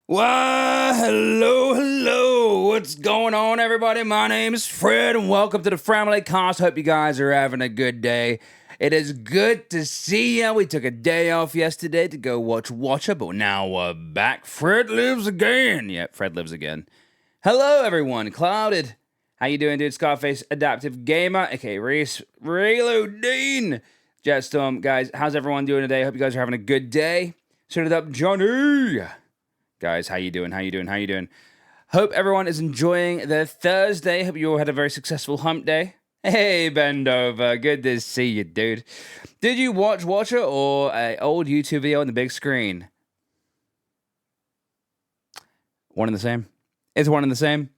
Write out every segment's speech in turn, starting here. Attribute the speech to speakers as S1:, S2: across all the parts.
S1: Why, hello. What's going on, everybody? My name is Fred, and welcome to the Family Cast. Hope you guys are having a good day. It is good to see you. We took a day off yesterday to go watch Watcher, but now we're back. Fred lives again. Yep, Fred lives again. Hello, everyone. Clouded. How you doing, dude? Scarface, Adaptive Gamer, aka Reese, Reload Dean, Jetstorm. Guys, how's everyone doing today? Hope you guys are having a good day. Set it up, Johnny. Guys, how you doing? Hope everyone is enjoying their Thursday. Hope you all had a very successful hump day. Hey, Bendover. Good to see you, dude. Did you watch Watcher or an old YouTube video on the big screen? One and the same. It's one and the same.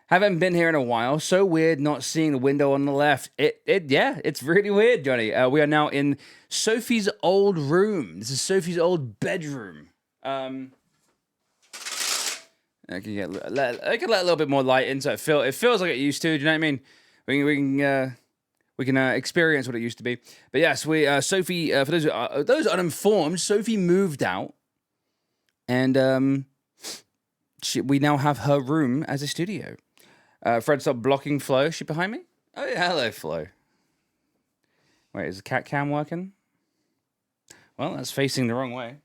S1: Haven't been here in a while. So weird not seeing the window on the left. Yeah, it's really weird, Johnny. We are now in Sophie's old room. This is Sophie's old bedroom. I can let a little bit more light in, so it feels like it used to. Do you know what I mean? We can experience what it used to be. But yes, Sophie. For those uninformed, Sophie moved out, and we now have her room as a studio. Fred, stop blocking Flo. Is she behind me? Oh yeah, hello, Flo. Wait, is the cat cam working? Well, that's facing the wrong way.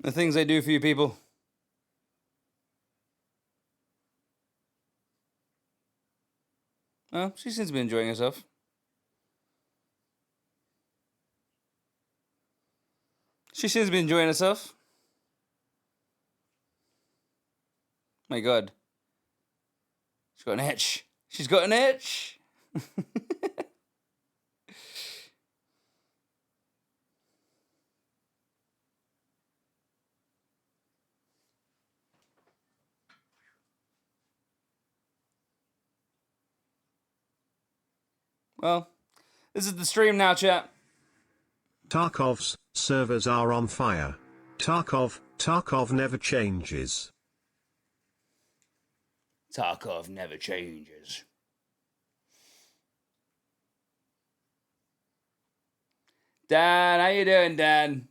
S1: The things they do for you people. Oh, she seems to be enjoying herself. She seems to be enjoying herself. My God. She's got an itch. She's got an itch. Well, this is the stream now, chat.
S2: Tarkov's servers are on fire. Tarkov never changes.
S1: Tarkov never changes. Dan, how you doing, Dan?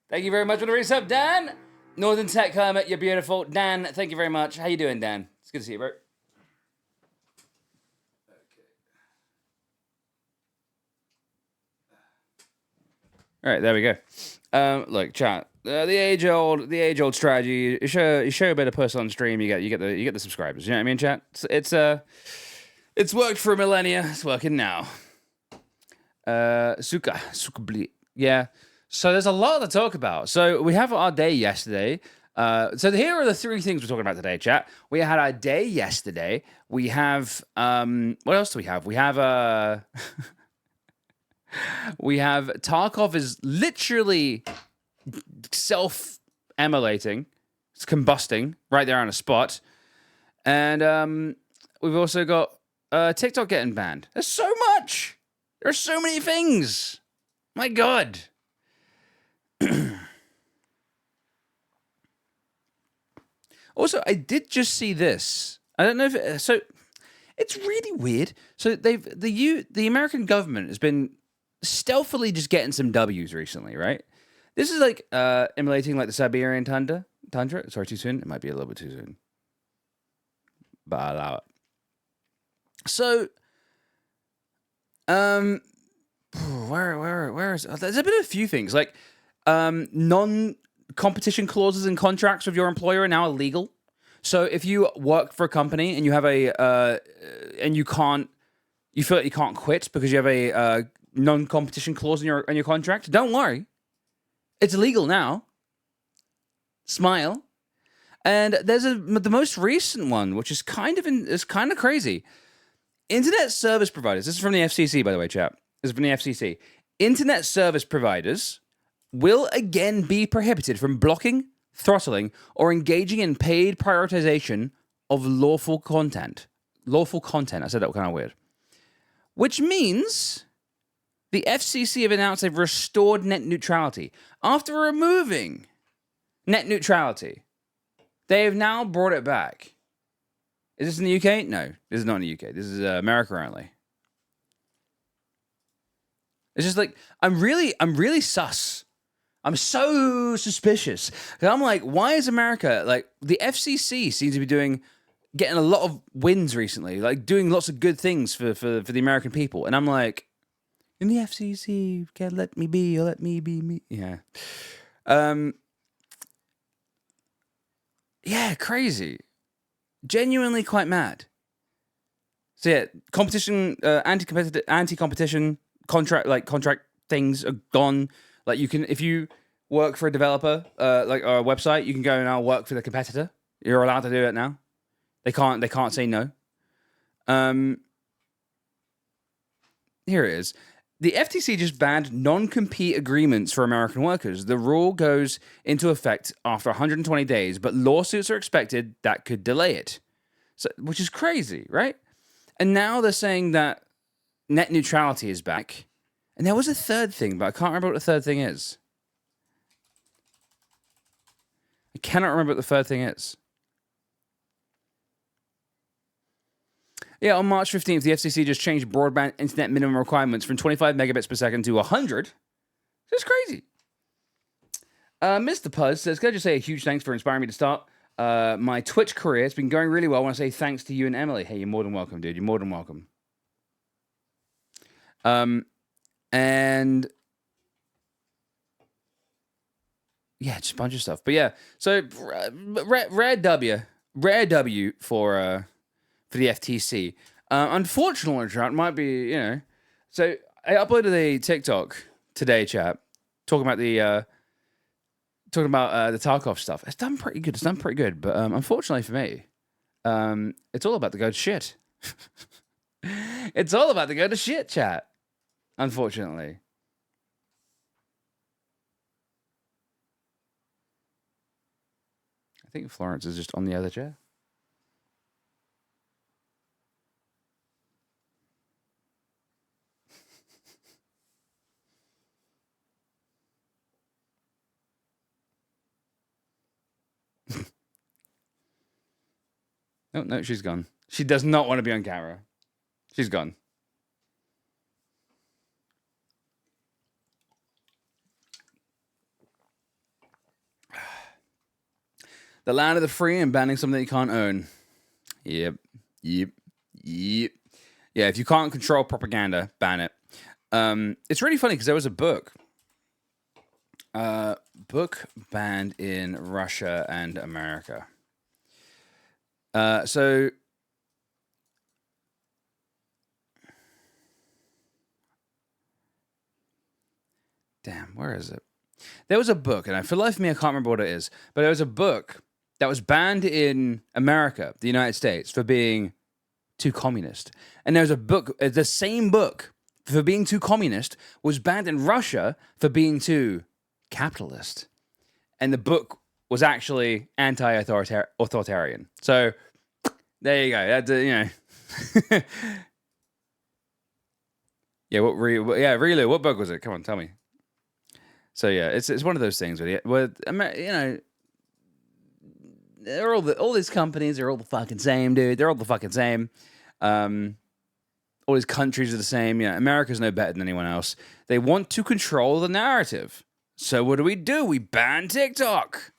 S1: Thank you very much for the resub, Dan. Northern Tech Hermit, you're beautiful. Dan, thank you very much. How you doing, Dan? It's good to see you, bro. All right, there we go. Look, chat. The age-old strategy. You show a bit of puss on stream, you get the subscribers. You know what I mean, chat? It's worked for millennia. It's working now. Suka yeah. So there's a lot to talk about. So we have our day yesterday. So here are the three things we're talking about today, chat. We had our day yesterday. We have what else do we have? We have we have Tarkov is literally self-emulating. It's combusting right there on a spot. And we've also got TikTok getting banned. There's so much. There's so many things. My God. Also, I did just see this. I don't know if so. It's really weird. So the American government has been stealthily just getting some W's recently, right? This is like emulating like the Siberian tundra. Sorry, too soon. It might be a little bit too soon, but I'll allow it. So, where is? There's been a few things like non-competition clauses in contracts with your employer are now illegal. So if you work for a company and you have and you feel like you can't quit because you have a non-competition clause in your contract, don't worry, it's illegal now. Smile. And there's the most recent one, which is kind of crazy. Internet service providers. This is from the FCC, by the way, chap. This is from the FCC. Internet service providers will again be prohibited from blocking, throttling, or engaging in paid prioritization of lawful content. Lawful content. I said that kind of weird. Which means the FCC have announced they've restored net neutrality. After removing net neutrality, they have now brought it back. Is this in the UK? No, this is not in the UK. This is America only. It's just like, I'm really sus. I'm so suspicious. 'Cause I'm like, why is America, like, the FCC seems to be getting a lot of wins recently, like doing lots of good things for the American people. And I'm like, in the FCC, can't let me be, or let me be me. Yeah. Yeah, crazy. Genuinely quite mad. So yeah, competition, anti-competition, contract things are gone. Like, you can, if you work for a developer, like, or a website, you can go now work for the competitor. You're allowed to do it now. They can't say no. Here it is. The FTC just banned non-compete agreements for American workers. The rule goes into effect after 120 days, but lawsuits are expected that could delay it. So, which is crazy, right? And now they're saying that net neutrality is back. And there was a third thing, but I can't remember what the third thing is. I cannot remember what the third thing is. Yeah, on March 15th, the FCC just changed broadband internet minimum requirements from 25 megabits per second to 100. That's crazy. Mr. Puzz says, can I just say a huge thanks for inspiring me to start my Twitch career. It's been going really well. I want to say thanks to you and Emily. Hey, you're more than welcome, dude. You're more than welcome. And yeah, just a bunch of stuff. But yeah, so rare W for the FTC. Unfortunately, chat might be, So I uploaded a TikTok today, chat, talking about the Tarkov stuff. It's done pretty good. But unfortunately for me, it's all about to go to shit. It's all about to go to shit, chat. Unfortunately. I think Florence is just on the other chair. No, she's gone. She does not want to be on camera. She's gone. The land of the free and banning something that you can't own. Yep. Yeah, if you can't control propaganda, ban it. It's really funny because there was a book. Book banned in Russia and America. So damn, where is it? There was a book, and for the life of me, I can't remember what it is, but there was a book that was banned in America, the United States, for being too communist. And there was a book, the same book for being too communist was banned in Russia for being too capitalist. And the book was actually anti-authoritarian. So there you go. That's, Yeah, really, what book was it? Come on, tell me. So yeah, it's one of those things where they're all these companies are all the fucking same, dude. They're all the fucking same. All these countries are the same. Yeah, America's no better than anyone else. They want to control the narrative. So what do? We ban TikTok.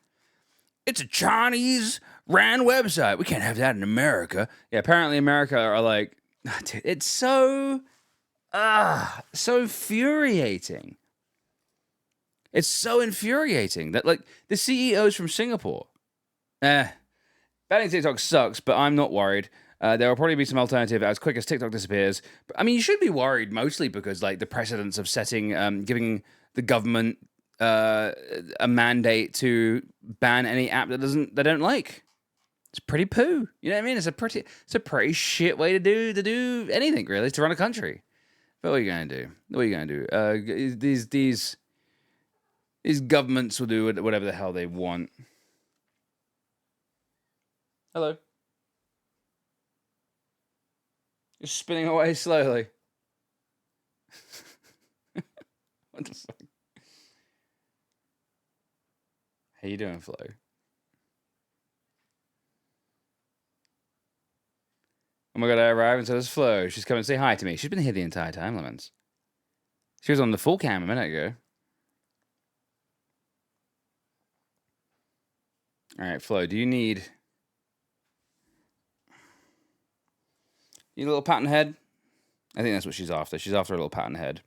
S1: It's a Chinese ran website. We can't have that in America. Yeah, apparently America are like, dude, it's so infuriating. It's so infuriating that, like, the CEOs from Singapore, banning TikTok sucks, but I'm not worried. There will probably be some alternative as quick as TikTok disappears. But, I mean, you should be worried mostly because, like, the precedents of giving the government a mandate to ban any app they don't like. It's pretty poo. You know what I mean? It's a pretty shit way to do anything, really, to run a country. But what are you gonna do? These These governments will do whatever the hell they want. Hello. You're spinning away slowly. What the fuck? How you doing, Flo? Oh my god, I arrived and so does Flo. She's come and say hi to me. She's been here the entire time, Lemons. She was on the full cam a minute ago. Alright, Flo, do you need a little pat on the head? I think that's what she's after. She's after a little pat on the head.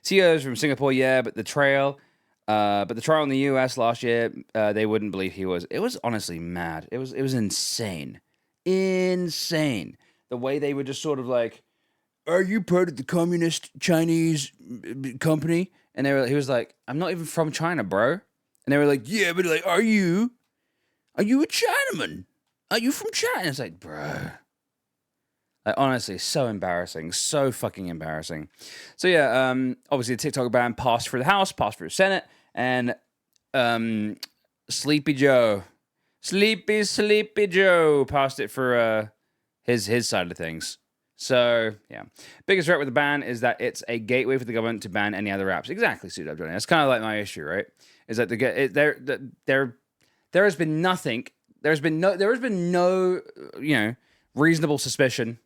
S1: CEO's from Singapore, yeah, but the trial in the US last year, they wouldn't believe he was. It was honestly mad. It was insane. Insane. The way they were just sort of like, are you part of the communist Chinese company? And he was like, I'm not even from China, bro. And they were like, yeah, but like, are you a Chinaman? Are you from China? And it's like, bro. Like, honestly, so embarrassing. So fucking embarrassing. So yeah, obviously the TikTok ban passed through the House, passed through the Senate, and Sleepy Joe passed it for his side of things. So yeah, biggest threat with the ban is that it's a gateway for the government to ban any other apps. Exactly, Suit Up Johnny. That's kind of like my issue, right? Is that there has been nothing. There has been no reasonable suspicion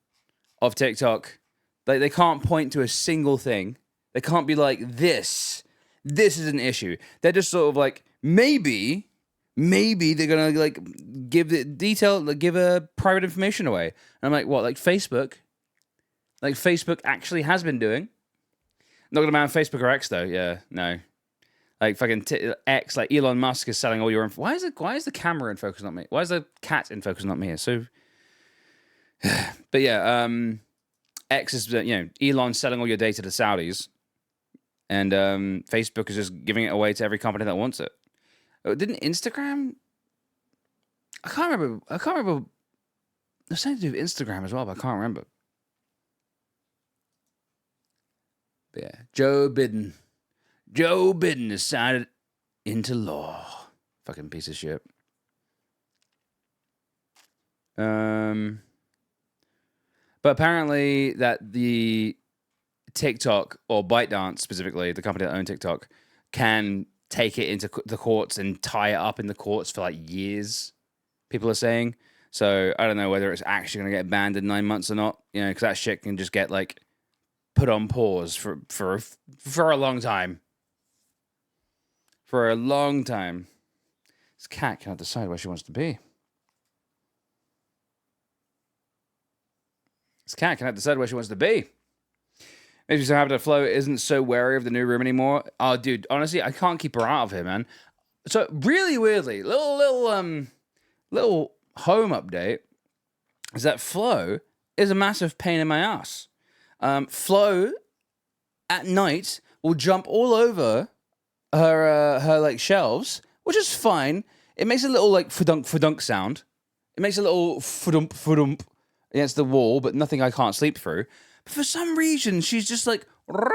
S1: of TikTok. Like, they can't point to a single thing. They can't be like, this is an issue. They're just sort of like, maybe they're gonna like give private information away. And I'm like, what? Like Facebook? Like Facebook actually has been doing. Not gonna ban Facebook or X though. Yeah, no. Like fucking X, like Elon Musk is selling all your info. Why is the camera in focus, not me? Why is the cat in focus, not me? So, but yeah, X is, Elon's selling all your data to Saudis, and Facebook is just giving it away to every company that wants it. Didn't Instagram? I can't remember. There's something to do with Instagram as well, but I can't remember. But yeah, Joe Biden has signed it into law. Fucking piece of shit. But apparently that the TikTok, or ByteDance specifically, the company that owned TikTok, can take it into the courts and tie it up in the courts for like years, people are saying. So I don't know whether it's actually going to get banned in 9 months or not, because that shit can just get like put on pause for a long time. For a long time. This cat cannot decide where she wants to be. This cat cannot decide where she wants to be. Makes me so happy that Flo isn't so wary of the new room anymore. Oh, dude, honestly, I can't keep her out of here, man. So really weirdly, little home update is that Flo is a massive pain in my ass. Flo at night will jump all over her like shelves, which is fine. It makes a little like fudunk sound. It makes a little fudump against the wall, but nothing I can't sleep through. But for some reason, she's just like, and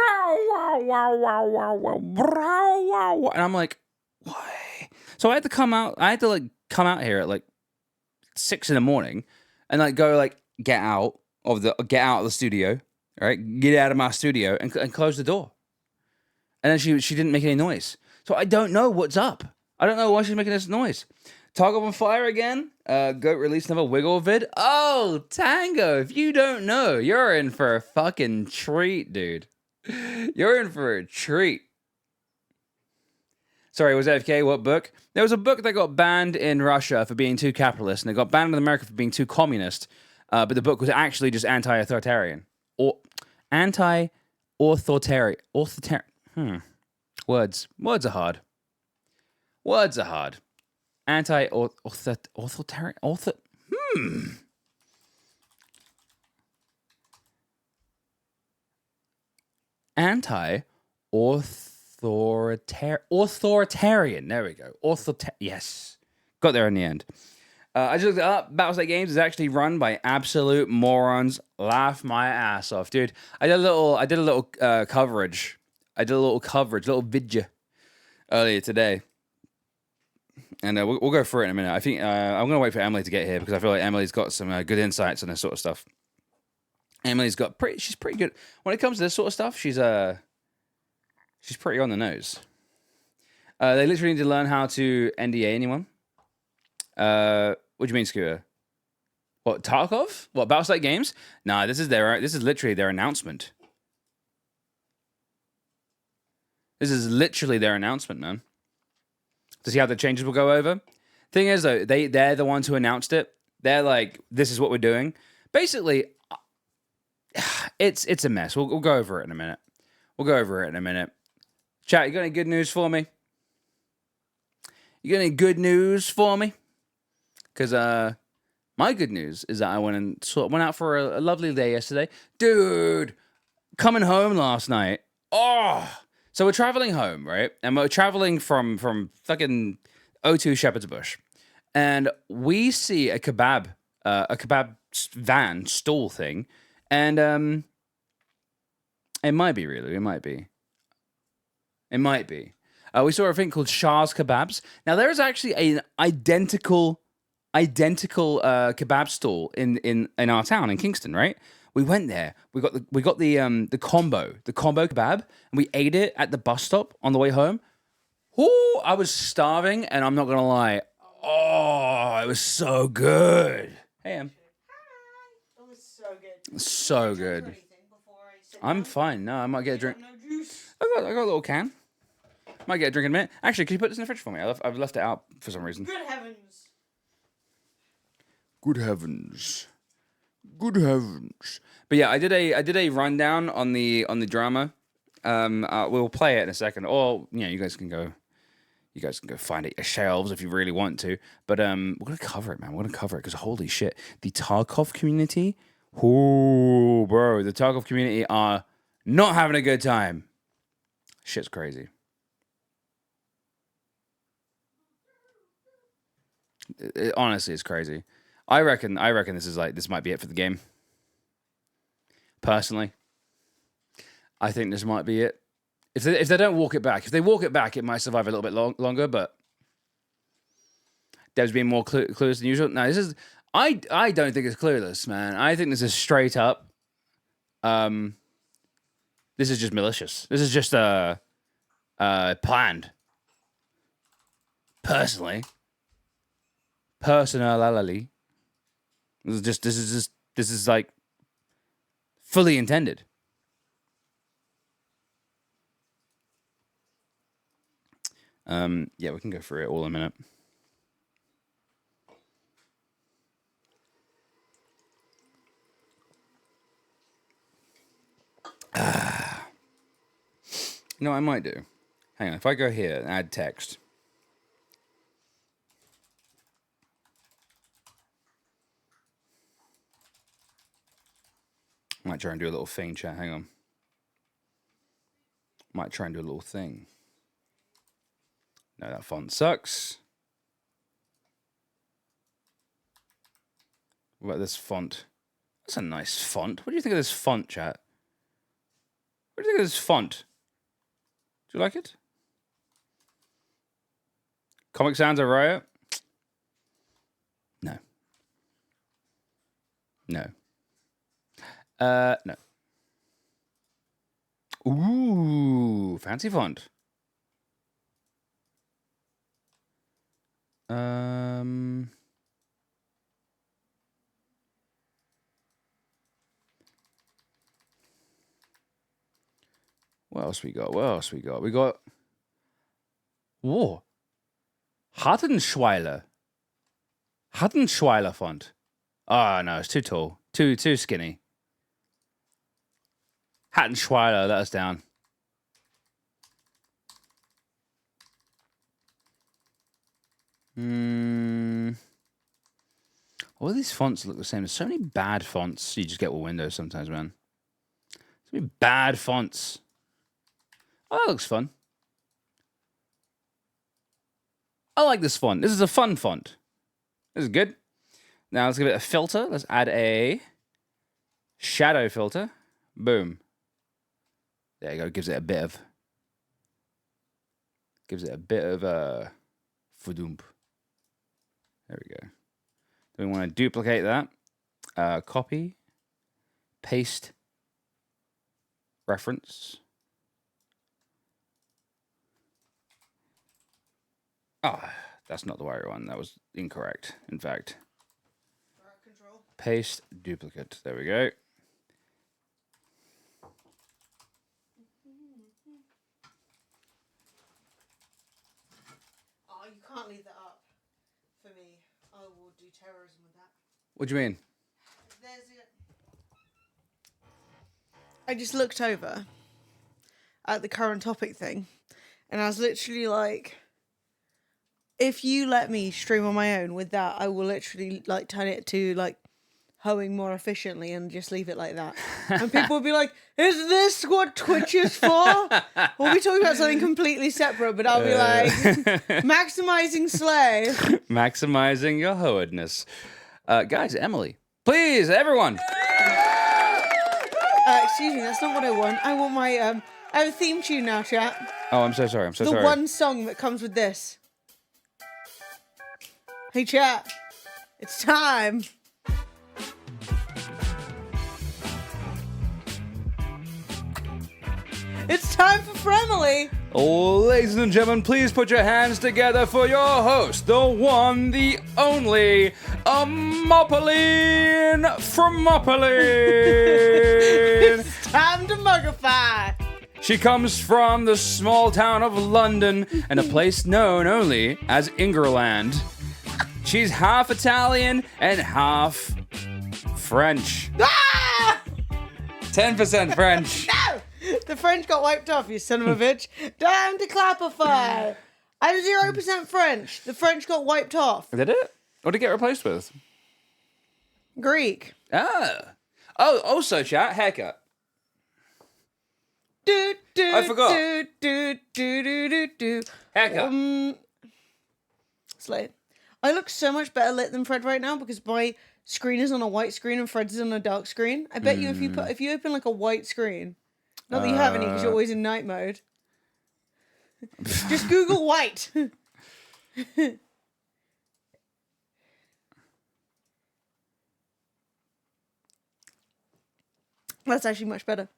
S1: I'm like, why? So I had to come out here at like 6 a.m. and like go like get out of the studio, right? Get out of my studio and close the door. And then she didn't make any noise. So I don't know what's up. I don't know why she's making this noise. Toggle on fire again. Goat released another wiggle vid. Oh, Tango, if you don't know, you're in for a fucking treat, dude. You're in for a treat. Sorry, was AFK? What book? There was a book that got banned in Russia for being too capitalist, and it got banned in America for being too communist. But the book was actually just anti-authoritarian. Or anti-authoritarian. Words are hard. Anti-authoritarian. Authoritarian. There we go. Yes. Got there in the end. I just looked it up. Battlestate Games is actually run by absolute morons. Laugh my ass off, dude. I did a little coverage. Little video earlier today. And we'll go through it in a minute. I think I'm going to wait for Emily to get here because I feel like Emily's got some good insights on this sort of stuff. Emily's got she's pretty good when it comes to this sort of stuff. She's pretty on the nose. They literally need to learn how to NDA anyone. What do you mean, Scooter? What, Tarkov? What, Battlestate Games? Nah, this is literally their announcement. This is literally their announcement, man. To see how the changes will go over. Thing is, though, they're the ones who announced it. They're like, this is what we're doing. Basically, it's a mess. We'll go over it in a minute. Chat, you got any good news for me? You got any good news for me? Because my good news is that I went out for a lovely day yesterday. Dude, coming home last night. Oh, so we're traveling home, right? And we're traveling from fucking O2 Shepherd's Bush. And we see a kebab van stall thing. And it might be. We saw a thing called Shah's Kebabs. Now, there is actually an identical kebab stall in our town in Kingston, right? We went there. We got the combo kebab, and we ate it at the bus stop on the way home. Ooh, I was starving, and I'm not gonna lie. Oh, it was so good. Hey, Em.
S3: Hi. It was so good.
S1: So good. I'm fine. No, I might get a drink.
S3: No juice.
S1: I got a little can. Might get a drink in a minute. Actually, can you put this in the fridge for me? I've left it out for some reason.
S3: Good heavens.
S1: Good heavens. Good heavens. But yeah, I did a rundown on the drama. We'll play it in a second, or you guys can go find it yourselves if you really want to. But we're gonna cover it, man. We're gonna cover it because holy shit, the Tarkov community. Oh, bro, the Tarkov community are not having a good time. Shit's crazy. Honestly, it's crazy. I reckon this might be it for the game. Personally, I think this might be it. If they don't walk it back, if they walk it back, it might survive a little bit longer. But Dev's being more clueless than usual. No, this is. I don't think it's clueless, man. I think this is straight up. This is just malicious. This is just planned. Personally. This is like fully intended. Yeah, we can go through it all in a minute. You know what I might do? Hang on, if I go here and add text. Might try and do a little thing, chat. Hang on. Might try and do a little thing. No, that font sucks. What about this font? That's a nice font. What do you think of this font, chat? What do you think of this font? Do you like it? Comic Sans a riot? No. No. No. Ooh, fancy font. What else we got? We got. Whoa. Hattenschweiler font. Oh, no, it's too tall. Too skinny. Hattenschweiler, let us down. All these fonts look the same. There's so many bad fonts you just get with Windows sometimes, man. So many bad fonts. Oh, that looks fun. I like this font. This is a fun font. This is good. Now let's give it a filter. Let's add a shadow filter. Boom. There you go. Gives it a bit Gives it a bit of a fudump. There we go. Then we want to duplicate that. Copy. Paste. Reference. That's not the right one. That was incorrect, in fact.
S3: Control.
S1: Paste, duplicate. There we go.
S3: Oh, you can't leave that up for me. I will do terrorism with that.
S1: What do you mean?
S3: There's it. I just looked over at the current topic thing, and I was literally like, if you let me stream on my own with that, I will literally like turn it to like hoeing more efficiently and just leave it like that. And people will be like, is this what Twitch is for? We'll be talking about something completely separate, but I'll be like, maximizing slay.
S1: Maximizing your hoedness. Guys, Emily, please, everyone.
S3: Excuse me, that's not what I want. I want my, I have a theme tune now, chat.
S1: Oh, I'm so sorry. I'm so sorry.
S3: The one song that comes with this. Hey, chat. It's time. It's time for Fremily.
S1: Ladies and gentlemen, please put your hands together for your host, the one, the only, Mopoline from Mopoline.
S3: It's time to mugify.
S1: She comes from the small town of London and a place known only as Ingerland. She's half Italian and half French.
S3: Ah!
S1: 10% French.
S3: No! The French got wiped off, you son of a bitch. Time to clapify. I'm 0% French. The French got wiped off.
S1: Did it? What did it get replaced with?
S3: Greek.
S1: Ah. Oh, also, chat, haircut.
S3: Do, do,
S1: I forgot.
S3: Do, do, do, do, do, do.
S1: Haircut.
S3: Slay. I look so much better lit than Fred right now because my screen is on a white screen and Fred's is on a dark screen. I bet you if you open like a white screen, not that you have any because you're always in night mode. Just Google white. That's actually much better.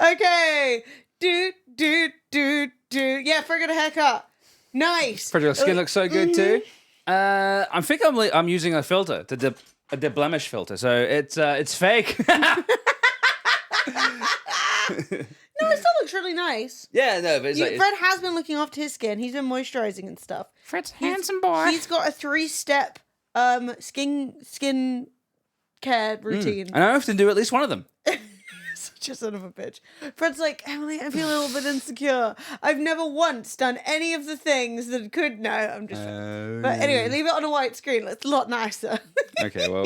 S3: Okay. Do. Yeah, Fred got a haircut. Nice.
S1: Fred, your skin looks so good too. I think I'm using a filter, a deblemish filter, so it's fake.
S3: No, it still looks really nice.
S1: Yeah, no, but it's like
S3: Fred has been looking after his skin. He's been moisturizing and stuff.
S1: Fred's handsome boy.
S3: He's got a 3-step skin care routine.
S1: And I have to do at least one of them.
S3: Such a son of a bitch. Fred's like, Emily, I feel a little bit insecure. I've never once done any of the things that could. No, I'm just. But anyway, leave it on a white screen. It's a lot nicer.
S1: Okay, well,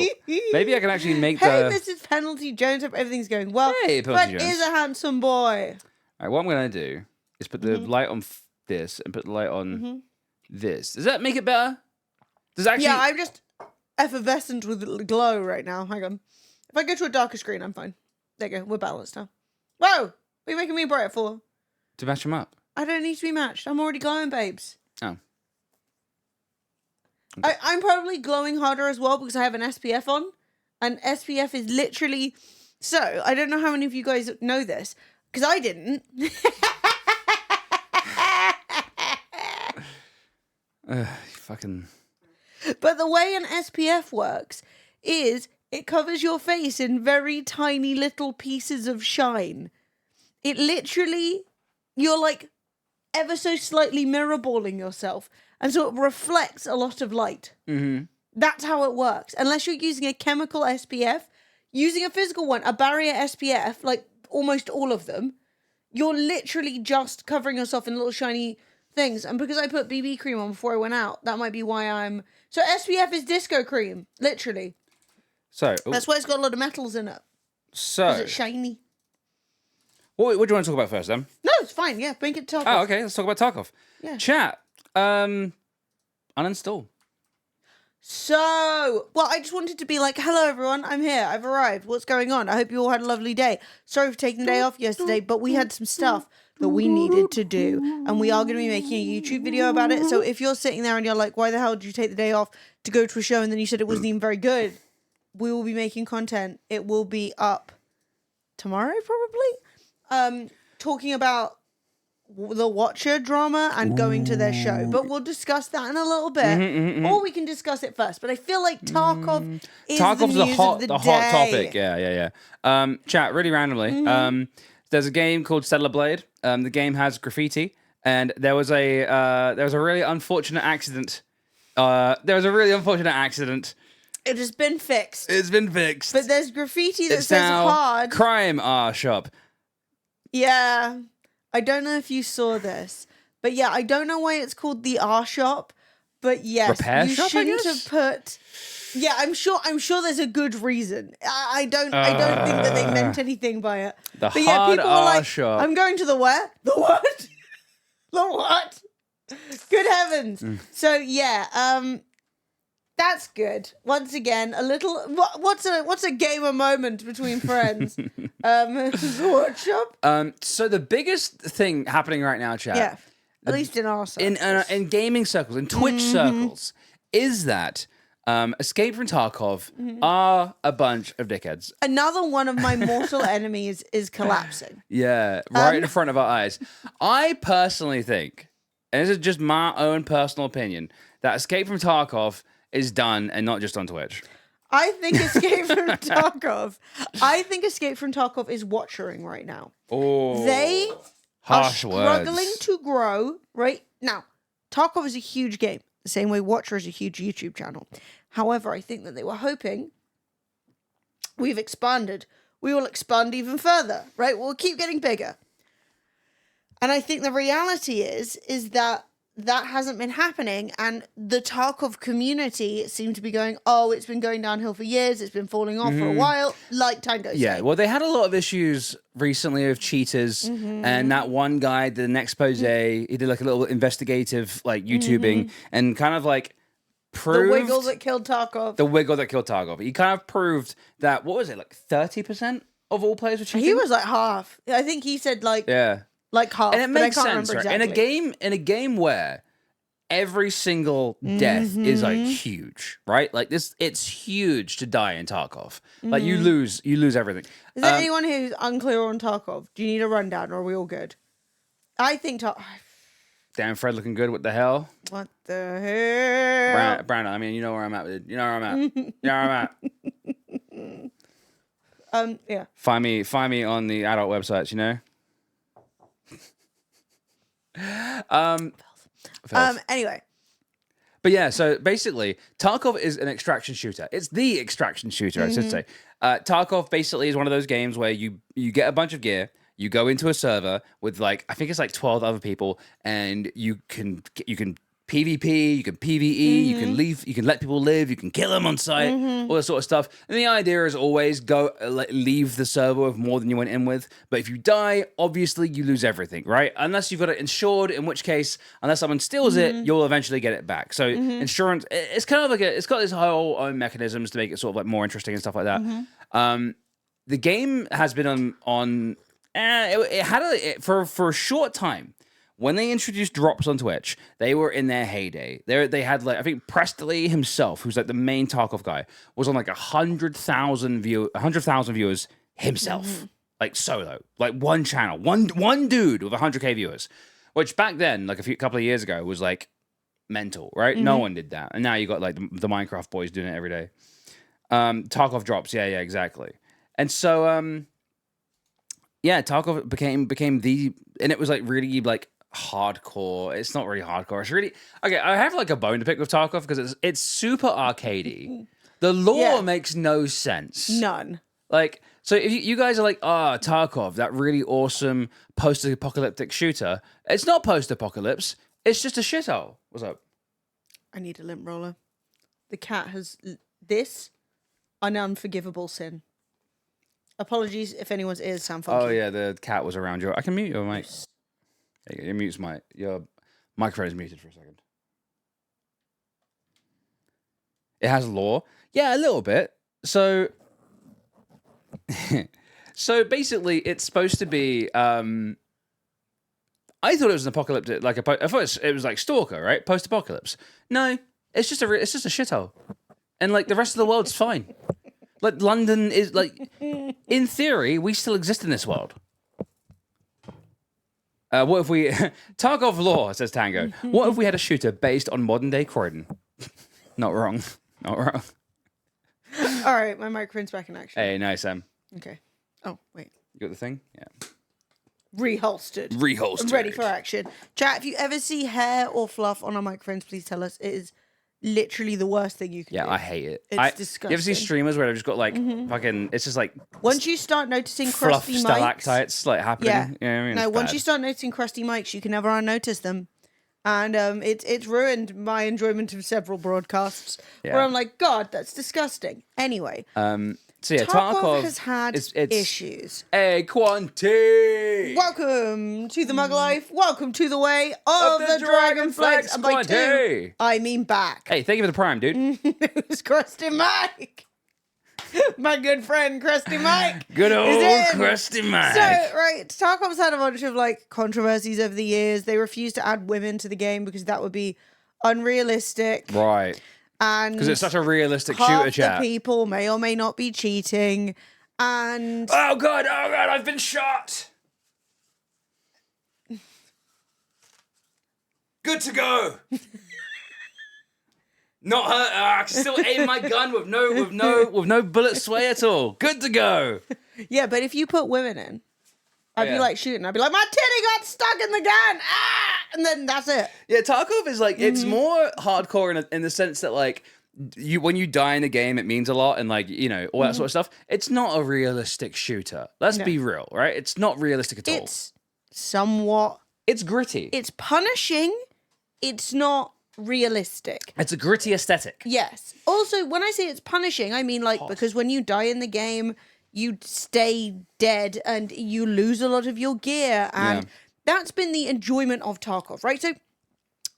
S1: maybe I can actually make
S3: Hey, Mrs. Penalty Jones, hope everything's going well.
S1: Hey, Penalty
S3: Fred
S1: Jones.
S3: is a handsome boy.
S1: All right, what I'm going to do is put the light on this and put the light on this. Does that make it better? Does it actually...
S3: Yeah, I'm just effervescent with glow right now. Hang on. If I go to a darker screen, I'm fine. There you go. We're balanced now. Whoa! What are you making me brighter for?
S1: To match them up.
S3: I don't need to be matched. I'm already glowing, babes.
S1: Oh.
S3: Okay. I'm probably glowing harder as well because I have an SPF on. And SPF is literally... So, I don't know how many of you guys know this. Because I didn't.
S1: Fucking...
S3: But the way an SPF works is it covers your face in very tiny little pieces of shine. It literally, you're like ever so slightly mirror balling yourself. And so it reflects a lot of light.
S1: Mm-hmm.
S3: That's how it works. Unless you're using a chemical SPF, using a physical one, a barrier SPF, like almost all of them, you're literally just covering yourself in little shiny things. And because I put BB cream on before I went out, that might be why I'm... So SPF is disco cream, literally.
S1: So...
S3: That's why it's got a lot of metals in it.
S1: So...
S3: Is it shiny?
S1: What do you want to talk about first, then?
S3: No, it's fine. Yeah, make it Tarkov.
S1: Oh, okay. Let's talk about Tarkov.
S3: Yeah.
S1: Chat. Uninstall.
S3: So, well, I just wanted to be like, hello, everyone. I'm here. I've arrived. What's going on? I hope you all had a lovely day. Sorry for taking the day off yesterday, but we had some stuff that we needed to do. And we are going to be making a YouTube video about it. So if you're sitting there and you're like, why the hell did you take the day off to go to a show and then you said it wasn't even very good? We will be making content. It will be up tomorrow, probably. Talking about the Watcher drama and going to their show, but we'll discuss that in a little bit, or we can discuss it first. But I feel like Tarkov is
S1: Tarkov's
S3: the news
S1: hot,
S3: of the
S1: the
S3: day.
S1: hot topic. Yeah. Chat really randomly. There's a game called Stellar Blade. The game has graffiti, and there was a really unfortunate accident. It
S3: has been fixed.
S1: It's been fixed.
S3: But there's graffiti that
S1: It's
S3: says
S1: now
S3: hard.
S1: Crime R shop.
S3: Yeah. I don't know if you saw this, but yeah, I don't know why it's called the R shop, but yes,
S1: Repair
S3: you
S1: shop, I
S3: shouldn't
S1: guess?
S3: have put. Yeah, I'm sure there's a good reason. I don't think that they meant anything by it.
S1: The
S3: But yeah,
S1: hard
S3: people were
S1: R
S3: like,
S1: shop.
S3: I'm going to the where? The what? The what? Good heavens. So yeah, that's good. Once again, a little what's a gamer moment between friends? The workshop.
S1: So the biggest thing happening right now, chat.
S3: Yeah. At least in our circles.
S1: In gaming circles, in Twitch circles, is that Escape from Tarkov are a bunch of dickheads.
S3: Another one of my mortal enemies is collapsing.
S1: Yeah, right in front of our eyes. I personally think, and this is just my own personal opinion, that Escape from Tarkov is done and not just on Twitch.
S3: I think Escape from Tarkov. I think Escape from Tarkov is watchering right now.
S1: Oh,
S3: They
S1: harsh
S3: are struggling
S1: words.
S3: to grow right now. Tarkov is a huge game, the same way Watcher is a huge YouTube channel. However, I think that they were hoping we've expanded. We will expand even further, right? We'll keep getting bigger. And I think the reality is that hasn't been happening, and the Tarkov community seemed to be going, oh, it's been going downhill for years, it's been falling off for a while, like Tango
S1: Yeah,
S3: said.
S1: well, they had a lot of issues recently with cheaters, and that one guy did an expose. He did like a little investigative, like YouTubing, and kind of like proved
S3: The wiggle that killed Tarkov.
S1: the wiggle that killed Tarkov. He kind of proved that, what was it, like 30% of all players were cheating?
S3: He was like half. I think he said like
S1: Yeah.
S3: half,
S1: And it
S3: but I
S1: makes
S3: can't
S1: sense,
S3: remember
S1: right?
S3: exactly.
S1: In a game where every single death is like huge, right? Like this, it's huge to die in Tarkov. Like you lose everything.
S3: Is there anyone who's unclear on Tarkov? Do you need a rundown, or are we all good? I think
S1: Damn, Fred looking good. What the hell?
S3: What the hell?
S1: Brandon, I mean, you know where I'm at. You know where I'm at. You know where I'm at.
S3: Yeah.
S1: Find me on the adult websites, you know?
S3: Anyway.
S1: But yeah, so basically, Tarkov is an extraction shooter. It's the extraction shooter, I should say. Tarkov basically is one of those games where you get a bunch of gear, you go into a server with like, I think it's like 12 other people, and you can PvP, you can PvE, you can leave, you can let people live, you can kill them on site, all that sort of stuff. And the idea is always leave the server with more than you went in with. But if you die, obviously you lose everything, right? Unless you've got it insured, in which case, unless someone steals it, you'll eventually get it back. So insurance, it's kind of like it's got this whole own mechanisms to make it sort of like more interesting and stuff like that. The game has been on it had for a short time. When they introduced drops on Twitch, they were in their heyday. They had like, I think Presley himself, who's like the main Tarkov guy, was on like 100,000 viewers himself, like solo, like one channel, one dude with 100K viewers, which back then, like a couple of years ago, was like mental, right? No one did that, and now you got like the Minecraft boys doing it every day. Tarkov drops, yeah, exactly, and so yeah, Tarkov became the, and it was like really like hardcore. It's not really hardcore. It's really okay. I have like a bone to pick with Tarkov because it's super arcadey. The lore makes no sense.
S3: None.
S1: Like, so if you guys are like, Tarkov, that really awesome post-apocalyptic shooter, it's not post-apocalypse. It's just a shithole. What's up?
S3: I need a lint roller. The cat has this an unforgivable sin. Apologies if anyone's ears sound funky.
S1: Oh yeah, the cat was around you. I can mute your mic. Your microphone is muted for a second. It has lore. Yeah, a little bit. So, so basically, it's supposed to be. I thought it was an apocalyptic, like I thought it was like Stalker, right? Post-apocalypse. No, it's just it's just a shithole, and like the rest of the world's fine. Like London is like, in theory, we still exist in this world. What if we Tarkov lore, says Tango? What if we had a shooter based on modern day Croydon? Not wrong. Not wrong.
S3: All right, my microphone's back in action.
S1: Hey, nice, Sam.
S3: Okay. Oh, wait.
S1: You got the thing? Yeah.
S3: Reholstered.
S1: Reholstered.
S3: I'm ready for action. Chat, if you ever see hair or fluff on our microphones, please tell us. It is literally the worst thing you can do.
S1: Yeah, I hate it.
S3: It's disgusting.
S1: You ever see streamers where they've just got like fucking, it's just like
S3: once you start noticing
S1: fluff
S3: crusty mics,
S1: stalactites like happening.
S3: yeah.
S1: You know what I mean?
S3: No,
S1: It's
S3: once
S1: bad.
S3: you start noticing crusty mics, you can never unnotice them. And it's ruined my enjoyment of several broadcasts where
S1: Yeah.
S3: I'm like, God, that's disgusting. Anyway,
S1: So yeah,
S3: Tarkov has had
S1: it's
S3: issues.
S1: Hey, Quanti!
S3: Welcome to the Mug Life. Welcome to the way of the Dragon Flags. And by two,
S1: Quanti!
S3: I mean back.
S1: Hey, thank you for the prime, dude.
S3: Who's Krusty Mike? My good friend Krusty Mike.
S1: Good old
S3: is in.
S1: Krusty Mike.
S3: So, right, Tarkov's had a bunch of like controversies over the years. They refused to add women to the game because that would be unrealistic.
S1: Right.
S3: And
S1: Because it's such a realistic
S3: half
S1: shooter
S3: the
S1: chat.
S3: people may or may not be cheating. And
S1: Oh god, I've been shot. Good to go. Not hurt. I can still aim my gun with no bullet sway at all. Good to go.
S3: yeah, but if you put women in, I'd be
S1: yeah.
S3: like shooting. I'd be like, my titty got stuck in the gun. Ah! And then that's it.
S1: Yeah, Tarkov is like it's more hardcore in the sense that like when you die in the game, it means a lot and like all that sort of stuff. It's not a realistic shooter. Let's be real, right? It's not realistic at all.
S3: It's somewhat.
S1: It's gritty.
S3: It's punishing. It's not realistic.
S1: It's a gritty aesthetic.
S3: Yes. Also, when I say it's punishing, I mean like because when you die in the game, you stay dead and you lose a lot of your gear, and that's been the enjoyment of Tarkov, right? So,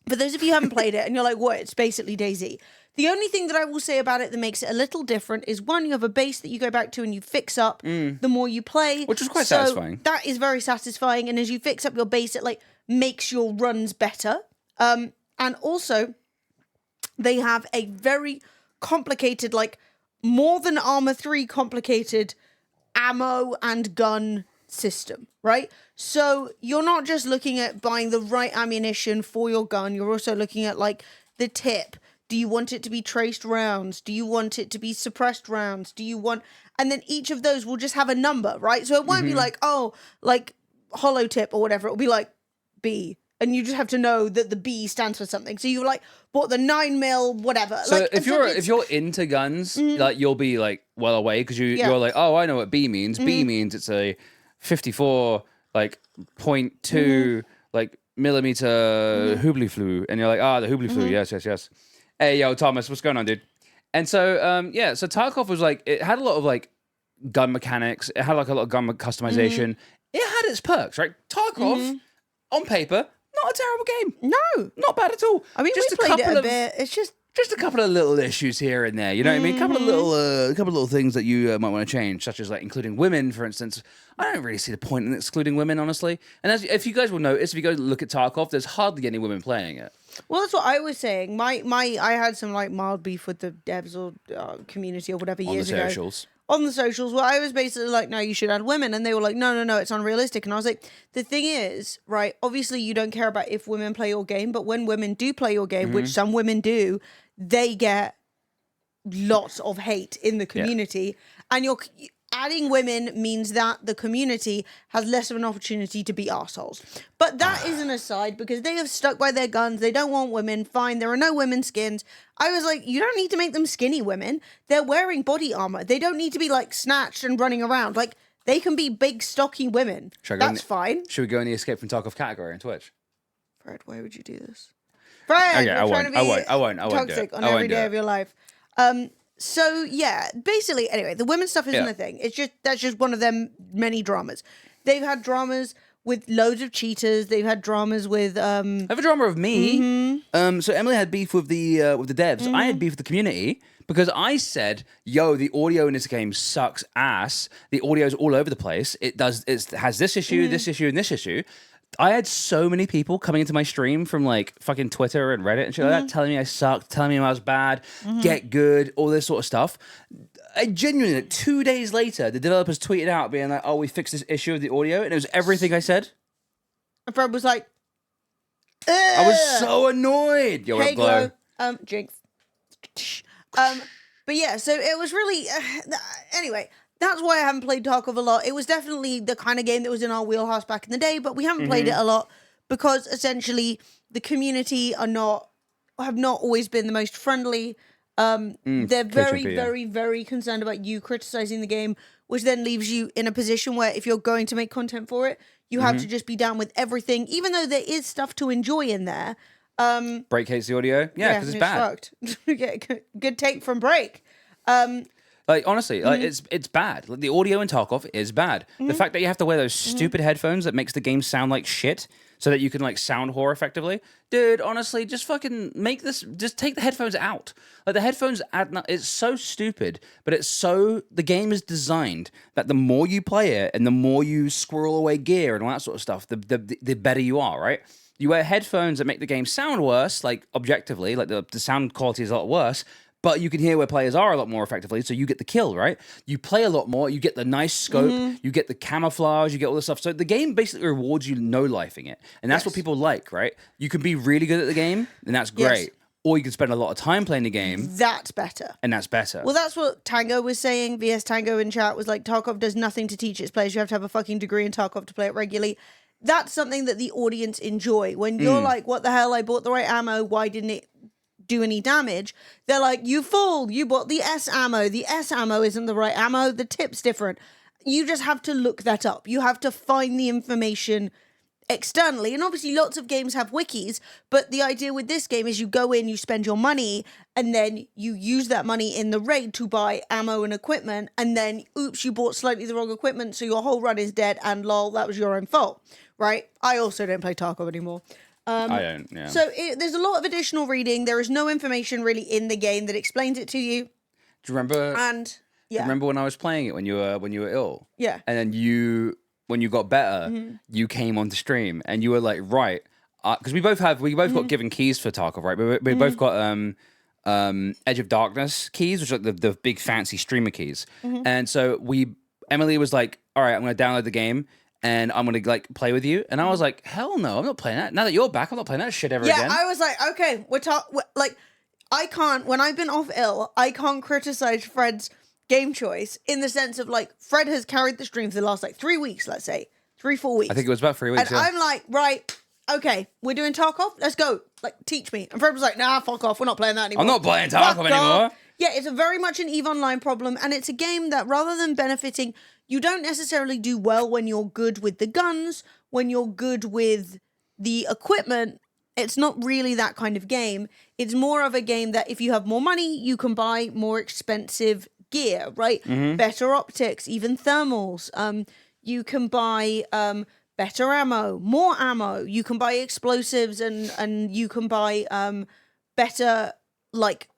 S3: for those of you who haven't played it and you're like, what? It's basically DayZ. The only thing that I will say about it that makes it a little different is one, you have a base that you go back to and you fix up the more you play.
S1: Which is quite satisfying.
S3: That is very satisfying. And as you fix up your base, it like makes your runs better. And also, they have a very complicated, like more than Armor 3 complicated ammo and gun system, right? So you're not just looking at buying the right ammunition for your gun. You're also looking at like the tip. Do you want it to be traced rounds? Do you want it to be suppressed rounds? Do you want... And then each of those will just have a number, right? So it won't be like, oh, like hollow tip or whatever. It'll be like B. And you just have to know that the B stands for something. So you like bought the 9mm, whatever.
S1: So
S3: like,
S1: if you're into guns, like you'll be like well away because you're like, oh, I know what B means. B means it's a 54 like 0.2 like millimeter Hubli flu, and you're like, the Hubli flu, yes. Hey, yo, Thomas, what's going on, dude? And so so Tarkov was like, it had a lot of like gun mechanics. It had like a lot of gun customization. It had its perks, right? Tarkov on paper. Not a terrible game.
S3: No.
S1: Not bad at all.
S3: I mean, we played it a bit. It's just
S1: a couple of little issues here and there. You know what I mean? A couple of little things that you might want to change, such as like including women, for instance. I don't really see the point in excluding women, honestly. And if you guys will notice, if you go look at Tarkov, there's hardly any women playing it.
S3: well, that's what I was saying. I had some like mild beef with the devs or community or whatever
S1: On
S3: years
S1: the
S3: ago.
S1: socials.
S3: On the socials, where I was basically like, no, you should add women. And they were like, no, it's unrealistic. And I was like, the thing is, right, obviously you don't care about if women play your game, but when women do play your game, which some women do, they get lots of hate in the community. And you're adding women means that the community has less of an opportunity to be arseholes. But that is an aside because they have stuck by their guns. They don't want women. Fine, there are no women skins. I was like, you don't need to make them skinny women. They're wearing body armor. They don't need to be like snatched and running around. Like they can be big, stocky women. That's fine.
S1: Should we go in the Escape from Tarkov category on Twitch?
S3: Fred, why would you do this? Fred,
S1: Okay, I won't do
S3: toxic
S1: it.
S3: on
S1: I won't
S3: every
S1: do
S3: day
S1: it.
S3: of your life. So yeah, basically, anyway, the women's stuff isn't a thing. That's just one of them many dramas. They've had dramas with loads of cheaters. They've had dramas with
S1: I have a drama of me.
S3: Mm-hmm.
S1: So Emily had beef with the devs. I had beef with the community because I said, "Yo, the audio in this game sucks ass. The audio's all over the place. It has this issue, this issue, and this issue." I had so many people coming into my stream from like fucking Twitter and Reddit and shit like that, telling me I sucked, telling me I was bad, get good, all this sort of stuff. I genuinely, like, 2 days later, the developers tweeted out being like, "Oh, we fixed this issue of the audio," and it was everything I said.
S3: And Fred was like,
S1: I was so annoyed. Yo,
S3: hey,
S1: Glow.
S3: Jinx. But yeah, so it was really, anyway, that's why I haven't played Tarkov a lot. It was definitely the kind of game that was in our wheelhouse back in the day, but we haven't played it a lot because essentially the community have not always been the most friendly. They're very, very concerned about you criticizing the game, which then leaves you in a position where if you're going to make content for it, you have to just be down with everything, even though there is stuff to enjoy in there.
S1: Break hates the audio. Yeah, because it's bad.
S3: Fucked. Good take from Break.
S1: Like, honestly, like, it's bad. Like, the audio in Tarkov is bad. The fact that you have to wear those stupid headphones that makes the game sound like shit so that you can, like, sound horror effectively. Dude, honestly, just fucking just take the headphones out. Like, the headphones, it's so stupid, but the game is designed that the more you play it and the more you squirrel away gear and all that sort of stuff, the better you are, right? You wear headphones that make the game sound worse, like, objectively, like, the sound quality is a lot worse, but you can hear where players are a lot more effectively, so you get the kill, right? You play a lot more, you get the nice scope, you get the camouflage, you get all this stuff. So the game basically rewards you no-lifing it. And that's what people like, right? You can be really good at the game, and that's great.
S3: Yes.
S1: Or you can spend a lot of time playing the game.
S3: That's better.
S1: And that's better.
S3: Well, that's what Tango was saying. VS Tango in chat was like, Tarkov does nothing to teach its players. You have to have a fucking degree in Tarkov to play it regularly. That's something that the audience enjoy. When you're like, what the hell, I bought the right ammo, why didn't it do any damage? They're like, you fool, you bought the S ammo. The S ammo isn't the right ammo. The tip's different. You just have to look that up. You have to find the information externally. And obviously lots of games have wikis, but the idea with this game is you go in, you spend your money, and then you use that money in the raid to buy ammo and equipment, and then oops, you bought slightly the wrong equipment, so your whole run is dead, and lol, that was your own fault, right? I also don't play Tarkov anymore.
S1: I don't, yeah.
S3: So there's a lot of additional reading. There is no information really in the game that explains it to you.
S1: Do you remember?
S3: And
S1: Do you remember when I was playing it when you were ill?
S3: Yeah.
S1: And then when you got better, you came onto stream and you were like, right, because we both got given keys for Tarkov, right? We both got Edge of Darkness keys, which are like the big fancy streamer keys. And so Emily was like, all right, I'm going to download the game and I'm going to like play with you. And I was like, hell no, I'm not playing that. Now that you're back, I'm not playing that shit ever again.
S3: Yeah, I was like, okay, like, I can't, when I've been off ill, I can't criticize Fred's game choice in the sense of like, Fred has carried the stream for the last like 3 weeks, let's say, 3-4 weeks.
S1: I think it was about 3 weeks.
S3: And I'm like, right, okay, we're doing Tarkov, let's go. Like, teach me. And Fred was like, nah, fuck off, we're not playing that anymore.
S1: I'm not playing Tarkov anymore.
S3: Yeah, it's very much an EVE Online problem, and it's a game that rather than benefiting, you don't necessarily do well when you're good with the guns, when you're good with the equipment. It's not really that kind of game. It's more of a game that if you have more money, you can buy more expensive gear, right? Better optics, even thermals. You can buy better ammo, more ammo. You can buy explosives and you can buy better, like,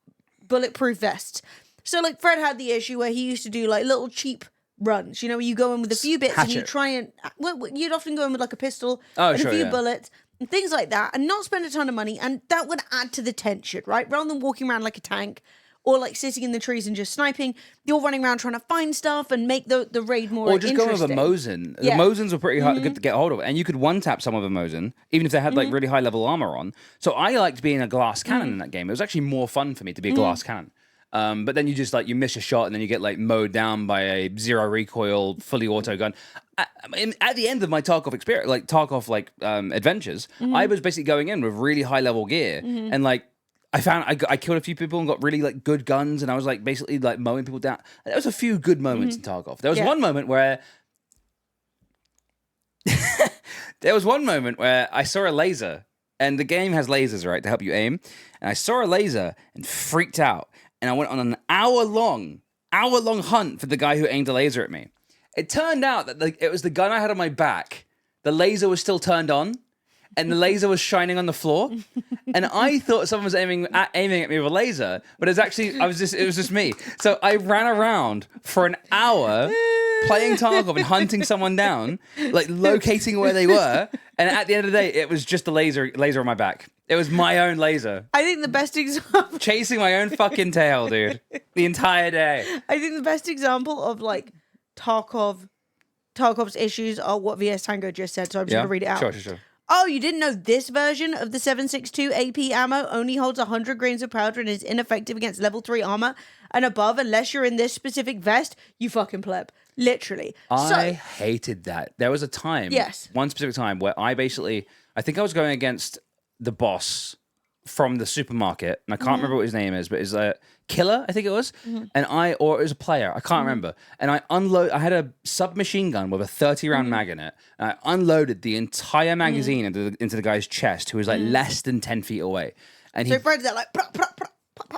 S3: bulletproof vests. So, like, Fred had the issue where he used to do, like, little cheap runs, you know, where you go in with a few bits and you try and... Well, you'd often go in with, like, a pistol and a few bullets and things like that and not spend a ton of money, and that would add to the tension, right? Rather than walking around like a tank or, like, sitting in the trees and just sniping, you're running around trying to find stuff and make the raid more interesting.
S1: Or just going with a Mosin. The Mosins were pretty good to get hold of, and you could one-tap some of a Mosin, even if they had, like, really high-level armor on. So I liked being a glass cannon in that game. It was actually more fun for me to be a glass cannon. But then you just, like, you miss a shot and then you get, like, mowed down by a zero recoil, fully auto gun. At the end of my Tarkov experience, like, adventures, I was basically going in with really high-level gear and, like, I killed a few people and got really, like, good guns, and I was, like, basically, like, mowing people down. There was a few good moments in Tarkov. There was one moment where I saw a laser, and the game has lasers, right, to help you aim, and I saw a laser and freaked out, and I went on an hour-long hunt for the guy who aimed a laser at me. It turned out that it was the gun I had on my back the laser was still turned on, and the laser was shining on the floor, and I thought someone was aiming at me with a laser, but it was just me. So I ran around for an hour playing Tarkov and hunting someone down, like locating where they were, and at the end of the day, it was just a laser on my back. It was my own laser.
S3: I think the best example...
S1: Chasing my own fucking tail, dude. The entire day.
S3: I think the best example of, like, Tarkov's issues are what VS Tango just said, so I'm just going to read it out.
S1: Sure.
S3: Oh, you didn't know this version of the 7.62 AP ammo only holds 100 grains of powder and is ineffective against level 3 armor and above unless you're in this specific vest? You fucking pleb. Literally.
S1: I hated that. There was a time, one specific time, where I think I was going against the boss from the supermarket, and I can't remember what his name is, but it's a Killer, I think it was, or it was a player, I can't remember. And I had a submachine gun with a 30-round mag in it, and I unloaded the entire magazine into the guy's chest, who was like less than 10 feet away. And
S3: so Fred's there like,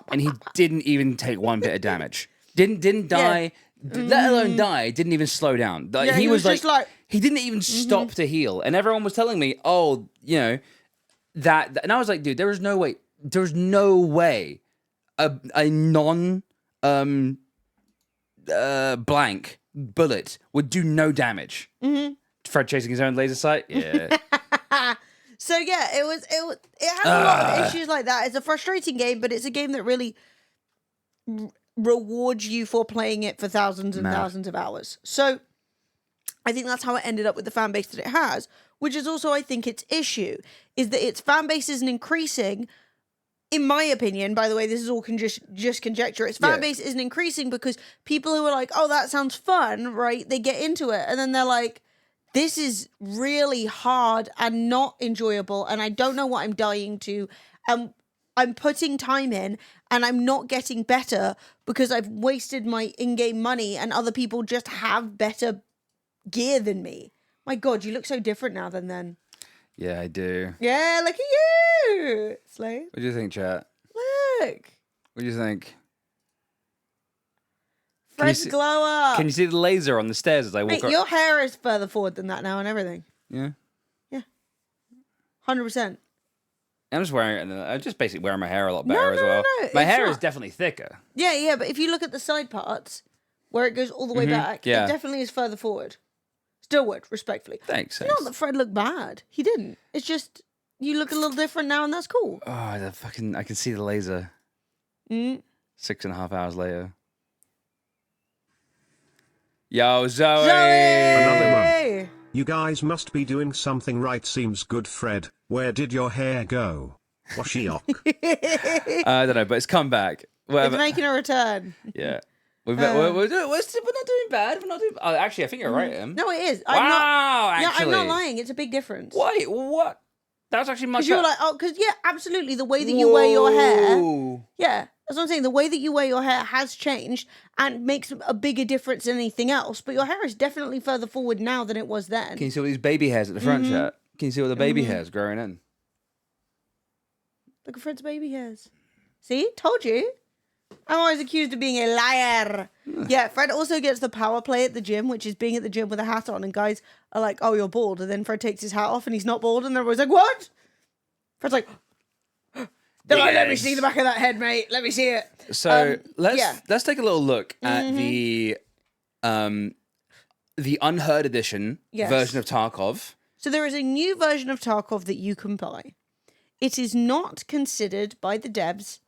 S1: and he didn't even take one bit of damage. Didn't die, let alone die. Didn't even slow down. Like, he was like, he didn't even stop to heal. And everyone was telling me, oh, you know, that, and I was like, dude, there was no way a non blank bullet would do no damage. Fred chasing his own laser sight. Yeah.
S3: So yeah, it had a lot of issues like that. It's a frustrating game, but it's a game that really rewards you for playing it for thousands and thousands of hours. So I think that's how it ended up with the fan base that it has, which is also, I think, its issue, is that its fan base isn't increasing. In my opinion, by the way, this is all just conjecture. Its fan base isn't increasing because people who are like, oh, that sounds fun, right? They get into it and then they're like, this is really hard and not enjoyable, and I don't know what I'm dying to. I'm putting time in and I'm not getting better because I've wasted my in-game money and other people just have better gear than me. My God, you look so different now than then.
S1: Yeah, I do.
S3: Yeah, look at you, Slade.
S1: What do you think, chat?
S3: Look.
S1: What do you think?
S3: Fred's glow up.
S1: Can you see the laser on the stairs as I walk up?
S3: Your hair is further forward than that now and everything.
S1: Yeah.
S3: Yeah. 100%.
S1: I'm just basically wearing my hair a lot better as well.
S3: No,
S1: my hair is definitely thicker.
S3: Yeah, but if you look at the side parts, where it goes all the way back, it definitely is further forward. Still would, respectfully.
S1: Thanks.
S3: It's not that Fred looked bad. He didn't. It's just, you look a little different now and that's cool.
S1: Oh, I can see the laser. 6.5 hours later. Yo, Zoe!
S2: Another month. You guys must be doing something right. Seems good, Fred. Where did your hair go? Washiok.
S1: I don't know, but it's come back. Whatever.
S3: It's making a return.
S1: Yeah. We're not doing bad. We're not doing. Oh, actually, I think you're right, Em.
S3: No, it is.
S1: Actually.
S3: I'm not lying. It's a big difference.
S1: Wait, what? That was actually much.
S3: Because you were like, absolutely. The way that you wear your hair. Yeah, that's what I'm saying. The way that you wear your hair has changed and makes a bigger difference than anything else. But your hair is definitely further forward now than it was then.
S1: Can you see all these baby hairs at the front, chat? Can you see all the baby hairs growing in?
S3: Look at Fred's baby hairs. See? Told you. I'm always accused of being a liar. Yeah, Fred also gets the power play at the gym, which is being at the gym with a hat on, and guys are like, oh, you're bald. And then Fred takes his hat off and he's not bald, and they're always like, what? Fred's like, they're like, let me see the back of that head, mate. Let me see it.
S1: So let's take a little look at the unheard edition version of Tarkov.
S3: So there is a new version of Tarkov that you can buy. It is not considered by the devs.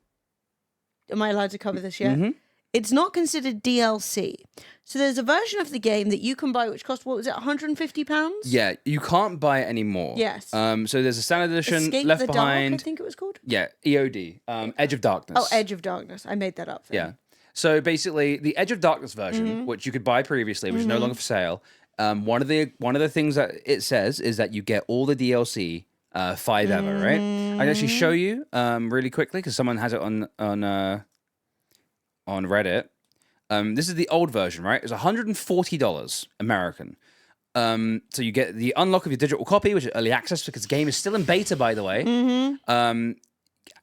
S3: Am I allowed to cover this yet? It's not considered DLC. So there's a version of the game that you can buy which costs, what was it, £150?
S1: Yeah, you can't buy it anymore.
S3: Yes.
S1: So there's a standard edition,
S3: Escape
S1: Left
S3: the
S1: Behind.
S3: Dark, I think it was called.
S1: Yeah, EOD, Edge of Darkness.
S3: Oh, Edge of Darkness. I made that up.
S1: Yeah. So basically, the Edge of Darkness version, which you could buy previously, which is no longer for sale, one of the things that it says is that you get all the DLC 5 ever, right? I can actually show you really quickly because someone has it on Reddit. This is the old version, right? It's $140 American. So you get the unlock of your digital copy, which is early access because the game is still in beta, by the way.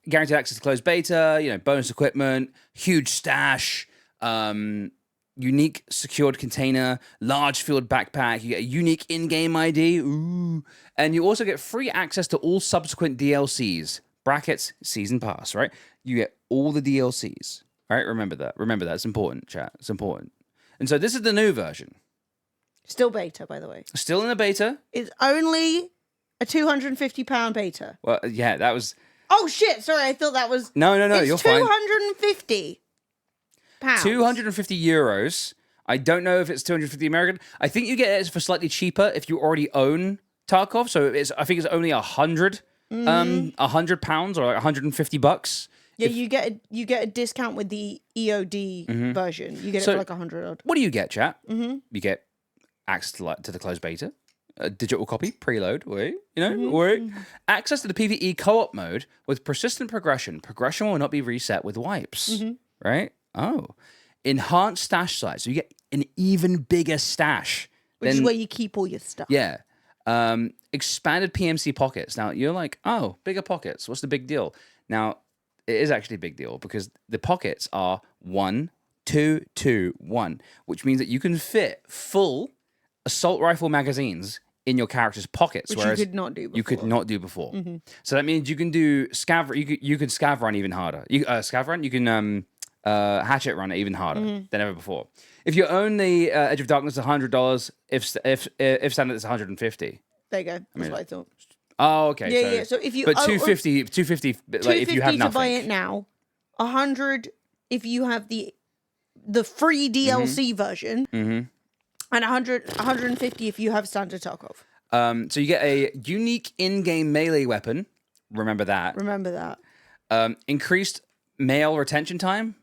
S1: Guaranteed access to closed beta, bonus equipment, huge stash, unique secured container, large field backpack. You get a unique in-game ID. Ooh. And you also get free access to all subsequent DLCs. Brackets, season pass, right? You get all the DLCs, right? Remember that. Remember that. It's important, chat. It's important. And so this is the new version.
S3: Still beta, by the way.
S1: Still in the beta.
S3: It's only a £250 beta.
S1: Well, yeah, that was...
S3: Oh, shit. Sorry, I thought that was...
S1: No, you're fine.
S3: 250 pounds.
S1: 250 euros. I don't know if it's 250 American. I think you get it for slightly cheaper if you already own Tarkov. So I think it's only £100 £100 or like $150.
S3: Yeah, you get a discount with the EOD version. You get it for like 100 odd.
S1: What do you get, chat? You get access to the closed beta, a digital copy, preload, access to the PvE co-op mode with persistent progression. Progression will not be reset with wipes, right? Oh, enhanced stash size. So you get an even bigger stash.
S3: Which is where you keep all your stuff.
S1: Yeah. Expanded PMC pockets. Now, you're like, oh, bigger pockets. What's the big deal? Now, it is actually a big deal because the pockets are 1, 2, 2, 1, which means that you can fit full assault rifle magazines in your character's pockets,
S3: Which
S1: whereas
S3: you could not do before.
S1: You could not do before. So that means you can do scav. You can scav run even harder. Scav run. You can hatchet run even harder than ever before. If you own the Edge of Darkness, $100. If standard, it's $150.
S3: There you go. That's what I thought.
S1: Oh, okay.
S3: Yeah. So if you...
S1: But 250, like if you have nothing.
S3: to buy it now, 100 if you have the free DLC version, and 150 if you have standard Tarkov.
S1: So you get a unique in-game melee weapon. Remember that. Increased mail retention time.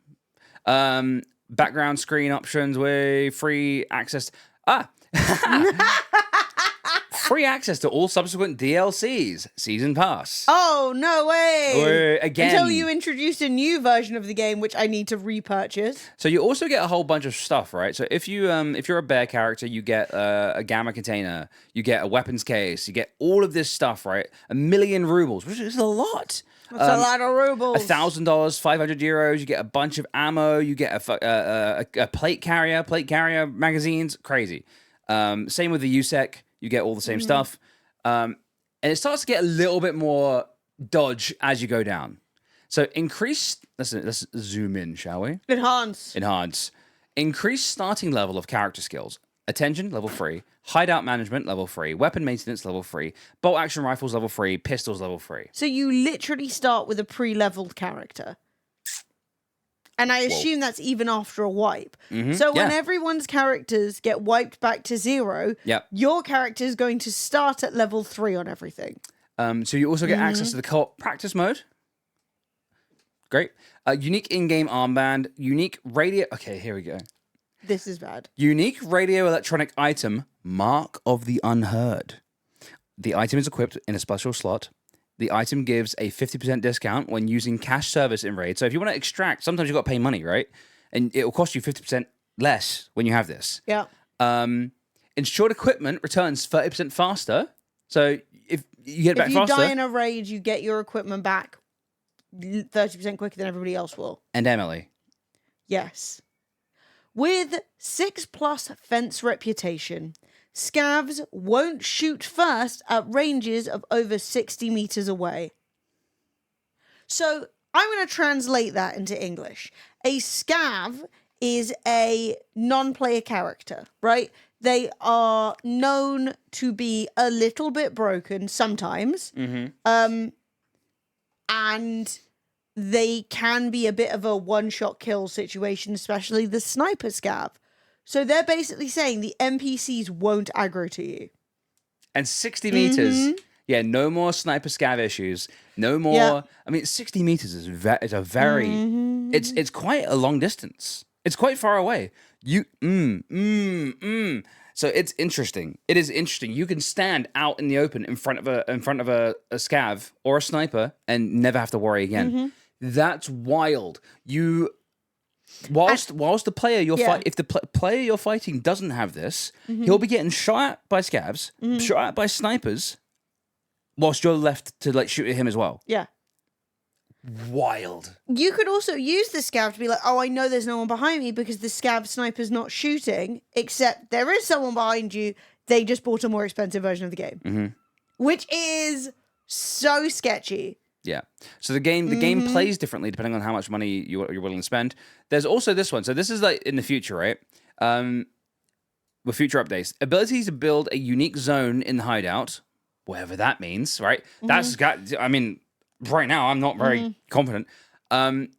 S1: Background screen options with free access. Free access to all subsequent DLCs, season pass.
S3: Oh, no way!
S1: Again,
S3: until you introduce a new version of the game, which I need to repurchase.
S1: So you also get a whole bunch of stuff, right? So if you're a bear character, you get a gamma container, you get a weapons case, you get all of this stuff, right? 1,000,000 rubles, which is a lot.
S3: That's a lot of rubles.
S1: $1,000, 500 euros. You get a bunch of ammo. You get a plate carrier magazines. Crazy. Same with the USEC. You get all the same stuff. And it starts to get a little bit more dodge as you go down. So let's zoom in, shall we? Enhance. Increase starting level of character skills. Attention, level 3. Hideout management, level 3. Weapon maintenance, level 3. Bolt action rifles, level 3. Pistols, level 3.
S3: So you literally start with a pre-leveled character. And I assume that's even after a wipe. So when everyone's characters get wiped back to 0, your character is going to start at level 3 on everything.
S1: So you also get access to the co-op practice mode. Great. Unique in-game armband. Unique radio... Okay, here we go.
S3: This is bad.
S1: Unique radio electronic item, Mark of the Unheard. The item is equipped in a special slot. The item gives a 50% discount when using cash service in raid. So if you want to extract, sometimes you've got to pay money, right? And it will cost you 50% less when you have this.
S3: Yeah.
S1: Insured equipment returns 30% faster. So if you get it back faster...
S3: If you die in a raid, you get your equipment back 30% quicker than everybody else will.
S1: And Emily.
S3: Yes. With 6+ fence reputation, scavs won't shoot first at ranges of over 60 meters away. So I'm going to translate that into English. A scav is a non-player character, right? They are known to be a little bit broken sometimes. And they can be a bit of a one-shot kill situation, especially the sniper scav. So they're basically saying the NPCs won't aggro to you.
S1: And 60 meters, no more sniper scav issues. No more.
S3: Yeah.
S1: I mean, 60 meters is a very. It's quite a long distance. It's quite far away. So it's interesting. It is interesting. You can stand out in the open in front of a scav or a sniper and never have to worry again. That's wild. Whilst the player if the player you're fighting doesn't have this, he'll be getting shot at by scavs, shot at by snipers, whilst you're left to like shoot at him as well.
S3: Yeah.
S1: Wild.
S3: You could also use the scav to be like, oh, I know there's no one behind me because the scav sniper's not shooting, except there is someone behind you. They just bought a more expensive version of the game, which is so sketchy.
S1: Yeah. So the game plays differently depending on how much money you're willing to spend. There's also this one. So this is like in the future, right? With future updates, ability to build a unique zone in the hideout, whatever that means, right? That's got. I mean, right now I'm not very confident.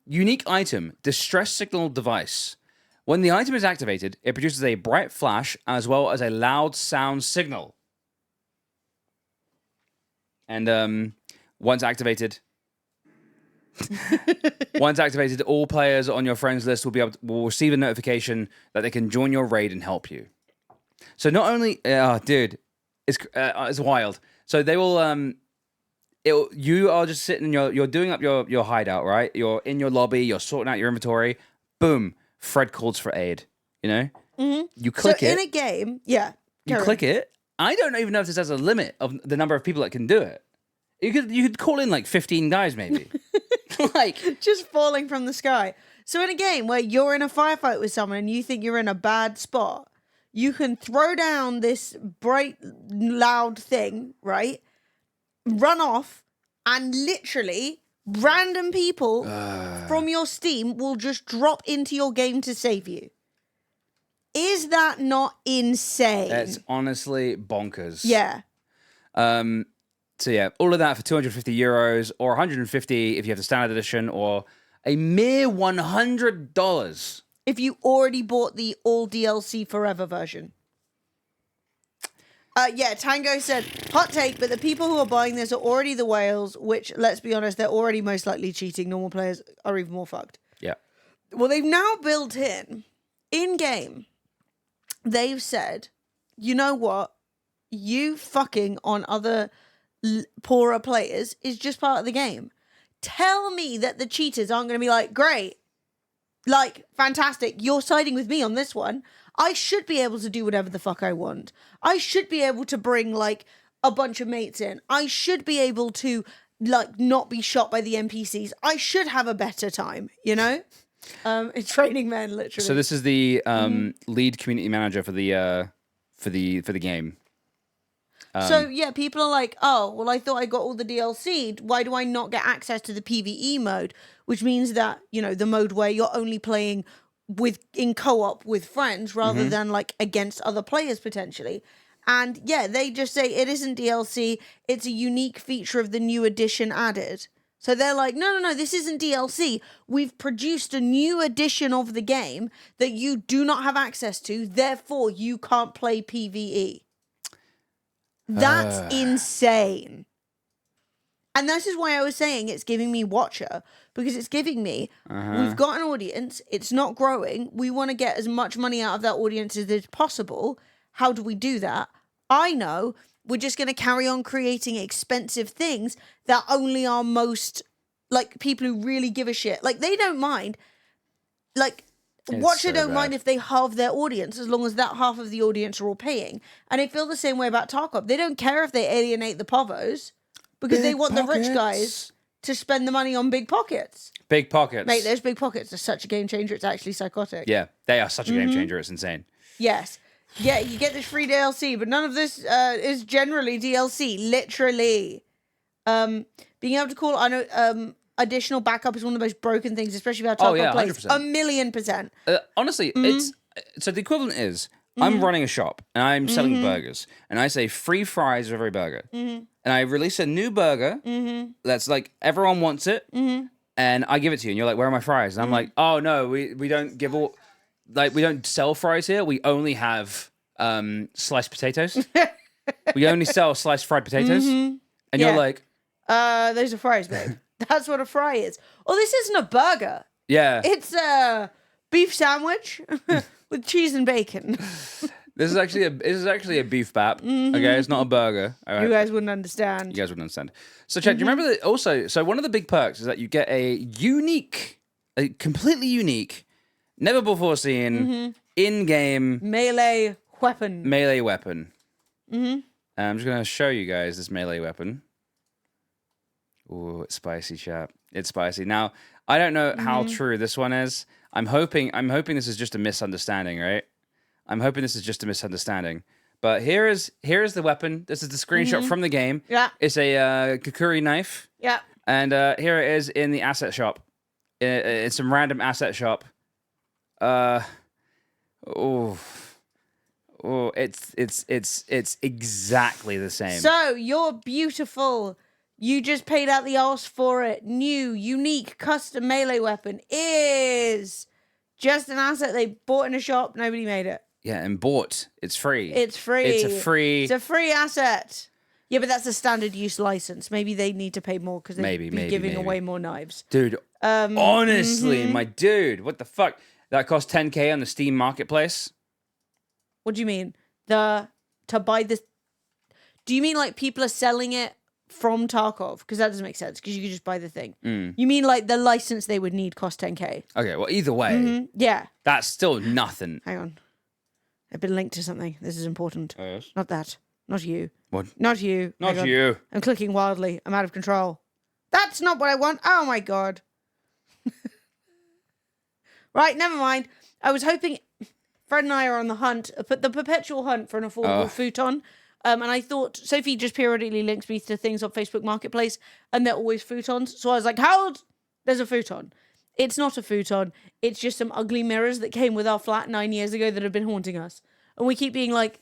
S1: Unique item, distress signal device. When the item is activated, it produces a bright flash as well as a loud sound signal. And once activated, all players on your friends list will receive a notification that they can join your raid and help you. So not only, dude, it's wild. So they will, you are just sitting, you're doing up your hideout, right? You're in your lobby, you're sorting out your inventory. Boom, Fred calls for aid. You know, you click it
S3: in a game. Yeah,
S1: you click it. I don't even know if this has a limit of the number of people that can do it. You could call in like 15 guys maybe, like
S3: just falling from the sky. So in a game where you're in a firefight with someone and you think you're in a bad spot, you can throw down this bright, loud thing, right? Run off, and literally random people from your Steam will just drop into your game to save you. Is that not insane?
S1: It's honestly bonkers.
S3: Yeah.
S1: So yeah, all of that for €250 or 150 if you have the standard edition, or a mere $100
S3: if you already bought the all DLC forever version. Yeah, Tango said, hot take, but the people who are buying this are already the whales, which, let's be honest, they're already most likely cheating. Normal players are even more fucked.
S1: Yeah.
S3: Well, they've now built in-game, they've said, you know what? You fucking on other poorer players is just part of the game. Tell me that the cheaters aren't going to be like, great, like, fantastic, you're siding with me on this one. I should be able to do whatever the fuck I want. I should be able to bring, like, a bunch of mates in. I should be able to, like, not be shot by the NPCs. I should have a better time, you know? It's Training Men, literally.
S1: So this is the lead community manager for the game.
S3: So, yeah, people are like, oh, well, I thought I got all the DLC. Why do I not get access to the PvE mode? Which means that, you know, the mode where you're only playing in co-op with friends rather than, like, against other players, potentially. And, yeah, they just say it isn't DLC. It's a unique feature of the new edition added. So they're like, no, this isn't DLC. We've produced a new edition of the game that you do not have access to. Therefore, you can't play PvE. That's insane. And this is why I was saying it's giving me Watcher, because it's giving me, we've got an audience, it's not growing, we want to get as much money out of that audience as is possible. How do we do that? I know, we're just going to carry on creating expensive things that only our most, like, people who really give a shit, like, they don't mind, like, Watcher don't mind if they halve their audience as long as that half of the audience are all paying. And I feel the same way about Tarkov. They don't care if they alienate the povos because they want the rich guys to spend the money on big pockets.
S1: Big pockets.
S3: Mate, those big pockets are such a game changer. It's actually psychotic.
S1: Yeah, they are such a game changer. It's insane.
S3: Yes. Yeah, you get this free DLC, but none of this is generally DLC. Literally. Being able to call, I know, additional backup is one of the most broken things, especially about Tarkov plays.
S1: 100%.
S3: 1,000,000%.
S1: Honestly, it's so the equivalent is I'm running a shop and I'm selling burgers, and I say free fries for every burger, and I release a new burger that's like everyone wants it, and I give it to you, and you're like, "Where are my fries?" And I'm like, "Oh no, we don't give all, like we don't sell fries here. We only have sliced potatoes. We only sell sliced fried potatoes." And you're like,
S3: "Those are fries, babe." That's what a fry is. Oh, this isn't a burger.
S1: Yeah.
S3: It's a beef sandwich with cheese and bacon.
S1: This is actually a beef bap. Okay, it's not a burger. All right.
S3: You guys wouldn't understand.
S1: You guys wouldn't understand. So, Chad, do you remember that also? So, one of the big perks is that you get a completely unique, never before seen, in-game
S3: melee weapon.
S1: I'm just going to show you guys this melee weapon. Ooh, it's spicy, chap. It's spicy. Now, I don't know how true this one is. I'm hoping this is just a misunderstanding, right? I'm hoping this is just a misunderstanding. But here is the weapon. This is the screenshot from the game.
S3: Yeah.
S1: It's a Kukuri knife.
S3: Yeah.
S1: And here it is in the asset shop. It's some random asset shop. It's exactly the same.
S3: So you're beautiful. You just paid out the arse for it. New, unique, custom melee weapon is just an asset they bought in a shop. Nobody made it.
S1: Yeah, and bought. It's free.
S3: It's free.
S1: It's a free.
S3: It's a free asset. Yeah, but that's a standard use license. Maybe they need to pay more because they'd be giving away more knives.
S1: Dude, honestly, my dude, what the fuck? That cost 10K on the Steam Marketplace?
S3: What do you mean? To buy this? Do you mean like people are selling it from Tarkov? Because that doesn't make sense. Because you could just buy the thing. You mean like the license they would need cost 10K?
S1: Okay, well, either way,
S3: Yeah.
S1: that's still nothing.
S3: Hang on. I've been linked to something. This is important.
S1: Oh, yes?
S3: Not that. Not you.
S1: What?
S3: Not you.
S1: Not
S3: Hang on.
S1: you.
S3: I'm clicking wildly. I'm out of control. That's not what I want. Oh my god. Right, never mind. I was hoping Fred and I are on the hunt, the perpetual hunt for an affordable futon. And I thought Sophie just periodically links me to things on Facebook Marketplace, and they're always futons. So I was like, Harold, there's a futon. It's not a futon. It's just some ugly mirrors that came with our flat 9 years ago that have been haunting us. And we keep being like,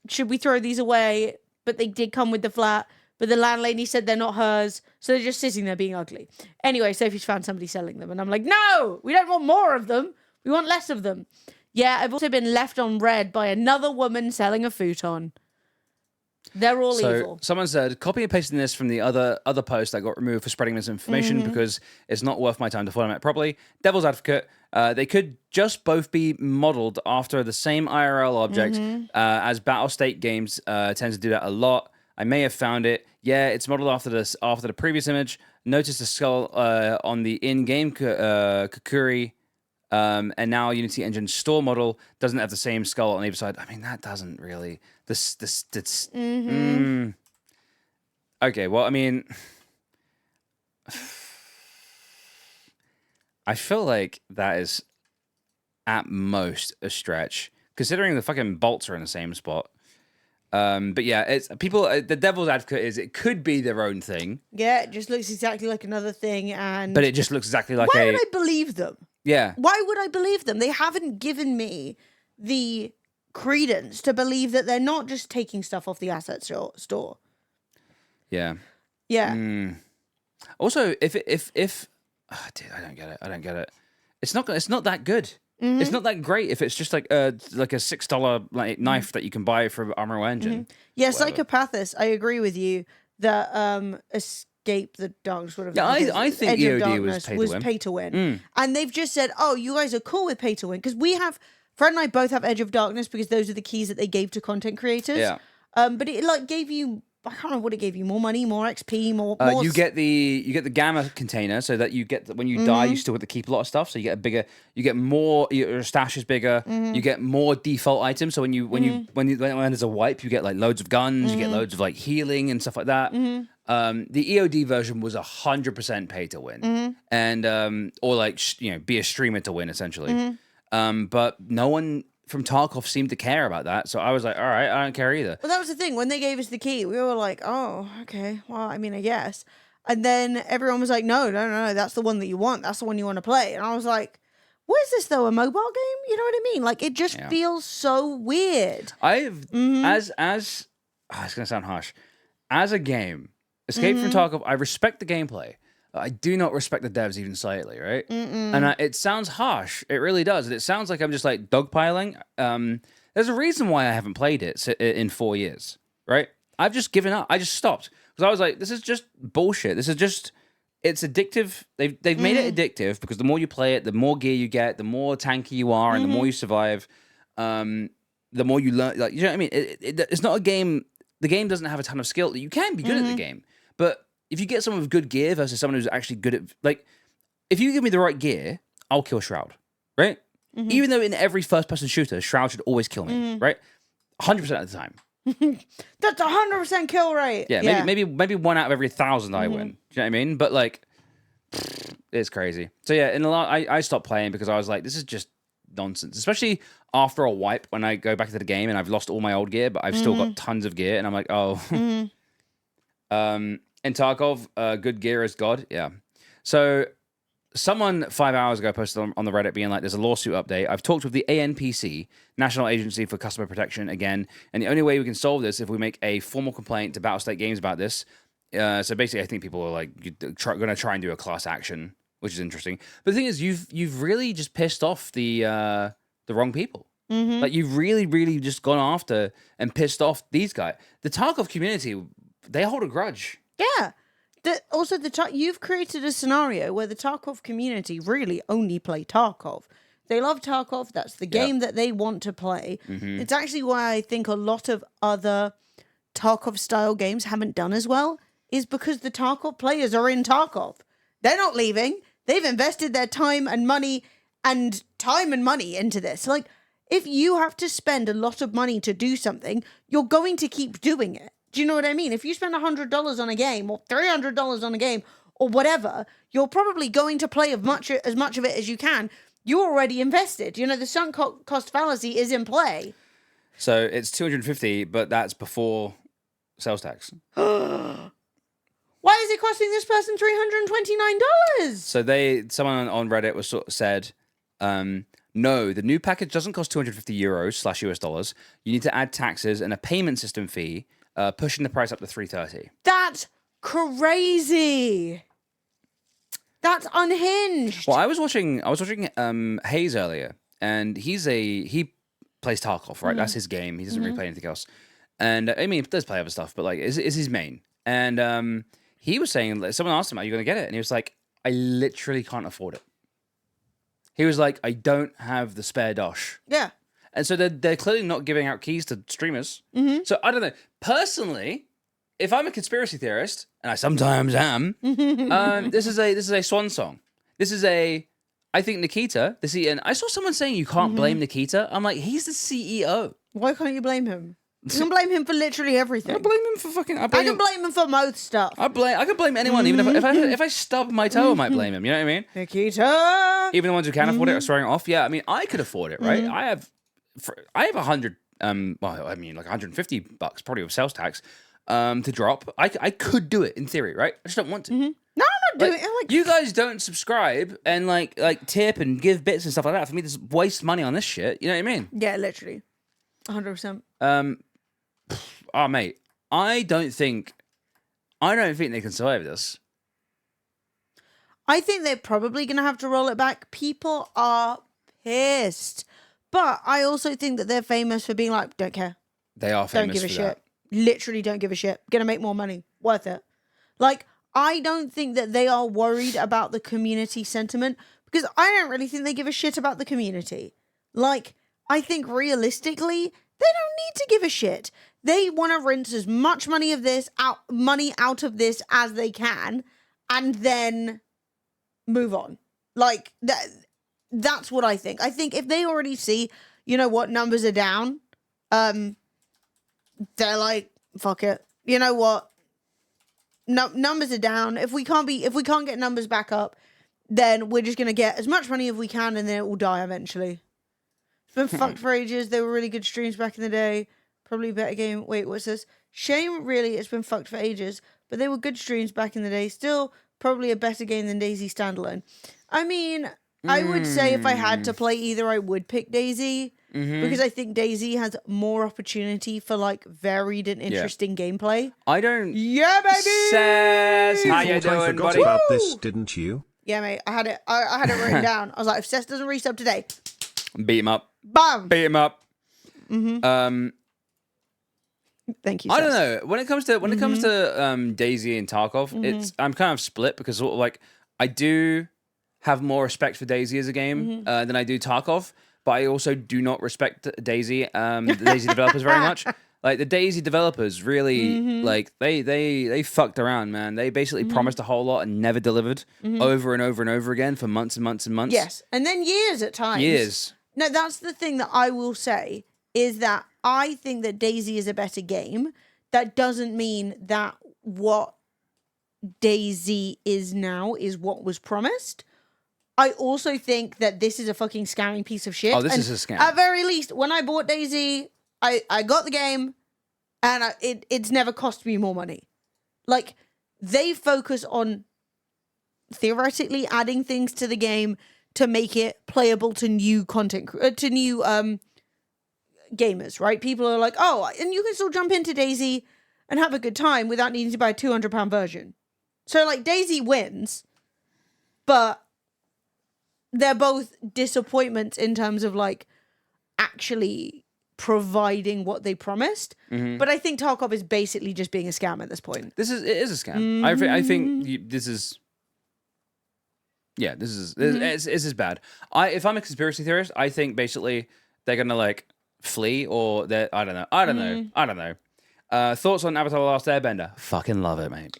S3: should we throw these away? But they did come with the flat. But the landlady said they're not hers. So they're just sitting there being ugly. Anyway, Sophie's found somebody selling them. And I'm like, no, we don't want more of them. We want less of them. Yeah, I've also been left on red by another woman selling a futon. They're all evil.
S1: Someone said, copy and pasting this from the other post that got removed for spreading misinformation because it's not worth my time to format properly. Devil's advocate, they could just both be modeled after the same IRL object, as Battle State games tend to do that a lot. I may have found it. Yeah, it's modeled after the previous image. Notice the skull on the in-game Kukuri, and now Unity Engine store model doesn't have the same skull on either side. I mean, that doesn't really. Okay, well, I mean, I feel like that is at most a stretch, considering the fucking bolts are in the same spot. But yeah, it's people. The devil's advocate is it could be their own thing.
S3: Yeah, it just looks exactly like another thing,
S1: but it just looks exactly like
S3: Why would I believe them?
S1: Yeah.
S3: Why would I believe them? They haven't given me the credence to believe that they're not just taking stuff off the asset store.
S1: Yeah.
S3: Yeah.
S1: Also, if dude, I don't get it. It's not that good. It's not that great if it's just like a $6 knife that you can buy for Armor Engine.
S3: Yeah, Psychopathus, I agree with you that Escape the Darkness would have.
S1: Yeah, I think
S3: Edge of
S1: EOD was
S3: Darkness pay to win. And they've just said, oh, you guys are cool with pay to win because Fred and I both have Edge of Darkness because those are the keys that they gave to content creators.
S1: Yeah.
S3: But it like gave you, I can't remember what it gave you, more money, more XP, more.
S1: You get the gamma container so that you get when you die, you still get to keep a lot of stuff. So you get more. Your stash is bigger. You get more default items. So when there's a wipe, you get like loads of guns. You get loads of like healing and stuff like that. The EOD version was 100% pay to win, and or like be a streamer to win essentially. But no one from Tarkov seemed to care about that. So I was like, all right, I don't care either.
S3: Well, that was the thing. When they gave us the key, we were like, oh, okay. Well, I mean, I guess. And then everyone was like, no, that's the one that you want. That's the one you want to play. And I was like, what is this though? A mobile game? You know what I mean? Like, it just feels so weird.
S1: It's gonna sound harsh. As a game, Escape from Tarkov, I respect the gameplay. I do not respect the devs even slightly, right? And it sounds harsh. It really does. And it sounds like I'm just like dogpiling. There's a reason why I haven't played it in 4 years, right? I've just given up. I just stopped because I was like, this is just bullshit. This is just, it's addictive. They've made it addictive because the more you play it, the more gear you get, the more tanky you are, and the more you survive, the more you learn. Like, you know what I mean? It's not a game. The game doesn't have a ton of skill. You can be good at the game, but if you get someone with good gear versus someone who's actually good at, like, if you give me the right gear, I'll kill Shroud, right? Even though in every first-person shooter, Shroud should always kill me, right? 100% of the time.
S3: That's 100% kill rate.
S1: Yeah, maybe 1 out of every 1,000 I win. Do you know what I mean? But like, It's crazy. So yeah, I stopped playing because I was like, this is just nonsense. Especially after a wipe when I go back to the game and I've lost all my old gear, but I've still got tons of gear, and I'm like, oh. In Tarkov, good gear is God. Yeah. So someone 5 hours ago posted on the Reddit being like, there's a lawsuit update. I've talked with the ANPC, National Agency for Customer Protection, again, and the only way we can solve this if we make a formal complaint to Battlestate Games about this. So basically, I think people are like going to try and do a class action, which is interesting. But the thing is, you've really just pissed off the wrong people. Like you've really just gone after and pissed off these guys. The Tarkov community, they hold a grudge.
S3: Yeah. You've created a scenario where the Tarkov community really only play Tarkov. They love Tarkov. That's the game that they want to play. It's actually why I think a lot of other Tarkov-style games haven't done as well, is because the Tarkov players are in Tarkov. They're not leaving. They've invested their time and money into this. Like, if you have to spend a lot of money to do something, you're going to keep doing it. Do you know what I mean? If you spend $100 on a game or $300 on a game or whatever, you're probably going to play as much of it as you can. You're already invested. You know, the sunk cost fallacy is in play.
S1: So it's $250, but that's before sales tax.
S3: Why is it costing this person $329?
S1: So someone on Reddit said, no, the new package doesn't cost 250 euros / US dollars. You need to add taxes and a payment system fee, pushing the price up to 330.
S3: That's crazy. That's unhinged.
S1: Well, I was watching Hayes earlier, and he plays Tarkov, right? That's his game. He doesn't really play anything else. And I mean, he does play other stuff, but like, is his main. And he was saying, like, someone asked him, "Are you going to get it?" And he was like, "I literally can't afford it." He was like, "I don't have the spare dosh."
S3: Yeah.
S1: And so they're clearly not giving out keys to streamers. So I don't know. Personally, if I'm a conspiracy theorist, and I sometimes am, this is a swan song. I think Nikita, and I saw someone saying you can't blame Nikita. I'm like, he's the CEO.
S3: Why can't you blame him? You can blame him for literally everything.
S1: I blame him for fucking.
S3: I can blame him for most stuff.
S1: I can blame anyone, even if I stub my toe, I might blame him. You know what I mean?
S3: Nikita.
S1: Even the ones who can't afford it are swearing it off. Yeah, I mean, I could afford it, right? I have 100. Well, I mean, like $150 probably with sales tax to drop. I could do it in theory, right? I just don't want to.
S3: No, I'm not doing it. Like,
S1: you guys don't subscribe and like tip and give bits and stuff like that. For me, to waste money on this shit. You know what I mean?
S3: Yeah, literally, 100%.
S1: Oh, mate, I don't think they can survive this.
S3: I think they're probably going to have to roll it back. People are pissed. But I also think that they're famous for being like, don't care.
S1: They are famous
S3: don't give a
S1: for
S3: shit.
S1: that.
S3: Literally don't give a shit. Gonna make more money. Worth it. Like, I don't think that they are worried about the community sentiment, because I don't really think they give a shit about the community. Like, I think realistically, they don't need to give a shit. They want to rinse as much money out of this as they can, and then move on. Like, that's what I think. I think if they already see, you know what, numbers are down, they're like, fuck it. You know what? No, numbers are down. If we can't get numbers back up, then we're just gonna get as much money as we can, and then it will die eventually. It's been fucked for ages. They were really good streams back in the day. Probably a better game. Wait, what's this? Shame, really, it's been fucked for ages. But they were good streams back in the day. Still, probably a better game than DayZ Standalone. I mean, I would say if I had to play either, I would pick DayZ. Because I think DayZ has more opportunity for like varied and interesting gameplay.
S1: I don't.
S3: Yeah, baby.
S1: Says, how you doing,
S2: I forgot
S1: buddy?
S2: about this, didn't you?
S3: Yeah, mate. I had it. I had it written down. I was like, if Seth doesn't resub today,
S1: Beat him up.
S3: bam.
S1: Beat him up.
S3: Thank you.
S1: I
S3: Seth.
S1: don't know. When it comes to DayZ and Tarkov, I'm kind of split, because sort of like I do have more respect for DayZ as a game than I do Tarkov, but I also do not respect DayZ, the DayZ developers very much. Like, the DayZ developers really like they fucked around, man. They basically promised a whole lot and never delivered over and over and over again for months and months and months.
S3: Yes, and then years at times.
S1: Years.
S3: No, that's the thing that I will say, is that I think that DayZ is a better game. That doesn't mean that what DayZ is now is what was promised. I also think that this is a fucking scamming piece of shit.
S1: Oh, this is a scam.
S3: At very least, when I bought DayZ, I got the game, and it's never cost me more money. Like, they focus on theoretically adding things to the game to make it playable to new content, to new gamers, right? People are like, oh, and you can still jump into DayZ and have a good time without needing to buy a £200 version. So, like, DayZ wins, but they're both disappointments in terms of, like, actually providing what they promised. But I think Tarkov is basically just being a scam at this point.
S1: It is a scam. I think this is. Yeah, this is bad. If I'm a conspiracy theorist, I think basically they're gonna like flee or they're I don't know. Thoughts on Avatar: The Last Airbender? Fucking love it, mate.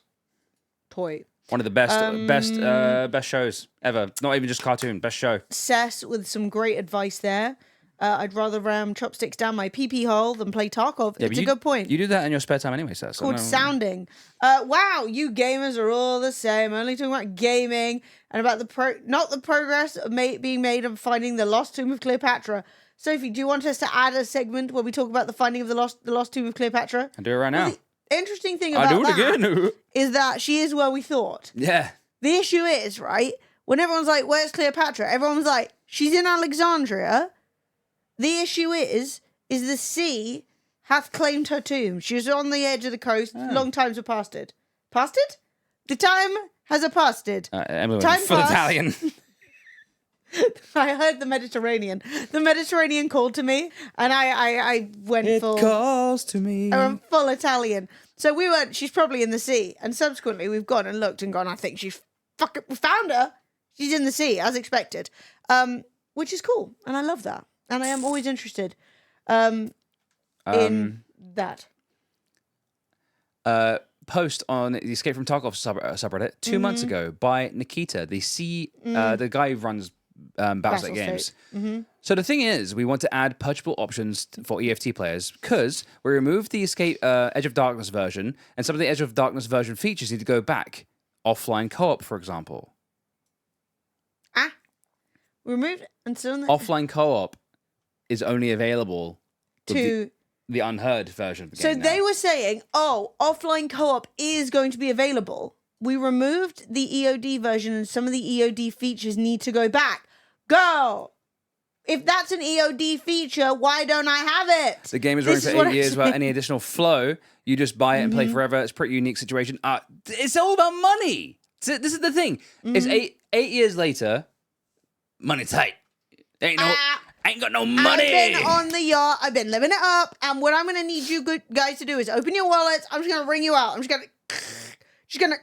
S3: Toy.
S1: One of the best shows ever. Not even just cartoon, best show.
S3: Cess with some great advice there. I'd rather ram chopsticks down my pee-pee hole than play Tarkov.
S1: Yeah,
S3: it's a good point.
S1: You do that in your spare time anyway, Seth.
S3: It's called sounding. Wow, you gamers are all the same. Only talking about gaming and about not the progress being made of finding the lost tomb of Cleopatra. Sophie, do you want us to add a segment where we talk about the finding of the lost tomb of Cleopatra?
S1: I'll do it right now.
S3: The interesting thing about that is that she is where we thought.
S1: Yeah.
S3: The issue is, right, when everyone's like, where's Cleopatra? Everyone's like, she's in Alexandria. The issue is the sea hath claimed her tomb. She was on the edge of the coast. Long times have passed it. Passed it? The time has a passed it.
S1: Time full Italian.
S3: I heard the Mediterranean. The Mediterranean called to me, and I went full.
S1: It calls to me.
S3: I went full Italian. So we went. She's probably in the sea, and subsequently we've gone and looked and gone. I think we found her. She's in the sea as expected, which is cool, and I love that. And I am always interested in that.
S1: Post on the Escape from Tarkov subreddit 2 months ago by Nikita, the guy who runs Battlestate Games. So the thing is, we want to add purchasable options for EFT players because we removed the Escape Edge of Darkness version, and some of the Edge of Darkness version features need to go back. Offline co-op, for example.
S3: Removed and still
S1: offline co-op is only available
S3: to
S1: the unheard version of the
S3: game. So they
S1: now.
S3: were saying, offline co-op is going to be available. We removed the EOD version and some of the EOD features need to go back. Girl, if that's an EOD feature, why don't I have it?
S1: The game is running for 8 years without any additional flow. You just buy it and play forever. It's a pretty unique situation. It's all about money. This is the thing. It's 8 years later, money tight. Ain't got no money.
S3: I've been on the yacht. I've been living it up. And what I'm going to need you good guys to do is open your wallets. I'm just going to ring you out. I'm just going to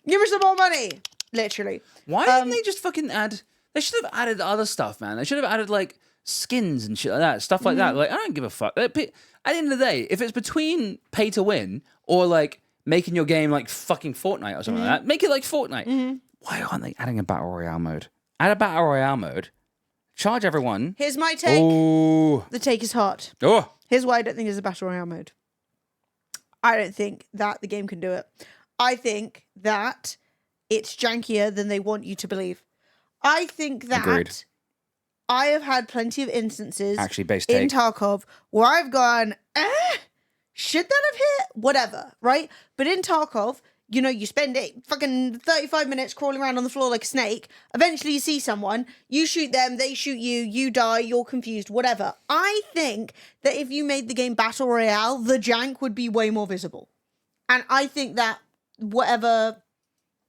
S3: give me some more money. Literally.
S1: Why didn't they just fucking add... They should have added other stuff, man. They should have added, like, skins and shit like that. Stuff like that. Like, I don't give a fuck. At the end of the day, if it's between pay to win or, like, making your game like fucking Fortnite or something like that, make it like Fortnite. Why aren't they adding a Battle Royale mode? Add a Battle Royale mode. Charge everyone.
S3: Here's my take.
S1: Oh.
S3: The take is hot.
S1: Oh.
S3: Here's why I don't think there's a Battle Royale mode. I don't think that the game can do it. I think that it's jankier than they want you to believe. I think that
S1: Agreed.
S3: I have had plenty of instances
S1: Actually, base
S3: in
S1: take.
S3: Tarkov where I've gone, should that have hit? Whatever, right? But in Tarkov, you know, you spend fucking 35 minutes crawling around on the floor like a snake. Eventually you see someone, you shoot them, they shoot you, you die, you're confused, whatever. I think that if you made the game Battle Royale, the jank would be way more visible. And I think that whatever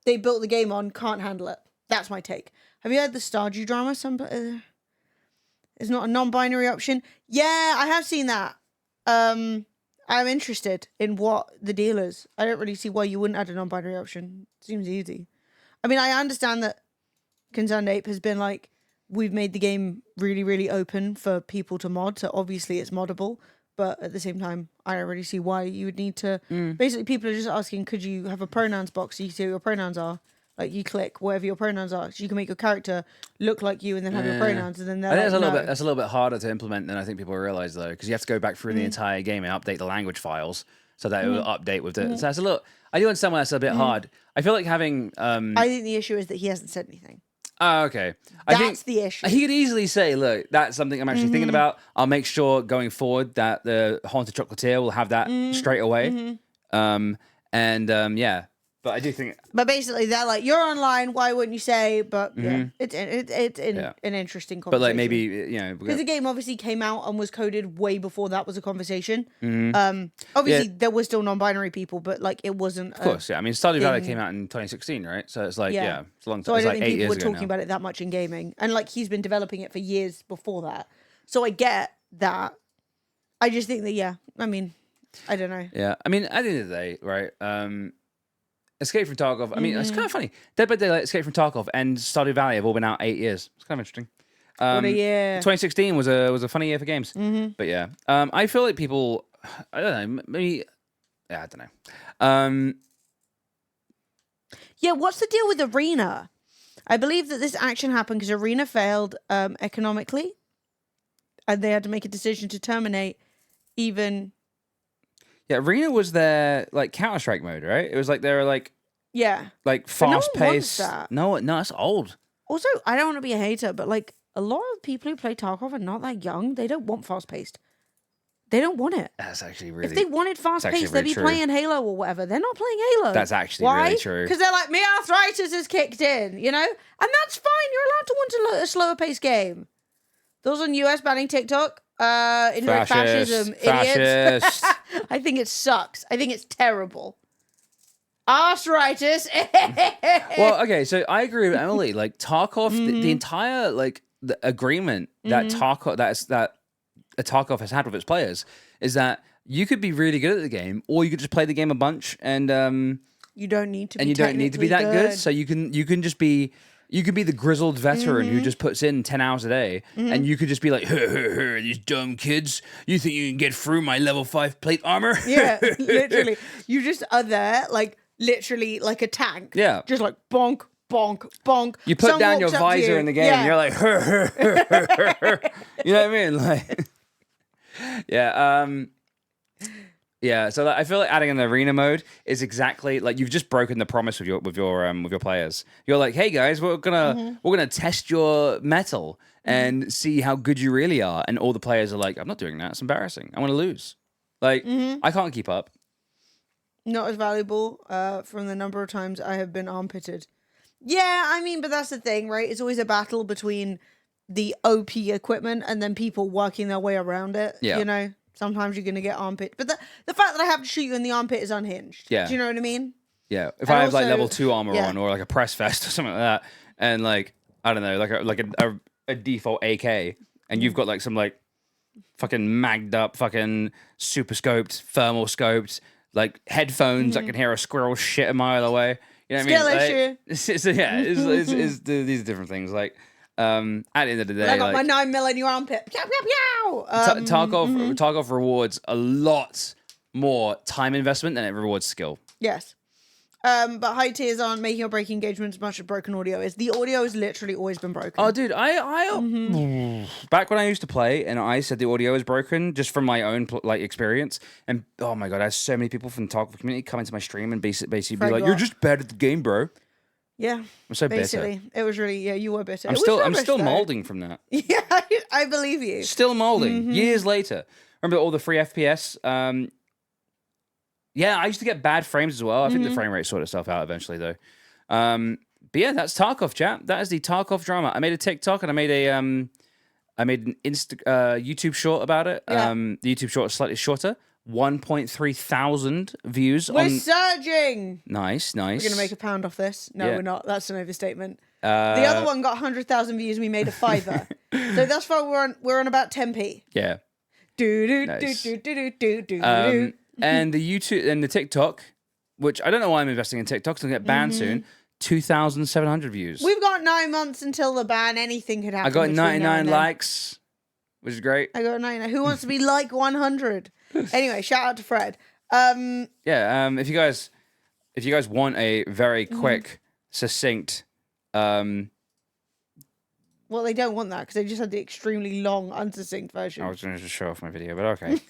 S3: they built the game on can't handle it. That's my take. Have you heard the Stardew drama? It's not a non-binary option. Yeah, I have seen that. I'm interested in what the deal is. I don't really see why you wouldn't add a non-binary option. Seems easy. I mean, I understand that Concerned Ape has been like, we've made the game really, really open for people to mod, so obviously it's moddable. But at the same time, I don't really see why you would need to... Basically, people are just asking, could you have a pronouns box so you see what your pronouns are? Like, you click whatever your pronouns are, so you can make your character look like you and then have your pronouns, and then they're
S1: I think that's a little bit harder to implement than I think people realize, though, because you have to go back through the entire game and update the language files. so that it will update with it. So that's a little. I do understand why that's a bit hard. I feel like having.
S3: I think the issue is that he hasn't said anything.
S1: Oh, okay.
S3: That's the issue.
S1: He could easily say, "Look, that's something I'm actually thinking about. I'll make sure going forward that the Haunted Chocolatier will have that straight away." Yeah, but I do think.
S3: But basically, they're like, "You're online. Why wouldn't you say?" But yeah, it's an interesting conversation.
S1: But like maybe
S3: because the game obviously came out and was coded way before that was a conversation. Obviously, there were still non-binary people, but like it wasn't.
S1: Of course, yeah. I mean, Stardew Valley came out in 2016, right? So it's like it's a long time.
S3: So I don't
S1: like
S3: think
S1: 8
S3: people
S1: years
S3: were
S1: ago
S3: talking
S1: now.
S3: about it that much in gaming, and like he's been developing it for years before that. So I get that. I just think that I mean, I don't know.
S1: Yeah, I mean, at the end of the day, right? Escape from Tarkov. I mean, it's kind of funny. Dead by Daylight, Escape from Tarkov, and Stardew Valley have all been out 8 years. It's kind of interesting.
S3: What a year.
S1: 2016 was a funny year for games. But yeah, I feel like people. I don't know. Maybe. Yeah, I don't know.
S3: Yeah, what's the deal with Arena? I believe that this action happened because Arena failed economically, and they had to make a decision to terminate even.
S1: Yeah, Arena was their like Counter-Strike mode, right? It was like they were like
S3: like
S1: fast-paced.
S3: No,
S1: it's old.
S3: Also, I don't want to be a hater, but like a lot of people who play Tarkov are not that young. They don't want fast-paced. They don't want it.
S1: That's actually really.
S3: If they wanted fast-paced, they'd be playing Halo or whatever. They're not playing Halo.
S1: That's actually
S3: Why?
S1: really true.
S3: Because they're like, my arthritis has kicked in, and that's fine. You're allowed to want a slower-paced game. Those on US banning TikTok, fascism, idiots. I think it sucks. I think it's terrible. Arthritis.
S1: Well, okay, so I agree with Emily. Like Tarkov, the entire like the agreement that Tarkov that Tarkov has had with its players is that you could be really good at the game, or you could just play the game a bunch, and
S3: you don't need to.
S1: And you don't need to be that good. So you can just be. You could be the grizzled veteran who just puts in 10 hours a day, and you could just be like, these dumb kids, you think you can get through my level 5 plate armor?
S3: Yeah, literally. You just are there, like, literally like a tank.
S1: Yeah.
S3: Just like bonk, bonk, bonk.
S1: You put down your visor in the game, and you're like, you know what I mean? Like, yeah, so I feel like adding an arena mode is exactly like you've just broken the promise with your players. You're like, hey guys, we're gonna test your metal and see how good you really are. And all the players are like, I'm not doing that. It's embarrassing. I want to lose. Like I can't keep up.
S3: Not as valuable from the number of times I have been armpitted. Yeah, I mean, but that's the thing, right? It's always a battle between the OP equipment and then people working their way around it.
S1: Yeah.
S3: Sometimes you're going to get armpit. But the fact that I have to shoot you in the armpit is unhinged.
S1: Yeah.
S3: Do you know what I mean?
S1: Yeah. If I have like level 2 armor on or like a press vest or something like that, and like, I don't know, like a default AK, and you've got like some like fucking magged up, fucking super scoped, thermal scoped, like headphones that can hear a squirrel shit a mile away. You know what I mean?
S3: Issue.
S1: It's these different things. Like, at the end of the day,
S3: I got my 9mm in your armpit. Pew, pew, pew.
S1: Tarkov rewards a lot more time investment than it rewards skill.
S3: Yes. But high tiers aren't making or breaking engagement as much as broken audio is. The audio has literally always been broken.
S1: Oh, dude, back when I used to play and I said the audio is broken just from my own experience, and oh my god, I had so many people from the Tarkov community come into my stream and basically be like, "You're just bad at the game, bro."
S3: Yeah,
S1: I'm so
S3: basically,
S1: bitter.
S3: It was really you were bitter.
S1: I'm still molding from that.
S3: Yeah, I believe you.
S1: Still molding years later. Remember all the free FPS? Yeah, I used to get bad frames as well. I think the frame rate sorted itself out eventually, though. But yeah, that's Tarkov, chat. That is the Tarkov drama. I made a TikTok and I made an YouTube short about it.
S3: Yeah.
S1: The YouTube short is slightly shorter. 1.3 thousand views.
S3: We're surging.
S1: Nice.
S3: We're gonna make £1 off this. No, we're not. That's an overstatement. The
S1: Uh,
S3: other one got 100,000 views. We made a $5. So thus far we're on about 10p.
S1: Yeah.
S3: Nice.
S1: And the YouTube and the TikTok, which I don't know why I'm investing in TikTok, it's gonna get banned soon. 2,700 views.
S3: We've got 9 months until the ban. Anything could happen.
S1: I got
S3: between now
S1: 99
S3: and then.
S1: likes, which is great.
S3: I got 99. Who wants to be like 100? Anyway, shout out to Fred.
S1: If you guys want a very quick, succinct,
S3: Well, they don't want that because they just had the extremely long, unsuccinct version.
S1: I was going to just show off my video, but okay.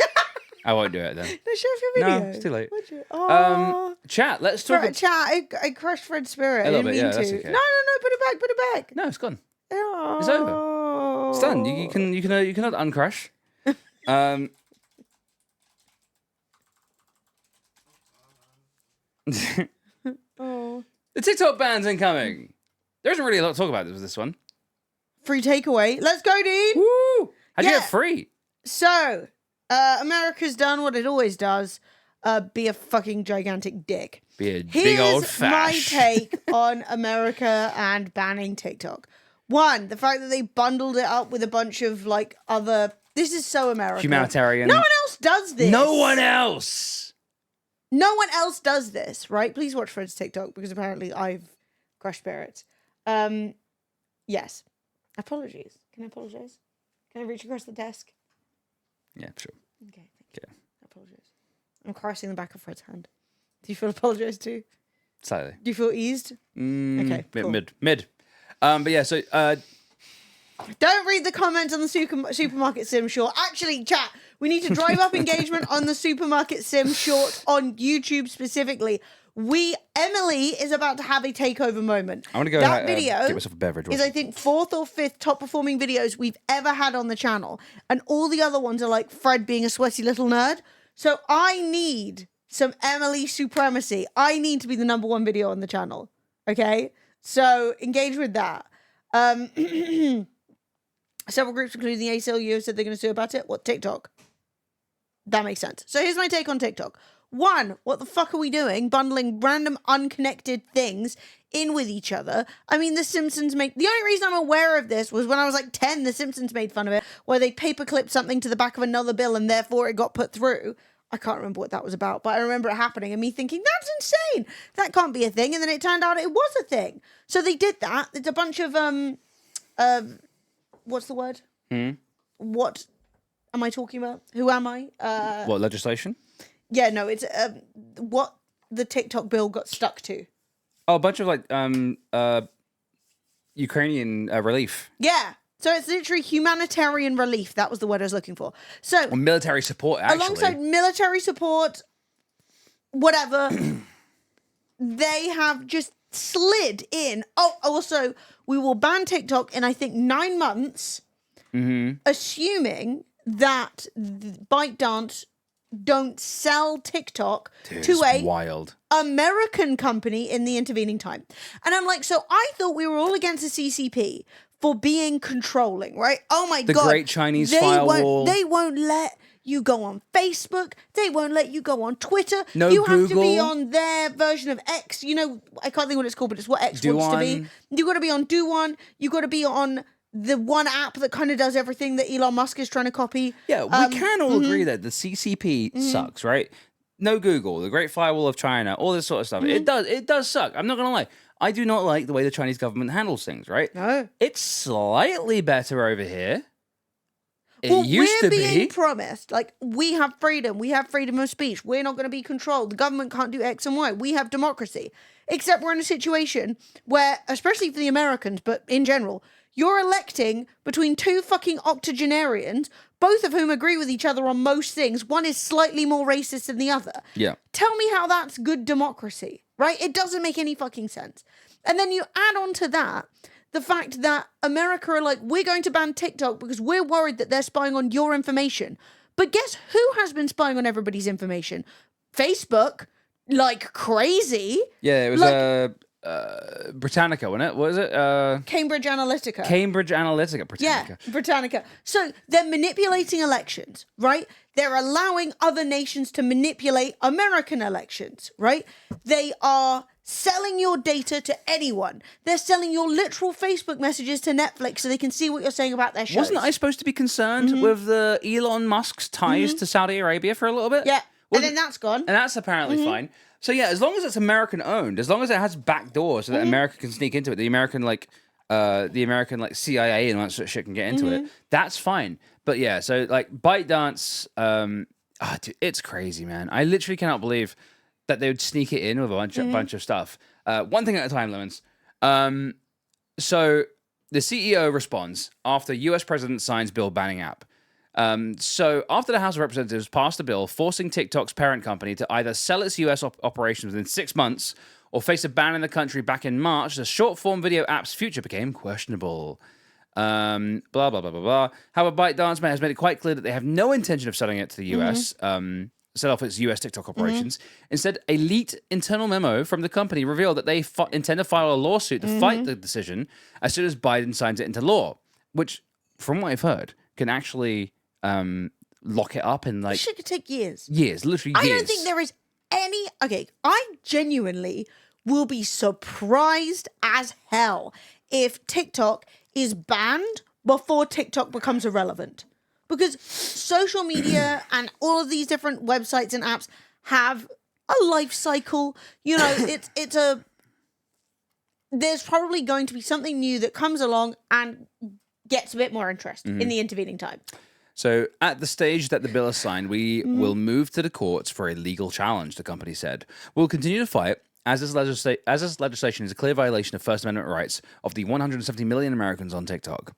S1: I won't do it then.
S3: No, show off your video.
S1: No, it's too late.
S3: Would you? Oh.
S1: Chat, let's talk.
S3: Chat, I crushed Fred's spirit.
S1: A
S3: I
S1: little
S3: didn't
S1: bit,
S3: mean
S1: yeah,
S3: to.
S1: that's okay.
S3: No, put it back, put it back.
S1: No, it's gone.
S3: Oh.
S1: It's over. It's done. You cannot uncrush.
S3: Oh.
S1: The TikTok ban's incoming. There isn't really a lot to talk about with this one.
S3: Free takeaway. Let's go, dude.
S1: Woo! How'd you
S3: Yeah.
S1: get free?
S3: So, America's done what it always does. Be a fucking gigantic dick.
S1: Be a
S3: Here's
S1: big old
S3: my
S1: fash.
S3: take on America and banning TikTok. One, the fact that they bundled it up with a bunch of like other. This is so American.
S1: Humanitarian.
S3: No one else does this.
S1: No one else.
S3: No one else does this, right? Please watch Fred's TikTok because apparently I've crushed spirits. Yes. Apologies. Can I apologize? Can I reach across the desk?
S1: Yeah, sure.
S3: Okay, thank you. I apologize. I'm caressing the back of Fred's hand. Do you feel apologized to?
S1: Slightly.
S3: Do you feel eased? Okay, cool.
S1: Mid. But yeah, so
S3: Don't read the comments on the supermarket sim short. Actually, chat, we need to drive up engagement on the supermarket sim short on YouTube specifically. Emily is about to have a takeover moment.
S1: I want to go
S3: that video
S1: get myself a beverage.
S3: is, I think, 4th or 5th top performing videos we've ever had on the channel. And all the other ones are like Fred being a sweaty little nerd. So I need some Emily supremacy. I need to be the #1 video on the channel. Okay? So engage with that. Several groups, including the ACLU, have said they're going to sue about it. What, TikTok? That makes sense. So here's my take on TikTok. One, what the fuck are we doing? Bundling random unconnected things in with each other. I mean, The Simpsons make... The only reason I'm aware of this was when I was like 10, The Simpsons made fun of it, where they paperclipped something to the back of another bill and therefore it got put through. I can't remember what that was about, but I remember it happening and me thinking, that's insane. That can't be a thing. And then it turned out it was a thing. So they did that. It's a bunch of... what's the word? What am I talking about? Who am I?
S1: What, legislation?
S3: Yeah, no, it's what the TikTok bill got stuck to.
S1: Oh, a bunch of like Ukrainian relief.
S3: Yeah. So it's literally humanitarian relief. That was the word I was looking for. So
S1: Or military support, actually.
S3: alongside military support, whatever, they have just slid in. Oh, also, we will ban TikTok in, I think, 9 months, assuming that ByteDance don't sell TikTok to a
S1: wild
S3: American company in the intervening time. And I'm like, so I thought we were all against the CCP for being controlling, right? Oh my God.
S1: The great Chinese firewall.
S3: They won't let you go on Facebook. They won't let you go on Twitter.
S1: No
S3: you have to be
S1: Google.
S3: on their version of X. You know, I can't think what it's called, but it's what X wants to be.
S1: Douyin.
S3: You got to be on Douyin. You got to be on the one app that kind of does everything that Elon Musk is trying to copy.
S1: Yeah, we can all agree that the CCP sucks, right? No Google, the Great Firewall of China, all this sort of stuff. It does suck. I'm not gonna lie. I do not like the way the Chinese government handles things, right?
S3: No.
S1: It's slightly better over here. It
S3: Well,
S1: used
S3: we're
S1: to
S3: being
S1: be.
S3: promised, like, we have freedom of speech. We're not going to be controlled. The government can't do X and Y. We have democracy. Except we're in a situation where, especially for the Americans, but in general, you're electing between two fucking octogenarians, both of whom agree with each other on most things. One is slightly more racist than the other.
S1: Yeah.
S3: Tell me how that's good democracy, right? It doesn't make any fucking sense. And then you add on to that the fact that America are like, we're going to ban TikTok because we're worried that they're spying on your information. But guess who has been spying on everybody's information? Facebook, like crazy.
S1: Yeah, it was Britannica, wasn't it? What was it?
S3: Cambridge Analytica.
S1: Cambridge Analytica, Britannica.
S3: Yeah, Britannica. So they're manipulating elections, right? They're allowing other nations to manipulate American elections, right? They are selling your data to anyone. They're selling your literal Facebook messages to Netflix so they can see what you're saying about their shows.
S1: Wasn't I supposed to be concerned with the Elon Musk's ties to Saudi Arabia for a little bit?
S3: Yeah, and then that's gone.
S1: And that's apparently fine. So yeah, as long as it's American owned, as long as it has back doors so that America can sneak into it, the American CIA and all that sort of shit can get into it, that's fine. But yeah, so like ByteDance, dude, it's crazy, man. I literally cannot believe that they would sneak it in with a bunch of stuff. One thing at a time, Lemons. So the CEO responds after US president signs bill banning app. So after the House of Representatives passed a bill forcing TikTok's parent company to either sell its US operations within 6 months or face a ban in the country back in March, the short-form video app's future became questionable. Blah, blah, blah, blah, blah. However, ByteDance has made it quite clear that they have no intention of selling it to the US, set off its US TikTok operations. Instead, a leaked internal memo from the company revealed that they intend to file a lawsuit to fight the decision as soon as Biden signs it into law, which, from what I've heard, can actually lock it up in like...
S3: Shit could take years.
S1: Years, literally years.
S3: I don't think there is any... Okay, I genuinely will be surprised as hell if TikTok is banned before TikTok becomes irrelevant. Because social media and all of these different websites and apps have a life cycle. You know, it's a... There's probably going to be something new that comes along and gets a bit more interest in the intervening time.
S1: So at the stage that the bill is signed, we will move to the courts for a legal challenge, the company said. We'll continue to fight as this legislation is a clear violation of First Amendment rights of the 170 million Americans on TikTok.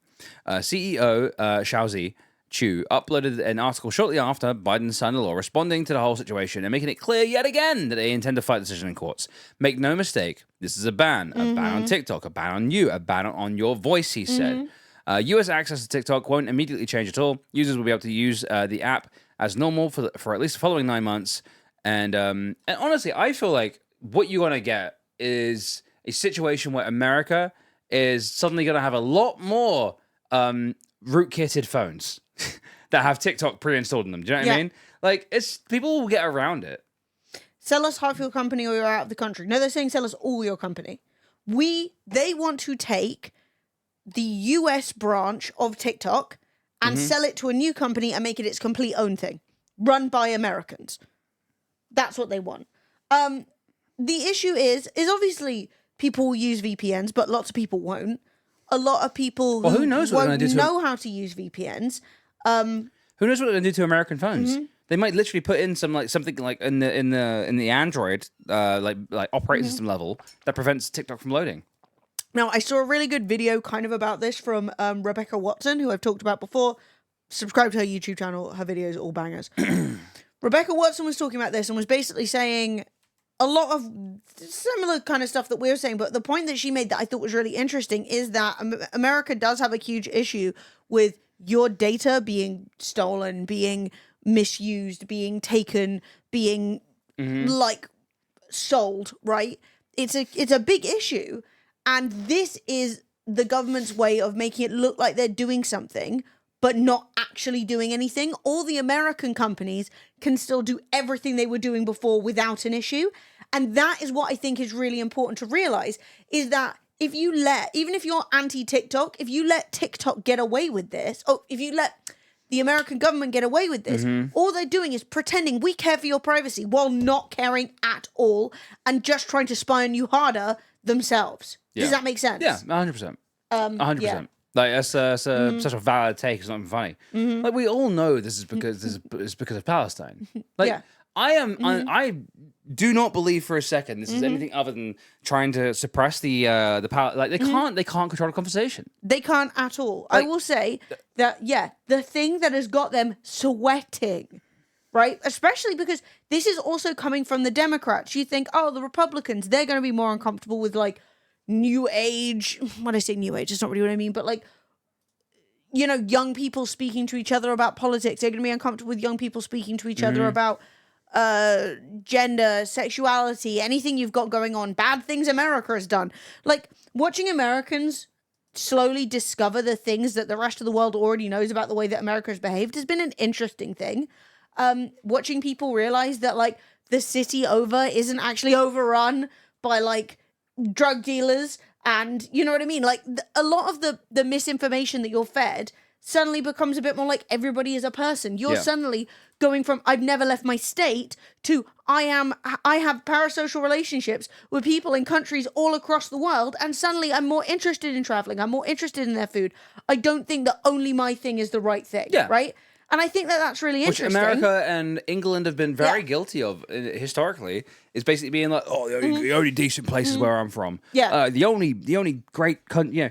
S1: CEO Xiaozi Chu uploaded an article shortly after Biden signed the law responding to the whole situation and making it clear yet again that they intend to fight the decision in courts. Make no mistake, this is a ban on TikTok, a ban on you, a ban on your voice, he said. US access to TikTok won't immediately change at all. Users will be able to use the app as normal for at least the following 9 months. And honestly, I feel like what you're going to get is a situation where America is suddenly going to have a lot more rootkitted phones that have TikTok pre-installed in them. Do you know what I mean? Like, people will get around it.
S3: Sell us half your company or you're out of the country. No, they're saying sell us all your company. They want to take the US branch of TikTok and sell it to a new company and make it its complete own thing, run by Americans. That's what they want. The issue is obviously people will use VPNs, but lots of people won't. A lot of people
S1: who knows what
S3: won't know how to use VPNs.
S1: Who knows what they're going to do to American phones? They might literally put in something like in the Android like operating system level that prevents TikTok from loading.
S3: Now, I saw a really good video kind of about this from Rebecca Watson, who I've talked about before. Subscribe to her YouTube channel. Her videos are all bangers. Rebecca Watson was talking about this and was basically saying a lot of similar kind of stuff that we were saying. But the point that she made that I thought was really interesting is that America does have a huge issue with your data being stolen, being misused, being taken, being like sold, right? It's a big issue. And this is the government's way of making it look like they're doing something, but not actually doing anything. All the American companies can still do everything they were doing before without an issue. And that is what I think is really important to realize, is that even if you're anti-TikTok, if you let TikTok get away with this, or if you let the American government get away with this, all they're doing is pretending we care for your privacy while not caring at all and just trying to spy on you harder themselves.
S1: Yeah.
S3: Does that make sense?
S1: Yeah, 100%. 100%.
S3: Yeah.
S1: Like that's such a valid take. It's not even funny. Like we all know this is because of Palestine. Like I do not believe for a second this is anything other than trying to suppress the like they can't control the conversation.
S3: They can't at all.
S1: Like,
S3: I will say that the thing that has got them sweating, right? Especially because this is also coming from the Democrats. You think, oh, the Republicans, they're going to be more uncomfortable with like new age. When I say new age, it's not really what I mean, but like, you know, young people speaking to each other about politics. They're going to be uncomfortable with young people speaking to each other about gender, sexuality, anything you've got going on, bad things America has done. Like, watching Americans slowly discover the things that the rest of the world already knows about the way that America has behaved has been an interesting thing. Watching people realize that, like, the city over isn't actually overrun by, like, drug dealers and, you know what I mean? Like, a lot of the misinformation that you're fed suddenly becomes a bit more like everybody is a person. You're suddenly going from I've never left my state to I have parasocial relationships with people in countries all across the world, and suddenly I'm more interested in traveling. I'm more interested in their food. I don't think that only my thing is the right thing, right? And I think that that's really interesting.
S1: Which America and England have been very guilty of historically, is basically being like, oh, the only decent places where I'm from.
S3: Yeah.
S1: The only great country, you know.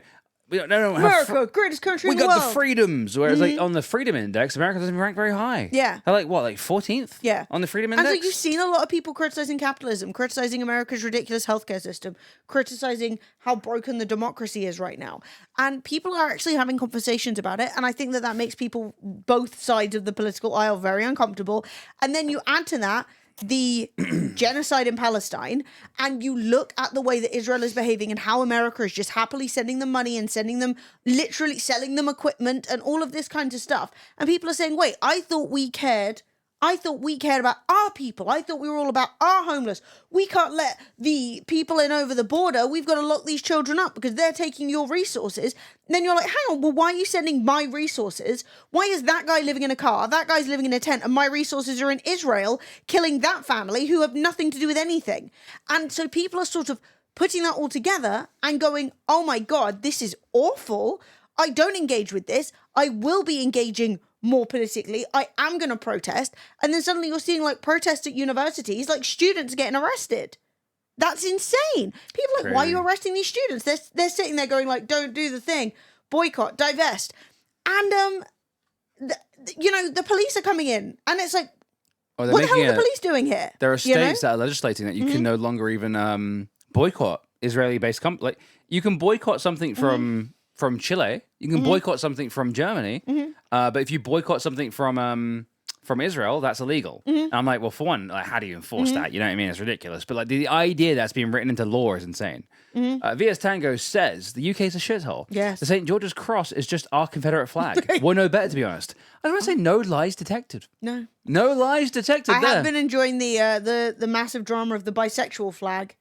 S1: we don't have
S3: America, greatest country
S1: we
S3: in the
S1: got
S3: world.
S1: the freedoms, whereas like on the freedom index, America doesn't rank very high.
S3: Yeah.
S1: They're like what, like 14th?
S3: Yeah.
S1: On the freedom
S3: And
S1: index.
S3: so you've seen a lot of people criticizing capitalism, criticizing America's ridiculous healthcare system, criticizing how broken the democracy is right now. And people are actually having conversations about it. And I think that makes people, both sides of the political aisle, very uncomfortable. And then you add to that the genocide in Palestine, and you look at the way that Israel is behaving and how America is just happily sending them money and sending them, literally selling them equipment and all of this kind of stuff. And people are saying, wait, I thought we cared about our people. I thought we were all about our homeless. We can't let the people in over the border. We've got to lock these children up because they're taking your resources. And then you're like, hang on, well, why are you sending my resources? Why is that guy living in a car? That guy's living in a tent, and my resources are in Israel, killing that family who have nothing to do with anything. And so people are sort of putting that all together and going, oh my God, this is awful. I don't engage with this. I will be engaging more politically. I am going to protest. And then suddenly you're seeing like protests at universities, like students getting arrested. That's insane. People are like, why are you arresting these students? They're sitting there going like, don't do the thing, boycott, divest. And, the police are coming in and it's like, what the hell are the police doing here?
S1: There are states that are legislating that you can no longer even boycott Israeli-based companies. Like, you can boycott something from Chile, you can boycott something from Germany, but if you boycott something from Israel, that's illegal. And I'm like, well, for one, like, how do you enforce that? You know what I mean? It's ridiculous. But like the idea that's being written into law is insane. Vias Tango says the UK is a shithole.
S3: Yes.
S1: The St. George's Cross is just our Confederate flag. We're no better, to be honest. I was going to say no lies detected.
S3: No
S1: lies detected.
S3: I have been enjoying the massive drama of the bisexual flag.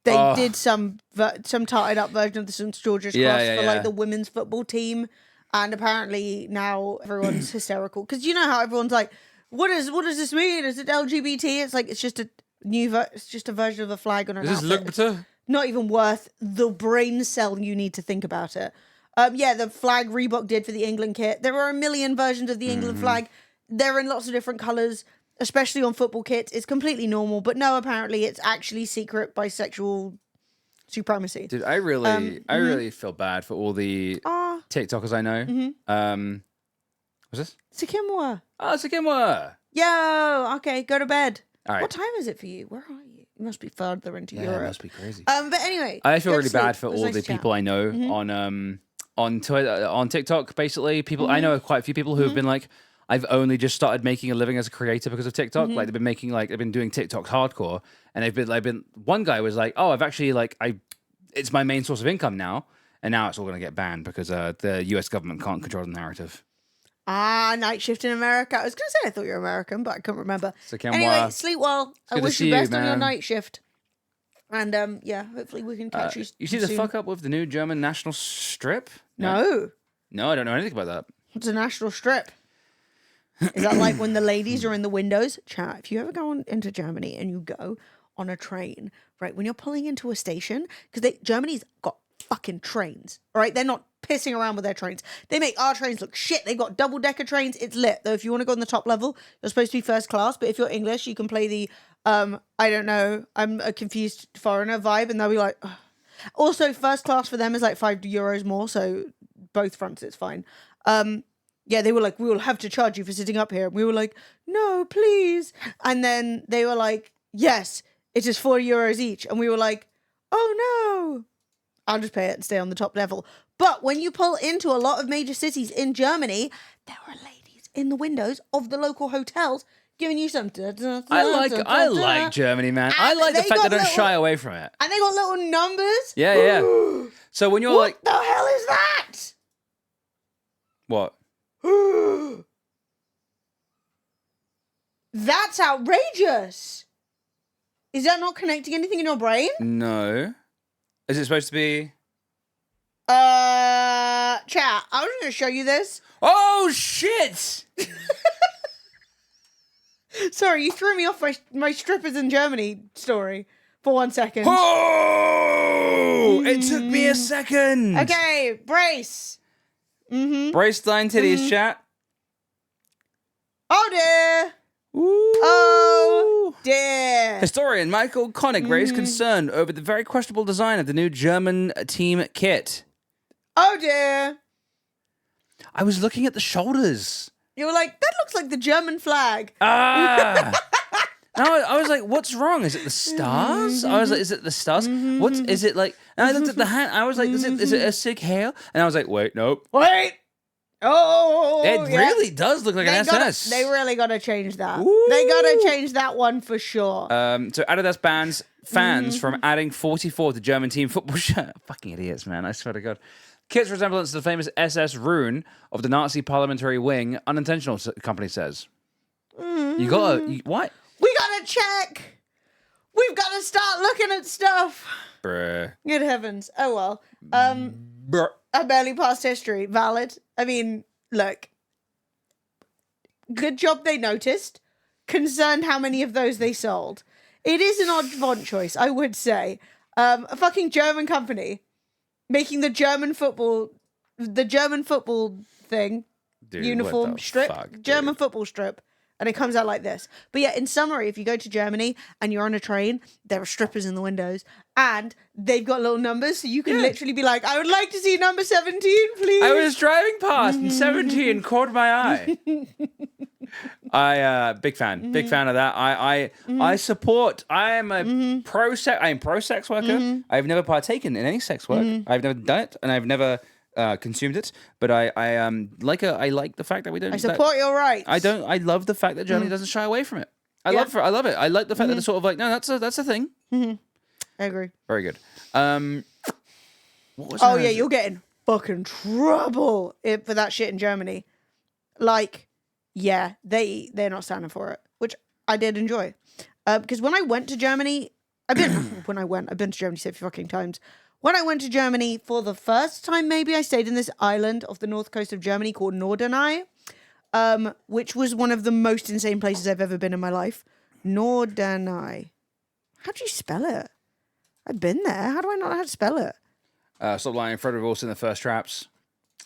S3: They did some tarted up version of the St. George's Cross for like the women's football team, and apparently now everyone's hysterical because you know how everyone's like, what does this mean? Is it LGBT? It's like it's just a version of a flag on an outfit.
S1: Is this
S3: Not even worth the brain cell you need to think about it. The flag Reebok did for the England kit. There are a million versions of the England flag. They're in lots of different colours. Especially on football kits, it's completely normal. But no, apparently it's actually secret bisexual supremacy.
S1: Dude, I really feel bad for all the TikTokers I know. What's this?
S3: Sakimwa.
S1: Oh, Sakimwa.
S3: Yo, okay, go to bed.
S1: All right.
S3: What time is it for you? Where are you? You must be further into Europe.
S1: It must be crazy.
S3: But anyway,
S1: I feel really bad for all the people I know on Twitter, on TikTok. Basically, people I know quite a few people who have been like, I've only just started making a living as a creator because of TikTok. Like they've been doing TikTok hardcore, and they've been. One guy was like, "Oh, I've actually it's my main source of income now," and now it's all going to get banned because the U.S. government can't control the narrative.
S3: Night shift in America. I was going to say I thought you were American, but I couldn't remember.
S1: Anyway,
S3: anyway, sleep well. I wish you best on your night shift. And hopefully we can catch you.
S1: You see the fuck up with the new German national strip?
S3: No,
S1: I don't know anything about that.
S3: It's a national strip. Is that like when the ladies are in the windows? Chat, if you ever go into Germany and you go on a train, right, when you're pulling into a station, because Germany's got fucking trains, right? They're not pissing around with their trains. They make our trains look shit. They got double-decker trains. It's lit. Though if you want to go on the top level, you're supposed to be first class, but if you're English, you can play the, I don't know, I'm a confused foreigner vibe, and they'll be like, ugh. Also, first class for them is like €5 more, so both fronts, it's fine. They were like, we will have to charge you for sitting up here. We were like, no, please. And then they were like, yes, it is €4 each. And we were like, oh no, I'll just pay it and stay on the top level. But when you pull into a lot of major cities in Germany, there were ladies in the windows of the local hotels giving you some.
S1: I like Germany, man. I like the fact they don't shy away from it.
S3: And they got little numbers.
S1: Yeah. So when you're
S3: what the hell is that?
S1: What?
S3: That's outrageous. Is that not connecting anything in your brain?
S1: No. Is it supposed to be?
S3: Chat, I was going to show you this.
S1: Oh, shit!
S3: Sorry, you threw me off my strippers in Germany story for 1 second.
S1: Oh! It took me a second.
S3: Okay, brace.
S1: Brace thine titties, chat.
S3: Oh, dear.
S1: Ooh.
S3: Oh, dear.
S1: Historian Michael Koenig raised concern over the very questionable design of the new German team kit.
S3: Oh dear.
S1: I was looking at the shoulders.
S3: You were like, that looks like the German flag.
S1: Ah. And I was like, what's wrong? Is it the stars? I was like, is it the stars? Is it like, and I looked at the hand, I was like, is it a sig hail? And I was like, wait, nope.
S3: Wait. Oh,
S1: It really does look like an SS.
S3: They really got to change that.
S1: Ooh.
S3: They got to change that one for sure.
S1: So Adidas bans fans from adding 44 to German team football shirt. Fucking idiots, man. I swear to God. Kit's resemblance to the famous SS rune of the Nazi parliamentary wing, unintentional, company says. What?
S3: We got to check. We've got to start looking at stuff.
S1: Bruh.
S3: Good heavens. Oh, well.
S1: Bruh.
S3: I barely passed history. Valid. I mean, look. Good job they noticed. Concerned how many of those they sold. It is an odd font choice, I would say. A fucking German company making the German football thing,
S1: Dude,
S3: uniform
S1: what the
S3: strip,
S1: fuck,
S3: German
S1: dude?
S3: football strip. And it comes out like this. But yeah, in summary, if you go to Germany and you're on a train, there are strippers in the windows and they've got little numbers. So you can literally be like, I would like to see number 17, please.
S1: I was driving past and 17 caught my eye. Big fan of that. I support. I am a pro sex worker. I've never partaken in any sex work. I've never done it, and I've never consumed it. But I like the fact that we don't.
S3: I support your rights.
S1: I love the fact that Germany doesn't shy away from it. I love it. I like the fact that it's sort of like, no, that's a thing.
S3: I agree.
S1: Very good. What was
S3: Oh yeah, you're getting fucking trouble for that shit in Germany. Like, yeah, they're not standing for it, which I did enjoy. Because when I went to Germany, I've been to Germany so few fucking times. When I went to Germany for the first time, maybe I stayed in this island off the north coast of Germany called Norderney, which was one of the most insane places I've ever been in my life. Norderney. How do you spell it? I've been there. How do I not know how to spell it?
S1: Stop lying. Frederick Wilson, the first traps.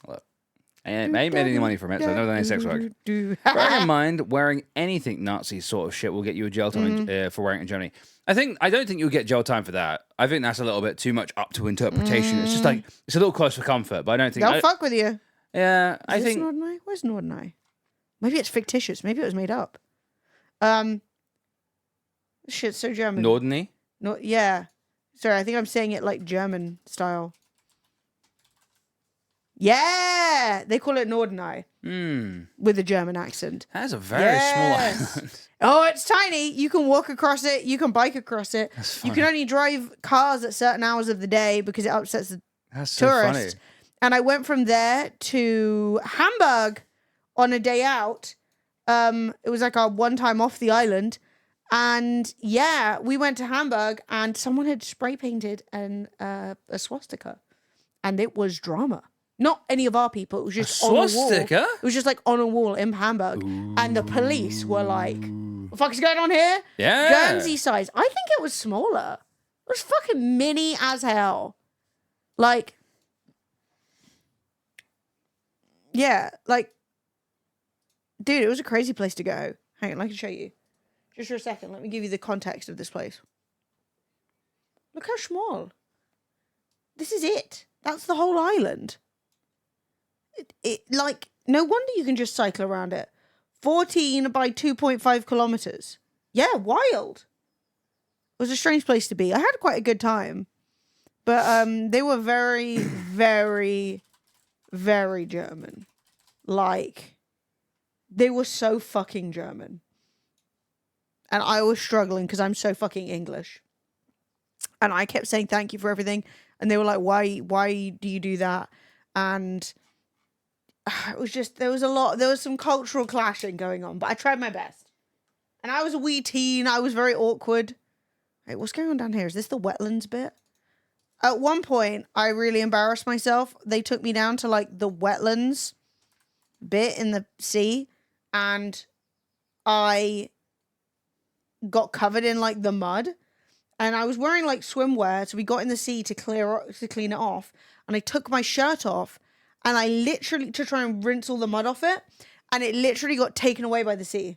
S1: Look, I ain't made any money from it, so I've never done any sex work. Bearing in mind, wearing anything Nazi sort of shit will get you a jail time for wearing it in Germany. I don't think you'll get jail time for that. I think that's a little bit too much up to interpretation. It's just like, it's a little close for comfort, but I don't think...
S3: They'll fuck with you.
S1: Yeah, I
S3: Is
S1: think...
S3: this Norderney? Where's Norderney? Maybe it's fictitious. Maybe it was made up. Shit's so German.
S1: Norderney?
S3: No, yeah. Sorry, I think I'm saying it like German style. Yeah! They call it Norderney. With a German accent.
S1: That's a very small island.
S3: Oh, it's tiny. You can walk across it. You can bike across it. You can only drive cars at certain hours of the day because it upsets the tourists.
S1: Funny.
S3: And I went from there to Hamburg on a day out. It was like a one time off the island. And yeah, we went to Hamburg and someone had spray painted a swastika. And it was drama. Not any of our people. It was just on a wall.
S1: Swastika?
S3: It was just like on a wall in Hamburg. Ooh. And the police were like, what the fuck is going on here?
S1: Yeah.
S3: Guernsey size. I think it was smaller. It was fucking mini as hell. Like, yeah, like, dude, it was a crazy place to go. Hang on, I can show you. Just for a second, let me give you the context of this place. Look how small. This is it. That's the whole island. It like, no wonder you can just cycle around it. 14 by 2.5 kilometers. Yeah, wild. It was a strange place to be. I had quite a good time. But they were very, very, very German. Like, they were so fucking German. And I was struggling because I'm so fucking English. And I kept saying thank you for everything. And they were like, why do you do that? And it was just, there was some cultural clashing going on, but I tried my best. And I was a wee teen. I was very awkward. Hey, what's going on down here? Is this the wetlands bit? At one point, I really embarrassed myself. They took me down to like the wetlands bit in the sea, and I got covered in like the mud. And I was wearing like swimwear, so we got in the sea to clean it off. And I took my shirt off, and I literally, to try and rinse all the mud off it, and it literally got taken away by the sea.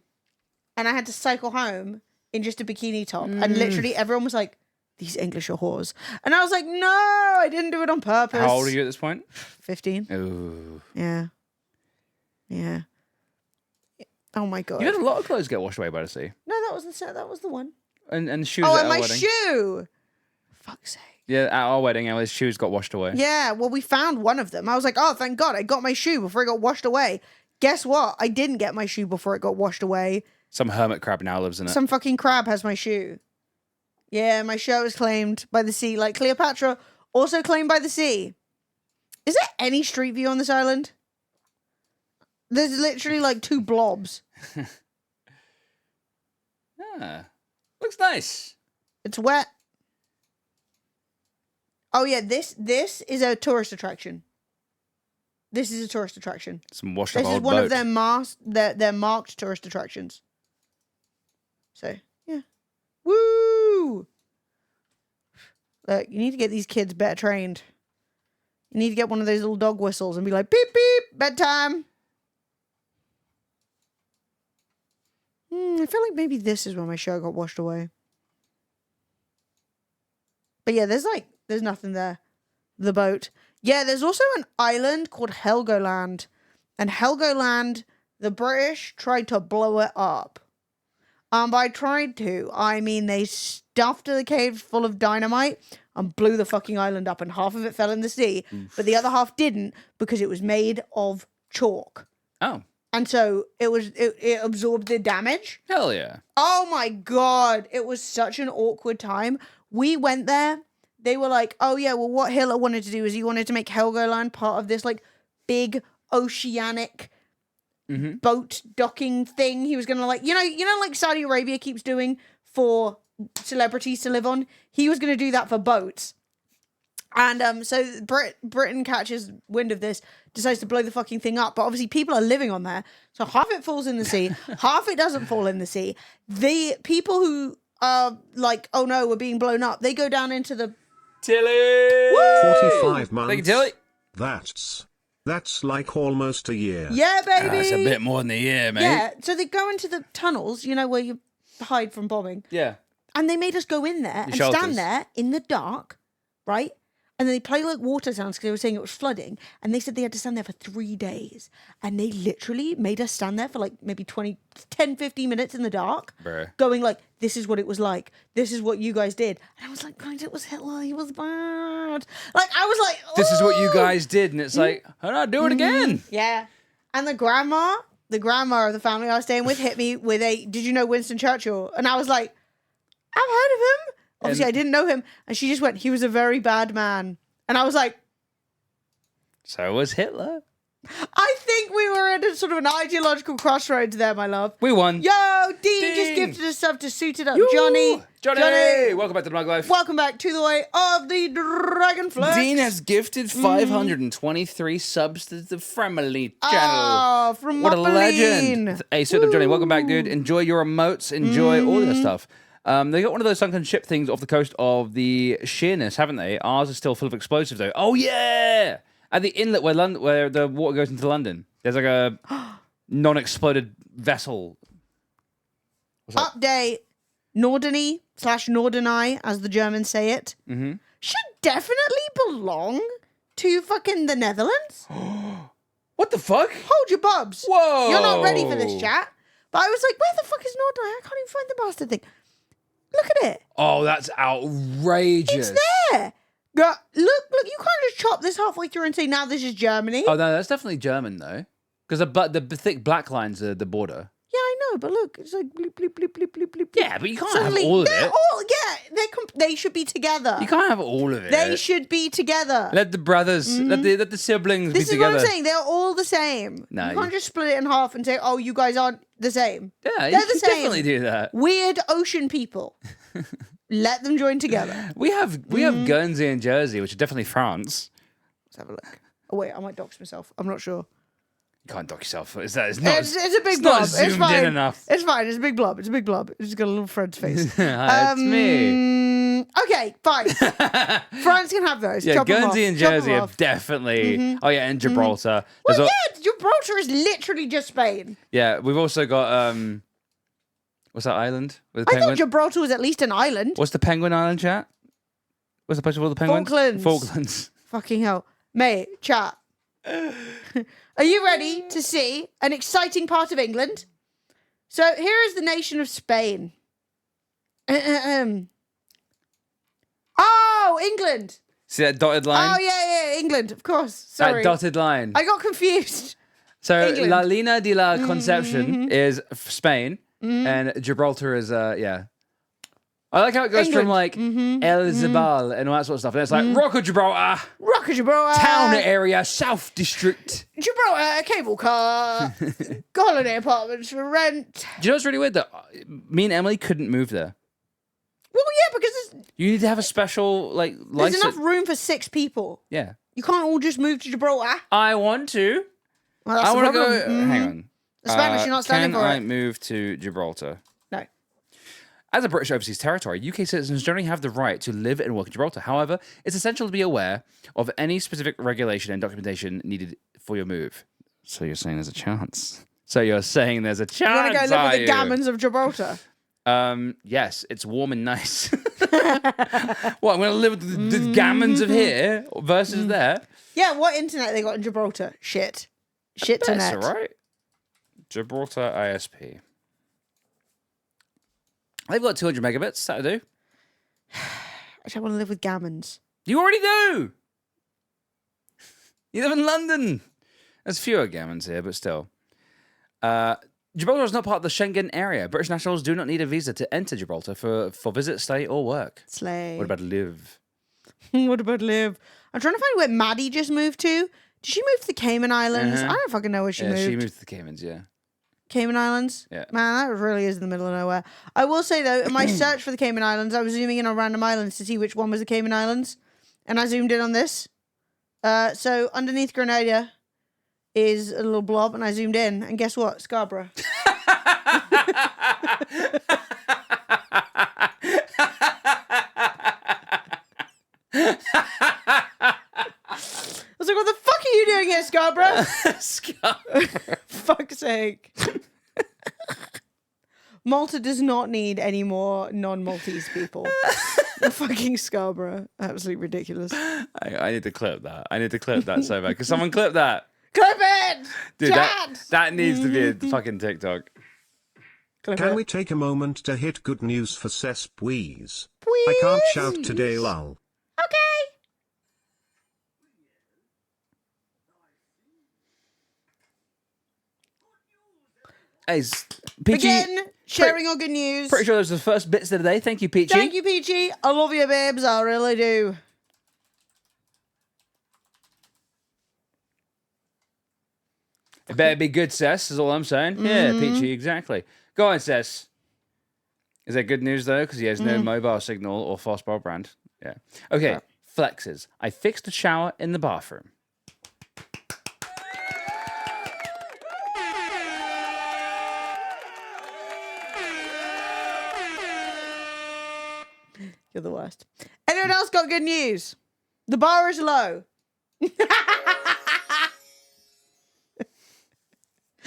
S3: And I had to cycle home in just a bikini top. And literally everyone was like, these English are whores. And I was like, no, I didn't do it on purpose.
S1: How old are you at this point?
S3: 15.
S1: Ooh.
S3: Yeah. Yeah. Oh my God.
S1: You had a lot of clothes get washed away by the sea.
S3: No, that was the set. That was the one.
S1: And shoes
S3: Oh,
S1: at
S3: and
S1: our
S3: my
S1: wedding.
S3: shoe. Fuck's sake.
S1: Yeah, at our wedding, his shoes got washed away.
S3: Yeah, well, we found one of them. I was like, oh, thank God, I got my shoe before it got washed away. Guess what? I didn't get my shoe before it got washed away.
S1: Some hermit crab now lives in it.
S3: Some fucking crab has my shoe. Yeah, my shirt was claimed by the sea, like Cleopatra, also claimed by the sea. Is there any street view on this island? There's literally like 2 blobs.
S1: Ah, looks nice.
S3: It's wet. Oh yeah, this is a tourist attraction. This is a tourist attraction.
S1: Some washed up
S3: This is
S1: old
S3: one
S1: boat.
S3: of their marked tourist attractions. So yeah, woo! Look, you need to get these kids better trained. You need to get one of those little dog whistles and be like, beep beep, bedtime. I feel like maybe this is where my shirt got washed away. But yeah, there's nothing there. The boat. Yeah, there's also an island called Helgoland. And Helgoland, the British tried to blow it up. By tried to, I mean they stuffed the cave full of dynamite and blew the fucking island up, and half of it fell in the sea, but the other half didn't because it was made of chalk.
S1: Oh,
S3: And so it absorbed the damage.
S1: hell yeah.
S3: Oh my God. It was such an awkward time. We went there. They were like, oh yeah, well what Hitler wanted to do is he wanted to make Helgoland part of this like big oceanic boat docking thing. He was going to like, you know, like Saudi Arabia keeps doing for celebrities to live on. He was going to do that for boats. And so Britain catches wind of this, decides to blow the fucking thing up. But obviously people are living on there. So half it falls in the sea, half it doesn't fall in the sea. The people who are like, oh no, we're being blown up, they go down into the...
S1: Tilly!
S2: 45 months.
S1: Thank you, Tilly.
S2: That's like almost a year.
S3: Yeah, baby!
S1: That's a bit more than a year, mate.
S3: Yeah, so they go into the tunnels, you know, where you hide from bombing.
S1: Yeah.
S3: And they made us go in there and
S1: shelters.
S3: stand there in the dark, right? And then they play like water sounds because they were saying it was flooding. And they said they had to stand there for 3 days. And they literally made us stand there for like maybe 10, 15 minutes in the dark.
S1: Bruh.
S3: Going like, this is what it was like. This is what you guys did. And I was like, guys, it was Hitler. He was bad. Like, I was like,
S1: This is what you
S3: "Ooh."
S1: guys did. And it's like, how do I do it again?
S3: Yeah. And the grandma of the family I was staying with hit me with did you know Winston Churchill? And I was like, I've heard of him. Obviously, I didn't know him. And she just went, he was a very bad man. And I was like,
S1: So was Hitler.
S3: I think we were at a sort of an ideological crossroads there, my love.
S1: We won.
S3: Yo, Dean just
S1: Ding.
S3: gifted us stuff to suit it up.
S1: Yoo.
S3: Johnny.
S1: Welcome back to the Mug Life.
S3: Welcome back to the way of the Dragonfly.
S1: Dean has gifted 523 subs to the family channel.
S3: Oh, from
S1: What a
S3: Moppeline.
S1: legend. Hey, suit up, Johnny. Welcome back, dude. Enjoy your emotes. Enjoy all that stuff. They got one of those sunken ship things off the coast of the Sheerness, haven't they? Ours is still full of explosives, though. Oh, yeah! At the inlet where the water goes into London, there's like a non-exploded vessel.
S3: Update. Norderney/Norderney, as the Germans say it, should definitely belong to fucking the Netherlands.
S1: What the fuck?
S3: Hold your bubs.
S1: Whoa!
S3: You're not ready for this chat. But I was like, where the fuck is Norderney? I can't even find the bastard thing. Look at it.
S1: Oh, that's outrageous.
S3: It's there. Look, you can't just chop this halfway through and say, now this is Germany.
S1: Oh, no, that's definitely German, though. Because the thick black lines are the border.
S3: Yeah, I know, but look, it's like bleep, bleep, bleep, bleep, bleep, bleep.
S1: Yeah, but you can't
S3: Suddenly,
S1: have all of
S3: they're
S1: it.
S3: all, they should be together.
S1: You can't have all of it.
S3: They should be together.
S1: Let the brothers, let the siblings
S3: This
S1: be
S3: is what
S1: together.
S3: I'm saying. They're all the same.
S1: No,
S3: You can't just split it in half and say, oh, you guys aren't the same.
S1: Yeah,
S3: They're
S1: you
S3: the
S1: can
S3: same.
S1: definitely do that.
S3: Weird ocean people. Let them join together.
S1: We have Guernsey and Jersey, which are definitely France.
S3: Let's have a look. Oh, wait, I might dox myself. I'm not sure.
S1: You can't dock yourself. It's not.
S3: It's a big
S1: it's
S3: blob.
S1: not
S3: It's
S1: zoomed
S3: fine.
S1: in enough.
S3: It's fine. It's a big blob. It's a big blob. It's just got a little Fred's face.
S1: Hi, it's me.
S3: Okay, fine. France can have those.
S1: Yeah,
S3: Chop 'em
S1: Guernsey
S3: off.
S1: and
S3: Chop 'em
S1: Jersey are
S3: off.
S1: definitely. Oh yeah, and Gibraltar.
S3: Well,
S1: There's
S3: yeah, Gibraltar is literally just Spain.
S1: yeah, we've also got what's that island with the
S3: I thought
S1: penguin?
S3: Gibraltar was at least an island.
S1: What's the penguin island, chat? What's the place called? The Penguins?
S3: Falklands.
S1: Falklands.
S3: Fucking hell. Mate, chat. Are you ready to see an exciting part of England? So here is the nation of Spain. Oh, England.
S1: See that dotted line?
S3: Oh, yeah, England, of course. Sorry.
S1: That dotted line.
S3: I got confused.
S1: So
S3: England.
S1: La Línea de la Concepción is Spain, and Gibraltar is yeah. I like how it goes from like El Zabal and all that sort of stuff. And it's like Rock of Gibraltar,
S3: Rock of Gibraltar.
S1: Town area, South District.
S3: Gibraltar, cable car. Holiday apartments for rent.
S1: Do you know what's really weird? That me and Emily couldn't move there.
S3: Well, yeah, because
S1: You need to have a special like
S3: there's
S1: license.
S3: enough room for 6 people.
S1: Yeah.
S3: You can't all just move to Gibraltar.
S1: I want to.
S3: Well, that's
S1: I
S3: the
S1: want to
S3: problem.
S1: go. Hang on.
S3: The Spanish, you're not standing
S1: can
S3: for
S1: I
S3: it.
S1: move to Gibraltar?
S3: No.
S1: As a British overseas territory, UK citizens generally have the right to live and work in Gibraltar. However, it's essential to be aware of any specific regulation and documentation needed for your move. So you're saying there's a chance? So you're saying there's a chance?
S3: You want to go live
S1: are
S3: with the
S1: you?
S3: gammons of Gibraltar?
S1: Yes, it's warm and nice. What, I'm going to live with the gammons of here versus there?
S3: Yeah, what internet they got in Gibraltar? Shit. Shit to
S1: That's
S3: net.
S1: all right. Gibraltar ISP. They've got 200 megabits. That'll do.
S3: I don't want to live with gammons.
S1: You already do. You live in London. There's fewer gammons here, but still. Gibraltar is not part of the Schengen area. British nationals do not need a visa to enter Gibraltar for visit, stay, or work.
S3: Slay.
S1: What about live?
S3: What about live? I'm trying to find where Maddie just moved to. Did she move to the Cayman Islands? I don't fucking know where she moved.
S1: She moved to the Caymans, yeah.
S3: Cayman Islands?
S1: Yeah.
S3: Man, that really is in the middle of nowhere. I will say, though, in my search for the Cayman Islands, I was zooming in on random islands to see which one was the Cayman Islands. And I zoomed in on this. So underneath Grenada is a little blob, and I zoomed in. And guess what? Scarborough. I was like, what the fuck are you doing here, Scarborough? Fuck's sake. Malta does not need any more non-Maltese people. Fucking Scarborough. Absolutely ridiculous.
S1: I need to clip that. I need to clip that so bad. Because someone clip that.
S3: Clip it!
S1: Dude,
S3: Chad!
S1: that needs to be a fucking TikTok.
S3: Clip
S2: Can
S3: it.
S2: we take a moment to hit good news for Please?
S3: Please?
S2: I can't shout today, lol.
S3: Okay.
S1: Hey, Peachy.
S3: Again, sharing our good news.
S1: Pretty sure those are the first bits of the day. Thank you, Peachy.
S3: Thank you, Peachy. I love you, babes. I really do.
S1: It better be good, Cess, is all I'm saying. Yeah, Peachy, exactly. Go on, Cess. Is that good news, though? Because he has no mobile signal or fast broadband. Yeah. Okay, flexes. I fixed the shower in the bathroom.
S3: You're the worst. Anyone else got good news? The bar is low.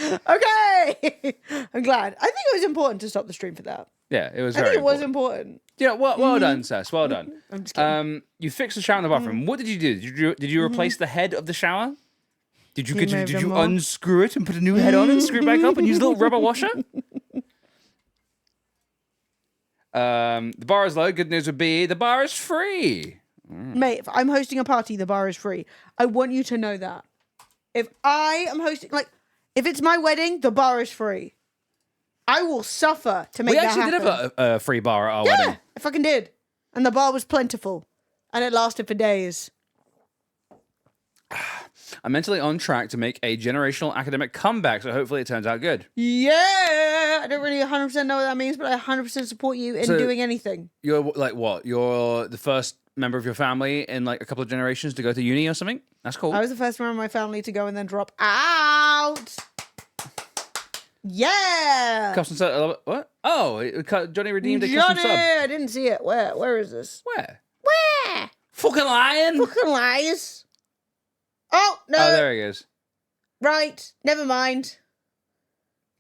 S3: Okay. I'm glad. I think it was important to stop the stream for that.
S1: Yeah, it was
S3: I
S1: very
S3: think it was
S1: important.
S3: important.
S1: Yeah, well done, Cess. Well done.
S3: I'm just kidding.
S1: You fixed the shower in the bathroom. What did you do? Did you replace the head of the shower? Did you
S3: Move
S1: did
S3: them
S1: you
S3: all.
S1: unscrew it and put a new head on it and screw it back up and use a little rubber washer? The bar is low. Good news would be the bar is free.
S3: Mate, if I'm hosting a party, the bar is free. I want you to know that. If I am hosting, like, if it's my wedding, the bar is free. I will suffer to make
S1: We
S3: that
S1: actually
S3: happen.
S1: did have a free bar at our
S3: Yeah,
S1: wedding.
S3: I fucking did. And the bar was plentiful. And it lasted for days.
S1: I'm mentally on track to make a generational academic comeback, so hopefully it turns out good.
S3: Yeah! I don't really 100% know what that means, but I 100% support you in
S1: So-
S3: doing anything.
S1: You're like what? You're the first member of your family in like a couple of generations to go to uni or something? That's cool.
S3: I was the first member of my family to go and then drop out. Yeah!
S1: Custom sub. What? Oh, Johnny redeemed a custom
S3: Johnny!
S1: sub.
S3: I didn't see it. Where is this?
S1: Where?
S3: Where?
S1: Fucking lying.
S3: Fucking lies. Oh, no.
S1: Oh, there he goes.
S3: Right. Never mind.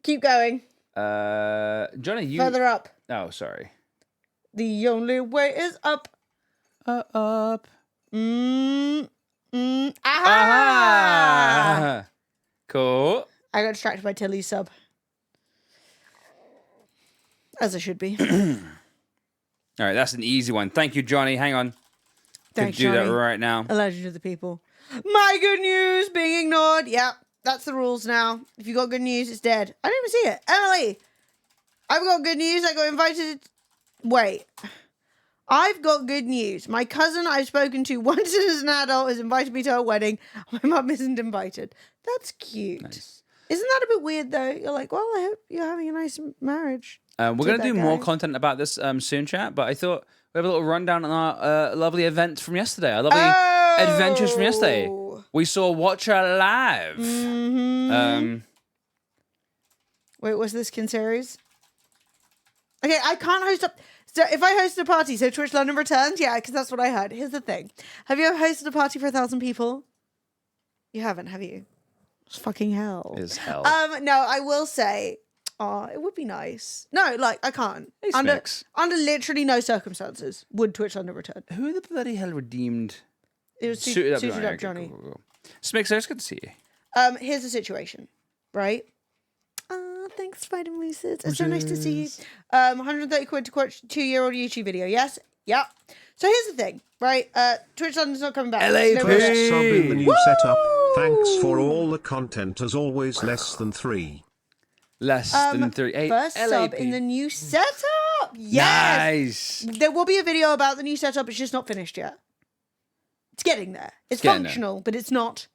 S3: Keep going.
S1: Johnny, you.
S3: Further up.
S1: Oh, sorry.
S3: The only way is up.
S1: up.
S3: Aha!
S1: Aha! Cool.
S3: I got distracted by Tilly's sub. As I should be.
S1: All right, that's an easy one. Thank you, Johnny. Hang on.
S3: Thanks,
S1: Could do
S3: Johnny.
S1: that right now.
S3: A legend of the people. My good news being ignored. Yep, that's the rules now. If you got good news, it's dead. I didn't even see it. Emily, I've got good news. I got invited. Wait. I've got good news. My cousin I've spoken to once as an adult has invited me to her wedding. My mum isn't invited. That's cute.
S1: Nice.
S3: Isn't that a bit weird, though? You're like, well, I hope you're having a nice marriage.
S1: We're going to do
S3: that
S1: more
S3: guy.
S1: content about this soon, chat, but I thought we have a little rundown on our lovely events from yesterday, our lovely adventures from yesterday. We saw Watcher live.
S3: Mm-hmm. Wait, what's this Kin series? Okay, I can't host up. So if I host a party, so Twitch London returns, yeah, because that's what I heard. Here's the thing: have you ever hosted a party for 1,000 people? You haven't, have you? It's fucking hell.
S1: Is hell.
S3: No, I will say, it would be nice. No, like I can't.
S1: Hey,
S3: Under
S1: Smix.
S3: literally no circumstances would Twitch London return.
S1: Who the bloody hell redeemed?
S3: It was
S1: Suited up
S3: suited
S1: Johnny.
S3: up Johnny.
S1: Cool. Smix, it's good to see you.
S3: Here's the situation, right? Thanks, Spider Mooses. It's so nice to see you. 130 quid to watch 2-year-old YouTube video. Yes? Yep. So here's the thing, right? Twitch London's not coming back.
S1: LAP.
S3: No
S2: First
S3: more.
S2: sub in the new
S3: Woo!
S2: setup. Thanks for all the content as always. Less than 3.
S1: Less than 3. Hey,
S3: First sub
S1: LAP.
S3: in the new setup. Yes.
S1: Nice.
S3: There will be a video about the new setup. It's just not finished yet. It's getting there. It's
S1: getting there.
S3: functional, but it's not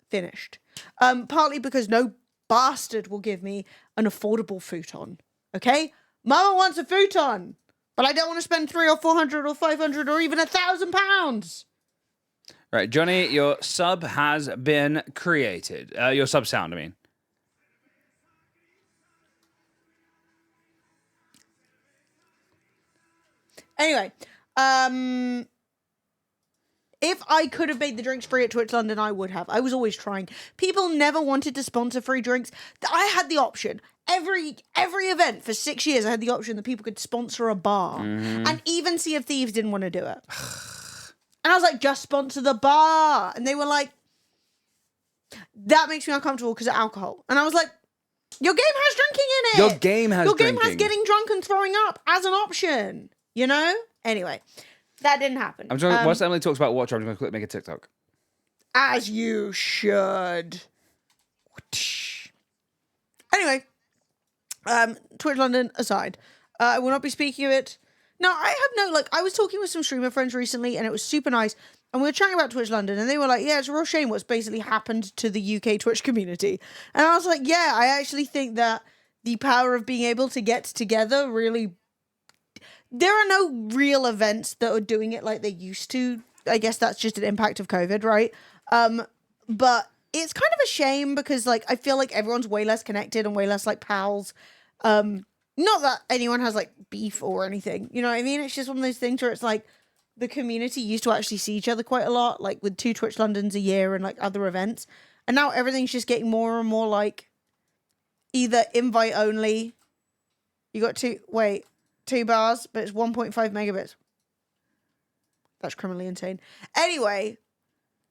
S3: finished. Partly because no bastard will give me an affordable futon. Okay? Mama wants a futon, but I don't want to spend 300 or 400 or 500 or even £1,000.
S1: Right, Johnny, your sub has been created. Your sub sound, I mean.
S3: Anyway, if I could have made the drinks free at Twitch London, I would have. I was always trying. People never wanted to sponsor free drinks. I had the option. Every event for 6 years, I had the option that people could sponsor a bar. And even Sea of Thieves didn't want to do it. And I was like, just sponsor the bar. And they were like, that makes me uncomfortable because of alcohol. And I was like, your game has drinking in it.
S1: Your game has
S3: Your game
S1: drinking.
S3: has getting drunk and throwing up as an option. You know? Anyway, that didn't happen.
S1: I'm just whilst Emily talks about Watcher, I'm going to quickly make a TikTok.
S3: As you should. Anyway, Twitch London aside, I will not be speaking of it. No, I have no, I was talking with some streamer friends recently and it was super nice. And we were chatting about Twitch London and they were like, yeah, it's a real shame what's basically happened to the UK Twitch community. And I was like, yeah, I actually think that the power of being able to get together really... There are no real events that are doing it like they used to. I guess that's just an impact of COVID, right? But it's kind of a shame because, I feel like everyone's way less connected and way less, pals. Not that anyone has, beef or anything. You know what I mean? It's just one of those things where it's, the community used to actually see each other quite a lot, with 2 Twitch Londons a year and, other events. And now everything's just getting more and more, either invite only. You got 2 bars, but it's 1.5 megabits. That's criminally insane. Anyway,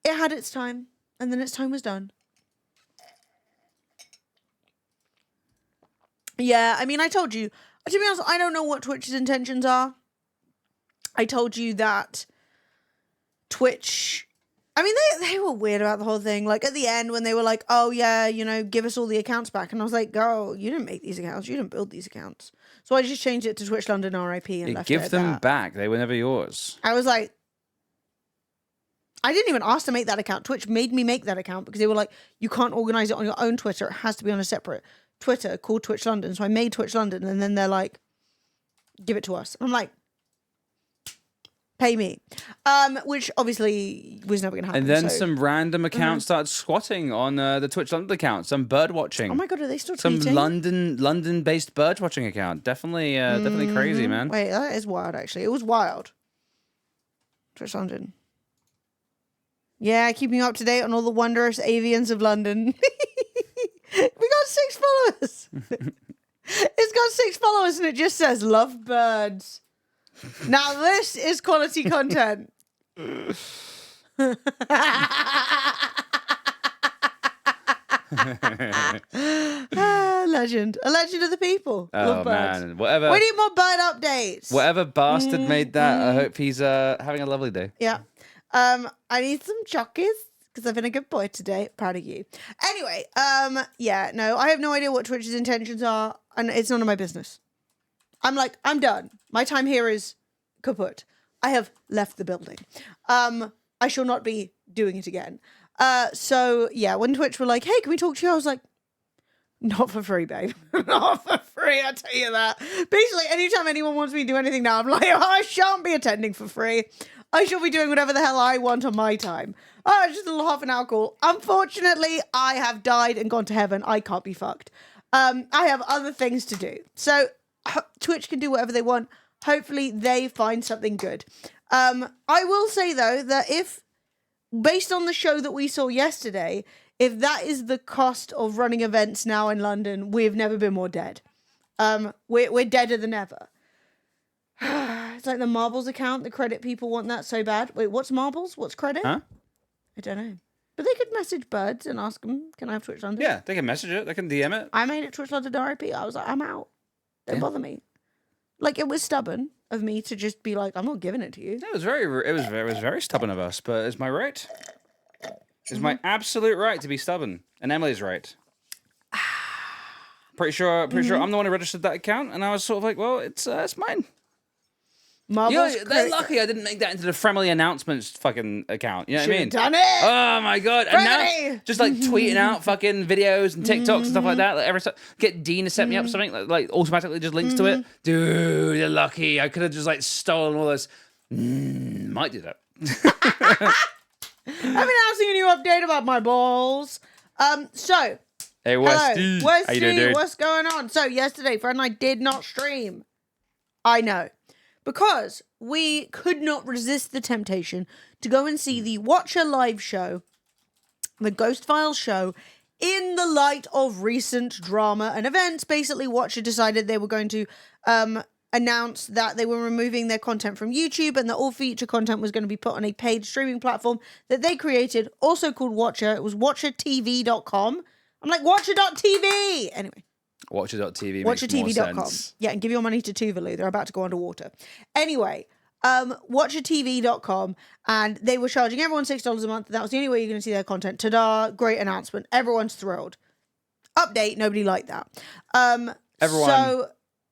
S3: it had its time, and then its time was done. Yeah, I mean, I told you. To be honest, I don't know what Twitch's intentions are. I told you that Twitch... I mean, they were weird about the whole thing. At the end, when they were like, oh, yeah, give us all the accounts back. And I was like, girl, you didn't make these accounts. You didn't build these accounts. So I just changed it to Twitch London RIP and left it
S1: Give
S3: at
S1: them
S3: that.
S1: back. They were never yours.
S3: I was like, I didn't even ask to make that account. Twitch made me make that account because they were like, you can't organize it on your own Twitter. It has to be on a separate Twitter called Twitch London. So I made Twitch London and then they're like, give it to us. I'm like, pay me. Which obviously was never going to happen.
S1: And then
S3: so.
S1: some random accounts started squatting on the Twitch London account. Some bird watching.
S3: Oh my God, are they still
S1: Some
S3: tweeting?
S1: London-based bird watching account. Definitely crazy, man.
S3: Wait, that is wild, actually. It was wild. Twitch London. Yeah, keeping you up to date on all the wondrous avians of London. We got 6 followers. It's got 6 followers and it just says, love birds. Now this is quality content. Legend. A legend of the people.
S1: Oh
S3: Love birds.
S1: man, whatever.
S3: We need more bird updates.
S1: Whatever bastard made that, I hope he's having a lovely day.
S3: Yeah. I need some chockies because I've been a good boy today. Proud of you. Anyway, yeah, no, I have no idea what Twitch's intentions are, and it's none of my business. I'm done. My time here is kaput. I have left the building. I shall not be doing it again. So yeah, when Twitch were like, hey, can we talk to you? I was like, not for free, babe. Not for free, I tell you that. Basically, anytime anyone wants me to do anything now, I'm like, oh, I shan't be attending for free. I shall be doing whatever the hell I want on my time. Oh, it's just a little half an hour call. Unfortunately, I have died and gone to heaven. I can't be fucked. I have other things to do. So Twitch can do whatever they want. Hopefully, they find something good. I will say, though, that if, based on the show that we saw yesterday, if that is the cost of running events now in London, we've never been more dead. We're deader than ever. It's like the Marbles account. The credit people want that so bad. Wait, what's Marbles? What's credit?
S1: Huh?
S3: I don't know. But they could message Birds and ask them, can I have Twitch London?
S1: Yeah, they can message it. They can DM it.
S3: I made it Twitch London RIP. I was like, I'm out. Don't bother me. Like, it was stubborn of me to just be like, I'm not giving it to you.
S1: It was very stubborn of us, but it's my right. It's my absolute right to be stubborn, and Emily's right. Pretty sure I'm the one who registered that account, and I was sort of like, well, it's mine.
S3: Marbles.
S1: They're lucky I didn't make that into the Friendly Announcements fucking account. You know what I mean?
S3: Done it.
S1: Oh my god! And now just like tweeting out fucking videos and TikToks and stuff like that. Like every get Dean to set me up something like automatically just links to it. Dude, you're lucky. I could have just like stolen all this. Might do that.
S3: I've been announcing a new update about my balls. So.
S1: Hey, Westy.
S3: Hello.
S1: How you doing, dude?
S3: What's going on? So yesterday, Fred and I did not stream. I know. Because we could not resist the temptation to go and see the Watcher live show, the Ghost Files show, in the light of recent drama and events. Basically, Watcher decided they were going to announce that they were removing their content from YouTube and that all feature content was going to be put on a paid streaming platform that they created, also called Watcher. It was watchertv.com. I'm like, watcher.tv! Anyway.
S1: Watcher.tv makes more sense.
S3: Yeah, and give your money to Tuvalu. They're about to go underwater. Anyway, watchertv.com, and they were charging everyone $6 a month. That was the only way you're going to see their content. Ta-da, great announcement. Everyone's thrilled. Update, nobody liked that.
S1: Everyone
S3: so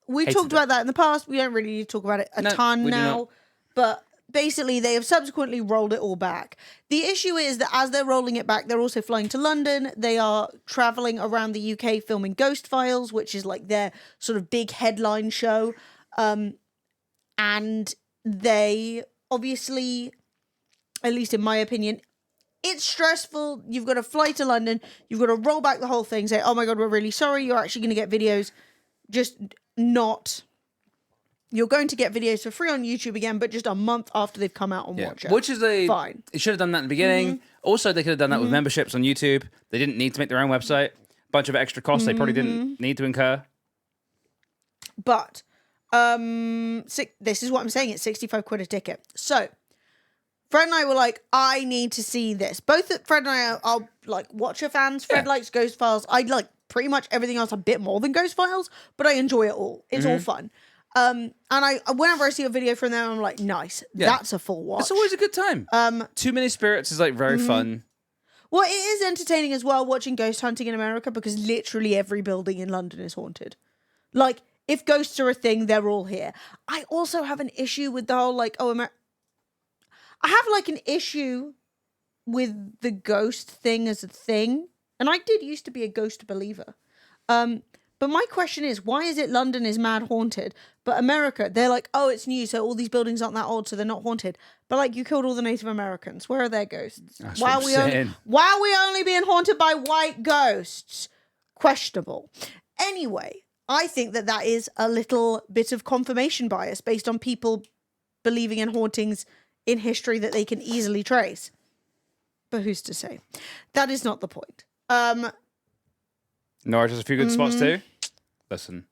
S3: we talked about that in the past. We don't really need to talk about it a ton now. But basically, they have subsequently rolled it all back. The issue is that as they're rolling it back, they're also flying to London. They are traveling around the UK filming Ghost Files, which is like their sort of big headline show. And they obviously, at least in my opinion, it's stressful. You've got to fly to London. You've got to roll back the whole thing, say, oh my God, we're really sorry. You're actually going to get videos. Just not... You're going to get videos for free on YouTube again, but just a month after they've come out on Watcher.
S1: Which is fine. It should have done that in the beginning. Also, they could have done that with memberships on YouTube. They didn't need to make their own website. Bunch of extra costs they probably didn't need to incur.
S3: But this is what I'm saying. It's 65 quid a ticket. So Fred and I were like, I need to see this. Both Fred and I are like Watcher fans. Fred likes Ghost Files. I like pretty much everything else a bit more than Ghost Files, but I enjoy it all. It's all fun. And whenever I see a video from them, I'm like, nice. That's a full watch.
S1: It's always a good time. Too Many Spirits is like very fun.
S3: Well, it is entertaining as well watching ghost hunting in America because literally every building in London is haunted. Like, if ghosts are a thing, they're all here. I also have an issue with the whole I have like an issue with the ghost thing as a thing. And I did used to be a ghost believer. But my question is, why is it London is mad haunted, but America, they're like, oh, it's new, so all these buildings aren't that old, so they're not haunted. But like, you killed all the Native Americans. Where are their ghosts? Why are we only being haunted by white ghosts? Questionable. Anyway, I think that is a little bit of confirmation bias based on people believing in hauntings in history that they can easily trace. But who's to say? That is not the point.
S1: Norwich has a few good spots too. Listen.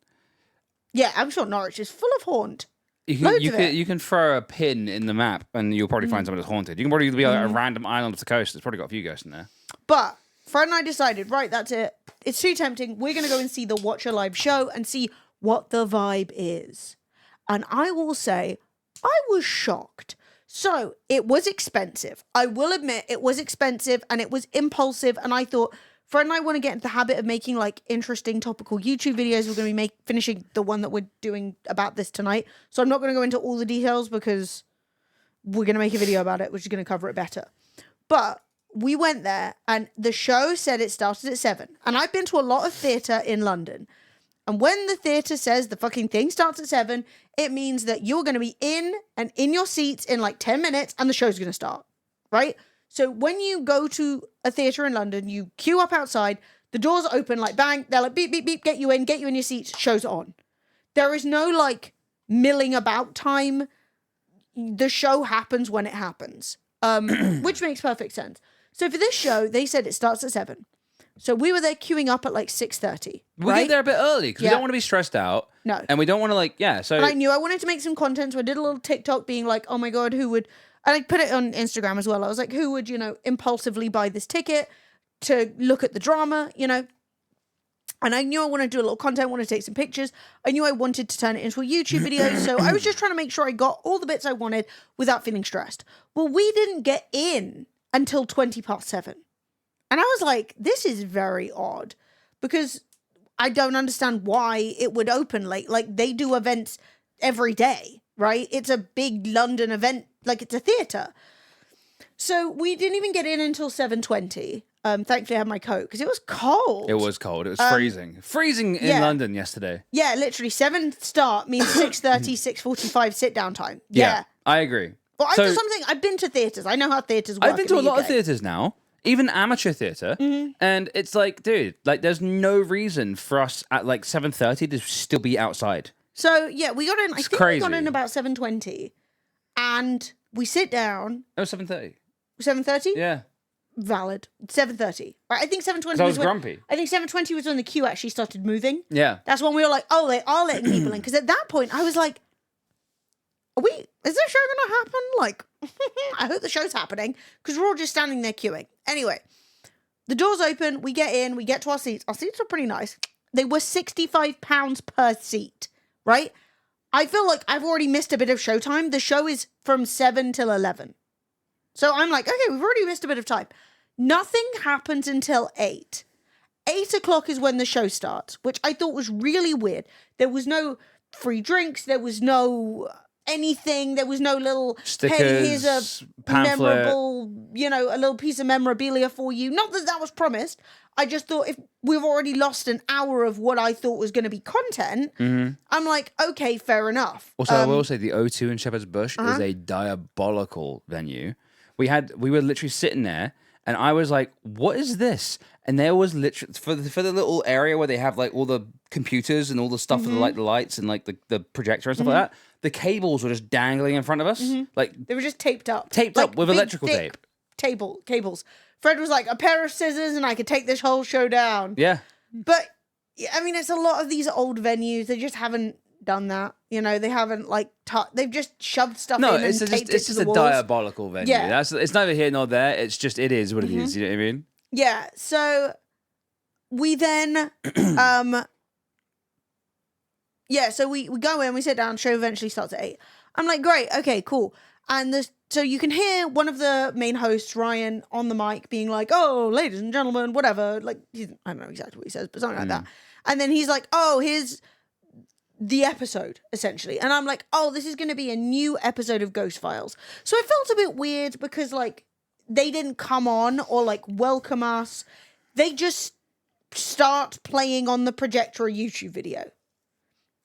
S3: Yeah, I'm sure Norwich is full of haunt. Loads of it.
S1: You can throw a pin in the map and you'll probably find something that's haunted. You can probably be like a random island off the coast. It's probably got a few ghosts in there.
S3: But Fred and I decided, right, that's it. It's too tempting. We're going to go and see the Watcher live show and see what the vibe is. And I will say, I was shocked. So it was expensive. I will admit it was expensive and it was impulsive. And I thought, Fred and I want to get into the habit of making like interesting topical YouTube videos. We're going to be finishing the one that we're doing about this tonight. So I'm not going to go into all the details because we're going to make a video about it, which is going to cover it better. But we went there and the show said it started at 7. And I've been to a lot of theatre in London. And when the theatre says the fucking thing starts at 7, it means that you're going to be in your seats in like 10 minutes and the show's going to start, right? So when you go to a theatre in London, you queue up outside, the doors open, like bang, they're like beep, beep, beep, get you in your seats, show's on. There is no like milling about time. The show happens when it happens, which makes perfect sense. So for this show, they said it starts at 7. So we were there queuing up at like 6:30.
S1: We get there a bit early because we don't want to be stressed out.
S3: No.
S1: And we don't want to so...
S3: And I knew I wanted to make some content, so I did a little TikTok being like, oh my God, who would... And I put it on Instagram as well. I was like, who would, impulsively buy this ticket to look at the drama, And I knew I wanted to do a little content, wanted to take some pictures. I knew I wanted to turn it into a YouTube video. So I was just trying to make sure I got all the bits I wanted without feeling stressed. Well, we didn't get in until 7:20. And I was like, this is very odd because I don't understand why it would open late. Like they do events every day, right? It's a big London event. Like it's a theatre. So we didn't even get in until 7:20. Thankfully I had my coat because it was cold.
S1: It was cold. It was freezing. Freezing in London yesterday.
S3: Yeah, literally 7 start means 6:30, 6:45 sit down time.
S1: Yeah. I agree.
S3: Well, I've been to theatres. I know how theatres work.
S1: I've been to a lot of theatres now. Even amateur theatre, and it's like, dude, like, there's no reason for us at like 7:30 to still be outside.
S3: So yeah, we got in. I think
S1: crazy.
S3: we got in about 7:20, and we sit down.
S1: Oh, 7:30.
S3: 7:30.
S1: Yeah.
S3: Valid. 7:30. Right. I think 7:20.
S1: I was grumpy.
S3: I think 7:20 was when the queue actually started moving.
S1: Yeah.
S3: That's when we were like, oh, they are letting people in. Because at that point, I was like, is this show going to happen? Like, I hope the show's happening because we're all just standing there queuing. Anyway, the doors open, we get in, we get to our seats. Our seats are pretty nice. They were £65 per seat, right? I feel like I've already missed a bit of showtime. The show is from 7 till 11. So I'm like, okay, we've already missed a bit of time. Nothing happens until 8. 8 o'clock is when the show starts, which I thought was really weird. There was no free drinks. There was no anything. There was no little
S1: stickers,
S3: hey, here's a
S1: pamphlet.
S3: memorable, a little piece of memorabilia for you. Not that that was promised. I just thought if we've already lost an hour of what I thought was going to be content, I'm like, okay, fair enough.
S1: Also, I will say the O2 in Shepherd's Bush is a diabolical venue. We were literally sitting there, and I was like, what is this? And there was literally, for the little area where they have like all the computers and all the stuff for the lights and like the projector and stuff like that, the cables were just dangling in front of us. Like
S3: they were just taped up.
S1: With
S3: big,
S1: electrical
S3: thick
S1: tape.
S3: Cables. Fred was like, a pair of scissors and I could take this whole show down.
S1: Yeah.
S3: But, I mean, it's a lot of these old venues. They just haven't done that. They haven't like, they've just shoved stuff in and taped it to the walls.
S1: It's just a diabolical venue. Yeah. It's neither here nor there. It's just, it is what it is. You know what I mean?
S3: Yeah. So we then, so we go in, we sit down, show eventually starts at 8. I'm like, great, okay, cool. And so you can hear one of the main hosts, Ryan, on the mic being like, oh, ladies and gentlemen, whatever. Like, I don't know exactly what he says, but something like that. And then he's like, oh, here's the episode, essentially. And I'm like, oh, this is going to be a new episode of Ghost Files. So it felt a bit weird because, like, they didn't come on or, like, welcome us. They just start playing on the projector a YouTube video.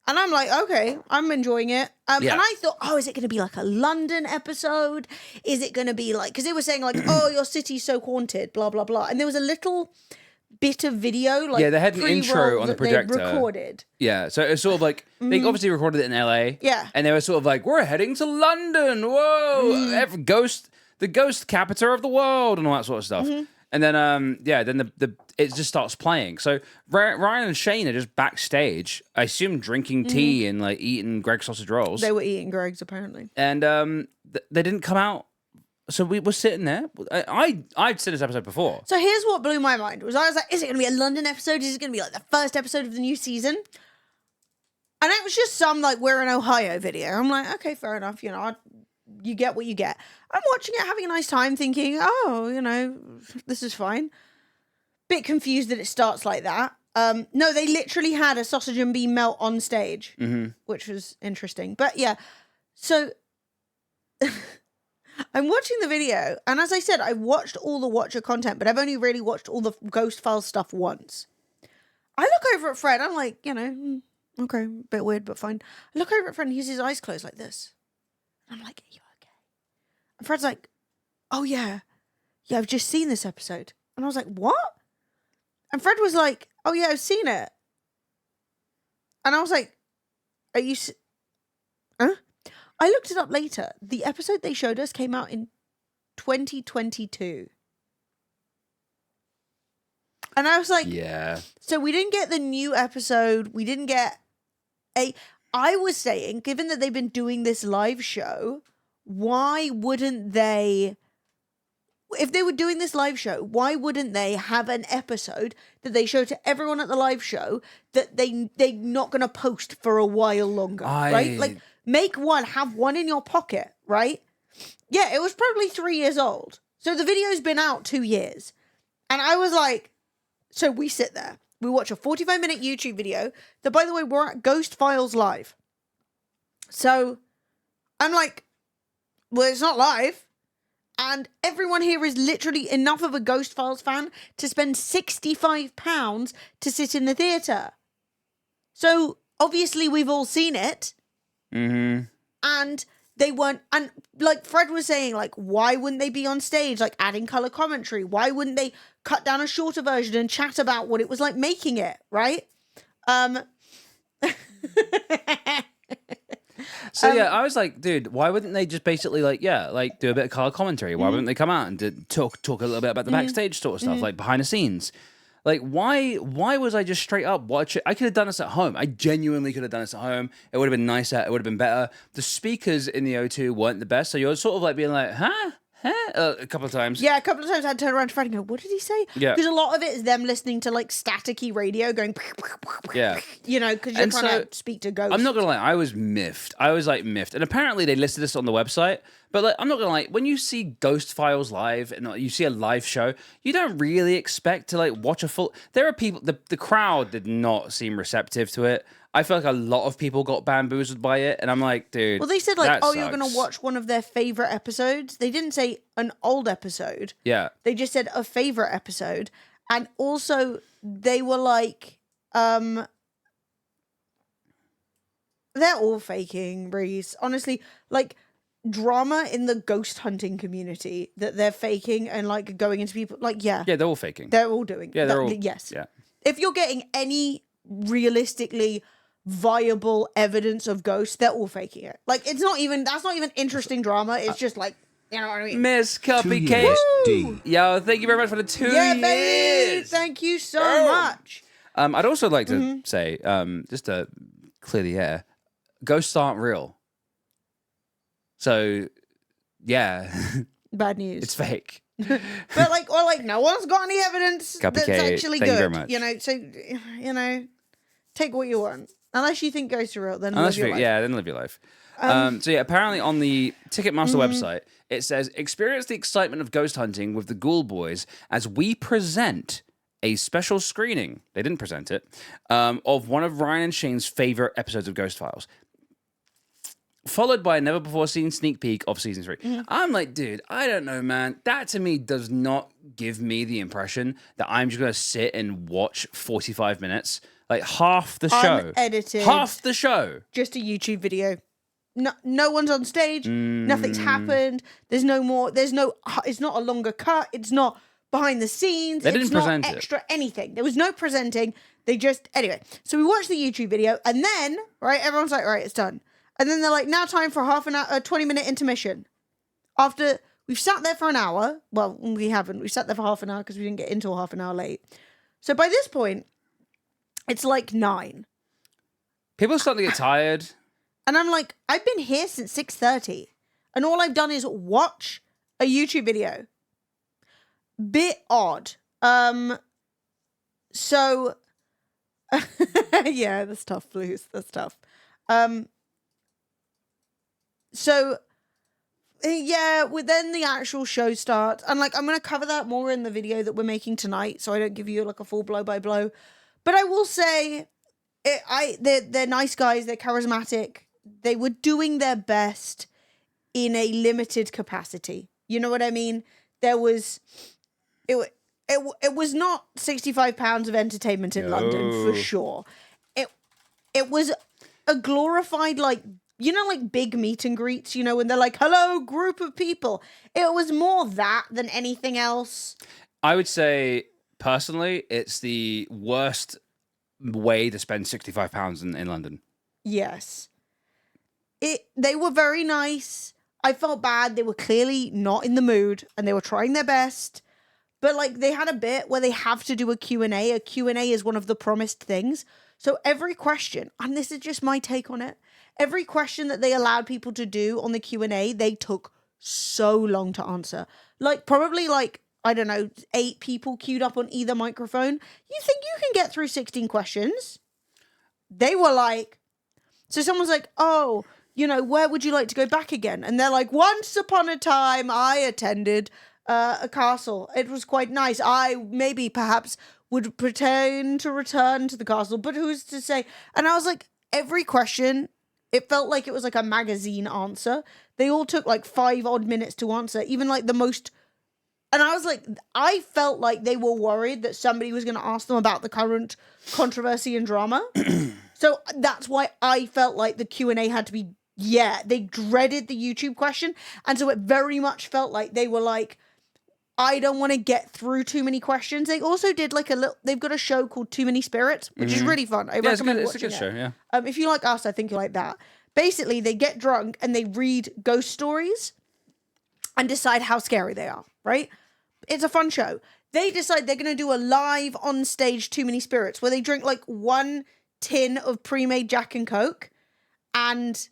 S3: And I'm like, okay, I'm enjoying it. And I thought, oh, is it going to be like a London episode? Is it going to be like, because they were saying like, oh, your city's so haunted, blah, blah, blah. And there was a little bit of video. Like,
S1: they had an intro on the projector.
S3: They recorded.
S1: Yeah, so it's sort of like, they obviously recorded it in LA.
S3: Yeah.
S1: And they were sort of like, we're heading to London. Whoa. The ghost capital of the world and all that sort of stuff. And then then the it just starts playing. So Ryan and Shane are just backstage, I assume drinking tea and like eating Greg's sausage rolls.
S3: They were eating Greg's apparently.
S1: And they didn't come out. So we were sitting there. I'd seen this episode before.
S3: So here's what blew my mind. I was like, is it going to be a London episode? Is it going to be like the first episode of the new season? And it was just some like we're in Ohio video. I'm like, okay, fair enough. You know, you get what you get. I'm watching it, having a nice time, thinking, oh, you know, this is fine. Bit confused that it starts like that. No, they literally had a sausage and bean melt on stage, which was interesting. But yeah, so I'm watching the video, and as I said, I watched all the Watcher content, but I've only really watched all the Ghost Files stuff once. I look over at Fred, I'm like, you know, okay, bit weird, but fine. I look over at Fred, and he has his eyes closed like this. I'm like, are you okay? And Fred's like, oh yeah, I've just seen this episode. And I was like, what? And Fred was like, oh yeah, I've seen it. And I was like, are you... Huh? I looked it up later. The episode they showed us came out in 2022. And I was like,
S1: yeah.
S3: So we didn't get the new episode. We didn't get a... I was saying, given that they've been doing this live show, why wouldn't they... If they were doing this live show, why wouldn't they have an episode that they show to everyone at the live show that they're not going to post for a while longer, right? Like, make one, have one in your pocket, right? Yeah, it was probably 3 years old. So the video's been out 2 years. And I was like, so we sit there. We watch a 45-minute YouTube video that, by the way, we're at Ghost Files Live. So I'm like, well, it's not live. And everyone here is literally enough of a Ghost Files fan to spend £65 to sit in the theatre. So obviously we've all seen it.
S1: Mm-hmm.
S3: And they weren't, and like Fred was saying, like, why wouldn't they be on stage, like adding colour commentary? Why wouldn't they cut down a shorter version and chat about what it was like making it, right?
S1: So yeah, I was like, dude, why wouldn't they just basically like do a bit of color commentary? Why wouldn't they come out and talk a little bit about the backstage sort of stuff, like behind the scenes? Like, why was I just straight up watch it? I could have done this at home. I genuinely could have done this at home. It would have been nicer. It would have been better. The speakers in the O2 weren't the best, so you're sort of like being like, huh? A couple of times.
S3: Yeah, a couple of times I had to turn around to Fred and go, what did he say?
S1: Yeah.
S3: Because a lot of it is them listening to, like, staticky radio going...
S1: Yeah.
S3: You know, because you're
S1: And
S3: trying
S1: so,
S3: to speak to ghosts.
S1: I'm not going to lie, I was miffed. And apparently they listed this on the website. But like, I'm not going to lie, when you see Ghost Files live and you see a live show, you don't really expect to like watch a full... There are people... The crowd did not seem receptive to it. I feel like a lot of people got bamboozled by it. And I'm like, dude...
S3: Well, they said like,
S1: oh,
S3: you're going to watch one of their favourite episodes. They didn't say an old episode.
S1: Yeah.
S3: They just said a favourite episode. And also, they were like... They're all faking, Reese. Honestly, like... drama in the ghost hunting community that they're faking and like going into people like
S1: yeah, they're all faking.
S3: They're all doing
S1: they're all
S3: yes.
S1: Yeah.
S3: If you're getting any realistically viable evidence of ghosts, they're all faking it. Like that's not even interesting drama. It's just like, you know what I mean?
S1: Miss Cupcake. Yo, thank you very much for the 2 years.
S3: Baby. Thank you so much.
S1: I'd also like to say, just to clear the air, ghosts aren't real. So, yeah.
S3: Bad news.
S1: It's fake.
S3: But like, or like, no one's got any evidence that's actually
S1: thank
S3: good.
S1: you very much.
S3: You know, so take what you want. Unless you think ghosts are real, then live your life.
S1: Yeah, then live your life. So yeah, apparently on the Ticketmaster website, it says, experience the excitement of ghost hunting with the Ghoul Boys as we present a special screening. They didn't present it, of one of Ryan and Shane's favorite episodes of Ghost Files. Followed by a never before seen sneak peek of season 3. I'm like, dude, I don't know, man. That to me does not give me the impression that I'm just going to sit and watch 45 minutes. Like half the show.
S3: Unedited.
S1: Half the show.
S3: Just a YouTube video. No one's on stage. Nothing's happened. There's no more. It's not a longer cut. It's not behind the scenes.
S1: They didn't present
S3: not extra anything. There was no presenting. They just, anyway. So we watched the YouTube video and then, right, everyone's like, right, it's done. And then they're like, now time for half an hour, a 20-minute intermission. After We've sat there for an hour. Well, we haven't. We sat there for half an hour because we didn't get in till half an hour late. So by this point, it's like 9.
S1: People are starting to get tired.
S3: And I'm like, I've been here since 6:30. And all I've done is watch a YouTube video. Bit odd. So yeah, that's tough, Blues. That's tough. So yeah, then the actual show starts, and like I'm gonna cover that more in the video that we're making tonight, so I don't give you like a full blow by blow. But I will say, they're nice guys. They're charismatic. They were doing their best in a limited capacity. You know what I mean? There was it was not £65 of entertainment in London for sure. It was a glorified, like, you know, like big meet and greets, you know, when they're like, hello, group of people. It was more that than anything else.
S1: I would say, personally, it's the worst way to spend £65 in London.
S3: Yes. They were very nice. I felt bad. They were clearly not in the mood and they were trying their best. But like they had a bit where they have to do a Q&A. A Q&A is one of the promised things. So every question, and this is just my take on it, every question that they allowed people to do on the Q&A, they took so long to answer. Like probably like, I don't know, 8 people queued up on either microphone. You think you can get through 16 questions? They were like, so someone's like, oh, you know, where would you like to go back again? And they're like, once upon a time I attended a castle. It was quite nice. I maybe perhaps would pretend to return to the castle, but who's to say? And I was like, every question, it felt like it was like a magazine answer. They all took like 5 odd minutes to answer, even like the most. And I was like, I felt like they were worried that somebody was going to ask them about the current controversy and drama. So that's why I felt like the Q&A had to be, they dreaded the YouTube question. And so it very much felt like they were like, I don't want to get through too many questions. They also did like they've got a show called Too Many Spirits, which is really fun. I recommend
S1: it's a
S3: watching
S1: good
S3: it.
S1: show, yeah.
S3: If you like us, I think you like that. Basically, they get drunk and they read ghost stories and decide how scary they are, right? It's a fun show. They decide they're going to do a live on stage Too Many Spirits where they drink like 1 tin of pre-made Jack and Coke and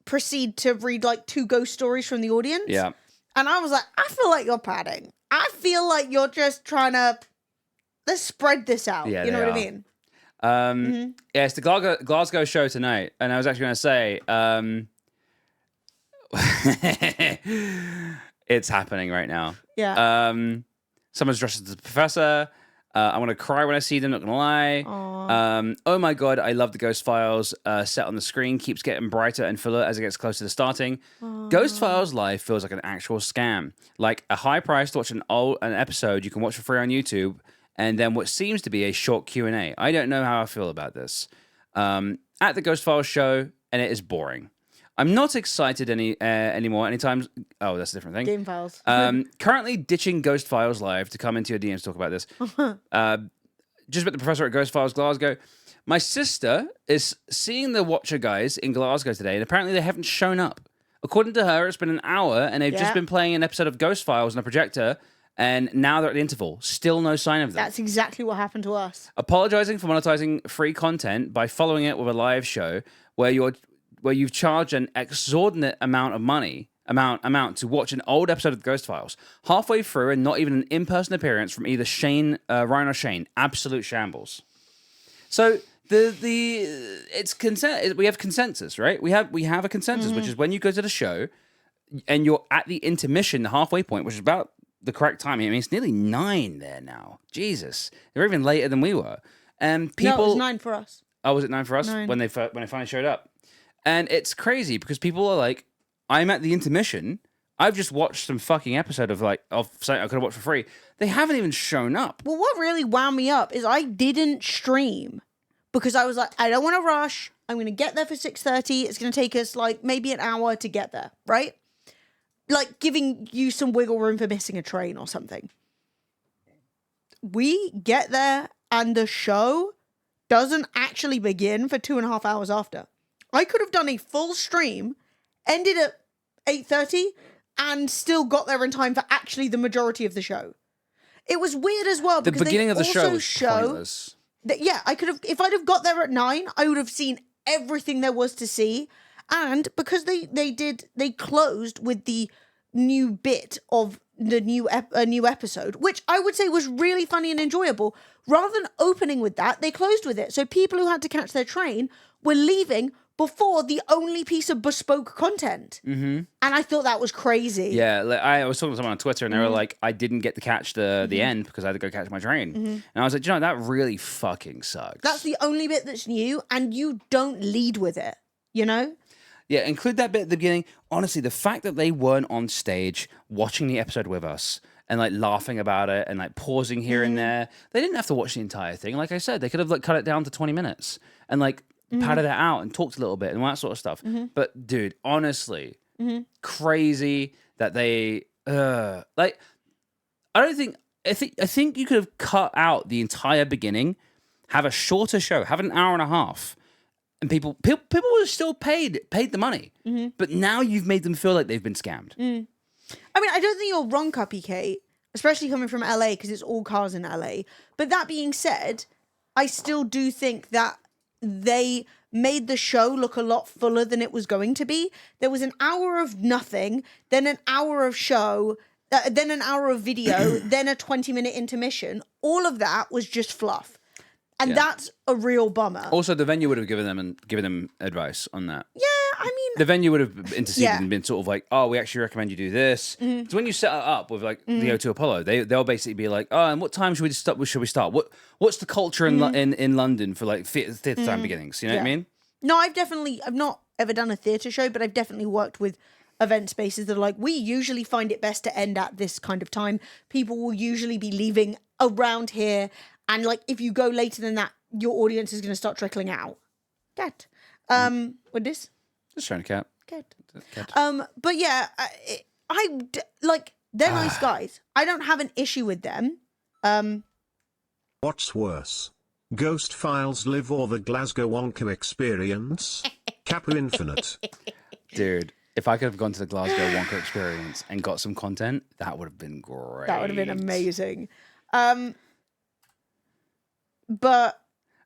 S3: proceed to read like 2 ghost stories from the audience.
S1: Yeah.
S3: And I was like, I feel like you're padding. I feel like you're just trying to, let's spread this out.
S1: Yeah,
S3: you know what I mean?
S1: Yeah, it's the Glasgow show tonight. And I was actually going to say, it's happening right now.
S3: Yeah.
S1: Someone's dressed as the professor. I want to cry when I see them, not going to lie. Oh my God, I love the Ghost Files set on the screen. Keeps getting brighter and fuller as it gets closer to starting. Ghost Files Live feels like an actual scam. Like a high price to watch an episode you can watch for free on YouTube, and then what seems to be a short Q&A. I don't know how I feel about this. At the Ghost Files show, and it is boring. I'm not excited anymore. Anytime. Oh, that's a different thing.
S3: Game Files.
S1: Currently ditching Ghost Files Live to come into your DMs to talk about this. Just met the professor at Ghost Files Glasgow. My sister is seeing the Watcher guys in Glasgow today, and apparently they haven't shown up. According to her, it's been an hour, and they've just been playing an episode of Ghost Files on a projector, and now they're at the interval. Still no sign of them.
S3: That's exactly what happened to us.
S1: Apologizing for monetizing free content by following it with a live show where you've charged an exorbitant amount of money to watch an old episode of the Ghost Files halfway through, and not even an in-person appearance from either Ryan or Shane. Absolute shambles. So it's consent. We have consensus, right? We have a consensus, which is when you go to the show and you're at the intermission, the halfway point, which is about the correct time. I mean, it's nearly 9 there now. Jesus, they're even later than we were. And people,
S3: No, it was 9 for us.
S1: Oh, was it 9 for us
S3: 9.
S1: when they finally showed up? And it's crazy because people are like, I'm at the intermission. I've just watched some fucking episode of something I could have watched for free. They haven't even shown up.
S3: Well, what really wound me up is I didn't stream because I was like, I don't want to rush. I'm going to get there for 6:30. It's going to take us like maybe an hour to get there, right? Like giving you some wiggle room for missing a train or something. We get there and the show doesn't actually begin for 2.5 hours after. I could have done a full stream, ended at 8:30, and still got there in time for actually the majority of the show. It was weird as well
S1: The
S3: because
S1: beginning
S3: they
S1: of the show
S3: also
S1: was
S3: show
S1: pointless.
S3: that, yeah, I could have, if I'd have got there at 9, I would have seen everything there was to see. And because they closed with the new bit of the new episode, which I would say was really funny and enjoyable. Rather than opening with that, they closed with it. So people who had to catch their train were leaving before the only piece of bespoke content. Mm-hmm. And I thought that was crazy.
S1: Yeah, like, I was talking to someone on Twitter, and they were like, I didn't get to catch the end because I had to go catch my train. And I was like, that really fucking sucks.
S3: That's the only bit that's new, and you don't lead with it, you know?
S1: Yeah, include that bit at the beginning. Honestly, the fact that they weren't on stage watching the episode with us and like laughing about it and like pausing here and there, they didn't have to watch the entire thing. Like I said, they could have like cut it down to 20 minutes and like padded it out and talked a little bit and all that sort of stuff. But dude, honestly, crazy that they like. I think you could have cut out the entire beginning, have a shorter show, have an hour and a half. And people were still paid the money, but now you've made them feel like they've been scammed.
S3: I mean, I don't think you're wrong, Cupcake, especially coming from LA because it's all cars in LA. But that being said, I still do think that they made the show look a lot fuller than it was going to be. There was an hour of nothing, then an hour of show, then an hour of video, then a 20-minute intermission. All of that was just fluff. And that's a real bummer.
S1: Also, the venue would have given them advice on that.
S3: Yeah, I mean,
S1: The venue would have interceded and been sort of like, oh, we actually recommend you do this. So when you set it up with like the O2 Apollo, they'll basically be like, oh, and what time should we start? What's the culture in London for like theatre time beginnings? You know what I mean?
S3: No, I've not ever done a theatre show, but I've definitely worked with event spaces that are like, we usually find it best to end at this kind of time. People will usually be leaving around here. And like, if you go later than that, your audience is going to start trickling out. Cat. What this?
S1: Just trying to cat.
S3: Cat. But yeah, I like, they're nice guys. I don't have an issue with them.
S2: What's worse? Ghost Files Live or the Glasgow Wonka Experience? Kappa Infinite.
S1: Dude, if I could have gone to the Glasgow Wonka Experience and got some content, that would have been great.
S3: That would have been amazing. But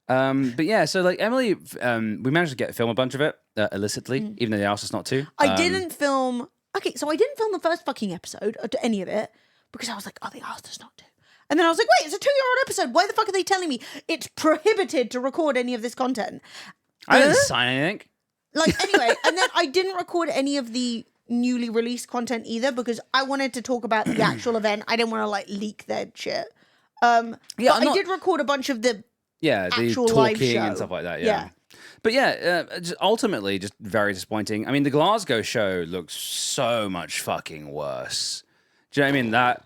S1: yeah, so like Emily, we managed to get film a bunch of it illicitly, even though they asked us not to.
S3: I didn't film. Okay, so I didn't film the first fucking episode or any of it because I was like, oh, they asked us not to. And then I was like, wait, it's a 2-year-old episode. Why the fuck are they telling me it's prohibited to record any of this content?
S1: I didn't sign anything.
S3: Like, anyway, and then I didn't record any of the newly released content either because I wanted to talk about the actual event. I didn't want to like leak their shit. I did record a bunch of the
S1: the
S3: actual live
S1: talking
S3: show
S1: and stuff like that. Yeah. But yeah, ultimately, just very disappointing. I mean, the Glasgow show looks so much fucking worse. Do you know what I mean? That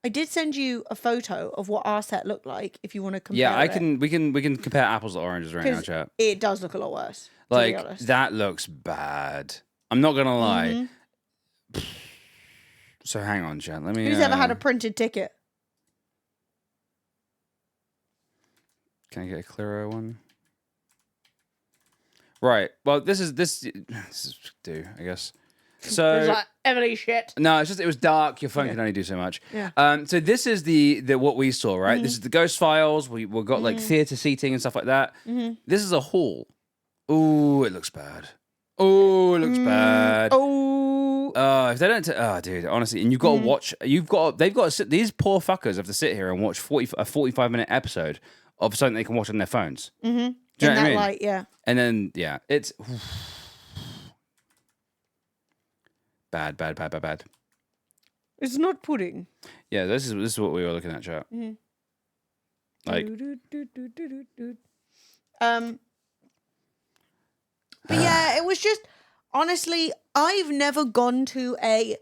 S3: I did send you a photo of what our set looked like. If you want to compare,
S1: yeah, we can compare apples to oranges right now, chat.
S3: It does look a lot worse.
S1: Like that looks bad. I'm not gonna lie. So hang on, chat. Let me.
S3: Who's ever had a printed ticket?
S1: Can I get a clearer one? Right. Well, this is do I guess. So
S3: There's like Emily shit.
S1: No, it's just it was dark. Your phone can only do so much.
S3: Yeah.
S1: So this is the what we saw, right? This is the Ghost Files. We've got like theater seating and stuff like that. This is a hall. Ooh, it looks bad. Oh, it looks bad.
S3: Oh.
S1: If they don't, dude, honestly, and you've got to watch. They've got to sit. These poor fuckers have to sit here and watch a 45-minute episode of something they can watch on their phones. Do you know what I mean?
S3: Light, yeah.
S1: And then it's bad.
S3: It's not pudding.
S1: Yeah, this is what we were looking at, chat. Like,
S3: but yeah, it was just honestly, I've never gone to a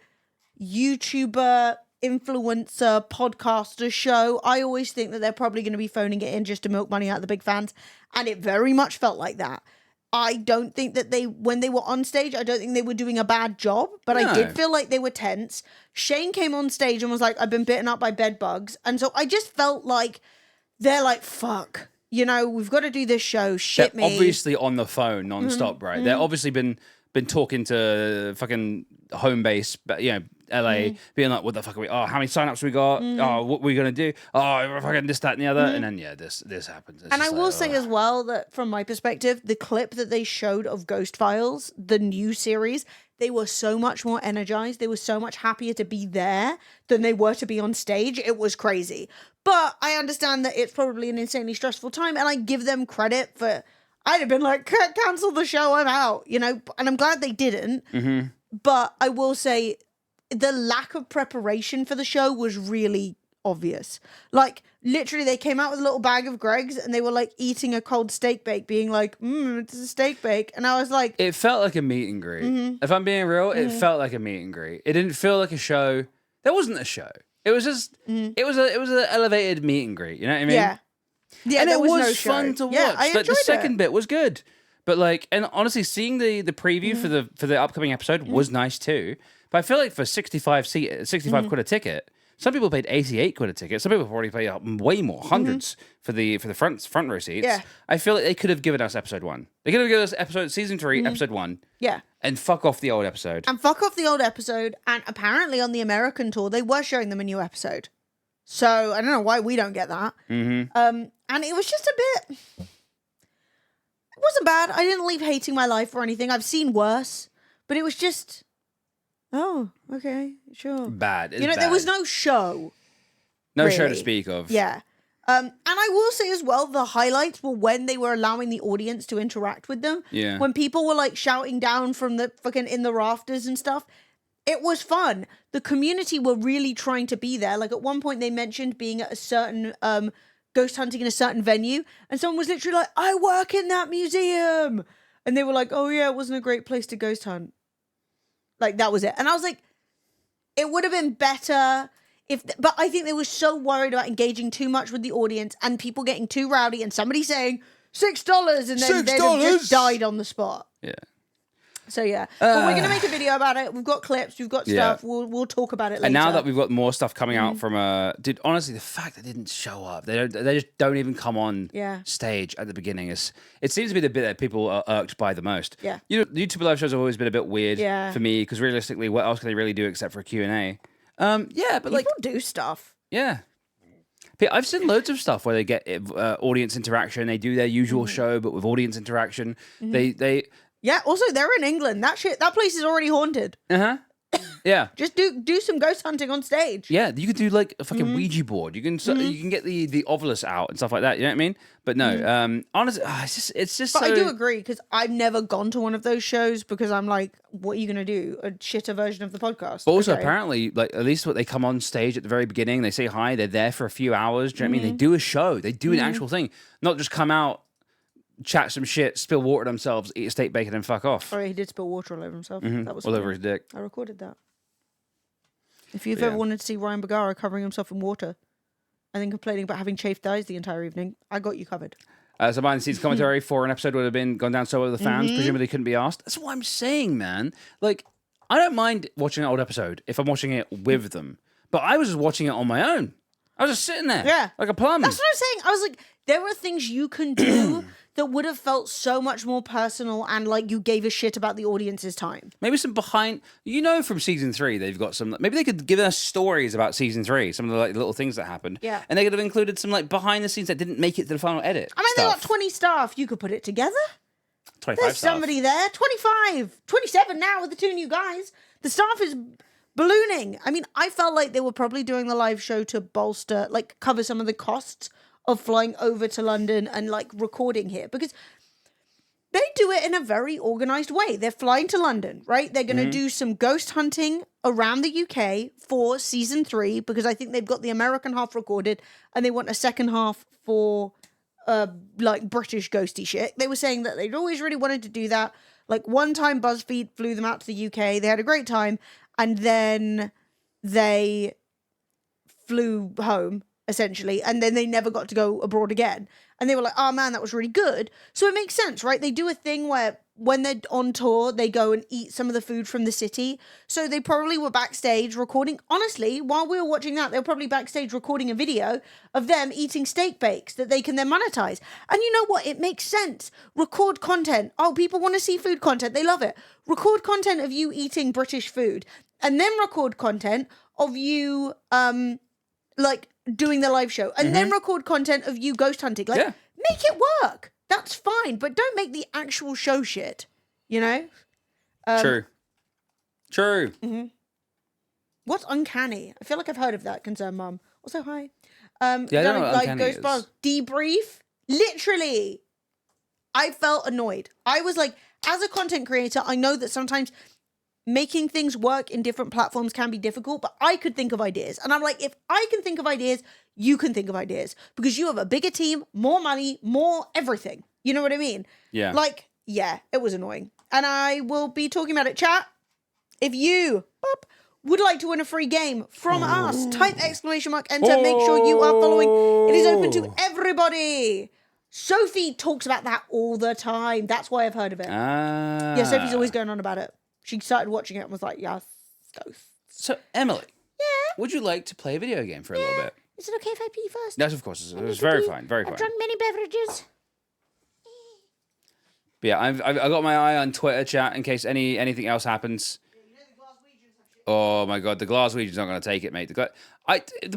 S3: YouTuber, influencer, podcaster show. I always think that they're probably going to be phoning it in just to milk money out of the big fans, and it very much felt like that. I don't think that when they were on stage, I don't think they were doing a bad job, but I did feel like they were tense. Shane came on stage and was like, I've been bitten up by bed bugs. And so I just felt like they're like, fuck, we've got to do this show. Shit
S1: they're
S3: me.
S1: obviously on the phone non-stop, right? They're obviously been been talking to fucking home base, but LA, being like, what the fuck are we? Oh, how many signups we got? Oh, what are we gonna do? Oh, fucking this, that, and the other. And then this happens. It's
S3: And I
S1: just
S3: will
S1: like,
S3: say as well that from my perspective, the clip that they showed of Ghost Files, the new series, they were so much more energized. They were so much happier to be there than they were to be on stage. It was crazy. But I understand that it's probably an insanely stressful time, and I give them credit for. I'd have been like, cancel the show, I'm out, and I'm glad they didn't. But I will say the lack of preparation for the show was really obvious. Like, literally, they came out with a little bag of Greg's and they were like eating a cold steak bake, being like, it's a steak bake. And I was like,
S1: it felt like a meet and greet. If I'm being real, it felt like a meet and greet. It didn't feel like a show. That wasn't a show. It was just, it was an elevated meet and greet. You know what I mean?
S3: yeah. Yeah,
S1: And
S3: there
S1: it was
S3: no
S1: fun
S3: show.
S1: to watch.
S3: Yeah, I
S1: Like, the
S3: enjoyed
S1: second
S3: it.
S1: bit was good. But like, and honestly, seeing the preview for the upcoming episode was nice too. But I feel like for 65 quid a ticket, some people paid 88 quid a ticket. Some people probably paid way more, hundreds for the front row seats.
S3: Yeah.
S1: I feel like they could have given us episode 1. They could have given us season 3, episode 1.
S3: Yeah.
S1: And fuck off the old episode.
S3: And fuck off the old episode. And apparently on the American tour, they were showing them a new episode. So I don't know why we don't get that. And it was just a bit. It wasn't bad. I didn't leave hating my life or anything. I've seen worse. But it was just. Oh, okay, sure.
S1: Bad. It's
S3: there was
S1: bad.
S3: no show.
S1: No show to
S3: really.
S1: speak of.
S3: Yeah. And I will say as well, the highlights were when they were allowing the audience to interact with them.
S1: Yeah.
S3: When people were like shouting down from the fucking in the rafters and stuff. It was fun. The community were really trying to be there. Like at one point they mentioned being at a certain ghost hunting in a certain venue. And someone was literally like, I work in that museum. And they were like, oh yeah, it wasn't a great place to ghost hunt. Like that was it. And I was like, it would have been better but I think they were so worried about engaging too much with the audience and people getting too rowdy and somebody saying $6 and then they'd have just died on the spot.
S1: Yeah.
S3: So yeah, but we're gonna make a video about it. We've got clips, we've got stuff. We'll talk about it later.
S1: And now that we've got more stuff coming out from dude, honestly, the fact they didn't show up, they just don't even come on stage at the beginning. It seems to be the bit that people are irked by the most.
S3: Yeah,
S1: YouTube live shows have always been a bit weird for me because realistically, what else can they really do except for a Q&A? But
S3: people
S1: like
S3: do stuff.
S1: Yeah. I've seen loads of stuff where they get audience interaction. They do their usual show, but with audience interaction.
S3: Yeah, also they're in England. That place is already haunted.
S1: Yeah.
S3: Just do some ghost hunting on stage.
S1: Yeah, you could do like a fucking Ouija board. You can get the Ovilus out and stuff like that. You know what I mean? But no, honestly, it's just.
S3: But
S1: so...
S3: I do agree because I've never gone to one of those shows because I'm like, what are you gonna do? A shitter version of the podcast?
S1: But also, apparently, like at least what they come on stage at the very beginning, they say hi. They're there for a few hours. Do you know what I mean? They do a show. They do an actual thing, not just come out, chat some shit, spill water themselves, eat a steak bacon, and fuck off.
S3: Oh, he did spill water all over himself. That was
S1: all
S3: funny.
S1: over his dick.
S3: I recorded that. If you've ever wanted to see Ryan Bagara covering himself in water and then complaining about having chafed eyes the entire evening, I got you covered.
S1: So behind the scenes commentary for an episode would have been gone down so well with the fans. Presumably couldn't be asked. That's what I'm saying, man. Like, I don't mind watching an old episode if I'm watching it with them. But I was just watching it on my own. I was just sitting there, like a plum.
S3: That's what I'm saying. I was like, there are things you can do that would have felt so much more personal and like you gave a shit about the audience's time.
S1: Maybe some behind, from season 3, they've got some, maybe they could give us stories about season 3, some of the like little things that happened.
S3: Yeah.
S1: And they could have included some like behind the scenes that didn't make it to the final edit.
S3: I mean, they've got 20 staff. You could put it together.
S1: 25
S3: There's
S1: staff.
S3: somebody there. 25, 27 now with the 2 new guys. The staff is ballooning. I mean, I felt like they were probably doing the live show to bolster, like cover some of the costs of flying over to London and like recording here because they do it in a very organized way. They're flying to London, right? They're going to do some ghost hunting around the UK for season 3 because I think they've got the American half recorded and they want a second half for like British ghosty shit. They were saying that they'd always really wanted to do that. Like one time BuzzFeed flew them out to the UK. They had a great time and then they flew home essentially, and then they never got to go abroad again. And they were like, oh man, that was really good. So it makes sense, right? They do a thing where when they're on tour, they go and eat some of the food from the city. So they probably were backstage recording. Honestly, while we were watching that, they were probably backstage recording a video of them eating steak bakes that they can then monetize. And you know what? It makes sense. Record content. Oh, people want to see food content. They love it. Record content of you eating British food, and then record content of you, like doing the live show, and then record content of you ghost hunting. Like, make it work. That's fine, but don't make the actual show shit, you know?
S1: True.
S3: Mm-hmm. What's uncanny? I feel like I've heard of that, Concerned Mum. Also, hi.
S1: I don't know what uncanny is.
S3: Debrief. Literally. I felt annoyed. I was like, as a content creator, I know that sometimes making things work in different platforms can be difficult, but I could think of ideas. And I'm like, if I can think of ideas, you can think of ideas, because you have a bigger team, more money, more everything. You know what I mean?
S1: Yeah.
S3: Like, yeah, it was annoying. And I will be talking about it, chat. If you would like to win a free game from us, type ! Enter, make sure you are following. It is open to everybody. Sophie talks about that all the time. That's why I've heard of it. Yeah, Sophie's always going on about it. She started watching it and was like, yes, ghosts.
S1: So, Emily.
S3: Yeah?
S1: Would you like to play a video game for a little bit?
S3: Is it okay if I pee first?
S1: Yes, of course. It was very fine. Very fine.
S3: I've drunk many beverages.
S1: But yeah, I've got my eye on Twitter, chat, in case anything else happens. Oh my god, the Glaswegian's not going to take it, mate. The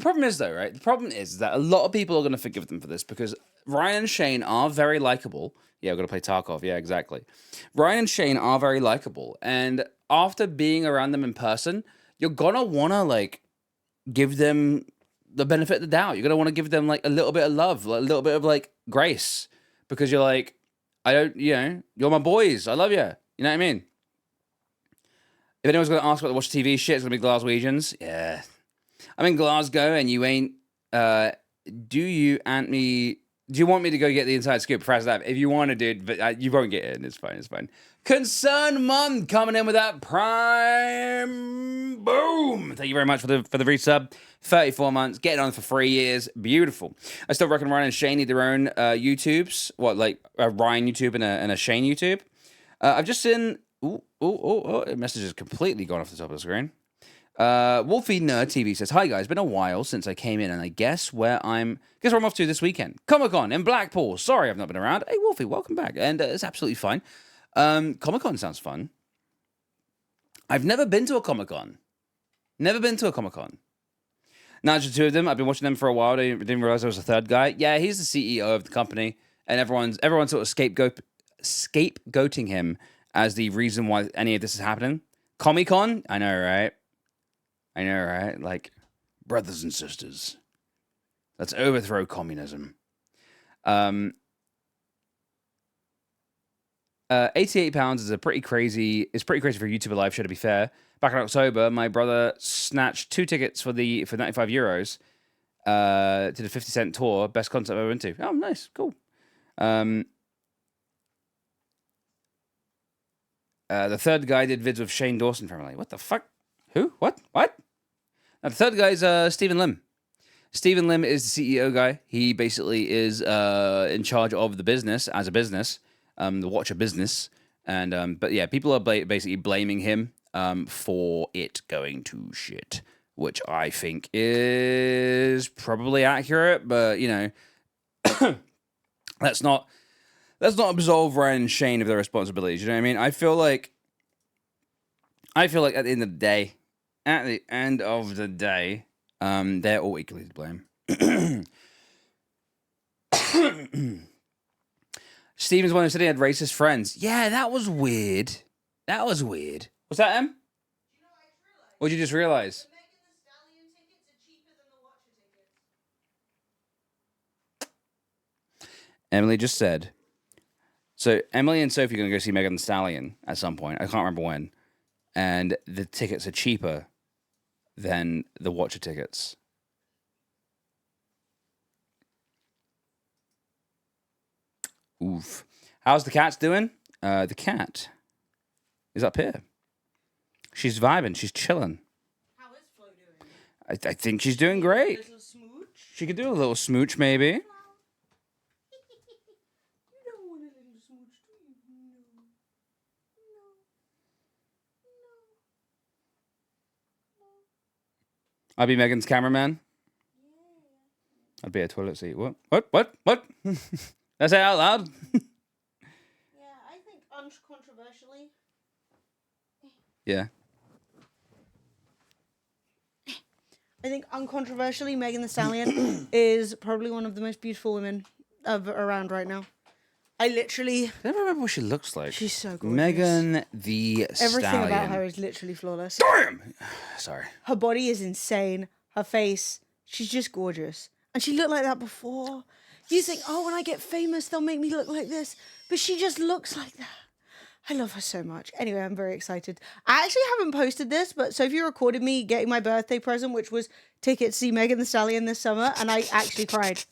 S1: problem is, though, right? The problem is that a lot of people are going to forgive them for this, because Ryan and Shane are very likable. Yeah, we're going to play Tarkov. Yeah, exactly. Ryan and Shane are very likable. And after being around them in person, you're going to want to, like, give them the benefit of the doubt. You're going to want to give them, like, a little bit of love, like, a little bit of, like, grace. Because you're like, you're my boys. I love you. You know what I mean? If anyone's going to ask about the Watch TV shit, it's going to be Glaswegians. Yeah. I'm in Glasgow and you ain't... do you want me to go get the inside scoop? Perhaps that. If you want to, dude, but you won't get in. It's fine. It's fine. Concerned Mum coming in with that prime boom. Thank you very much for the resub. 34 months, getting on for 3 years. Beautiful. I still reckon Ryan and Shane need their own YouTubes. What, like a Ryan YouTube and a Shane YouTube? I've just seen... The message has completely gone off the top of the screen. Wolfie Nerd TV says, "Hi guys, been a while since I came in, and I guess where I'm off to this weekend? Comic-Con in Blackpool. Sorry I've not been around. Hey Wolfie, welcome back." And it's absolutely fine. Comic-Con sounds fun. I've never been to a Comic-Con. Now just the two of them. I've been watching them for a while. I didn't realize there was a third guy. Yeah, he's the CEO of the company, and everyone's sort of scapegoating him as the reason why any of this is happening. Comic-Con? I know, right? Like, brothers and sisters. Let's overthrow communism. 88 pounds is pretty crazy for a YouTuber live show, to be fair. Back in October, my brother snatched 2 tickets for 95 euros to the 50 Cent tour. Best concert I've ever been to. Oh, nice. Cool. The third guy did vids with Shane Dawson family. What the fuck? Who? What? Now, the third guy is Stephen Lim. Stephen Lim is the CEO guy. He basically is in charge of the business as a business, the Watcher business. And but yeah, people are basically blaming him for it going to shit, which I think is probably accurate. But you know, let's not absolve Ryan and Shane of their responsibilities. You know what I mean? I feel like at the end of the day, they're all equally to blame. Steven's one who said he had racist friends. Yeah, that was weird. What's that, Em? What did you just realize? Emily just said. So Emily and Sophie are going to go see Megan Thee Stallion at some point. I can't remember when. And the tickets are cheaper than the Watcher tickets. Oof. How's the cat doing? The cat is up here. She's vibing. She's chilling.
S3: How is Flo doing?
S1: I think she's doing great.
S3: A little smooch?
S1: She could do a little smooch, maybe. I'd be Megan's cameraman. I'd be a toilet seat. What? Let's say it out loud.
S3: Yeah, I think uncontroversially.
S1: Yeah.
S3: I think uncontroversially, Megan Thee Stallion is probably one of the most beautiful women around right now. I never
S1: remember what she looks like.
S3: She's so gorgeous.
S1: Megan Thee Stallion.
S3: Everything about her is literally flawless.
S1: Damn! Sorry.
S3: Her body is insane. Her face, she's just gorgeous. And she looked like that before. You think, oh, when I get famous, they'll make me look like this. But she just looks like that. I love her so much. Anyway, I'm very excited. I actually haven't posted this, but Sophie recorded me getting my birthday present, which was tickets to see Megan Thee Stallion this summer, and I actually cried.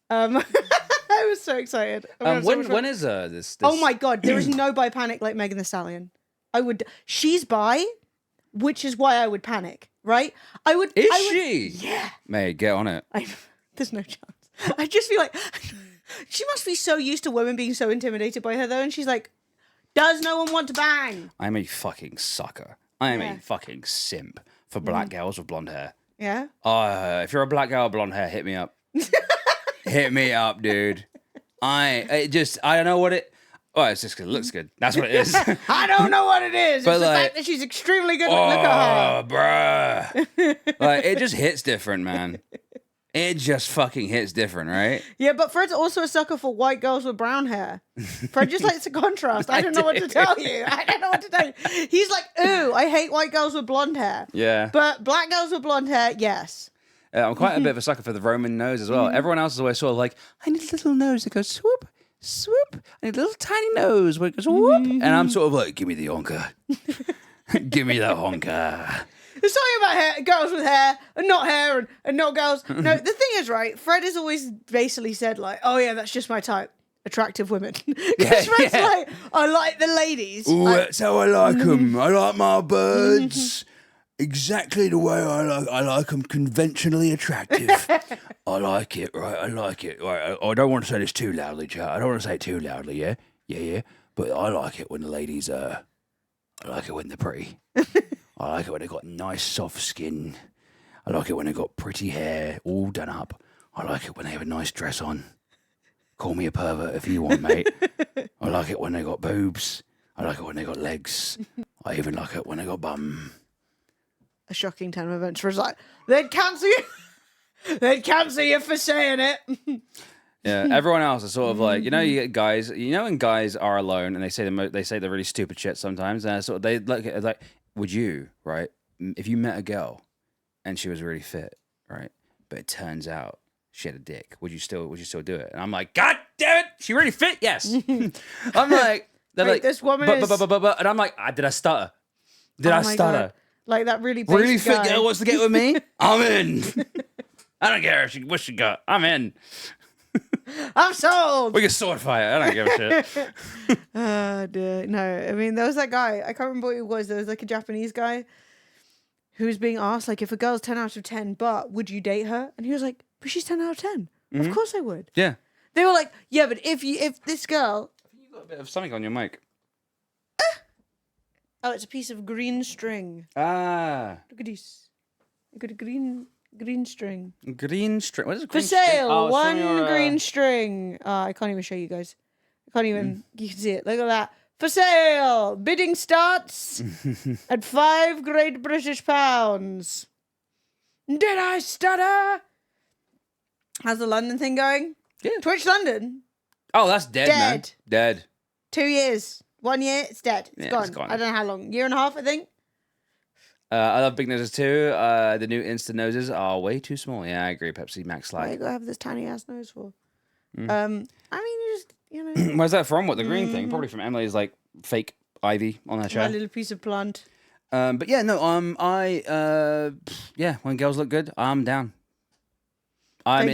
S3: I was so excited.
S1: When is this?
S3: Oh my god, there is no bi panic like Megan Thee Stallion. She's bi, which is why I would panic, right?
S1: Is she?
S3: Yeah.
S1: Mate, get on it.
S3: There's no chance. I just feel like she must be so used to women being so intimidated by her though, and she's like, does no one want to bang?
S1: I'm a fucking sucker. I am a fucking simp for black girls with blonde hair.
S3: Yeah?
S1: If you're a black girl with blonde hair, hit me up. Hit me up, dude. I don't know what it... Oh, it's just because it looks good. That's what it is.
S3: I don't know what it is.
S1: But
S3: it's the fact that she's extremely good. Look at her.
S1: Bruh. It just hits different, man. It just fucking hits different, right?
S3: Yeah, but Fred's also a sucker for white girls with brown hair. Fred just likes the contrast. I don't know what to tell you. I don't know what to tell you. He's like, ooh, I hate white girls with blonde hair.
S1: Yeah.
S3: But black girls with blonde hair, yes.
S1: I'm quite a bit of a sucker for the Roman nose as well. Everyone else is always sort of like, I need a little nose that goes swoop, swoop. I need a little tiny nose where it goes whoop. And I'm sort of like, give me the honker. Give me the honker.
S3: There's something about hair, girls with hair and not girls. No, the thing is, right, Fred has always basically said, like, oh yeah, that's just my type. Attractive women. Because Fred's like, I like the ladies.
S1: Ooh, that's how I like them. I like my birds exactly the way I like them, conventionally attractive. I like it, right? I like it. Right. I don't want to say this too loudly, chat. I don't want to say it too loudly, yeah? Yeah. But I like it when the ladies, I like it when they're pretty. I like it when they've got nice, soft skin. I like it when they've got pretty hair, all done up. I like it when they have a nice dress on. Call me a pervert if you want, mate. I like it when they got boobs. I like it when they got legs. I even like it when they got bum.
S3: A shocking turn of events. Fred's like, they'd cancel you. They'd cancel you for saying it.
S1: Yeah, everyone else is sort of like, you get guys, when guys are alone and they say the really stupid shit sometimes, and they look at it like, would you, right? If you met a girl and she was really fit, right? But it turns out she had a dick, would you still do it? And I'm like, God damn it, she really fit? Yes. I'm like, they're like,
S3: this woman
S1: but, and I'm like, did I stutter? Did I stutter?
S3: God. Like that really basic
S1: really fit
S3: guy.
S1: girl wants to get with me? I'm in. I don't care what she got. I'm in.
S3: I'm sold.
S1: We can sword fight. I don't give a shit.
S3: Dear. No, I mean, there was that guy. I can't remember what he was. There was like a Japanese guy who was being asked, like, if a girl's 10 out of 10, but would you date her? And he was like, but she's 10 out of 10. Of course I would.
S1: Yeah.
S3: They were like, yeah, but if this girl...
S1: You got a bit of something on your mic.
S3: Oh, it's a piece of green string.
S1: Ah.
S3: Look at this. I got a green string.
S1: Green string. What is it?
S3: For sale, one green string. I can't even show you guys. I can't even. You can see it. Look at that. For sale. Bidding starts at £5 Great British pounds. Did I stutter? How's the London thing going?
S1: Yeah.
S3: Twitch London.
S1: Oh, that's dead, man. Dead.
S3: 2 years. 1 year, it's dead. It's
S1: Yeah,
S3: gone. I don't know how long. Year and a half, I think.
S1: I love big noses too. The new Insta noses are way too small. Yeah, I agree. Pepsi Max
S3: Why you
S1: Slide.
S3: gotta have this tiny ass nose for? I mean, you just,
S1: Where's that from? What, the green thing? Probably from Emily's like fake ivy on her
S3: my
S1: chair.
S3: little piece of plant.
S1: But yeah, no. When girls look good, I'm down. I'm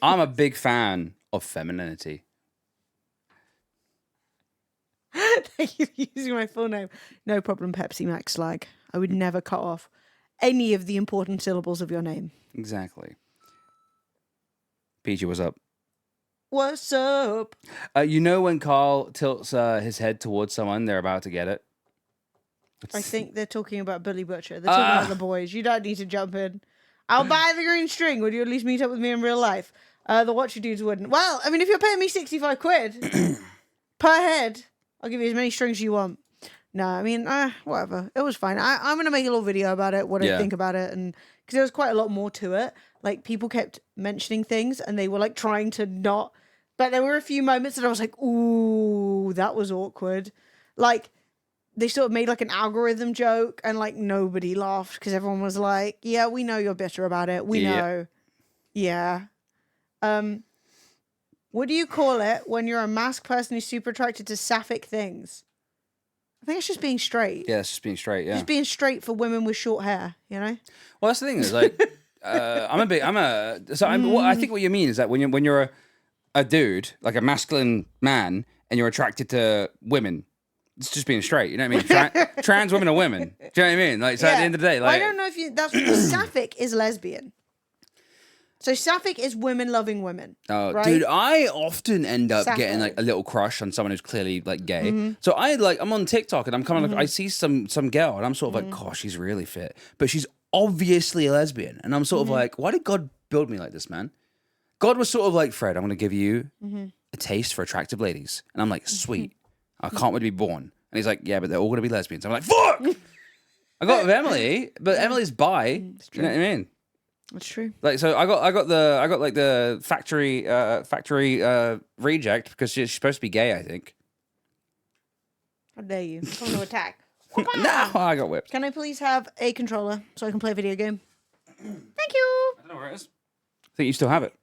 S1: a big fan of femininity.
S3: Thank you for using my full name. No problem, Pepsi Max Slag. I would never cut off any of the important syllables of your name.
S1: Exactly. Peachy, what's up?
S3: What's up?
S1: When Carl tilts his head towards someone, they're about to get it.
S3: I think they're talking about Billy Butcher. They're talking about the boys. You don't need to jump in. I'll buy the green string. Would you at least meet up with me in real life? The Watcher dudes wouldn't. Well, I mean, if you're paying me 65 quid per head, I'll give you as many strings as you want. No, I mean, whatever. It was fine. I'm going to make a little video about it, what I think about it. And because there was quite a lot more to it. Like, people kept mentioning things and they were like trying to not. But there were a few moments that I was like, ooh, that was awkward. Like, they sort of made like an algorithm joke and like nobody laughed because everyone was like, yeah, we know you're bitter about it. We know. Yeah. What do you call it when you're a masked person who's super attracted to sapphic things? I think it's just being straight.
S1: Yeah, it's just being straight. Yeah,
S3: just being straight for women with short hair. You know.
S1: Well, that's the thing. Is like, I think what you mean is that when you're a dude, like a masculine man, and you're attracted to women, it's just being straight. You know what I mean? Trans women are women. Do you know what I mean? Like, so at the end of the day, like,
S3: I don't know if that's what sapphic is lesbian. So sapphic is women loving women. Oh, right?
S1: Dude, I often end up getting like a little crush on someone who's clearly like gay. So I'm on TikTok and I'm kind of like, I see some girl and I'm sort of like, gosh, she's really fit, but she's obviously a lesbian, and I'm sort of like, why did God build me like this, man? God was sort of like, Fred, I'm going to give you a taste for attractive ladies, and I'm like, sweet, I can't wait to be born. And he's like, yeah, but they're all going to be lesbians. I'm like, fuck. I got with Emily, but Emily's bi. You know what I mean?
S3: That's true.
S1: Like, so I got like the factory reject because she's supposed to be gay, I think.
S3: How dare you? Come to attack.
S1: No, I got whipped.
S3: Can I please have a controller so I can play a video game? Thank you.
S1: I don't know where it is. I think you still have it.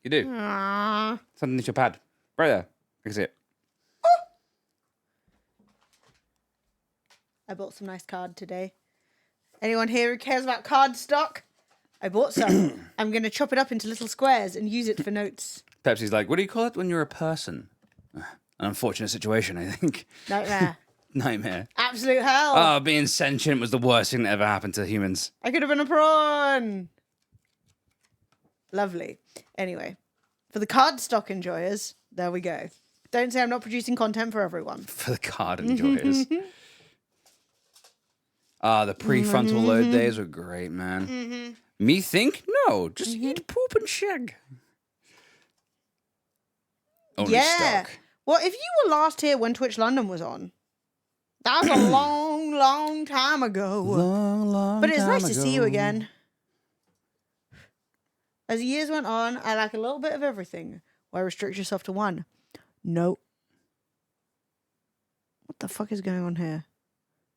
S1: You do.
S3: Aww.
S1: It's underneath your pad. Right there. I can see it.
S3: I bought some nice card today. Anyone here who cares about card stock? I bought some. I'm going to chop it up into little squares and use it for notes.
S1: Pepsi's like, what do you call it when you're a person? An unfortunate situation, I think.
S3: Nightmare.
S1: Nightmare.
S3: Absolute hell.
S1: Oh, being sentient was the worst thing that ever happened to humans.
S3: I could have been a prawn. Lovely. Anyway, for the card stock enjoyers, there we go. Don't say I'm not producing content for everyone.
S1: For the card enjoyers. The prefrontal load days were great, man. Me think? No, just eat poop and shag. Only stock.
S3: Well, if you were last here when Twitch London was on, that was a long, long time ago.
S1: Long
S3: but it's
S1: time
S3: nice to
S1: ago.
S3: see you again. As the years went on, I like a little bit of everything. Why restrict yourself to one? No. What the fuck is going on here?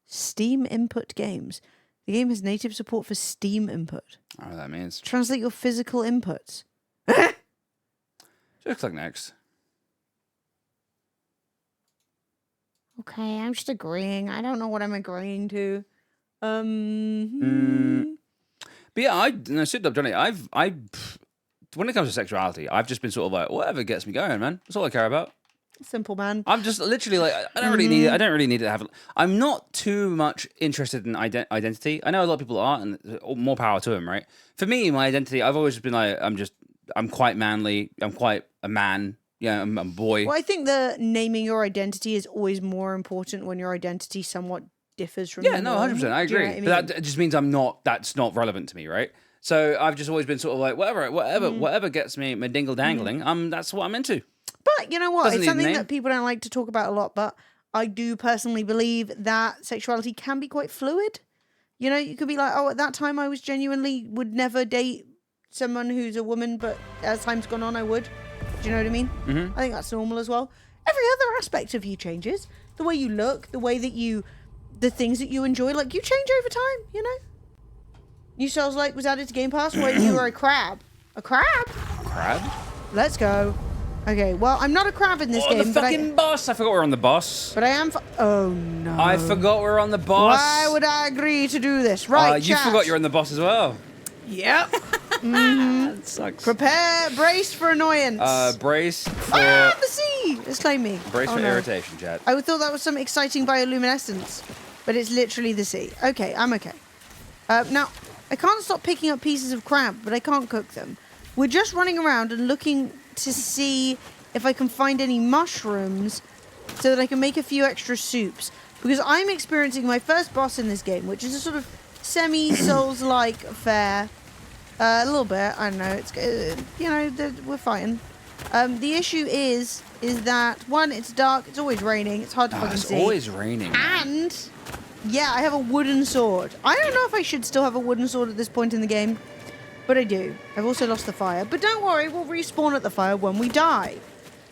S3: Steam input games. The game has native support for Steam input.
S1: I don't know what that means.
S3: Translate your physical inputs.
S1: Just click next.
S3: Okay, I'm just agreeing. I don't know what I'm agreeing to.
S1: But yeah, sit up, Johnny. When it comes to sexuality, I've just been sort of like, whatever gets me going, man. That's all I care about.
S3: Simple, man.
S1: I'm just literally like, I don't really need it. I don't really need to have. I'm not too much interested in identity. I know a lot of people are, and more power to them, right? For me, my identity, I've always been like, I'm quite manly. I'm quite a man. Yeah, I'm a boy.
S3: Well, I think the naming your identity is always more important when your identity somewhat differs from.
S1: Yeah, no, 100%. I agree.
S3: You know
S1: But that just means that's not relevant to me, right? So I've just always been sort of like, whatever gets me my dingle dangling. That's what I'm into.
S3: But you know what? It's something that people don't like to talk about a lot, but I do personally believe that sexuality can be quite fluid. You know, you could be like, oh, at that time I was genuinely would never date someone who's a woman, but as time's gone on, I would. Do you know what I mean? I think that's normal as well. Every other aspect of you changes. The way you look, the way that the things that you enjoy, like you change over time, you know? New Souls Like was added to Game Pass when you were a crab. A crab?
S1: Crab?
S3: Let's go. Okay, well, I'm not a crab in this game.
S1: The fucking boss! I forgot we're on the boss.
S3: But I am. Oh no!
S1: I forgot we're on the boss.
S3: Why would I agree to do this? Right,
S1: you forgot you're on the boss as well.
S3: Yep.
S1: That sucks.
S3: Brace for annoyance.
S1: Brace for.
S3: Ah, the sea! It's claimed me.
S1: Brace for irritation, Chad.
S3: I thought that was some exciting bioluminescence, but it's literally the sea. Okay, I'm okay. Now, I can't stop picking up pieces of crab, but I can't cook them. We're just running around and looking to see if I can find any mushrooms so that I can make a few extra soups. because I'm experiencing my first boss in this game, which is a sort of semi-Souls-like affair. A little bit, I don't know. It's you know, we're fighting. The issue is that one, it's dark, it's always raining, it's hard to fucking see.
S1: It's always raining.
S3: And yeah, I have a wooden sword. I don't know if I should still have a wooden sword at this point in the game, but I do. I've also lost the fire, but don't worry, we'll respawn at the fire when we die.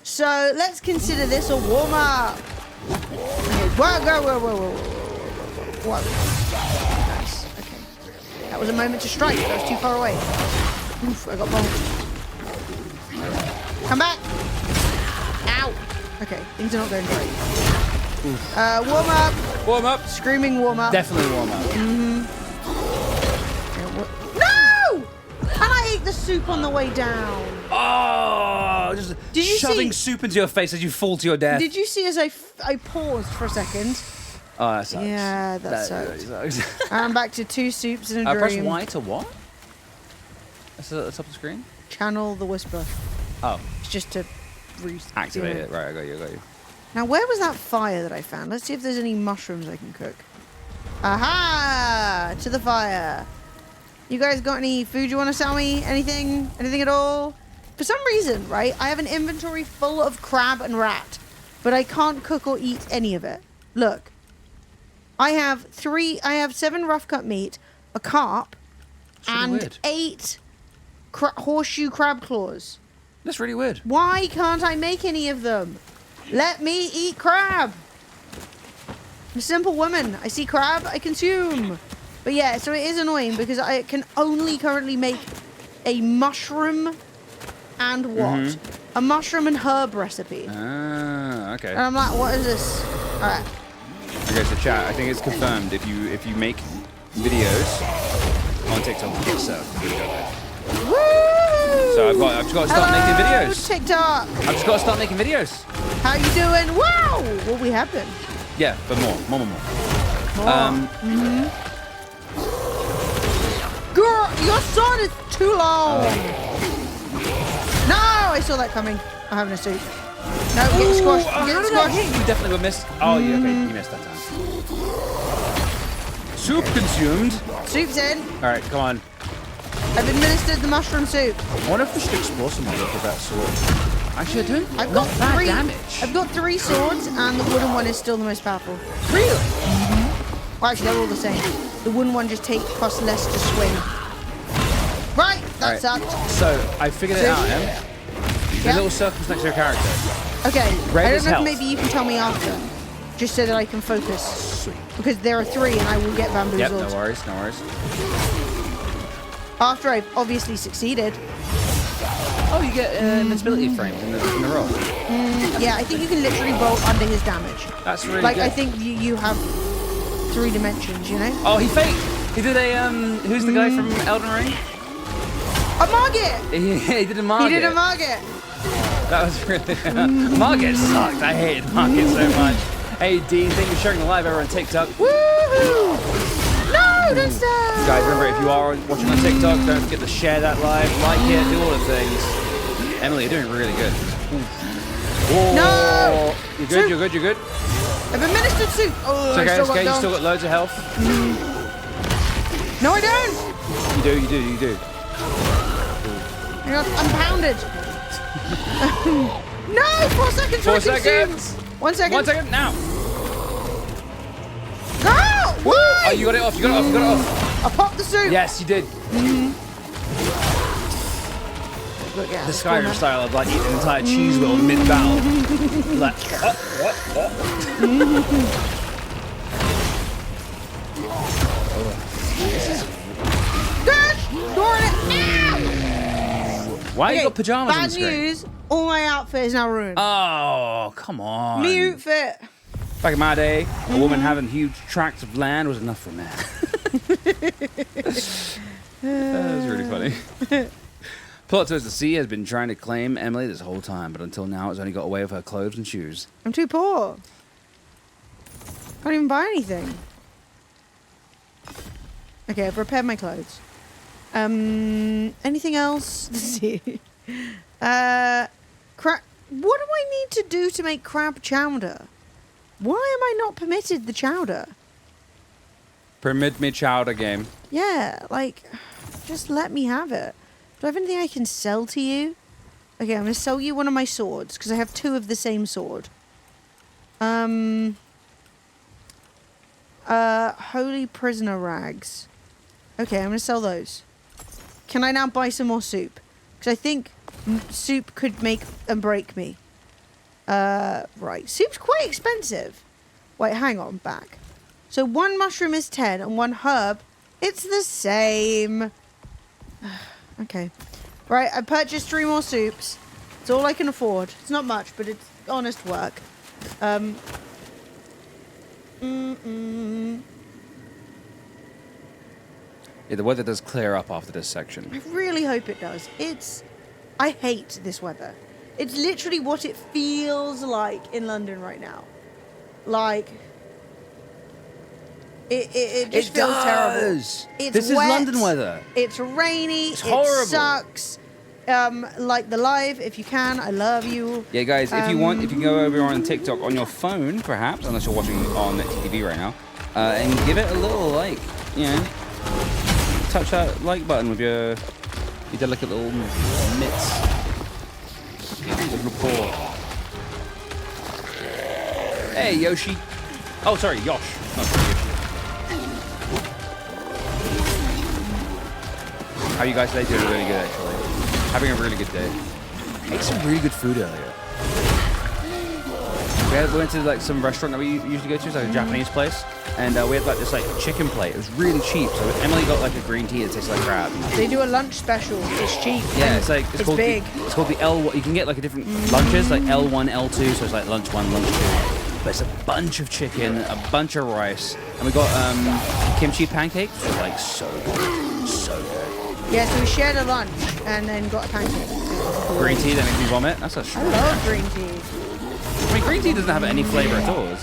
S3: So let's consider this a warm up. Okay, whoa. Nice. Okay, that was a moment to strike. That was too far away. Oof, I got bonked. Come back! Ow! Okay, things are not going great. Warm up!
S1: Warm up!
S3: Screaming warm up.
S1: Definitely warm up.
S3: No! And I ate the soup on the way down.
S1: Oh! Just
S3: Did you
S1: shoving
S3: see-
S1: soup into your face as you fall to your death.
S3: Did you see as I paused for a second?
S1: Oh, that sucks.
S3: Yeah, that
S1: really
S3: sucked.
S1: sucks.
S3: I'm back to 2 soups and a
S1: Press
S3: dream.
S1: Y to what? That's at the top of the screen?
S3: Channel the whisper.
S1: Oh.
S3: It's just to
S1: Activate it. Right, I got you.
S3: Now, where was that fire that I found? Let's see if there's any mushrooms I can cook. Aha! To the fire. You guys got any food you want to sell me? Anything? Anything at all? For some reason, right, I have an inventory full of crab and rat, but I can't cook or eat any of it. Look. I have 7 rough cut meat, a carp, and
S1: weird.
S3: 8 horseshoe crab claws.
S1: That's really weird.
S3: Why can't I make any of them? Let me eat crab. I'm a simple woman. I see crab, I consume. But yeah, so it is annoying because I can only currently make a mushroom and what? A mushroom and herb recipe.
S1: Ah, okay.
S3: And I'm like, what is this? All right.
S1: Okay, so chat, I think it's confirmed if you make videos on TikTok, you get served.
S3: Woo!
S1: So I've just got to start making videos.
S3: TikTok.
S1: I've just got to start making videos.
S3: How you doing? Wow! What we happen?
S1: Yeah, but more.
S3: Girl, your sword is too long. No, I saw that coming. I'm having a soup. No, get squashed. Get squashed.
S1: You definitely were missed. Oh, yeah, okay, you missed that time. Soup consumed.
S3: Soup's in.
S1: All right, come on.
S3: I've administered the mushroom soup.
S1: I wonder if we should explore some more with that sword. Actually, doing
S3: I've got
S1: not bad
S3: 3
S1: damage.
S3: I've got 3 swords, and the wooden one is still the most powerful.
S1: Really?
S3: Well, actually, they're all the same. The wooden one just costs less to swing. Right, that sucked.
S1: So I figured it out, yeah? The
S3: Yeah.
S1: little circles next to your character.
S3: Okay,
S1: Red
S3: I
S1: is
S3: don't know if
S1: health.
S3: maybe you can tell me after, just so that I can focus.
S1: Sweet.
S3: Because there are 3, and I will get bamboozled.
S1: Yep, no worries.
S3: After I've obviously succeeded.
S1: Oh, you get invincibility frames in the roll.
S3: Yeah, I think you can literally roll under his damage.
S1: That's really
S3: Like,
S1: good.
S3: I think you have 3 dimensions, you know?
S1: Oh, he faked. He did a who's the guy from Elden Ring?
S3: A Margit!
S1: He did a Margit.
S3: He did a Margit!
S1: That was really Margit sucked. I hated Margit so much. Hey Dean, thank you for sharing the live over on TikTok.
S3: Woohoo! No, don't stop!
S1: Guys, remember if you are watching on TikTok, don't forget to share that live, like it, do all the things. Emily, you're doing really good. Whoa.
S3: No!
S1: You're good, you're good, you're good.
S3: I've administered soup! Oh,
S1: It's okay,
S3: I
S1: it's
S3: still
S1: okay, you
S3: got
S1: still got loads of health.
S3: No, I don't!
S1: You do.
S3: I'm pounded. No, 4 seconds.
S1: 4
S3: I consume.
S1: seconds.
S3: 1 second.
S1: 1 second, now.
S3: No! Why?
S1: Oh, you got it off, you got it off.
S3: I popped the soup.
S1: Yes, you did.
S3: Look, yeah,
S1: The Skyrim style of like eating an entire cheese wheel mid-battle. Like,
S3: Darn it! Ow!
S1: why
S3: Okay,
S1: you got pajamas on the
S3: bad
S1: screen?
S3: news. All my outfit is now ruined.
S1: Oh, come on.
S3: Me outfit.
S1: Back in my day, a woman having huge tracts of land was enough for a man. That was really funny. Plot twist, the sea has been trying to claim Emily this whole time, but until now it's only got away with her clothes and shoes.
S3: I'm too poor. Can't even buy anything. Okay, I've repaired my clothes. Anything else? Let's see. What do I need to do to make crab chowder? Why am I not permitted the chowder?
S1: Permit me chowder game.
S3: Yeah, like, just let me have it. Do I have anything I can sell to you? Okay, I'm going to sell you one of my swords, because I have 2 of the same sword. Holy prisoner rags. Okay, I'm going to sell those. Can I now buy some more soup? Because I think soup could make and break me. Right. Soup's quite expensive. Wait, hang on, back. So 1 mushroom is 10 and 1 herb, it's the same. Okay. Right, I purchased 3 more soups. It's all I can afford. It's not much, but it's honest work.
S1: Yeah, the weather does clear up after this section.
S3: I really hope it does. I hate this weather. It's literally what it feels like in London right now. Like, it just feels terrible.
S1: This
S3: It's
S1: is
S3: wet,
S1: London weather.
S3: It's rainy.
S1: It's horrible.
S3: It sucks. Like the live, if you can, I love you.
S1: Yeah, guys, if you want, if you go over on TikTok on your phone, perhaps, unless you're watching on TV right now, and give it a little like, you know, touch that like button with your delicate little mitts. Little paw. Hey, Yoshi. Oh, sorry, Yosh. Not Yoshi. How are you guys today? Doing really good, actually. Having a really good day. I ate some really good food earlier. We went to like some restaurant that we usually go to, it's like a Japanese place, and we had like this like chicken plate. It was really cheap. So Emily got like a green tea that tastes like crap.
S3: They do a lunch special. It's cheap.
S1: Yeah, it's like
S3: it's big.
S1: It's called the L. You can get like a different lunches, like L1, L2. So it's like lunch 1, lunch 2. But it's a bunch of chicken, a bunch of rice, and we got kimchi pancakes, which are like so good, so good.
S3: Yeah, so we shared a lunch and then got a pancake.
S1: Green tea that makes me vomit. That's a
S3: I
S1: strong.
S3: love green tea.
S1: I mean, green tea doesn't have any flavor at all. It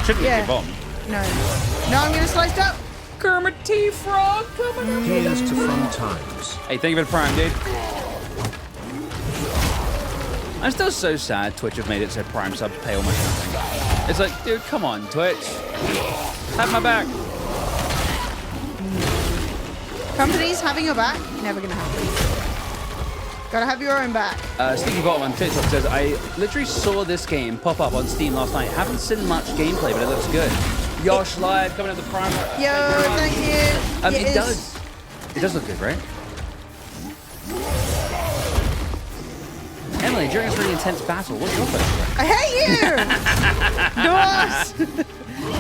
S1: shouldn't make you vomit.
S3: No. No, I'm gonna slice it up.
S1: Kermit Tea Frog coming up.
S2: Here's to fun times.
S1: Hey, thank you for the prime, dude. I'm still so sad Twitch have made it so Prime subs pay almost nothing. It's like, dude, come on, Twitch. Have my back.
S3: Companies having your back, never gonna happen. Gotta have your own back.
S1: Sneaky Bottom on TikTok says, I literally saw this game pop up on Steam last night. Haven't seen much gameplay, but it looks good. Yosh Live coming up the Prime.
S3: Yo, thank you.
S1: It does. It does look good, right? Emily, during this really intense battle, what's your first impression?
S3: I hate you! Divorce!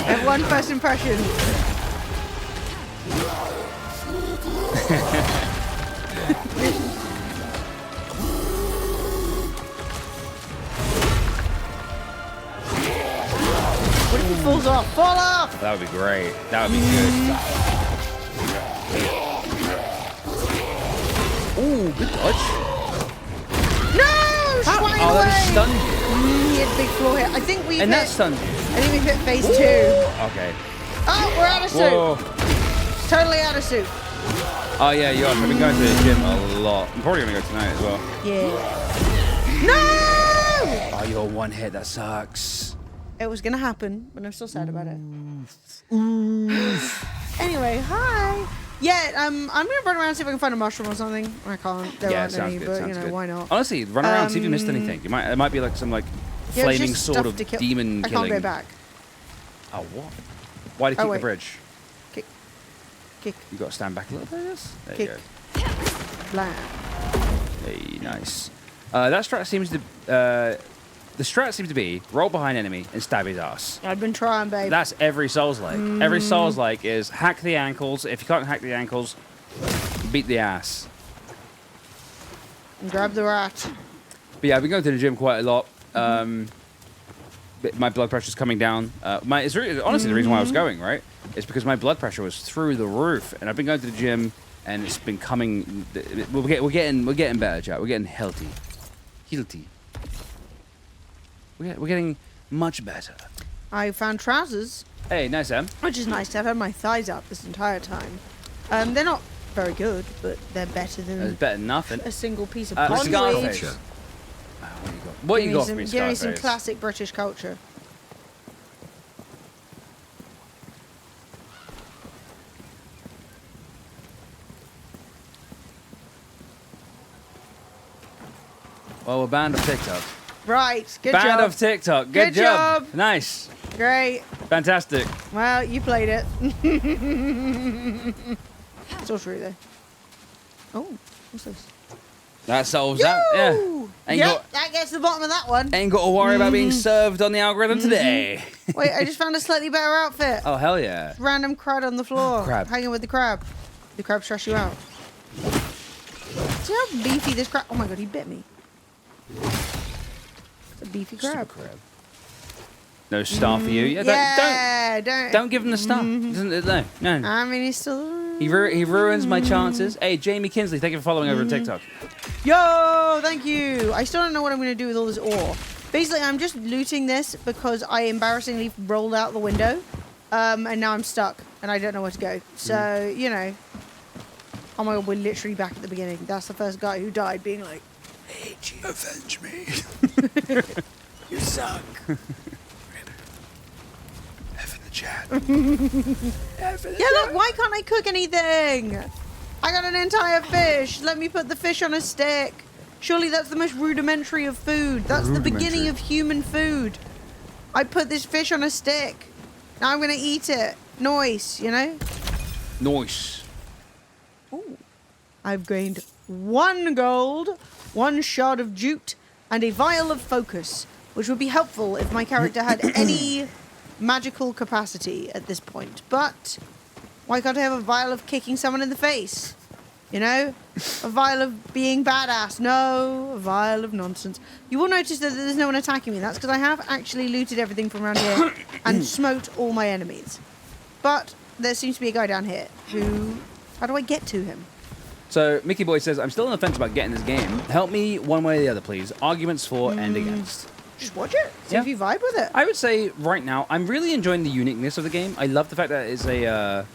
S3: I have one first impression. What if he falls off? Fall off!
S1: That would be great. That would be good. Ooh, good dodge.
S3: No! Swine
S1: Oh,
S3: away!
S1: that stunned you.
S3: He had big floor hit. I think we
S1: And
S3: hit...
S1: that stunned you.
S3: I think we've hit phase 2.
S1: Okay.
S3: Oh, we're out of soup.
S1: Whoa.
S3: Totally out of soup.
S1: Oh, yeah, Yosh, I've been going to the gym a lot. I'm probably going to go tonight as well.
S3: Yeah. No!
S1: Oh, you're one hit. That sucks.
S3: It was gonna happen, but I'm still sad about it. Anyway, hi. Yeah, I'm gonna run around and see if I can find a mushroom or something. I can't. There aren't
S1: sounds
S3: any,
S1: good,
S3: but
S1: sounds
S3: you know,
S1: good.
S3: why not?
S1: Honestly, run around, see if you missed anything. It might be like some like
S3: Yeah, it's
S1: flaming
S3: just
S1: sort
S3: stuff
S1: of
S3: to kill.
S1: demon
S3: I
S1: killing.
S3: can't go back.
S1: Oh, what? Why did you
S3: Oh,
S1: keep
S3: wait.
S1: the bridge?
S3: Kick,
S1: You got to stand back a little bit, I guess? There
S3: kick,
S1: you go.
S3: blam.
S1: Hey, nice. That strat seems to... the strat seems to be roll behind enemy and stab his ass.
S3: I've been trying, babe.
S1: That's every Souls-like. Every Souls-like is hack the ankles. If you can't hack the ankles, beat the ass.
S3: And grab the rat.
S1: But yeah, I've been going to the gym quite a lot. But my blood pressure's coming down. It's really, honestly the reason why I was going, right? It's because my blood pressure was through the roof, and I've been going to the gym, and it's been coming. We're getting better, chat. We're getting healthy. We're getting much better.
S3: I found trousers,
S1: Hey, nice, Em.
S3: which is nice. I've had my thighs up this entire time. They're not very good, but they're better
S1: It's
S3: than
S1: better than nothing.
S3: a single piece of
S1: Scarface.
S3: pond.
S1: What you got for me,
S3: Give me some
S1: Scarface?
S3: classic British culture.
S1: Well, we're banned off TikTok.
S3: Right. Good
S1: Banned
S3: job.
S1: off TikTok.
S3: Good
S1: Good job.
S3: job.
S1: Nice.
S3: Great.
S1: Fantastic.
S3: Well, you played it. It's all true, though. Oh, what's this?
S1: That solves that. Yeah. Ain't
S3: Yep, that gets to the bottom of that one.
S1: Ain't got to worry about being served on the algorithm today.
S3: Wait, I just found a slightly better outfit.
S1: Oh, hell yeah.
S3: Random crud on the floor.
S1: Crab.
S3: Hanging with the crab. The crab stress you out. See how beefy this crab... Oh my god, he bit me. It's a beefy crab.
S1: Crab. No star for you. Yeah,
S3: don't...
S1: don't give him the star. No.
S3: I mean, he's still...
S1: He ruins my chances. Hey, Jamie Kinsley, thank you for following over on TikTok.
S3: Yo, thank you. I still don't know what I'm going to do with all this ore. Basically, I'm just looting this because I embarrassingly rolled out the window. And now I'm stuck and I don't know where to go. So, you know. Oh my god, we're literally back at the beginning. That's the first guy who died being like, hey, avenge me. You suck.
S1: F in the chat.
S3: Yeah, look, why can't I cook anything? I got an entire fish. Let me put the fish on a stick. Surely that's the most rudimentary of food. That's the beginning of human food. I put this fish on a stick. Now I'm going to eat it. Nice, you know?
S1: Nice.
S3: Ooh. I've gained 1 gold, 1 shard of jute, and a vial of focus, which would be helpful if my character had any magical capacity at this point. But why can't I have a vial of kicking someone in the face? You know? A vial of being badass. No, a vial of nonsense. You will notice that there's no one attacking me. That's because I have actually looted everything from around here and smote all my enemies. But there seems to be a guy down here who... How do I get to him?
S1: So, Mickey Boy says, I'm still on the fence about getting this game. Help me one way or the other, please. Arguments for and against.
S3: Just watch it. See if you vibe with it.
S1: I would say right now, I'm really enjoying the uniqueness of the game. I love the fact that it's a...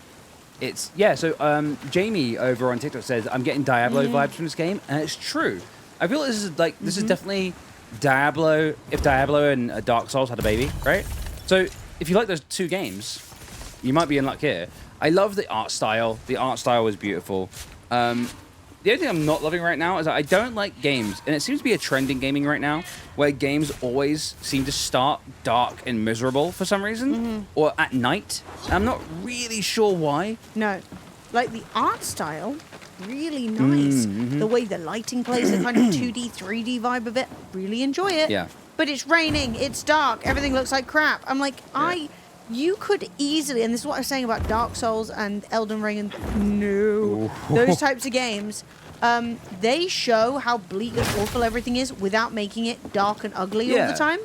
S1: Jamie over on TikTok says, I'm getting Diablo vibes from this game, and it's true. I feel this is like, this is definitely Diablo, if Diablo and Dark Souls had a baby, right? So, if you like those two games, you might be in luck here. I love the art style. The art style is beautiful. The only thing I'm not loving right now is that I don't like games, and it seems to be a trend in gaming right now, where games always seem to start dark and miserable for some reason, or at night. I'm not really sure why.
S3: No. Like, the art style, really nice. The way the lighting plays, the kind of 2D, 3D vibe of it, really enjoy it.
S1: Yeah.
S3: But it's raining, it's dark, everything looks like crap. I'm like, you could easily, and this is what I was saying about Dark Souls and Elden Ring and those types of games, they show how bleak and awful everything is without making it dark and ugly all the time.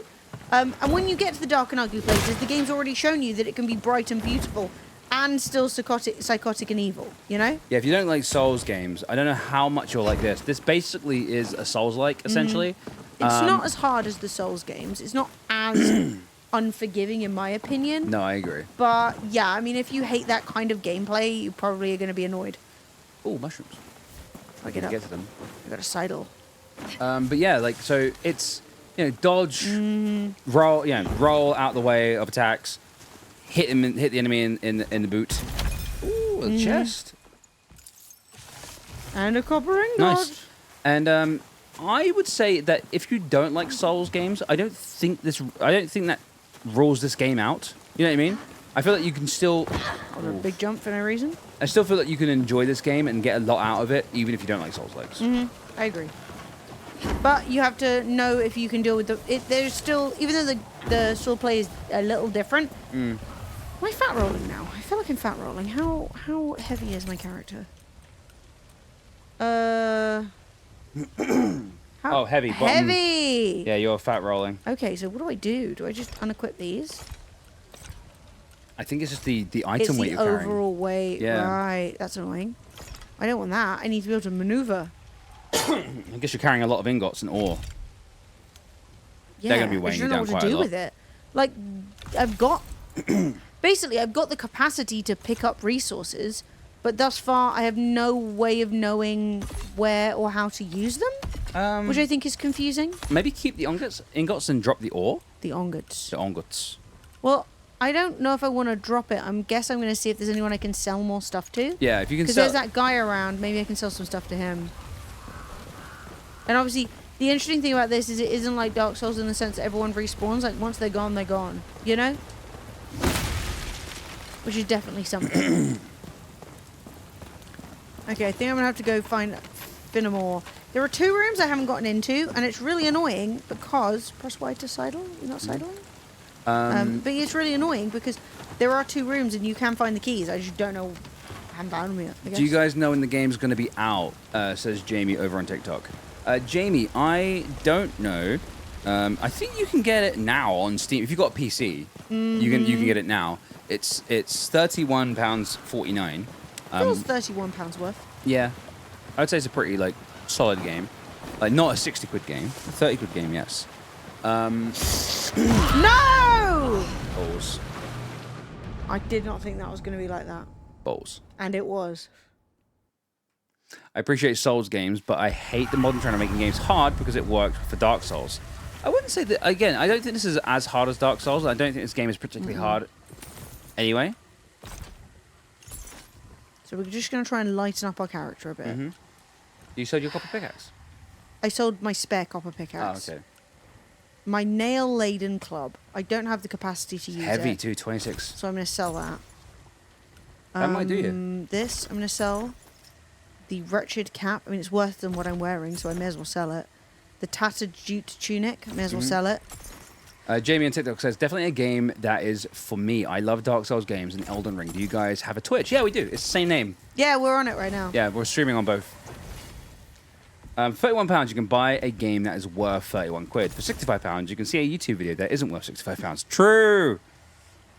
S3: And when you get to the dark and ugly places, the game's already shown you that it can be bright and beautiful and still psychotic and evil, you know?
S1: Yeah, if you don't like Souls games, I don't know how much you'll like this. This basically is a Souls-like, essentially.
S3: It's not as hard as the Souls games. It's not as unforgiving, in my opinion.
S1: No, I agree.
S3: But, yeah, I mean, if you hate that kind of gameplay, you probably are going to be annoyed.
S1: Oh, mushrooms.
S3: I get
S1: to them.
S3: I got a sidle.
S1: But yeah, like, so it's, you know, dodge, roll out the way of attacks, hit the enemy in the boot. Ooh, a chest.
S3: And a copper ingot.
S1: Nice. And I would say that if you don't like Souls games, I don't think that rules this game out. You know what I mean? I feel that you can still...
S3: A big jump for no reason.
S1: I still feel that you can enjoy this game and get a lot out of it, even if you don't like Souls-likes.
S3: I agree. But you have to know if you can deal with there's still, even though the sword play is a little different. Am I fat rolling now? I feel like I'm fat rolling. How heavy is my character?
S1: Oh, heavy. Bottom.
S3: Heavy!
S1: Yeah, you're fat rolling.
S3: Okay, so what do I do? Do I just unequip these?
S1: I think it's just the item weight you're
S3: It's the
S1: carrying.
S3: overall weight.
S1: Yeah.
S3: Right, that's annoying. I don't want that. I need to be able to maneuver.
S1: I guess you're carrying a lot of ingots and ore.
S3: Yeah,
S1: They're going to be weighing you down quite a lot.
S3: I don't know what to do with it. Like, I've got... Basically, I've got the capacity to pick up resources, but thus far, I have no way of knowing where or how to use them, which I think is confusing.
S1: Maybe keep the ingots and drop the ore?
S3: The ingots.
S1: The ingots.
S3: Well, I don't know if I want to drop it. I guess I'm going to see if there's anyone I can sell more stuff to.
S1: Yeah, if you can
S3: Because
S1: sell...
S3: there's that guy around. Maybe I can sell some stuff to him. And obviously, The interesting thing about this is it isn't like Dark Souls in the sense that everyone respawns. Like, once they're gone, they're gone. You know? Which is definitely something. Okay, I think I'm going to have to go find Finnemore. There are 2 rooms I haven't gotten into, and it's really annoying because... Press Y to sidle? You're not sidling? But it's really annoying because there are 2 rooms and you can find the keys. I just don't know. I haven't found them yet, I guess.
S1: Do you guys know when the game's going to be out? Says Jamie over on TikTok. Jamie, I don't know. I think you can get it now on Steam. If you've got a PC, you can get it now. It's £31.49.
S3: Feels £31 worth.
S1: Yeah. I would say it's a pretty, like, solid game. Like, not a 60 quid game. A 30 quid game, yes.
S3: No!
S1: Balls.
S3: I did not think that was going to be like that.
S1: Balls.
S3: And it was.
S1: I appreciate Souls games, but I hate the modern trend of making games hard because it worked for Dark Souls. I wouldn't say that, again, I don't think this is as hard as Dark Souls. I don't think this game is particularly hard anyway.
S3: So we're just going to try and lighten up our character a bit.
S1: You sold your copper pickaxe?
S3: I sold my spare copper pickaxe.
S1: Oh, okay.
S3: My nail-laden club. I don't have the capacity to use
S1: Heavy
S3: it.
S1: too, 26.
S3: So I'm going to sell that.
S1: That might do you.
S3: This, I'm going to sell. The wretched cap. I mean, it's worse than what I'm wearing, so I may as well sell it. The tattered jute tunic. I may as well sell it.
S1: Jamie on TikTok says, definitely a game that is for me. I love Dark Souls games and Elden Ring. Do you guys have a Twitch? Yeah, we do. It's the same name.
S3: Yeah, we're on it right now.
S1: Yeah, we're streaming on both. £31, you can buy a game that is worth 31 quid. For £65, you can see a YouTube video that isn't worth £65. True!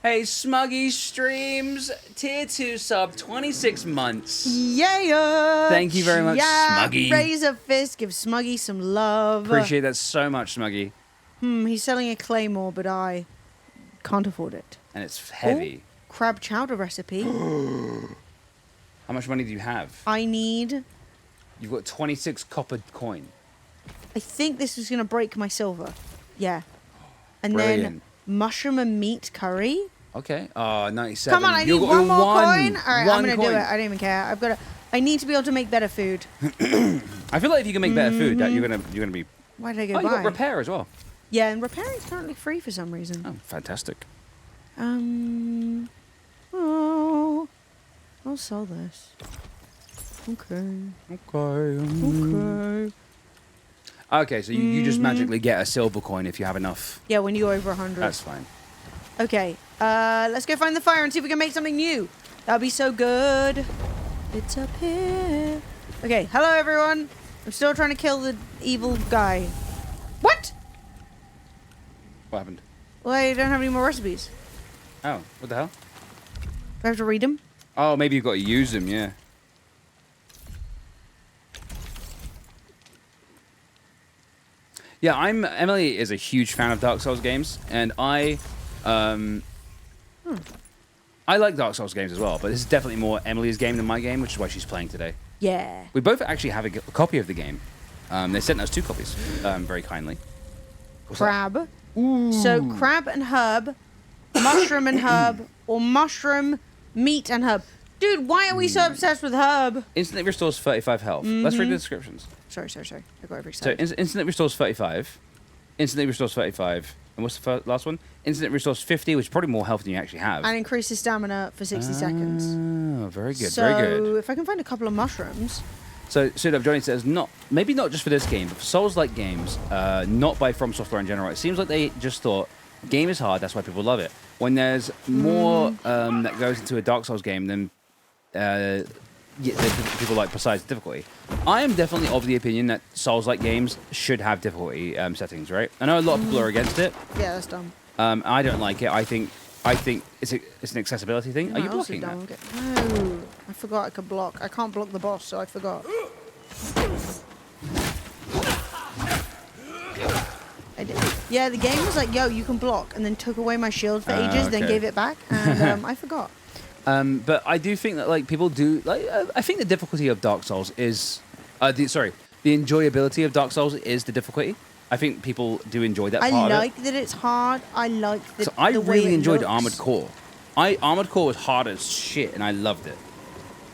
S1: Hey, Smuggy Streams, tier 2 sub, 26 months.
S3: Yeah!
S1: Thank you very much, Smuggy.
S3: Raise a fist, give Smuggy some love.
S1: Appreciate that so much, Smuggy.
S3: He's selling a claymore, but I can't afford it.
S1: And it's heavy.
S3: Ooh, crab chowder recipe.
S1: How much money do you have?
S3: I need...
S1: You've got 26 copper coin.
S3: I think this is going to break my silver. Yeah. And
S1: Brilliant.
S3: then mushroom and meat curry.
S1: Okay. 97.
S3: Come on, I need one more coin. All right, I'm going to do it. I don't even care. I need to be able to make better food.
S1: I feel like if you can make better food, that you're gonna be...
S3: Why did I go
S1: Oh,
S3: buy?
S1: you got repair as well.
S3: Yeah, and repairing is currently free for some reason.
S1: Oh, fantastic.
S3: Oh, I'll sell this. Okay.
S1: Okay, so you just magically get a silver coin if you have enough.
S3: Yeah, when you're over 100.
S1: That's fine.
S3: Okay, let's go find the fire and see if we can make something new. That'd be so good. It's up here. Okay, hello everyone. I'm still trying to kill the evil guy. What?
S1: What happened?
S3: Well, I don't have any more recipes.
S1: Oh, what the hell?
S3: Do I have to read them?
S1: Oh, maybe you've got to use them, yeah. Yeah, Emily is a huge fan of Dark Souls games, and I like Dark Souls games as well, but this is definitely more Emily's game than my game, which is why she's playing today.
S3: Yeah.
S1: We both actually have a copy of the game. They sent us 2 copies, very kindly. What's
S3: Crab. So crab and herb, mushroom and herb, or mushroom, meat and herb. Dude, why are we so obsessed with herb?
S1: Instantly restores 35 health. Let's read the descriptions.
S3: Sorry. I got every
S1: So
S3: excited.
S1: instantly restores 35. Instantly restores 35. And what's the last one? Instantly restores 50, which is probably more health than you actually have.
S3: And increases stamina for 60 seconds.
S1: Oh, very good,
S3: So
S1: very good.
S3: if I can find a couple of mushrooms.
S1: So, Sudab Johnny says, maybe not just for this game, but for Souls-like games, not by From Software in general. It seems like they just thought, game is hard, that's why people love it. When there's more that goes into a Dark Souls game than people like besides difficulty. I am definitely of the opinion that Souls-like games should have difficulty settings, right? I know a lot of people are against it.
S3: Yeah, that's dumb.
S1: I don't like it. I think it's an accessibility thing. Are you blocking that?
S3: No, I forgot I could block. I can't block the boss, so I forgot. I did. Yeah, the game was like, yo, you can block, and then took away my shield for ages, then
S1: okay.
S3: gave it back, and I forgot.
S1: But I do think that people do I think the difficulty of Dark Souls is the enjoyability of Dark Souls is the difficulty. I think people do enjoy that part
S3: I
S1: of it.
S3: like that it's hard. I like that.
S1: So I
S3: the way
S1: really
S3: it
S1: enjoyed
S3: looks.
S1: Armored Core. Armored Core was hard as shit, and I loved it.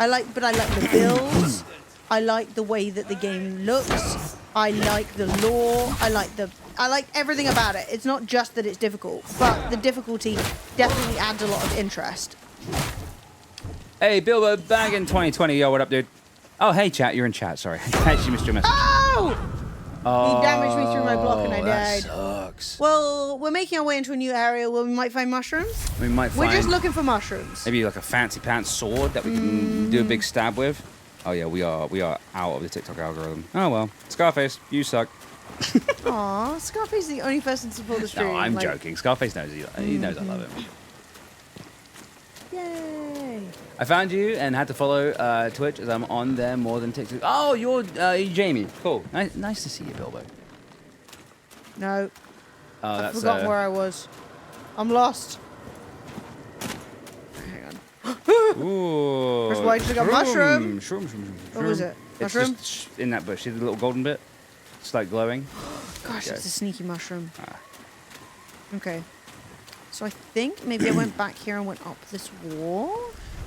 S3: I like the builds. I like the way that the game looks. I like the lore. I like everything about it. It's not just that it's difficult, but the difficulty definitely adds a lot of interest.
S1: Hey, Bilbo Baggin 2020. Yo, what up, dude? Oh, hey, chat. You're in chat. Sorry. I actually missed your message.
S3: Oh! He damaged me through my block and I died.
S1: That sucks.
S3: Well, we're making our way into a new area where we might find mushrooms.
S1: We might find...
S3: We're just looking for mushrooms.
S1: Maybe like a fancy pants sword that we can do a big stab with. Oh, yeah, we are out of the TikTok algorithm. Oh, well. Scarface, you suck.
S3: Aw, Scarface is the only person to support the stream.
S1: No, I'm joking. Scarface knows he knows I love him.
S3: Yay.
S1: I found you and had to follow Twitch as I'm on there more than TikTok. Oh, you're Jamie. Cool. Nice to see you, Bilbo.
S3: No.
S1: Oh,
S3: I've forgotten where I was. I'm lost. Hang on.
S1: Ooh.
S3: First of all, I just got mushroom.
S1: Shroom.
S3: What was it?
S1: It's
S3: Mushroom?
S1: just in that bush. See the little golden bit? It's like glowing.
S3: Gosh,
S1: Okay.
S3: it's a sneaky mushroom.
S1: Ah.
S3: Okay. So I think maybe I went back here and went up this wall.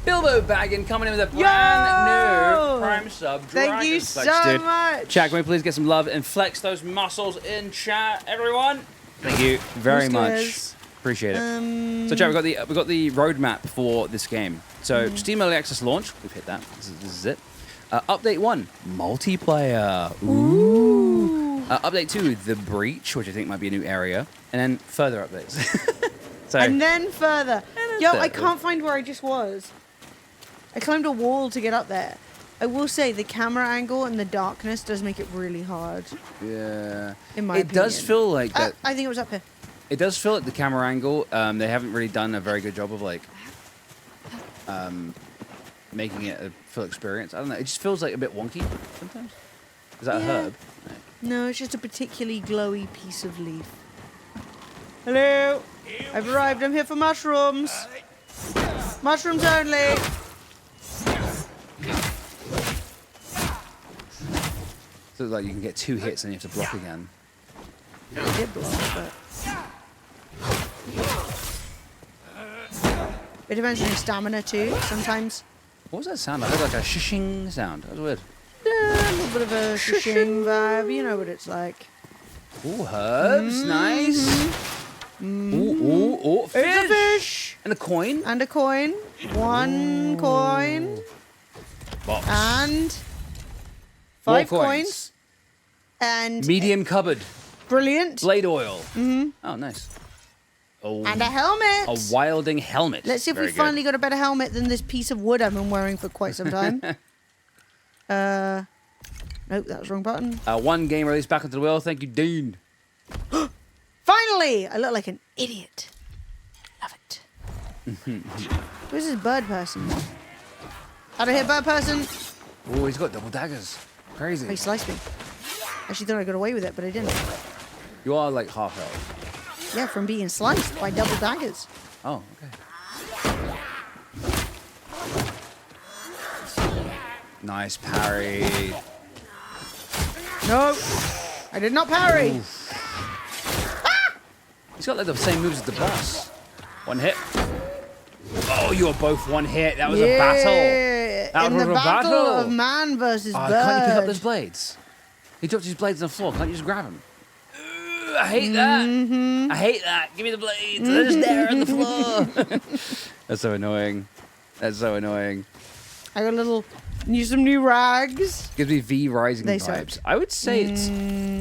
S1: Bilbo Baggin coming in with a brand new Prime sub.
S3: Thank you
S1: Dragon
S3: so
S1: Flex, dude.
S3: much.
S1: Chat, can we please get some love and flex those muscles in chat, everyone? Thank you very much. Appreciate it. So, chat, we got the roadmap for this game. So, Steam Early Access launch. We've hit that. This is it. Update 1, multiplayer. Ooh. Update 2, the breach, which I think might be a new area, and then further updates. So,
S3: And then further. Yo, I
S1: further.
S3: can't find where I just was. I climbed a wall to get up there. I will say the camera angle and the darkness does make it really hard.
S1: yeah,
S3: In my
S1: it does
S3: opinion.
S1: feel like that.
S3: I think it was up here.
S1: It does feel like the camera angle. They haven't really done a very good job of like making it a full experience. I don't know. It just feels like a bit wonky sometimes. Is that a
S3: Yeah.
S1: herb?
S3: No, it's just a particularly glowy piece of leaf. Hello. I've arrived. I'm here for mushrooms. Mushrooms only.
S1: So like you can get 2 hits and you have to block again.
S3: I did block, but... It depends on your stamina too, sometimes.
S1: What was that sound? I heard like a shishing sound. That was weird.
S3: A little bit of a shing vibe, you know what it's like.
S1: Ooh, herbs, nice. Ooh,
S3: It's a fish!
S1: And a coin.
S3: And a coin. One coin.
S1: Box.
S3: And...
S1: More
S3: 5 coins. And...
S1: Medium cupboard.
S3: Brilliant.
S1: Blade oil. Oh, nice. Oh,
S3: And a helmet.
S1: a wilding helmet.
S3: Let's see if
S1: Very
S3: we
S1: good.
S3: finally got a better helmet than this piece of wood I've been wearing for quite some time. Nope, that was the wrong button.
S1: 1 game release back onto the wheel. Thank you, Dean.
S3: Finally! I look like an idiot. Love it. Who's this bird person? Out of here, bird person!
S1: Oh, he's got double daggers. Crazy.
S3: Oh, he sliced me. Actually thought I got away with it, but I didn't.
S1: You are like half health.
S3: Yeah, from being sliced by double daggers.
S1: Oh, okay. Nice parry.
S3: No! I did not parry!
S1: He's got like the same moves as the boss. 1 hit. Oh, you were both 1 hit. That was a battle. That
S3: In
S1: was
S3: the
S1: a
S3: battle
S1: battle
S3: of man versus
S1: Oh,
S3: bird.
S1: can't you pick up those blades? He dropped his blades on the floor. Can't you just grab them? I hate that. I hate that. Give me the blades. They're just there on the floor. That's so annoying. That's so annoying.
S3: I got a little... Use some new rags.
S1: Gives me V Rising
S3: They
S1: vibes.
S3: suck.
S1: I would say it's...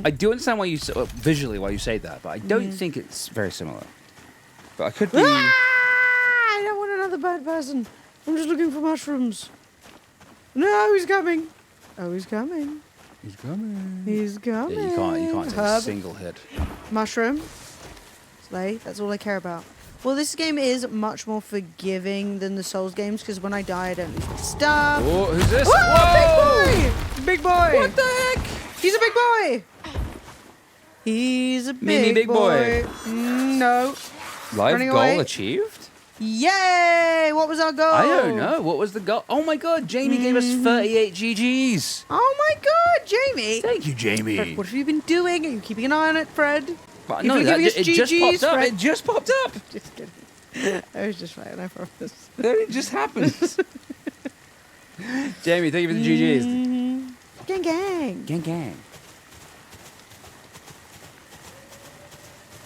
S1: I do understand why you... visually why you say that, but I don't think it's very similar. But I could be...
S3: I don't want another bad person. I'm just looking for mushrooms. No, he's coming. Oh, he's coming.
S1: He's coming.
S3: He's coming.
S1: Yeah, you can't take a
S3: Herb,
S1: single hit.
S3: mushroom. Slay. That's all I care about. Well, this game is much more forgiving than the Souls games because when I die, I don't lose my stuff.
S1: Oh, who's this?
S3: Whoa, big boy! Big boy!
S1: What the heck?
S3: He's a big boy! He's a
S1: Mini big boy.
S3: No.
S1: Live
S3: Running
S1: goal
S3: away.
S1: achieved?
S3: Yay! What was our goal?
S1: I don't know. What was the goal? Oh my god, Jamie gave us 38 GGs.
S3: Oh my god, Jamie!
S1: Thank you, Jamie.
S3: Fred, what have you been doing? Are you keeping an eye on it, Fred?
S1: But
S3: You've
S1: no,
S3: been
S1: that,
S3: giving us
S1: it just
S3: GGs,
S1: popped up.
S3: Fred.
S1: It just popped up.
S3: Just kidding. I was just playing, I promise.
S1: It just happened. Jamie, thank you for the GGs.
S3: Gang, gang.
S1: Gang, gang.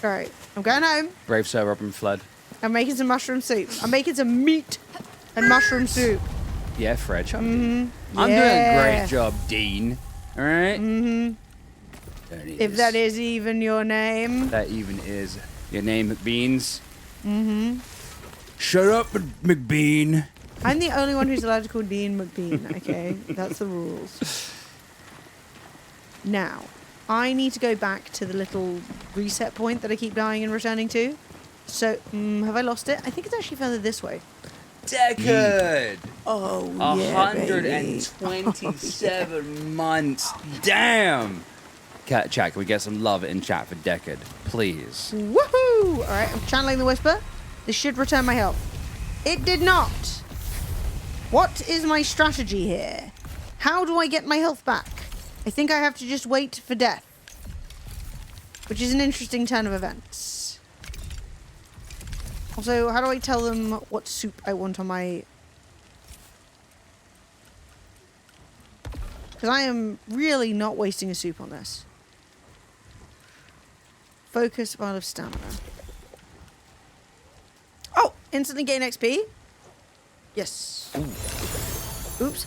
S3: All right, I'm going home.
S1: Brave Sir Robin Flood.
S3: I'm making some mushroom soup. I'm making some meat and mushroom soup.
S1: Yeah, Fred. I'm doing a great job, Dean. All right?
S3: If that is even your name.
S1: That even is your name, McBeans. Shut up, McBean.
S3: I'm the only one who's allowed to call Dean McBean, okay? That's the rules. Now, I need to go back to the little reset point that I keep dying and returning to. So, have I lost it? I think it's actually further this way.
S1: Decade.
S3: Oh, yeah,
S1: 127 months. Damn. Chat, can we get some love in chat for Decade, please?
S3: Woohoo! All right, I'm channeling the whisper. This should return my health. It did not. What is my strategy here? How do I get my health back? I think I have to just wait for death, which is an interesting turn of events. Also, how do I tell them what soup I want on my... Because I am really not wasting a soup on this. Focus, vial of stamina. Oh! Instantly gain XP? Yes.
S1: Ooh.
S3: Oops.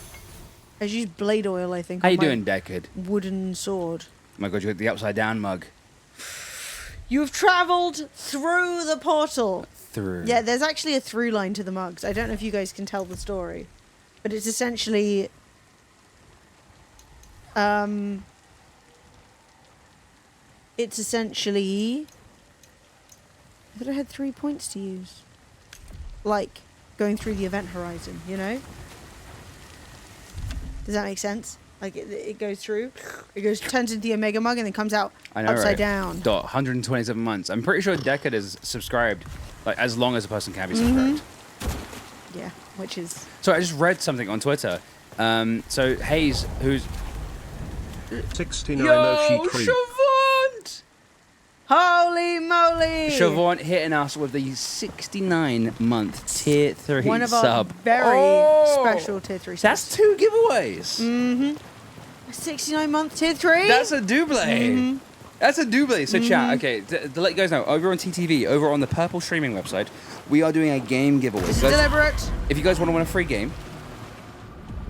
S3: I just used blade oil, I think.
S1: How
S3: on
S1: you
S3: my
S1: doing, Decade?
S3: wooden sword.
S1: Oh my god, you got the upside down mug.
S3: You've travelled through the portal.
S1: Through.
S3: Yeah, there's actually a through line to the mugs. I don't know if you guys can tell the story, but it's essentially I thought I had 3 points to use. Like going through the event horizon, you know? Does that make sense? Like it goes through, turns into the Omega mug and then comes out upside down.
S1: 127 months. I'm pretty sure Decade is subscribed, like as long as a person can be subscribed.
S3: Yeah, which is...
S1: So I just read something on Twitter. So Hayes, who's...
S2: 69 Oshi Creek.
S1: Siobhan!
S3: Holy moly!
S1: Siobhan hitting us with the 69-month tier 3
S3: One of our
S1: sub.
S3: very special tier 3 subs.
S1: That's 2 giveaways.
S3: 69-month tier 3?
S1: That's a double. That's a double. So chat, okay, to let you guys know, over on TTV, over on the Purple streaming website, we are doing a game giveaway.
S3: This is deliberate.
S1: If you guys want to win a free game,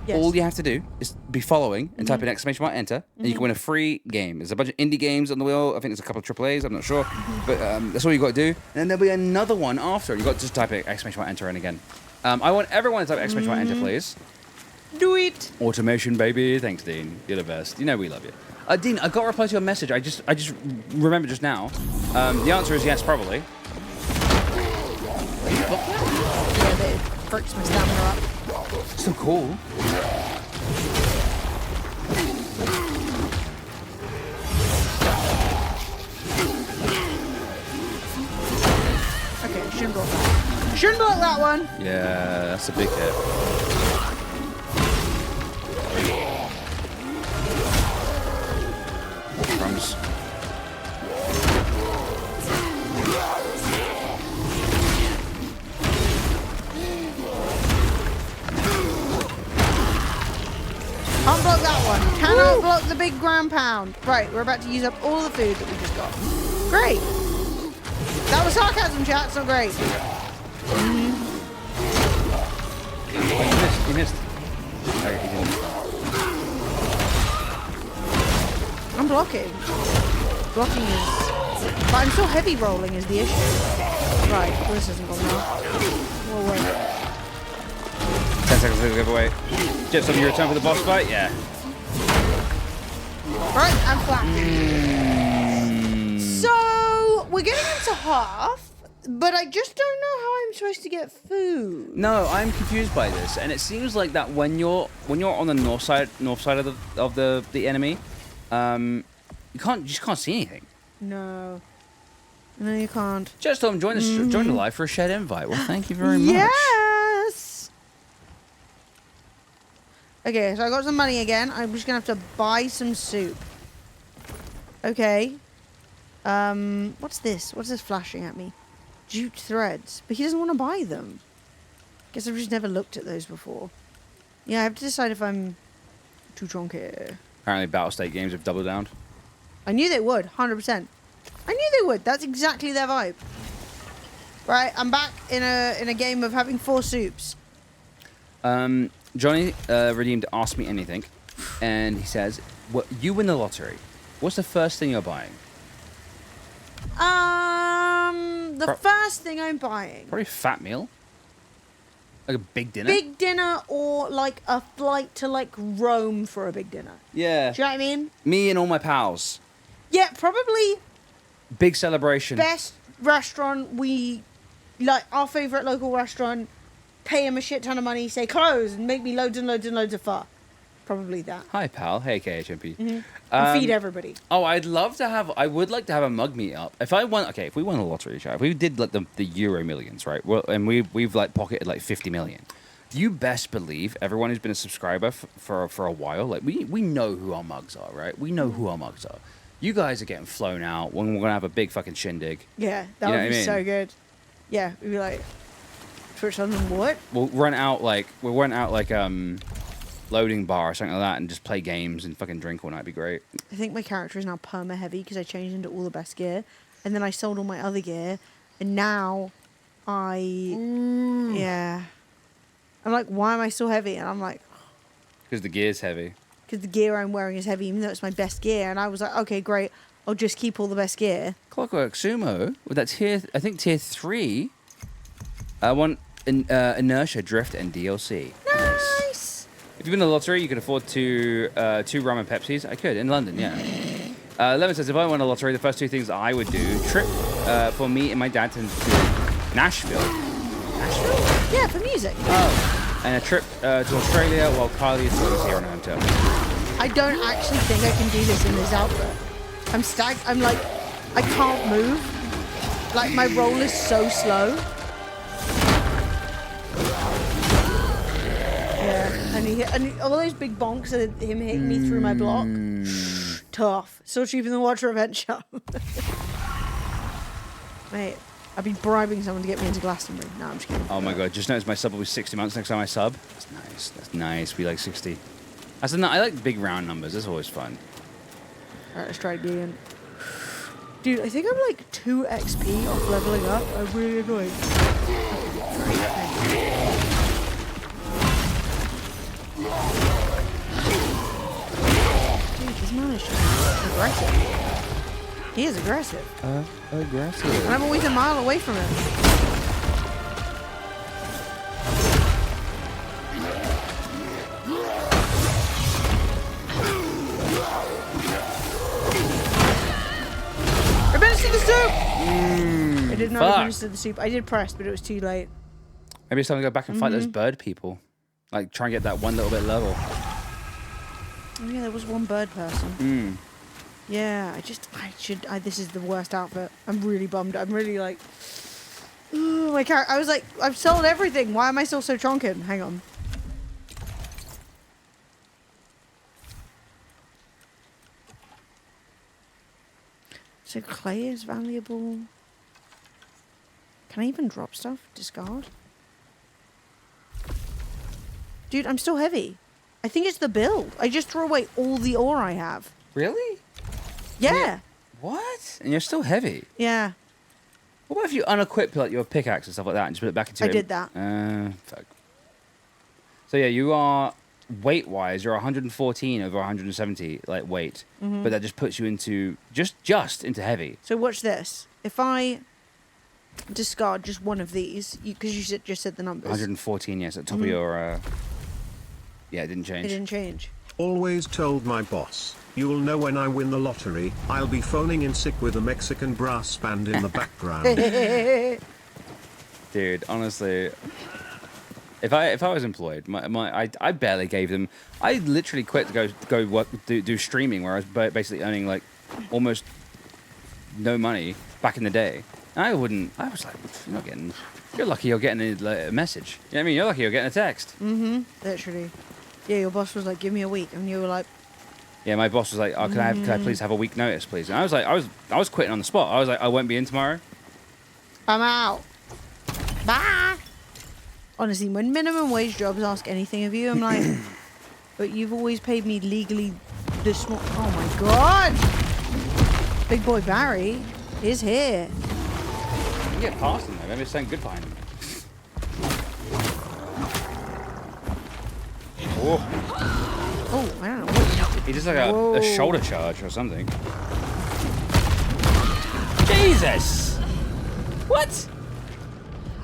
S3: Yes.
S1: all you have to do is be following and type in ! enter, and you can win a free game. There's a bunch of indie games on the wheel. I think there's a couple of AAAs. I'm not sure, but that's all you got to do. And then there'll be another one after. You got to just type in ! enter in again. I want everyone to type ! enter, please.
S3: Do it.
S1: Automation, baby. Thanks, Dean. You're the best. You know we love you. Dean, I got to reply to your message. I just remembered just now. The answer is yes, probably.
S3: Yeah, that perks my stamina up.
S1: So cool.
S3: Okay, shouldn't block that. Shouldn't block that one.
S1: Yeah, that's a big hit. Crumbs.
S3: Unblock that one. Cannot block the big ground pound. Right, we're about to use up all the food that we just got. Great. That was sarcasm, chat. So great.
S1: Oh, you missed. Oh, you didn't.
S3: I'm blocking. Blocking is... But I'm still heavy rolling is the issue. Right, well, this isn't going well. We'll wait.
S1: 10 seconds to the giveaway. Just on your return for the boss fight? Yeah.
S3: Right, I'm flat. So, we're getting into half, but I just don't know how I'm supposed to get food.
S1: No, I'm confused by this, and it seems like that when you're on the north side of the enemy, you just can't see anything.
S3: No. No, you can't.
S1: Just join the live for a shared invite. Well, thank you very much.
S3: Yes! Okay, so I got some money again. I'm just gonna have to buy some soup. Okay. What's this? What's this flashing at me? Jute threads. But he doesn't want to buy them. Guess I've just never looked at those before. Yeah, I have to decide if I'm too chonky.
S1: Apparently, Battle State games have doubled down.
S3: I knew they would, 100%. I knew they Hollywood. That's exactly their vibe. Right, I'm back in a game of having 4 soups.
S1: Johnny redeemed Ask Me Anything, and he says, "What you win the lottery? What's the first thing you're buying?"
S3: The first thing I'm buying.
S1: Probably a fat meal. Like a big dinner.
S3: Big dinner or like a flight to like Rome for a big dinner.
S1: Yeah.
S3: Do you know what I mean?
S1: Me and all my pals.
S3: Yeah, probably
S1: Big celebration.
S3: best restaurant like our favorite local restaurant, pay him a shit ton of money, say close, and make me loads and loads and loads of pho. Probably that.
S1: Hi, pal. Hey, KHMP.
S3: And feed everybody.
S1: Oh, I would like to have a mug meet up. If we won a lottery, if we did like the Euro millions, right? Well, and we've like pocketed like 50 million. You best believe everyone who's been a subscriber for a while, like we know who our mugs are, right? We know who our mugs are. You guys are getting flown out when we're gonna have a big fucking shindig.
S3: Yeah, that would be so good. Yeah, we'd be like, Twitch on what?
S1: We'll rent out like loading bar or something like that and just play games and fucking drink all night. It'd be great.
S3: I think my character is now perma heavy because I changed into all the best gear, and then I sold all my other gear, and now yeah, I'm like, why am I so heavy? And I'm like,
S1: Because the gear's heavy.
S3: because the gear I'm wearing is heavy, even though it's my best gear. And I was like, okay, great, I'll just keep all the best gear.
S1: Clockwork Sumo. Well, that's tier 3. I want Inertia, Drift, and DLC.
S3: Nice.
S1: If you win the lottery, you could afford 2 rum and Pepsis. I could in London, yeah. Lemon says, if I won a lottery, the first 2 things I would do: trip for me and my dad to Nashville. Nashville?
S3: Yeah, for music.
S1: Oh, and a trip to Australia while Kylie is here on home turf.
S3: I don't actually think I can do this in this outfit. I'm like, I can't move. Like, my roll is so slow. Yeah, and all those big bonks of him hitting me through my block. Tough. Still cheaper than Water Adventure. Mate, I'd be bribing someone to get me into Glastonbury. No, I'm just kidding.
S1: Oh my god, just noticed my sub will be 60 months next time I sub. That's nice. That's nice. Be like 60. I like big round numbers. That's always fun.
S3: Alright, let's try it again. Dude, I think I'm like 2 XP off leveling up. I'm really annoyed. Dude, this man is just aggressive. He is aggressive.
S1: Aggressive.
S3: And I'm always a mile away from him. Administer the soup! I did not administer the soup. I did press, but it was too late.
S1: Maybe it's time to go back and fight those bird people. Like, try and get that one little bit level.
S3: Oh yeah, there was one bird person. Yeah, this is the worst outfit. I'm really bummed. I'm really like, ooh, my character. I was like, I've sold everything. Why am I still so chonkin'? Hang on. So clay is valuable. Can I even drop stuff? Discard? Dude, I'm still heavy. I think it's the build. I just threw away all the ore I have.
S1: Really?
S3: Yeah.
S1: What? And you're still heavy?
S3: Yeah.
S1: What about if you unequip like your pickaxe and stuff like that and just put it back into
S3: I did that.
S1: Fuck. So yeah, you are weight-wise, you're 114 over 170 like weight, but that just puts you into just into heavy.
S3: So watch this. If I discard just one of these, because you just said the numbers.
S1: 114, yes, at the top of your. Yeah, it didn't change.
S3: It didn't change.
S2: Always told my boss, you'll know when I win the lottery. I'll be phoning in sick with a Mexican brass band in the background.
S1: Dude, honestly, if I was employed, I barely gave them. I literally quit to go work, do streaming, where I was basically earning like almost no money back in the day. And I was like, you're lucky you're getting a message. You know what I mean? You're lucky you're getting a text.
S3: Literally. Yeah, your boss was like, give me a week. And you were like...
S1: Yeah, my boss was like, oh, can I please have a week notice, please? And I was like, I was quitting on the spot. I was like, I won't be in tomorrow.
S3: I'm out. Bye. Honestly, when minimum wage jobs ask anything of you, I'm like, but you've always paid me legally this small... Oh my god! Big boy Barry. He's here.
S1: You can get past him though. Maybe it's something good behind him. Oh.
S3: Oh, I don't know.
S1: He just like a shoulder charge or something. Jesus! What?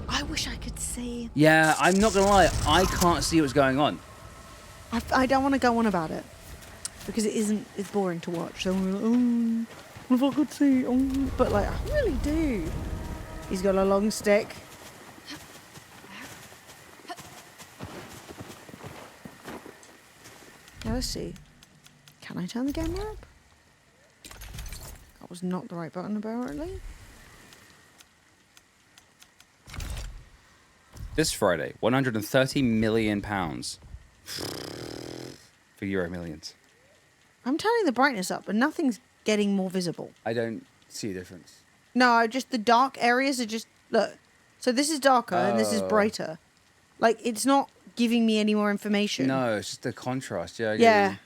S3: I wish I could see.
S1: Yeah, I'm not gonna lie. I can't see what's going on.
S3: I don't want to go on about it because it isn't. It's boring to watch. So I'm like, oh, if I could see. Oh, but like, I really do. He's got a long stick. Now let's see. Can I turn the camera up? That was not the right button, apparently.
S1: This Friday, 130 million pounds for Euro Millions.
S3: I'm turning the brightness up, but nothing's getting more visible.
S1: I don't see a difference.
S3: No, just the dark areas are just look. So this is darker and this is brighter. Like it's not giving me any more information.
S1: No, it's just the contrast. Yeah. I get
S3: Yeah.
S1: you.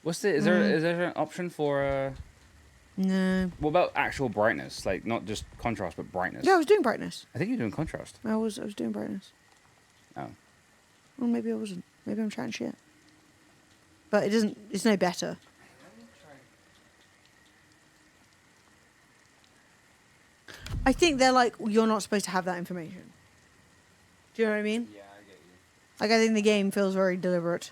S1: What's the? Is there an option for?
S3: No.
S1: What about actual brightness? Like not just contrast, but brightness.
S3: Yeah, I was doing brightness.
S1: I think you're doing contrast.
S3: I was doing brightness.
S1: Oh.
S3: Well, maybe I wasn't. Maybe I'm chatting shit. But it doesn't. It's no better. I think they're like, you're not supposed to have that information. Do you know what I mean?
S1: Yeah, I get you.
S3: Like, I think the game feels very deliberate.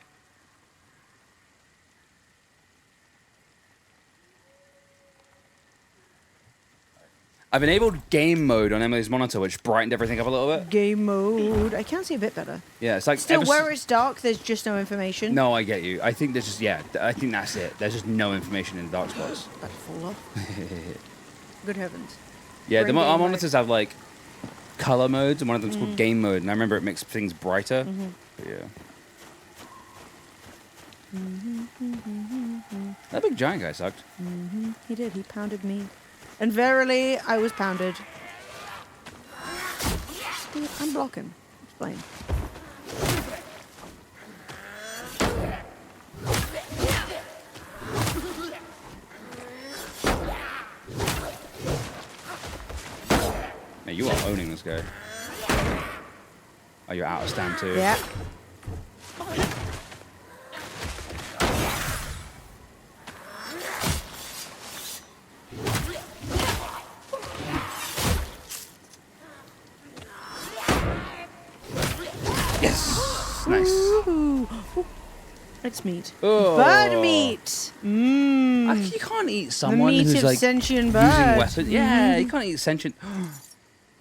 S1: I've enabled game mode on Emily's monitor, which brightened everything up a little bit.
S3: Game mode. I can see a bit better.
S1: Yeah, it's like
S3: Still, where it's dark, there's just no information.
S1: No, I get you. I think there's just I think that's it. There's just no information in dark spots.
S3: About to fall off. Good heavens.
S1: Yeah,
S3: We're in
S1: our
S3: game mode.
S1: monitors have like color modes, and one of them's called game mode, and I remember it makes things brighter. But yeah. That big giant guy sucked.
S3: He did. He pounded me. And verily, I was pounded. Dude, I'm blocking. Explain.
S1: Man, you are owning this guy. Oh, you're out of stand too.
S3: Yeah.
S1: Yes. Nice.
S3: Ooh. It's meat.
S1: Oh.
S3: Bird meat. Mmm.
S1: You can't eat
S3: The
S1: someone
S3: meat
S1: who's
S3: of
S1: like
S3: sentient
S1: using
S3: bird.
S1: weapons. Yeah, you can't eat sentient.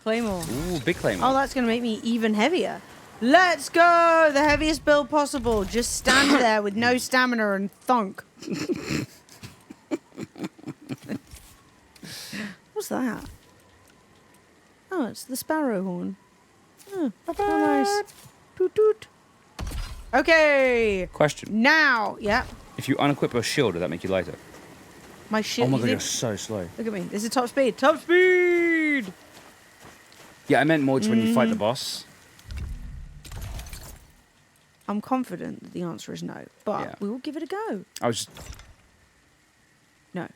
S3: Claymore.
S1: Ooh, big claymore.
S3: Oh, that's going to make me even heavier. Let's go! The heaviest build possible. Just stand there with no stamina and thunk. What's that? Oh, it's the sparrow horn. Oh, how nice. Toot toot. Okay.
S1: Question:
S3: Now, yeah.
S1: if you unequip your shield, does that make you lighter?
S3: My shit.
S1: Oh my
S3: you
S1: god, you're
S3: think-
S1: so slow.
S3: Look at me. This is top speed. Top speed!
S1: Yeah, I meant more just when you fight the boss.
S3: I'm confident that the answer is no, but
S1: Yeah.
S3: we will give it a go.
S1: I was.
S3: No.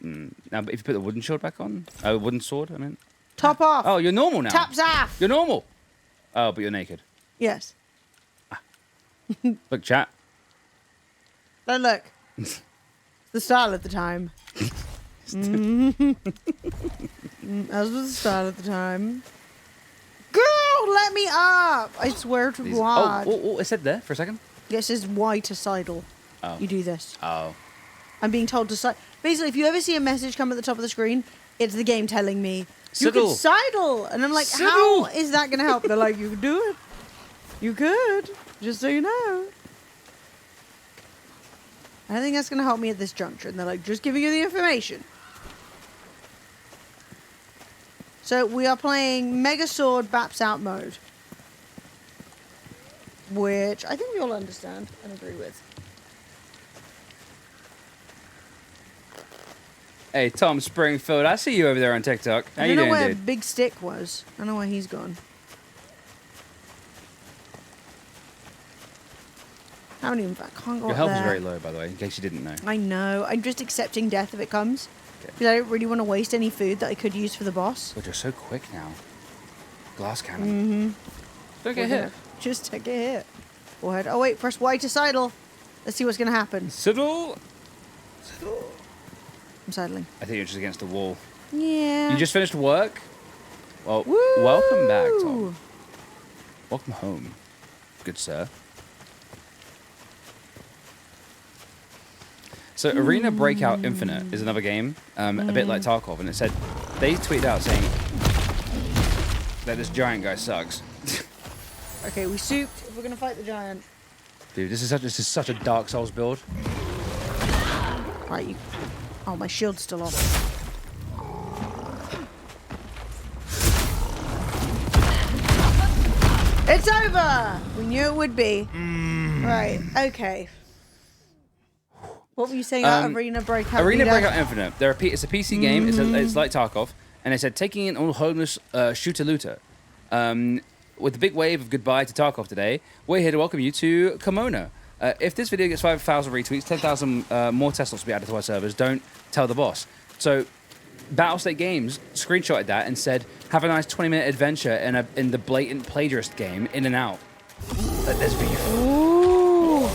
S1: Now, but if you put the wooden shield back on, wooden sword, I mean.
S3: Top off.
S1: Oh, you're normal now.
S3: Taps off.
S1: You're normal. Oh, but you're naked.
S3: Yes.
S1: Look, chat.
S3: Don't look. The style at the time. As was the style at the time. Girl, let me up! I swear to God.
S1: Oh, it said there for a second.
S3: This is Y to sidle.
S1: Oh.
S3: You do this.
S1: Oh.
S3: I'm being told to sidle. Basically, if you ever see a message come at the top of the screen, it's the game telling me, you
S1: Sidle.
S3: could sidle. And I'm like,
S1: Sidle.
S3: how is that going to help? They're like, you could do it. You could. Just so you know. I don't think that's going to help me at this juncture. And they're like, just giving you the information. So we are playing Mega Sword Baps Out mode. Which I think we all understand and agree with.
S1: Hey, Tom Springfield, I see you over there on TikTok. How
S3: I
S1: you
S3: don't know
S1: doing,
S3: where
S1: dude?
S3: Big Stick was. I don't know where he's gone. I can't go
S1: Your
S3: up
S1: health
S3: there.
S1: is very low, by the way, in case you didn't know.
S3: I know. I'm just accepting death if it comes. Because I don't really want to waste any food that I could use for the boss.
S1: But you're so quick now. Glass cannon. Don't get hit.
S3: Just take a hit. Go ahead. Oh wait, press Y to sidle. Let's see what's gonna happen.
S1: Sidle.
S3: I'm sidling.
S1: I think you're just against the wall.
S3: Yeah.
S1: You just finished work? Well,
S3: Woo!
S1: welcome back, Tom. Welcome home, good sir. So Arena Breakout Infinite is another game, a bit like Tarkov, and it said, they tweeted out saying that this giant guy sucks.
S3: Okay, we souped if we're gonna fight the giant.
S1: Dude, this is such a Dark Souls build.
S3: Right, you... Oh, my shield's still off. It's over! We knew it would be. Right, okay. What were you saying about Arena Breakout?
S1: Arena Breakout Infinite. It's a PC game. It's like Tarkov. And they said, taking in all homeless shooter-looter. With the big wave of goodbye to Tarkov today, we're here to welcome you to Kimona. If this video gets 5,000 retweets, 10,000 more Teslas will be added to our servers. Don't tell the boss. So, Battlestate Games screenshotted that and said, have a nice 20-minute adventure in the blatant plagiarist game, In and Out. There's beef.
S3: Ooh.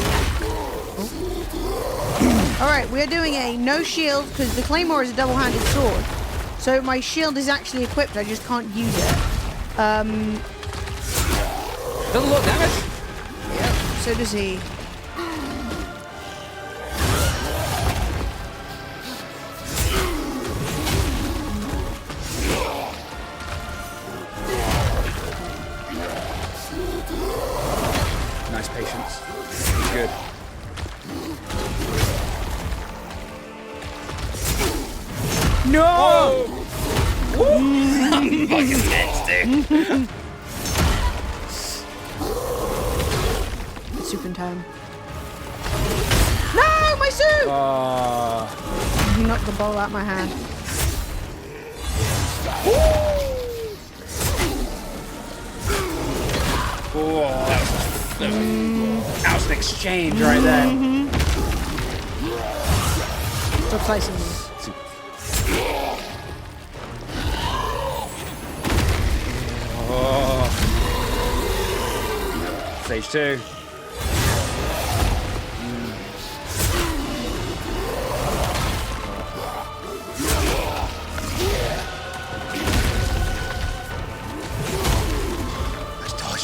S3: Alright, we're doing a no shield because the Claymore is a double-handed sword. So my shield is actually equipped, I just can't use it.
S1: Does a lot of damage.
S3: Yep, so does he.
S1: Nice patience. Good. No! I'm fucking next, dude.
S3: Soup in time. No, my soup! He knocked the ball out my hand.
S1: Oh, that was an exchange right there.
S3: Stop slicing me.
S1: Oh. Stage 2.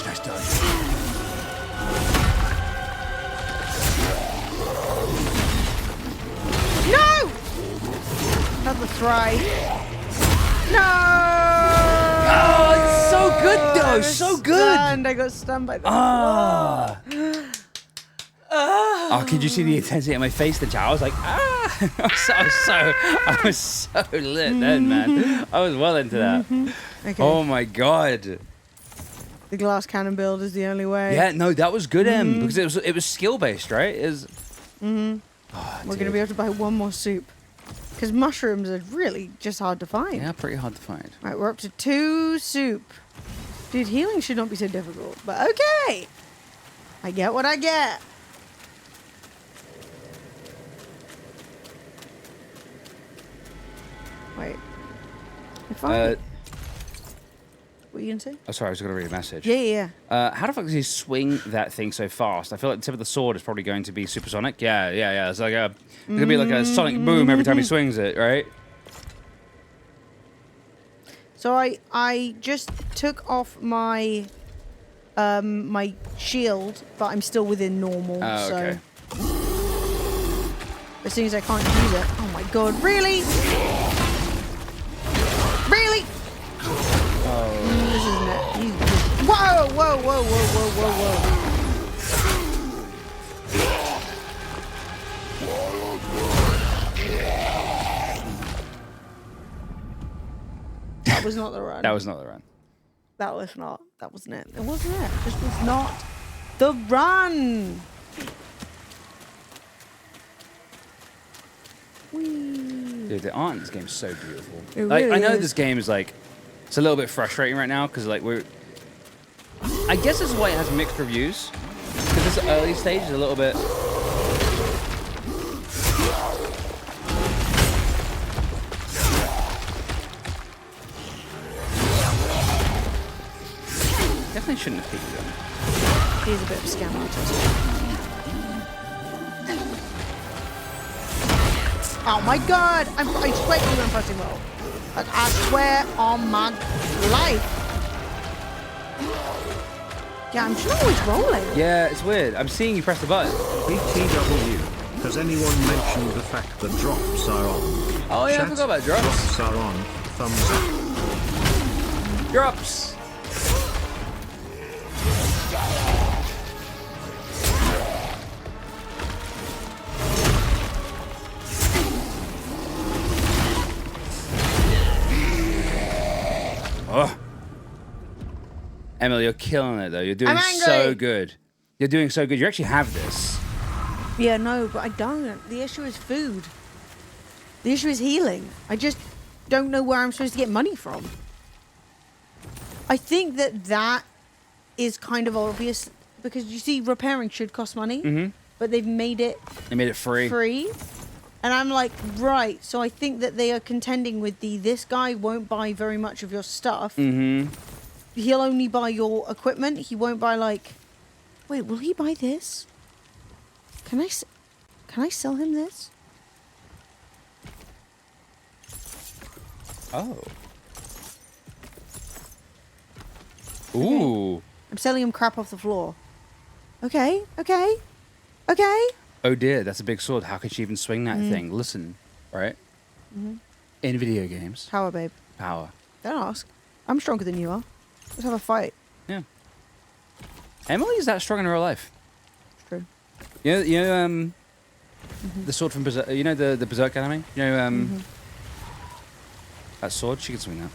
S1: Nice dodge.
S3: No! Another try. No!
S1: Oh, it's so good though, so good.
S3: Stunned. I got stunned by the
S1: Oh, could you see the intensity in my face? The chat. I was like, I was so lit then, man. I was well into that.
S3: Okay.
S1: Oh my god.
S3: The glass cannon build is the only way.
S1: Yeah, no, that was good, because it was skill based, right?
S3: We're gonna be able to buy one more soup. Because mushrooms are really just hard to find.
S1: Yeah, pretty hard to find.
S3: Right, we're up to 2 soup. Dude, healing should not be so difficult. But okay! I get what I get. Wait. If I... what are you gonna say?
S1: Oh, sorry, I was going to read a message.
S3: Yeah.
S1: How the fuck does he swing that thing so fast? I feel like the tip of the sword is probably going to be supersonic. Yeah. It's like it's gonna be like a sonic boom every time he swings it, right?
S3: So I just took off my my shield, but I'm still within normal.
S1: Oh, okay.
S3: So as soon as I can't use it, oh my god, really? Really?
S1: Oh.
S3: This isn't it. Whoa. That was not the run.
S1: That was not the run.
S3: That was not. That wasn't it. It wasn't it. This was not the run. Whee.
S1: Dude, the art in this game is so beautiful.
S3: It
S1: Like,
S3: really
S1: I know
S3: is.
S1: this game is like, it's a little bit frustrating right now because like I guess this is why it has mixed reviews. Because this early stage is a little bit. definitely shouldn't have picked him.
S3: He's a bit of a scam artist. Oh my god! I swear to you I'm pressing roll. Like, I swear on my life. Yeah, I'm just always rolling.
S1: Yeah, it's weird. I'm seeing you press the button.
S2: BTW. Has anyone mentioned the fact that drops are on?
S1: Oh yeah, I forgot about drops.
S2: Drops are on. Thumbs up.
S1: Drops. Oh. Emily, you're killing it though. You're doing so good. You're doing so good. You actually have this.
S3: Yeah, no, but I don't. The issue is food. The issue is healing. I just don't know where I'm supposed to get money from. I think that is kind of obvious because you see, repairing should cost money, but they've made it.
S1: They made it free.
S3: And I'm like, right. So I think that they are contending with this guy won't buy very much of your stuff. He'll only buy your equipment. He won't buy like. Wait, will he buy this? Can I sell him this?
S1: Oh. Ooh.
S3: Okay. I'm selling him crap off the floor. Okay.
S1: Oh dear, that's a big sword. How could she even swing that thing? Listen, right? In video games.
S3: Power, babe.
S1: Power.
S3: Don't ask. I'm stronger than you are. Let's have a fight.
S1: Yeah. Emily is that strong in real life.
S3: It's true.
S1: You know, the sword from Berserk. You know the Berserk anime. You know, that sword. She can swing that.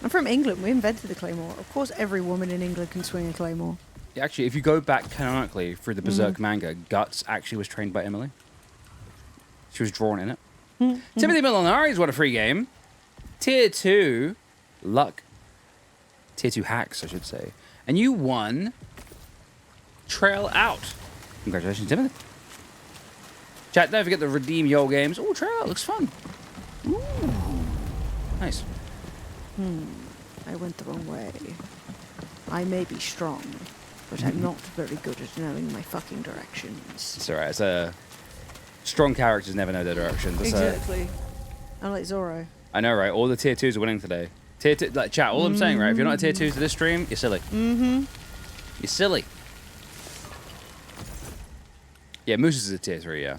S3: I'm from England. We invented the claymore. Of course, every woman in England can swing a claymore.
S1: Yeah, actually, if you go back canonically through the Berserk manga, Guts actually was trained by Emily. She was drawn in it. Timothy Millinari's won a free game. Tier 2 luck. Tier 2 hacks, I should say. And you won Trail Out. Congratulations, Timothy. Chat, don't forget to redeem your games. Oh, Trail Out looks fun. Ooh. Nice.
S3: I went the wrong way. I may be strong, but I'm not very good at knowing my fucking directions.
S1: It's alright. It's strong characters never know their directions.
S3: Exactly. I'm like Zorro.
S1: I know, right? All the tier 2s are winning today. Tier 2, like, chat, all I'm saying, right? If you're not a tier 2 to this stream, you're silly. You're silly. Yeah, Moose is a tier 3, yeah.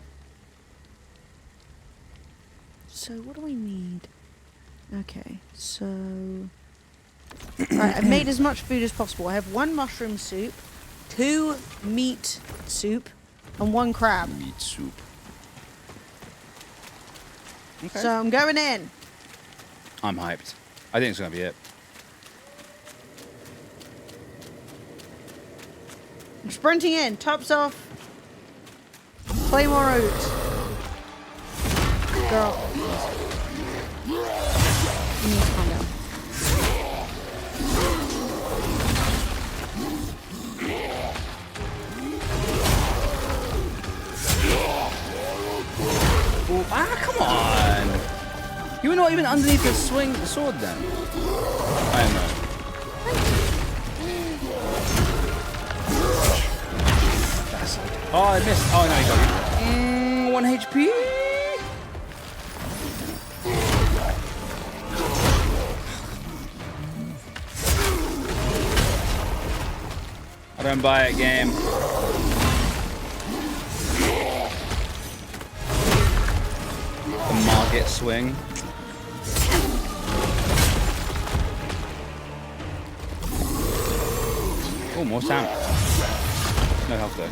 S3: So, what do I need? Okay, so... Right, I've made as much food as possible. I have 1 mushroom soup, 2 meat soup, and 1 crab.
S1: Meat soup. Okay.
S3: So, I'm going in.
S1: I'm hyped. I think it's going to be it.
S3: I'm sprinting in. Tops off. Claymore out. Girl. You need to calm down.
S1: Oh, come on! You were not even underneath the sword then. I am not. Oh, I missed. Oh, no, he got me. 1 HP. I don't buy it, game. The market swing. Oh, more sound. No health though.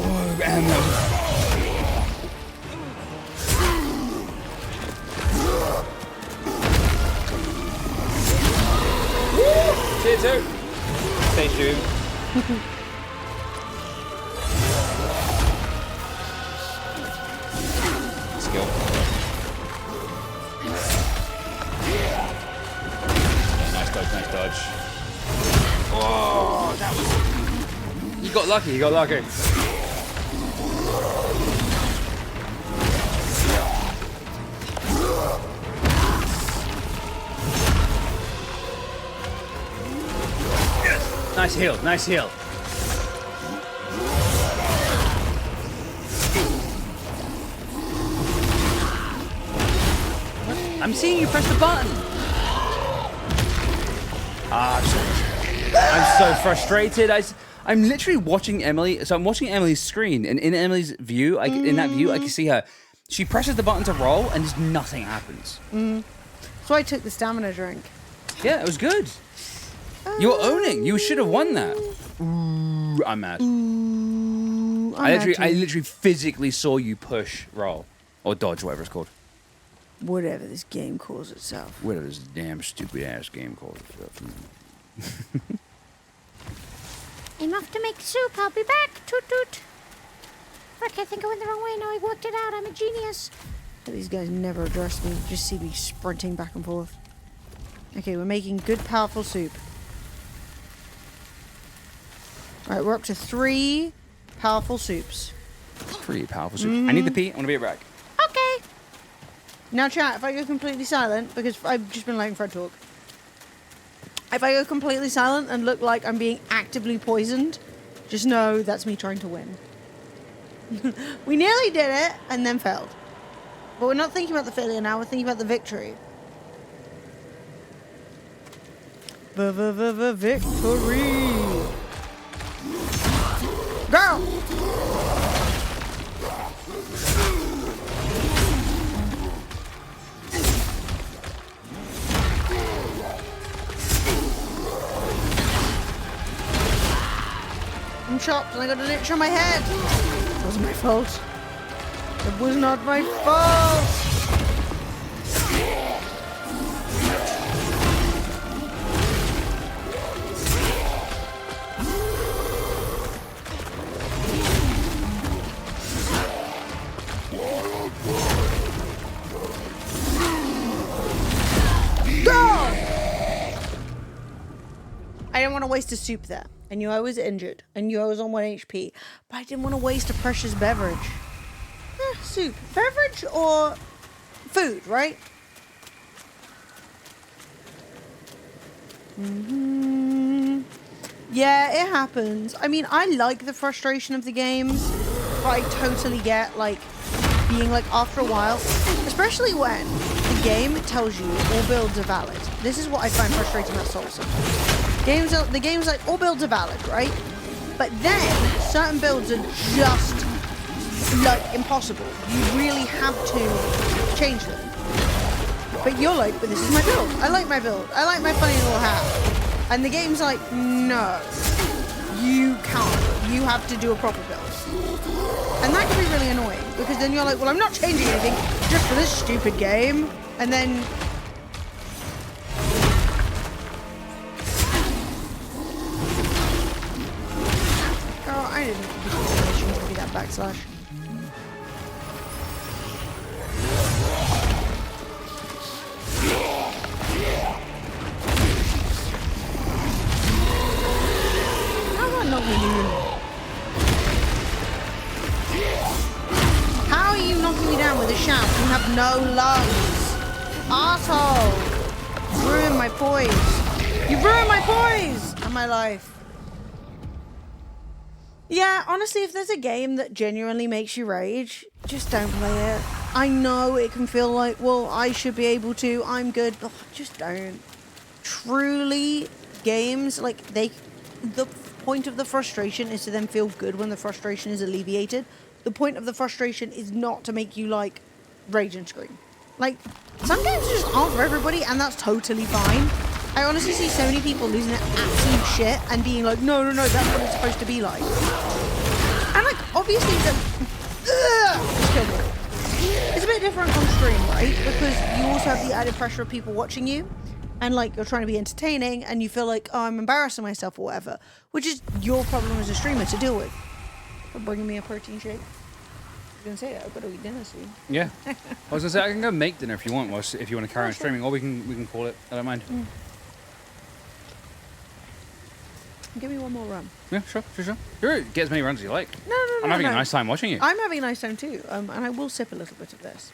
S1: Oh, ammo. Tier 2. Stay tuned. Let's go. Yeah, nice dodge, nice dodge. Oh, that was... You got lucky, you got lucky. Nice heal. Nice heal. I'm seeing you press the button. I'm so frustrated. I'm literally watching Emily. So I'm watching Emily's screen, and in Emily's view, in that view, I can see her. She presses the button to roll, and just nothing happens.
S3: So I took the stamina drink.
S1: Yeah, it was good. You were owning. You should have won that. Ooh, I'm mad. I literally physically saw you push roll or dodge, whatever it's called.
S3: Whatever this game calls itself.
S1: Whatever this damn stupid ass game calls itself.
S4: I'm off to make soup. I'll be back. Toot toot. Frick, I think I went the wrong way. Now I worked it out. I'm a genius.
S3: These guys never address me. Just see me sprinting back and forth. Okay, we're making good, powerful soup. Alright, we're up to 3 powerful soups.
S1: 3 powerful soups. I need the pee. I want to be right back.
S4: Okay.
S3: Now, chat, if I go completely silent, because I've just been letting Fred talk. If I go completely silent and look like I'm being actively poisoned, just know that's me trying to win. We nearly did it and then failed. But we're not thinking about the failure now, we're thinking about the victory. Victory! Go! I'm chopped and I got an itch on my head. It wasn't my fault. It was not my fault. Go! I didn't want to waste a soup there. I knew I was injured. I knew I was on 1 HP. But I didn't want to waste a precious beverage. Soup. Beverage or food, right? Yeah, it happens. I mean, I like the frustration of the games. But I totally get, like, being like, after a while. Especially when the game tells you all builds are valid. This is what I find frustrating about Souls sometimes. The game's like, all builds are valid, right? But then, certain builds are just, like, impossible. You really have to change them. But you're like, but this is my build. I like my build. I like my funny little hat. And the game's like, no. You can't. You have to do a proper build. And that can be really annoying. Because then you're like, well, I'm not changing anything just for this stupid game. And then... I didn't think the animation would be that backslash. How do I knock me down? How are you knocking me down with a shout? You have no lungs. Arsehole! You ruined my poise. You ruined my poise! And my life. Yeah, honestly, if there's a game that genuinely makes you rage, just don't play it. I know it can feel like, well, I should be able to, I'm good, but just don't. Truly, games, like, the point of the frustration is to then feel good when the frustration is alleviated. The point of the frustration is not to make you, like, rage and scream. Like, some games just aren't for everybody, and that's totally fine. I honestly see so many people losing their absolute shit and being like, no, that's what it's supposed to be like. And like, obviously, it's a bit different on stream, right? Because you also have the added pressure of people watching you, and like, you're trying to be entertaining, and you feel like, oh, I'm embarrassing myself or whatever, which is your problem as a streamer to deal with. For bringing me a protein shake. I was gonna say, I've got to eat dinner soon.
S1: Yeah. I was gonna say, I can go make dinner if you want, if you want to carry on streaming, or we can call it. I don't mind.
S3: Give me one more run.
S1: Yeah, sure. Get as many runs as you like.
S3: No.
S1: I'm having a nice time watching you.
S3: I'm having a nice time too, and I will sip a little bit of this.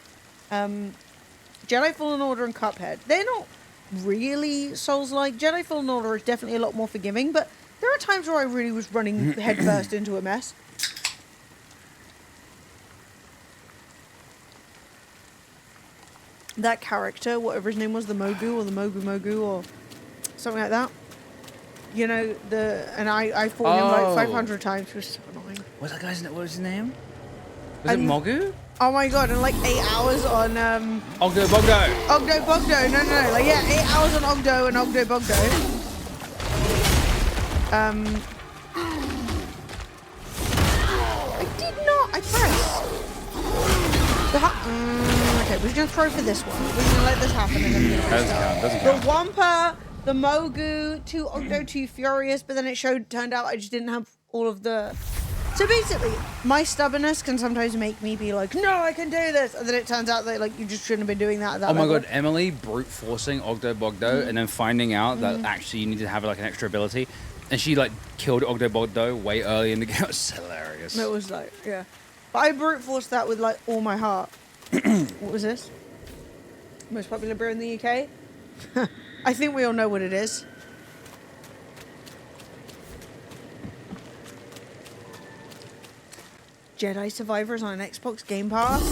S3: Jedi Fallen Order and Cuphead. They're not really Souls-like. Jedi Fallen Order is definitely a lot more forgiving, but There are times where I really was running headfirst into a mess. That character, whatever his name was, the Mogu or the Mogu or something like that. You know, I fought him like 500 times. It was so annoying.
S1: What's that guy's name? What was his name? Was it Mogu?
S3: Oh my god, and like 8 hours on
S1: Ogdo Bogdo.
S3: Ogdo Bogdo. No. Like 8 hours on Ogdo and Ogdo Bogdo. I did not. I pressed. Okay, we're gonna throw for this one. We're gonna let this happen and then we're gonna restart.
S1: Doesn't count.
S3: The Wampa, the Mogu, 2 Ogdo, 2 Furious, but then it turned out I just didn't have all of the. So basically, my stubbornness can sometimes make me be like, no, I can do this. And then it turns out that like you just shouldn't have been doing that at that level.
S1: My god, Emily brute forcing Ogdo Bogdo and then finding out that actually you need to have like an extra ability. And she like killed Ogdo Bogdo way early in the game. It was hilarious.
S3: It was like, yeah. But I brute forced that with like all my heart. What was this? Most popular beer in the UK? I think we all know what it is. Jedi Survivors on an Xbox Game Pass.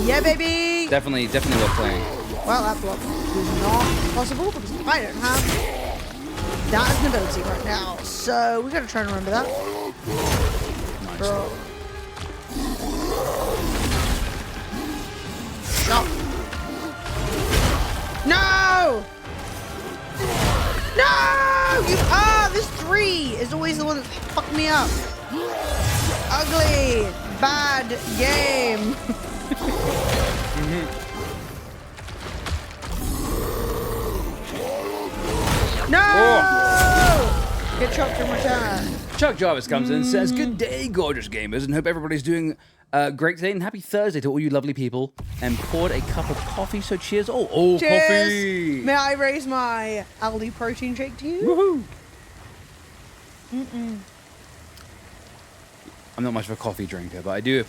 S3: Yeah, baby!
S1: Definitely worth playing.
S3: Well, that block was not possible because I don't have that as an ability right now. So we gotta try and remember that.
S1: Nice.
S3: Bro. Shot. No! No! This 3 is always the one that's fucked me up. Ugly, bad game. No! Oh. Get chopped in return.
S1: Chuck Jarvis comes in and says, "Good day, gorgeous gamers, and hope everybody's doing great today. And happy Thursday to all you lovely people." And poured a cup of coffee, so cheers. Oh,
S3: Cheers.
S1: coffee.
S3: May I raise my Aldi protein shake to you?
S1: Woohoo. I'm not much of a coffee drinker, but I do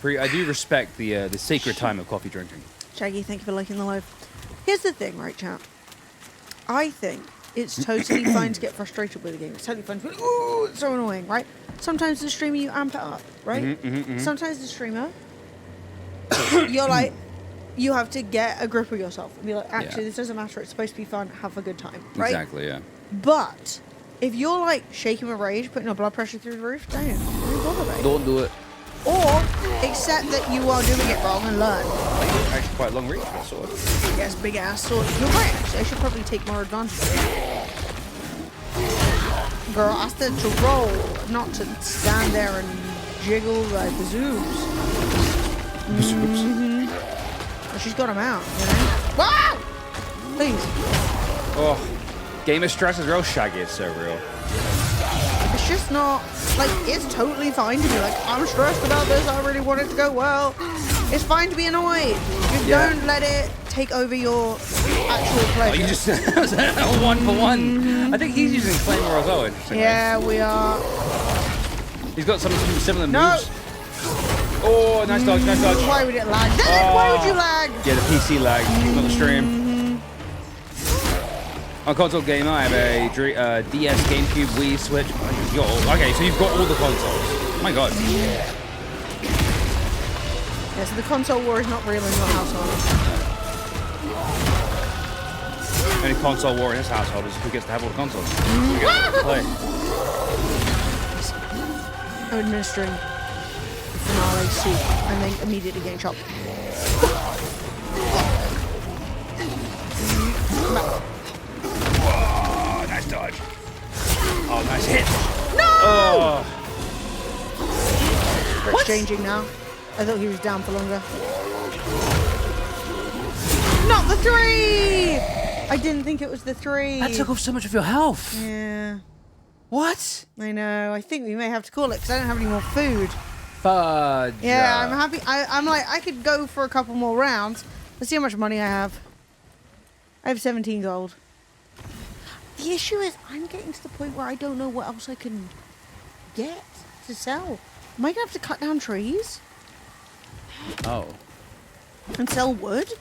S1: respect the sacred time of coffee drinking.
S3: Shaggy, thank you for liking the live. Here's the thing, right, chat? I think it's totally fine to get frustrated with a game. It's totally fine to be, ooh, it's so annoying, right? Sometimes the streamer, you amp it up, right? Sometimes the streamer, you're like, you have to get a grip of yourself and be like, actually, this doesn't matter. It's supposed to be fun. Have a good time, right?
S1: Exactly, yeah.
S3: But if you're like shaking with rage, putting your blood pressure through the roof, don't bother, mate.
S1: Don't do it.
S3: Or accept that you are doing it wrong and learn.
S1: Actually, quite long reach for that sword.
S3: Yes, big ass sword. You're right, actually. I should probably take more advantage of it. Girl, I said to roll, not to stand there and jiggle like the zoos. Well, she's got him out, you know? Wow! Please.
S1: Oh, gamer stress is real, Shaggy. It's so real.
S3: It's just not, like, it's totally fine to be like, I'm stressed about this, I really want it to go well. It's fine to be annoyed. Just don't let it take over your actual pleasure.
S1: Oh, you just one for one. I think he's using Claymore as well. Interestingly.
S3: Yeah, we are.
S1: He's got some similar moves. Oh, nice dodge, nice dodge.
S3: Why would it lag? Why would you lag?
S1: Yeah, the PC lag, not the stream. I'm a console gamer. I have a DS, GameCube, Wii, Switch. Okay, so you've got all the consoles. Oh my god.
S3: Yeah, so the console war is not real in your household.
S1: Only console war in his household is who gets to have all the consoles. Who gets to play.
S3: I'm administering the finale soup and then immediately getting chopped.
S1: Oh, nice dodge. Oh, nice hit.
S3: No!
S1: Oh.
S3: We're exchanging now. I thought he was down for longer. Not the 3! I didn't think it was the 3.
S1: That took off so much of your health.
S3: Yeah.
S1: What?
S3: I know. I think we may have to call it because I don't have any more food.
S1: Fudge.
S3: Yeah, I'm happy. I'm like, I could go for a couple more rounds. Let's see how much money I have. I have 17 gold. The issue is I'm getting to the point where I don't know what else I can get to sell. Am I going to have to cut down trees?
S1: Oh.
S3: And sell wood?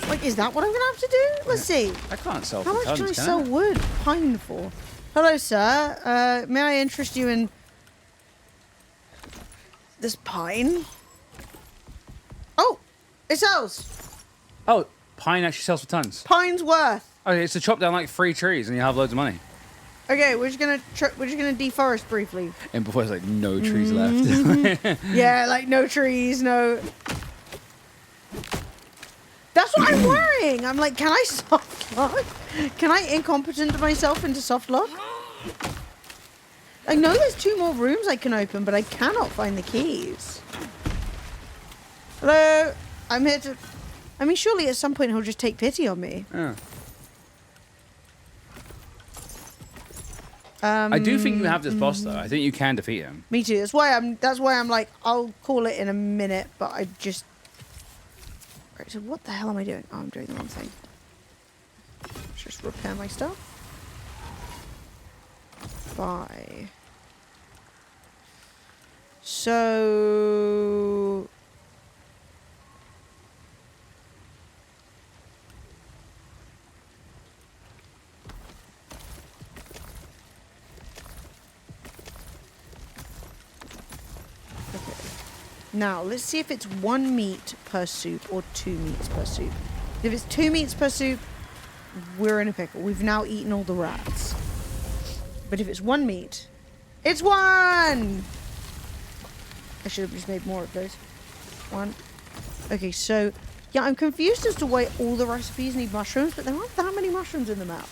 S3: Like, is that what I'm going to have to do? Let's see.
S1: I can't sell
S3: How
S1: for
S3: much
S1: tons,
S3: can I
S1: can
S3: sell wood? Pine for? Hello, sir. May I interest you in this pine? Oh, it sells.
S1: Oh, pine actually sells for tons.
S3: Pine's worth.
S1: Okay, it's to chop down like 3 trees and you have loads of money.
S3: Okay, we're just gonna deforest briefly.
S1: And before there's like no trees left.
S3: Yeah, like no trees, no. That's what I'm worrying. I'm like, can I soft lock? Can I incompetent myself into soft lock? I know there's 2 more rooms I can open, but I cannot find the keys. Hello, I'm here to. I mean, surely at some point he'll just take pity on me.
S1: Yeah. I do think you have this boss though. I think you can defeat him.
S3: Me too. That's why I'm like, I'll call it in a minute, but I just. Right, so what the hell am I doing? Oh, I'm doing the wrong thing. Let's just repair my stuff. Bye. So. Now, let's see if it's 1 meat per soup or 2 meats per soup. If it's 2 meats per soup, we're in a pickle. We've now eaten all the rats. But if it's 1 meat, it's 1! I should have just made more of those. 1. Okay, so, yeah, I'm confused as to why all the recipes need mushrooms, but there aren't that many mushrooms in the map.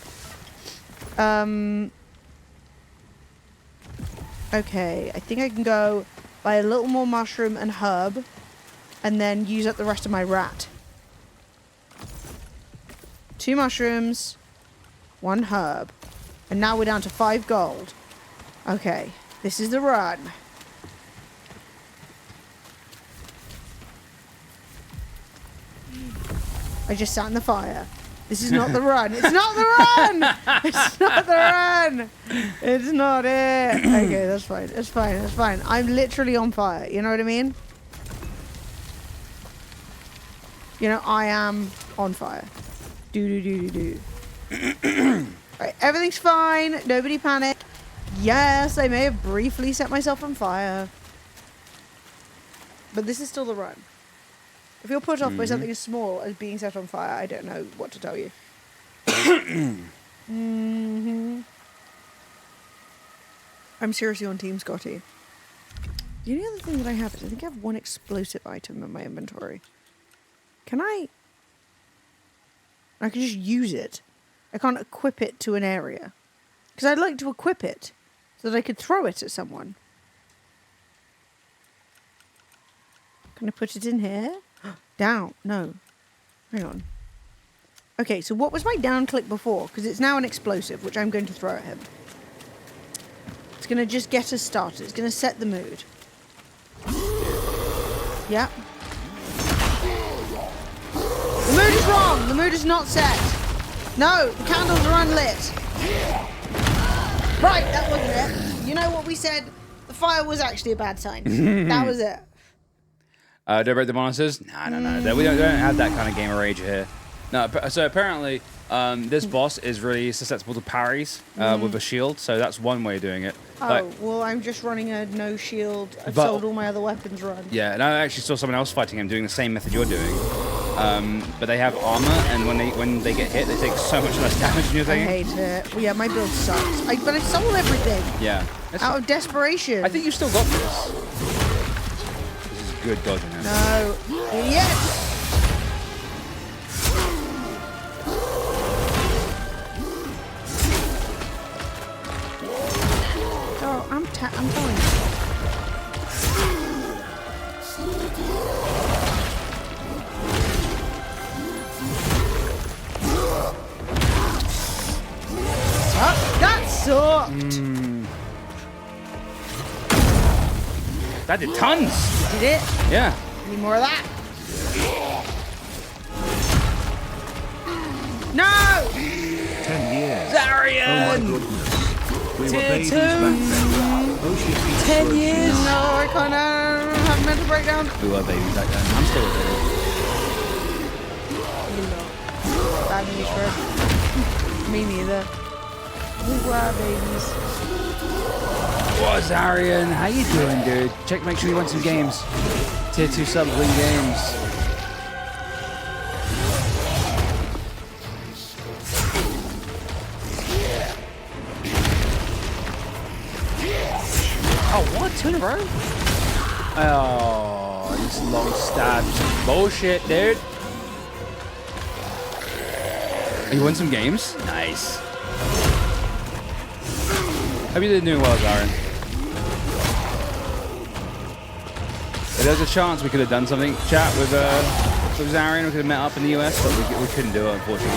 S3: Okay, I think I can go buy a little more mushroom and herb, and then use up the rest of my rat. 2 mushrooms, 1 herb, and now we're down to 5 gold. Okay, this is the run. I just sat in the fire. This is not the run. It's not the run! It's not the run! It's not it. Okay, that's fine. It's fine. It's fine. I'm literally on fire. You know what I mean? You know, I am on fire. Do. Right, everything's fine. Nobody panic. Yes, I may have briefly set myself on fire. But this is still the run. If you're put off by something as small as being set on fire, I don't know what to tell you. I'm seriously on Team Scotty. The only other thing that I have is I think I have 1 explosive item in my inventory. Can I can just use it. I can't equip it to an area. Because I'd like to equip it so that I could throw it at someone. Can I put it in here? Down. No. Hang on. Okay, so what was my down click before? Because it's now an explosive, which I'm going to throw at him. It's going to just get us started. It's going to set the mood. Yep. The mood is wrong. The mood is not set. No, the candles are unlit. Right, that wasn't it. You know what we said? The fire was actually a bad sign. That was it.
S1: Don't break the monitors? No. We don't have that kind of gamer rage here. No, so apparently this boss is really susceptible to parries with a shield, so that's one way of doing it.
S3: Oh, well, I'm just running a no shield. I've sold all my other weapons run.
S1: Yeah, and I actually saw someone else fighting him doing the same method you're doing. But they have armor, and when they get hit, they take so much less damage than you're taking.
S3: I hate it. Well, yeah, my build sucks. But I sold everything.
S1: Yeah.
S3: Out of desperation.
S1: I think you've still got this. This is good dodging him.
S3: No. Yes! Oh, I'm going. That sucked.
S1: That did tons.
S3: Did it?
S1: Yeah.
S3: Need more of that. No!
S2: 10 years.
S1: Zarian!
S2: Oh my goodness. We were babies back then. Oh, she's been
S3: 10 years? No, I can't have a mental breakdown.
S1: We were babies back then. I'm still a baby.
S3: Bad news for me neither. We were babies.
S1: What's Arian? How you doing, dude? Make sure you win some games. Tier 2 subs win games. Oh, what? 2 in a row? Oh, this long stab. Bullshit, dude. You won some games? Nice. Hope you did doing well, Zaren. If there was a chance we could have done something, chat with Zaren. We could have met up in the US, but we couldn't do it, unfortunately.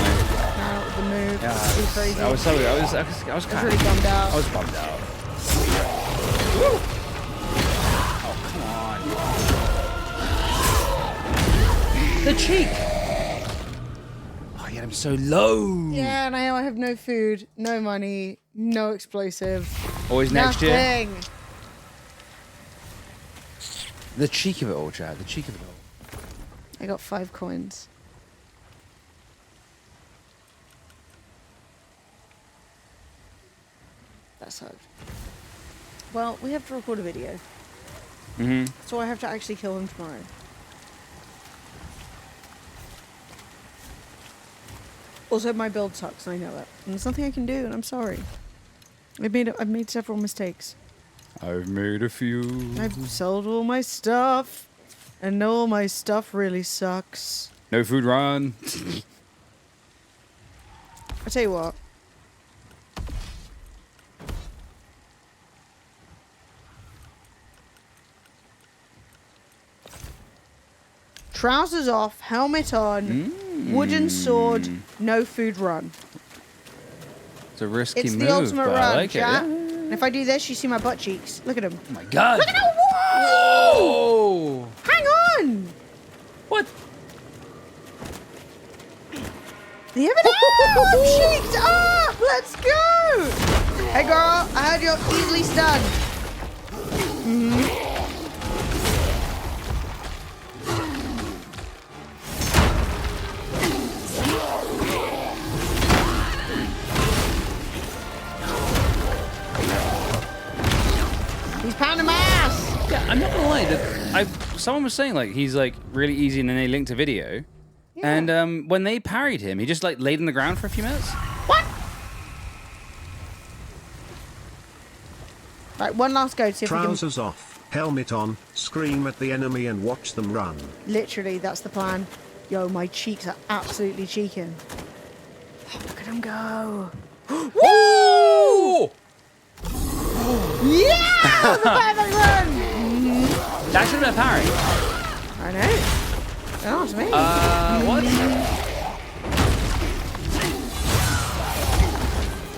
S3: Out with the move.
S1: Yeah,
S3: It was crazy.
S1: I was really
S3: bummed out.
S1: I was bummed out. Oh, come on. The cheek. Oh, yeah, I'm so low.
S3: Yeah, now I have no food, no money, no explosive.
S1: Always next year.
S3: Nothing.
S1: The cheek of it all, Chad. The cheek of it all.
S3: I got 5 coins. That sucked. Well, we have to record a video.
S1: Mm-hmm.
S3: So I have to actually kill him tomorrow. Also, my build sucks, and I know it. And there's nothing I can do, and I'm sorry. I've made several mistakes.
S1: I've made a few.
S3: I've sold all my stuff, and all my stuff really sucks.
S1: No food run.
S3: I tell you what. Trousers off, helmet on, wooden sword, no food run.
S1: It's a risky
S3: It's
S1: move,
S3: the ultimate
S1: but
S3: run,
S1: I like it.
S3: chat.
S1: Yeah.
S3: And if I do this, you see my butt cheeks. Look at them.
S1: Oh my god.
S3: Look at them! Whoa!
S1: Whoa!
S3: Hang on!
S1: What?
S3: The evidence! I'm cheeked up! Let's go! Hey girl, I heard you're easily stunned. He's pounding my ass!
S1: Yeah, I'm not gonna lie. Someone was saying like he's like really easy, and then they linked a video, and when they parried him, he just like laid on the ground for a few minutes.
S3: What? Right, one last go to see if we
S2: Trousers off, helmet on, scream at the enemy and watch them run.
S3: can... Literally, that's the plan. Yo, my cheeks are absolutely cheeking. Look at him go.
S1: Woo!
S3: Yeah! The perfect run!
S1: That should have been a parry.
S3: I know. Oh, it's me.
S1: What?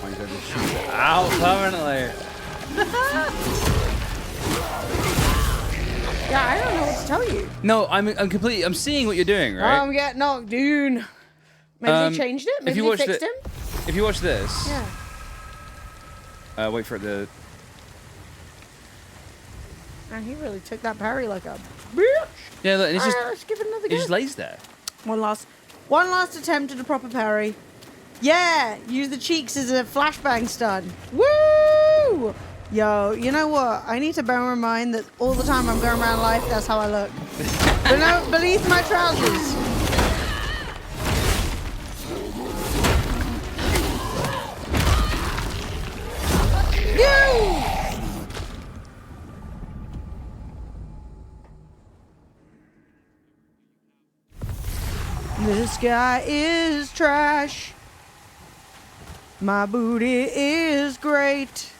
S1: Oh, you got to shoot it out permanently.
S3: Yeah, I don't know what to tell you.
S1: No, I'm seeing what you're doing, right?
S3: I'm getting knocked, dude. Maybe they changed it. Maybe they fixed him.
S1: If you watch this,
S3: Yeah.
S1: wait for it to.
S3: And he really took that parry like a bitch.
S1: Yeah, look, and it's just
S3: Alright, let's give it another
S1: it
S3: go.
S1: just lays there.
S3: One last attempt at a proper parry. Yeah, use the cheeks as a flashbang stun. Woo! Yo, you know what? I need to bear in mind that all the time I'm going around life, that's how I look. Beneath my trousers. You! This guy is trash. My booty is great.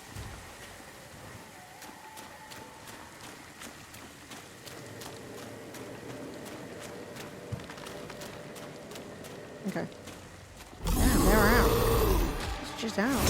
S3: Okay. Damn, they're out. It's just out.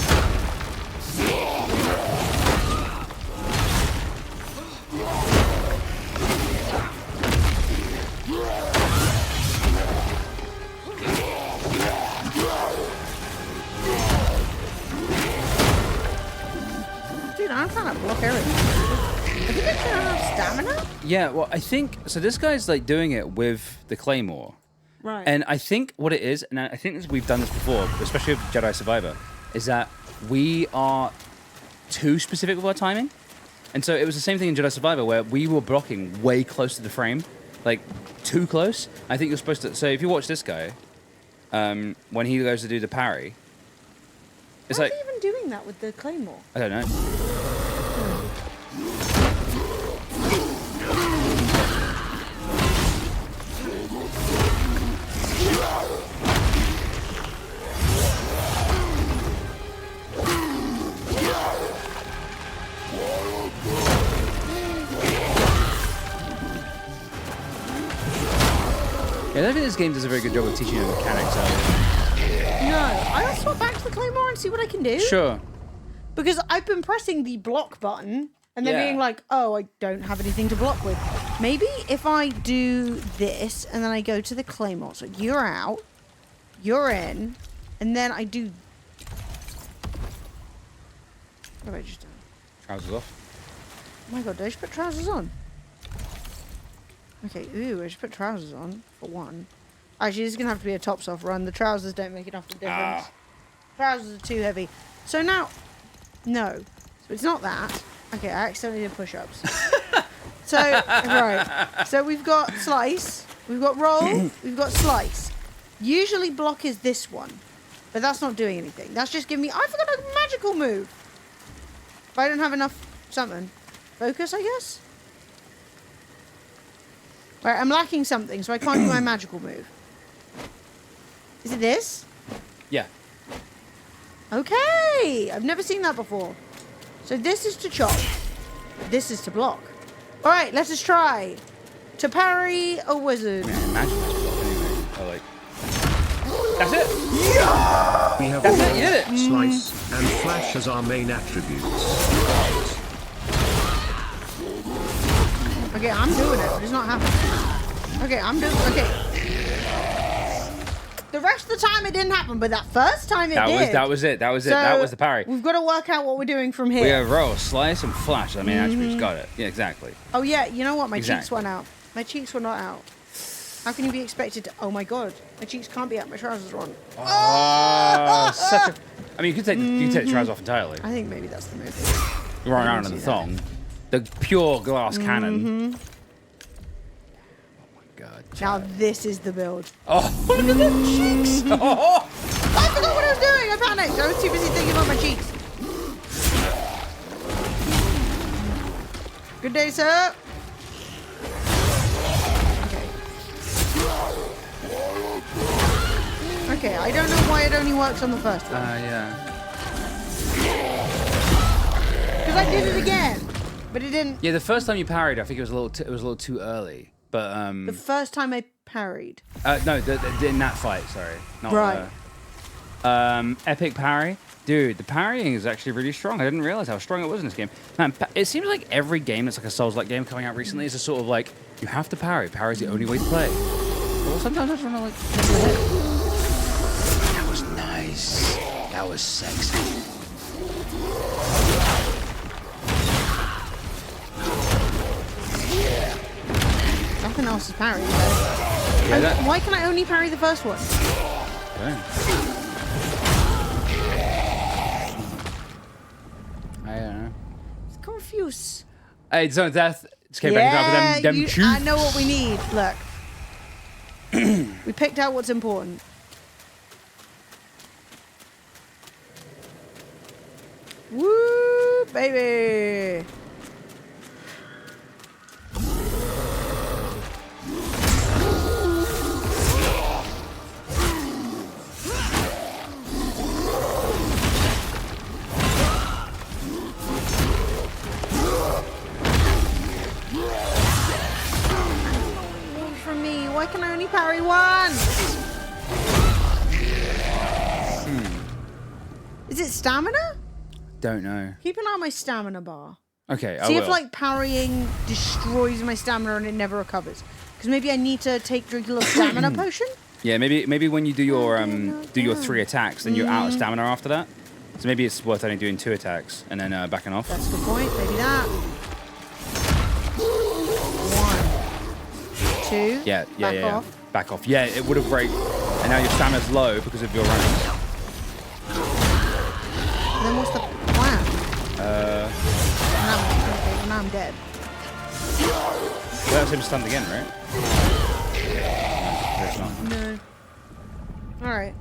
S3: Dude, I'm trying to block everything. I think I don't have stamina.
S1: Yeah, well, I think so. This guy's like doing it with the claymore,
S3: Right.
S1: and I think what it is, and I think we've done this before, especially with Jedi Survivor, is that we are too specific with our timing. And so it was the same thing in Jedi Survivor where we were blocking way close to the frame, like too close. I think you're supposed to. So if you watch this guy, when he goes to do the parry, it's
S3: How's
S1: like
S3: he even doing that with the claymore?
S1: I don't know. Yeah, I don't think this game does a very good job of teaching you the mechanics of it.
S3: No, I'll swap back to the claymore and see what I can do.
S1: Sure.
S3: Because I've been pressing the block button and then
S1: Yeah.
S3: being like, oh, I don't have anything to block with. Maybe if I do this and then I go to the claymore. So you're out, you're in, and then I do... What have I just done?
S1: Trousers off.
S3: Oh my god, did I just put trousers on? Okay, ooh, I just put trousers on, for one. Actually, this is going to have to be a tops off run. The trousers don't make enough of a difference. Trousers are too heavy. So now... No. So it's not that. Okay, I accidentally did push-ups. So, right. So we've got slice, we've got roll, we've got slice. Usually block is this one. But that's not doing anything. That's just giving me... I forgot a magical move. If I don't have enough something. Focus, I guess? Right, I'm lacking something, so I can't do my magical move. Is it this?
S1: Yeah.
S3: Okay! I've never seen that before. So this is to chop. This is to block. Alright, let us try. To parry a wizard.
S1: Yeah, imagine that's block anyway. Oh, like... That's it!
S2: We have
S1: That's it, you did it!
S2: slice and flash as our main attributes.
S3: Okay, I'm doing it, but it's not happening. Okay, I'm doing okay. The rest of the time it didn't happen, but that first time it did.
S1: That was it. That was it.
S3: So
S1: That was the parry.
S3: We've got to work out what we're doing from here.
S1: We have roll, slice, and flash. I mean, attributes. Got it. Yeah, exactly.
S3: Oh yeah, you know what? My cheeks
S1: Exactly.
S3: went out. My cheeks were not out. How can you be expected to... Oh my god. My cheeks can't be out. My trousers are on.
S1: Oh, such a... I mean, you could take the trousers off entirely.
S3: I think maybe that's the move.
S1: Run around in the
S3: see that.
S1: thong. The pure glass cannon. Oh my god.
S3: Now this is the build.
S1: Oh, look at the cheeks. Oh.
S3: I forgot what I was doing. I panicked. I was too busy thinking about my cheeks. Good day, sir. Okay, I don't know why it only works on the first one.
S1: Yeah.
S3: Because I did it again, but it didn't.
S1: Yeah, the first time you parried, I think it was a little too early. But
S3: The first time I parried.
S1: no, in that fight, sorry, not
S3: Right.
S1: epic parry, dude. The parrying is actually really strong. I didn't realize how strong it was in this game. Man, it seems like every game that's like a Souls-like game coming out recently is a sort of like you have to parry. Parry is the only way to play. Well, sometimes I just want to like. That was nice. That was sexy.
S3: Nothing else is parried. Though.
S1: Yeah,
S3: Why can I only parry the first one?
S1: I don't know.
S3: It's confused.
S1: Hey, so death. Just came back up with them
S3: I
S1: cheeks.
S3: know what we need. Look. We picked out what's important. Woo, baby. From me, why can I only parry once? Is it stamina?
S1: Don't know.
S3: Keep an eye on my stamina bar.
S1: Okay, I
S3: See
S1: will.
S3: if like parrying destroys my stamina and it never recovers. Because maybe I need to drink a little stamina potion.
S1: Yeah, maybe when you do your 3 attacks, then you're out of stamina after that. So maybe it's worth only doing 2 attacks and then backing off.
S3: That's a good point. Maybe that. 1, 2.
S1: Yeah.
S3: Back off.
S1: Back off. Yeah, it would have break. And now your stamina's low because of your running.
S3: then what's the plan? Now I'm dead.
S1: That's him stunned again, right? No, it's not.
S3: No. Alright.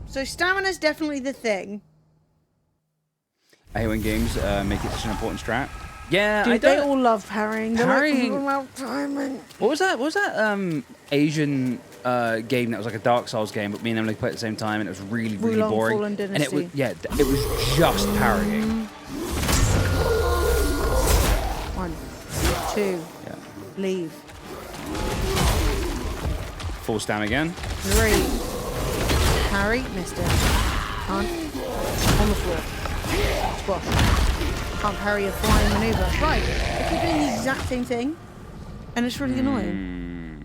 S3: So stamina's definitely the thing.
S1: I hate when games make it such an important strat. Yeah,
S3: Dude,
S1: I
S3: they
S1: don't.
S3: all love parrying.
S1: Parrying.
S3: They're like, timing.
S1: What was that? What was that Asian game that was like a Dark Souls game, but me and Emily played at the same time, and it was really, really
S3: Wulong
S1: boring.
S3: Fallen
S1: And it was
S3: Dynasty.
S1: it was just parrying.
S3: 1, 2,
S1: Yeah.
S3: leave.
S1: Full stam again.
S3: 3. Parry, missed it. Can't. On the floor. Squash. Can't parry a flying maneuver. Right. I keep doing the exact same thing, and it's really annoying.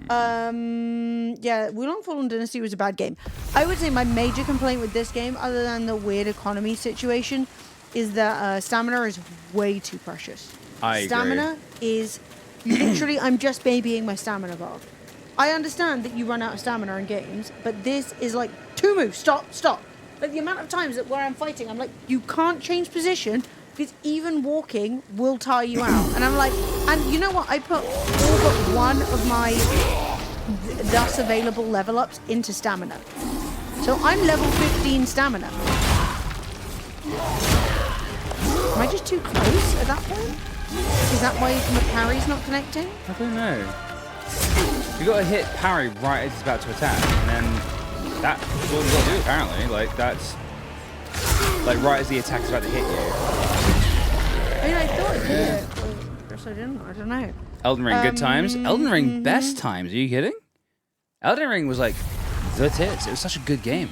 S3: Yeah, Wulong Fallen Dynasty was a bad game. I would say my major complaint with this game, other than the weird economy situation, is that stamina is way too precious.
S1: I agree.
S3: Stamina is literally, I'm just babying my stamina bar. I understand that you run out of stamina in games, but this is like 2 moves, stop. Like the amount of times that where I'm fighting, I'm like, you can't change position because even walking will tire you out. And I'm like, and you know what? I put all but one of my thus available level ups into stamina. So I'm level 15 stamina. Am I just too close at that point? Is that why my parry's not connecting?
S1: I don't know. You got to hit parry right as it's about to attack, and then that's what you got to do apparently. Like that's like right as the attack is about to hit you.
S3: I mean, I thought I did it. But I guess I didn't. I don't know.
S1: Elden Ring, good times. Elden Ring, best times. Are you kidding? Elden Ring was like the tits. It was such a good game.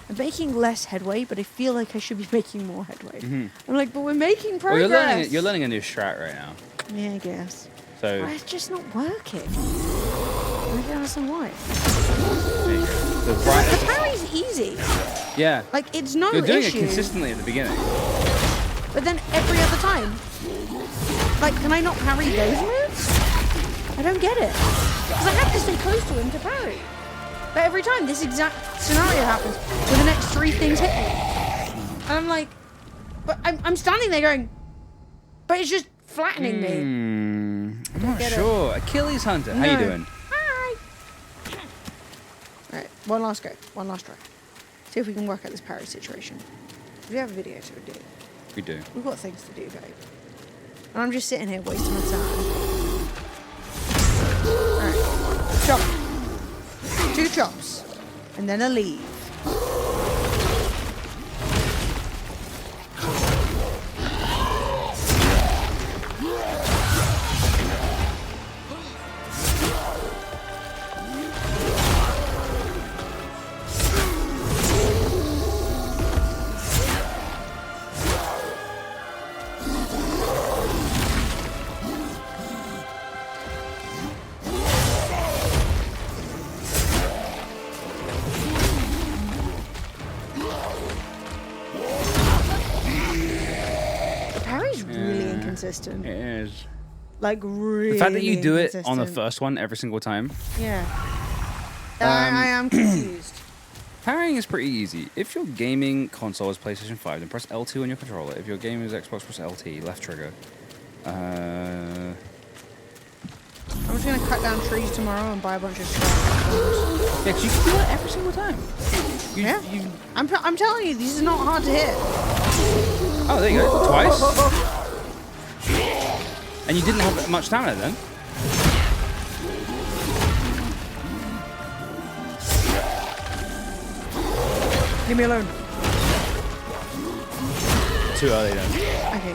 S3: I'm making less headway, but I feel like I should be making more headway. I'm like, but we're making
S1: Well,
S3: progress.
S1: you're learning a new strat right now.
S3: Yeah, I guess.
S1: So
S3: But it's just not working. I don't understand why.
S1: the right.
S3: The parry's easy.
S1: Yeah.
S3: Like, it's no
S1: You're doing
S3: issue.
S1: it consistently at the beginning.
S3: But then every other time, like, can I not parry those moves? I don't get it. Because I have to stay close to him to parry. But every time this exact scenario happens, where the next 3 things hit me. And I'm like, but I'm standing there going, but it's just flattening me.
S1: I'm not
S3: get it.
S1: sure. Achilles Hunter, how
S3: No.
S1: you doing?
S3: Hi. Alright, one last go. One last try. See if we can work out this parry situation. We have a video to do.
S1: We do.
S3: We've got things to do, babe. And I'm just sitting here wasting my time. Alright. Chop. 2 chops. And then a leave. Inconsistent.
S1: It is.
S3: Like, really.
S1: The fact that you do it on the
S3: inconsistent.
S1: first one every single time.
S3: Yeah. I am confused.
S1: Parrying is pretty easy. If your gaming console is PlayStation 5, then press L2 on your controller. If your game is Xbox, press LT, left trigger.
S3: I'm just gonna cut down trees tomorrow and buy a bunch of scraps.
S1: Yeah, 'cause you can do that every single time.
S3: Yeah. I'm telling you, these are not hard to hit.
S1: Oh, there you go. Twice. And you didn't have much stamina then?
S3: Leave me alone.
S1: Too early then.
S3: Okay.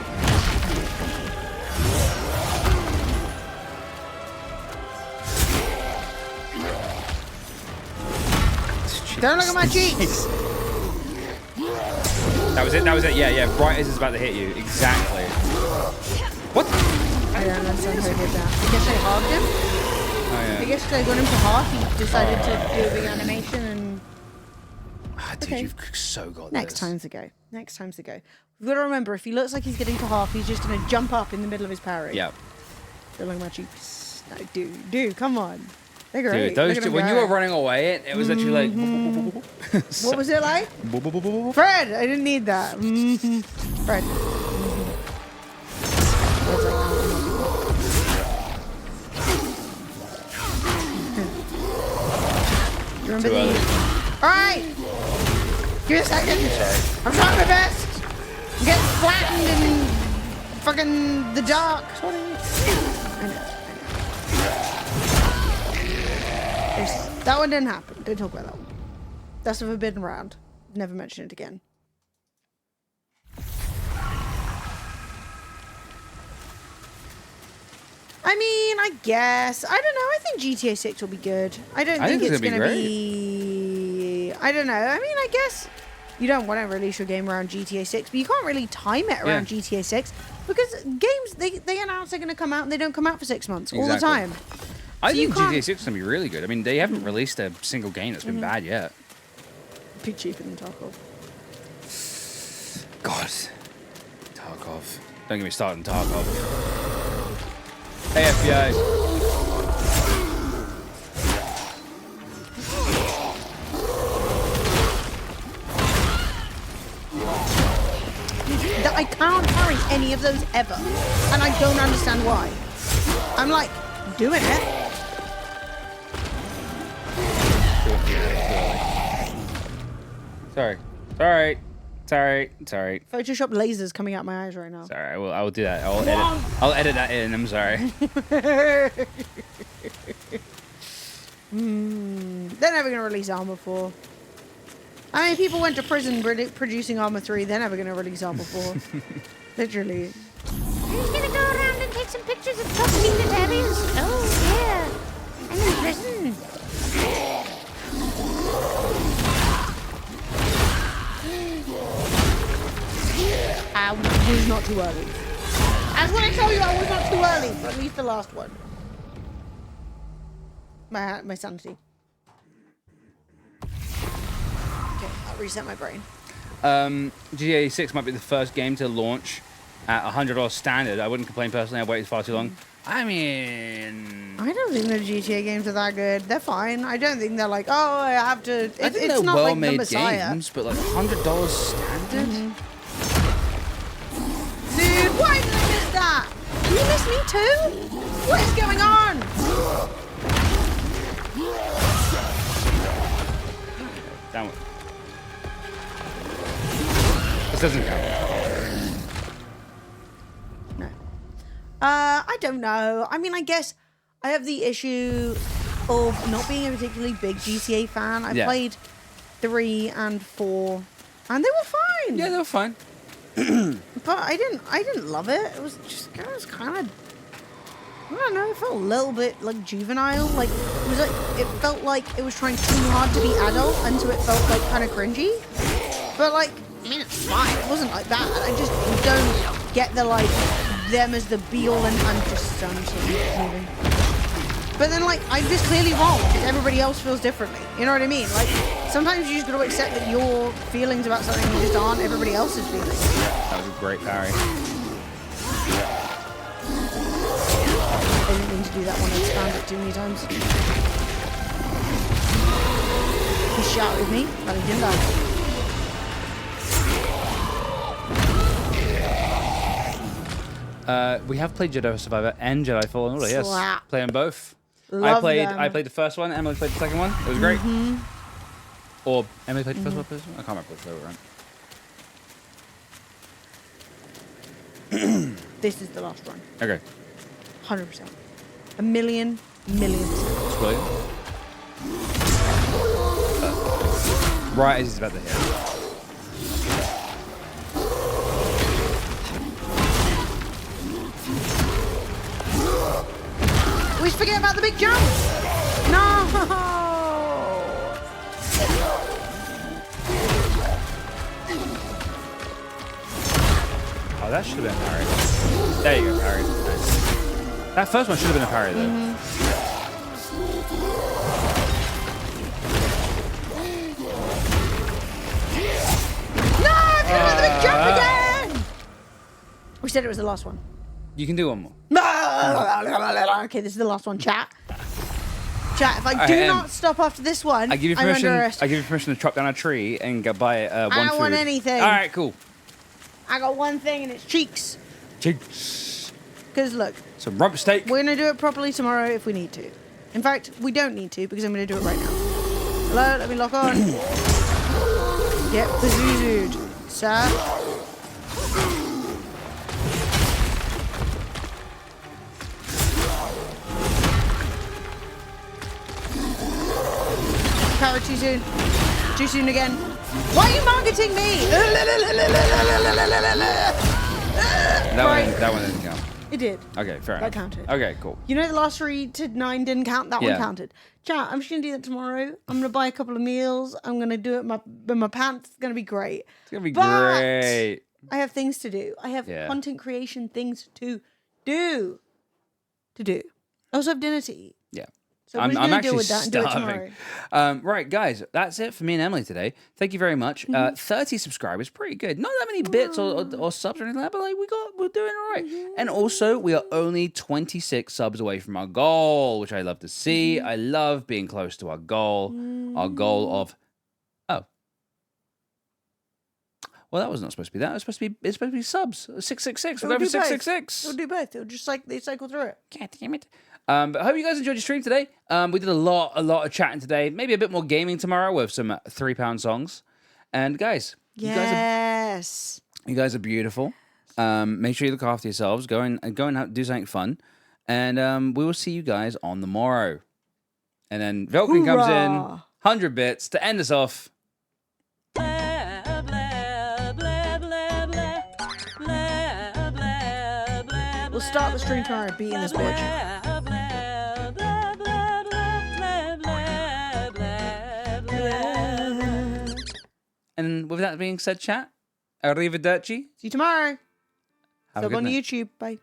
S3: Don't look at my cheeks.
S1: That was it. That was it. Yeah, yeah. Right as it's about to hit you. Exactly. What?
S3: I don't understand how he did that. I guess I halved him.
S1: Oh yeah.
S3: I guess I got him to half. He decided to do a big animation and.
S1: Ah, dude,
S3: Okay.
S1: you've so got
S3: Next
S1: this.
S3: time's the go. Next time's the go. We've got to remember, if he looks like he's getting to half, he's just going to jump up in the middle of his parry.
S1: Yeah.
S3: Don't look at my cheeks. No, do, come on. They're great.
S1: Dude, those
S3: Look at
S1: two,
S3: them
S1: when you
S3: go.
S1: were running away, it was literally like.
S3: What was it like? Fred, I didn't need that. Fred. You remember
S1: Too early.
S3: Alright! Give me a second. I'm trying my best. I'm getting flattened in fucking the dark. Sorry. I know. That one didn't happen. Don't talk about that one. That's a forbidden round. Never mention it again. I mean, I guess. I don't know. I think GTA 6 will be good. I don't think it's going to be... I don't know. I mean, I guess you don't want to release your game around GTA 6, but you can't really time it around GTA 6 because games, they announce they're going to come out and they don't come out for 6 months all the time.
S1: I think GTA 6 is going to be really good. I mean, they haven't released a single game that's been bad yet.
S3: Be cheaper than Tarkov.
S1: God. Tarkov. Don't get me started on Tarkov. Hey, FBI.
S3: I can't carry any of those ever. And I don't understand why. I'm like, doing it.
S1: Sorry.
S3: Photoshop lasers coming out my eyes right now.
S1: Sorry, I will do that. I'll edit that in. I'm sorry.
S3: They're never going to release Armor 4. I mean, people went to prison producing Armor 3. They're never going to release Armor 4. Literally.
S4: Who's gonna go around and take some pictures of top secret areas? Oh, yeah. I'm in prison.
S3: I was not too early. That's what I told you, I was not too early. For at least the last one. My sanity. Okay, I'll reset my brain.
S1: GTA 6 might be the first game to launch at $100 standard. I wouldn't complain personally. I've waited far too long. I mean...
S3: I don't think the GTA games are that good. They're fine. I don't think they're like, oh, I have to...
S1: I think
S3: it's
S1: they're
S3: not like the
S1: well-made
S3: Messiah.
S1: games, but like $100 standard?
S3: Dude, why did I miss that? You missed me too? What is going on?
S1: Down. This doesn't count.
S3: No. I don't know. I mean, I guess I have the issue of not being a particularly big GTA fan. I played 3 and 4, and they were fine.
S1: Yeah, they were fine.
S3: But I didn't love it. It was kind of, I don't know, it felt a little bit like juvenile. Like it felt like it was trying too hard to be adult, and so it felt like kind of cringy. But like, I mean, it's fine. It wasn't like that. I just don't get the like them as the be all and I'm just moving. But then like, I'm just clearly wrong because everybody else feels differently. You know what I mean? Like, sometimes you just got to accept that your feelings about something just aren't everybody else's feelings.
S1: That was a great parry.
S3: I didn't mean to do that one. I spammed it too many times. He shot with me, but he didn't die.
S1: We have played Jedi Survivor and Jedi Fallen Order. Yes,
S3: Slap.
S1: play them both.
S3: Love them.
S1: I played the first one. Emily played the second one. It was great. Or Emily played the first one. I can't remember which they were right.
S3: This is the last one.
S1: Okay.
S3: 100%. A million %.
S1: Spoiler. Right as he's about to hit.
S3: We forget about the big jump. No.
S1: Oh, that should have been a parry. There you go, parry. Nice. That first one should have been a parry, though.
S3: No, I'm gonna do the big jump again. We said it was the last one.
S1: You can do one more.
S3: Okay, this is the last one, chat. Chat, if I do not stop after this one,
S1: I give you
S3: I'm
S1: permission.
S3: under arrest.
S1: I give you permission to chop down a tree and go buy one food.
S3: I don't want anything.
S1: All right, cool.
S3: I got one thing and it's cheeks.
S1: Cheeks.
S3: Because look,
S1: Some rump steak.
S3: we're going to do it properly tomorrow if we need to. In fact, we don't need to because I'm going to do it right now. Hello, let me lock on. Get bazooed, sir. Carrot too soon. Too soon again. Why are you marketing me?
S1: That one didn't count.
S3: It did.
S1: Okay, fair
S3: That
S1: enough.
S3: counted.
S1: Okay, cool.
S3: You know the last 3 to 9 didn't count? That
S1: Yeah.
S3: one counted. Chat, I'm just going to do that tomorrow. I'm going to buy a couple of meals. I'm going to do it in my pants. It's going to be great.
S1: It's gonna be
S3: But
S1: great.
S3: I have things to do. I have content creation things to do. I also have dinner to eat.
S1: Yeah.
S3: So we're
S1: I'm
S3: just going to deal
S1: actually
S3: with that and do it
S1: starving.
S3: tomorrow.
S1: Right, guys, that's it for me and Emily today. Thank you very much. 30 subscribers, pretty good. Not that many bits or subs or anything like that, but we're doing all right. And also, we are only 26 subs away from our goal, which I love to see. I love being close to our goal. Our goal of well, that was not supposed to be that. It's supposed to be subs. 666. We're going for 666.
S3: We'll do both. It'll just like they cycle through it.
S1: God damn it. But I hope you guys enjoyed your stream today. We did a lot of chatting today. Maybe a bit more gaming tomorrow with some £3 songs. And guys, you guys are beautiful. Make sure you look after yourselves. Go and do something fun. And we will see you guys on the morrow. And then Velkin comes in, 100 bits to end us off.
S3: We'll start the stream tomorrow beating this bitch.
S1: And with that being said, chat, arrivederci.
S3: See you tomorrow.
S1: Have a
S3: Sub
S1: good
S3: on
S1: night.
S3: YouTube. Bye.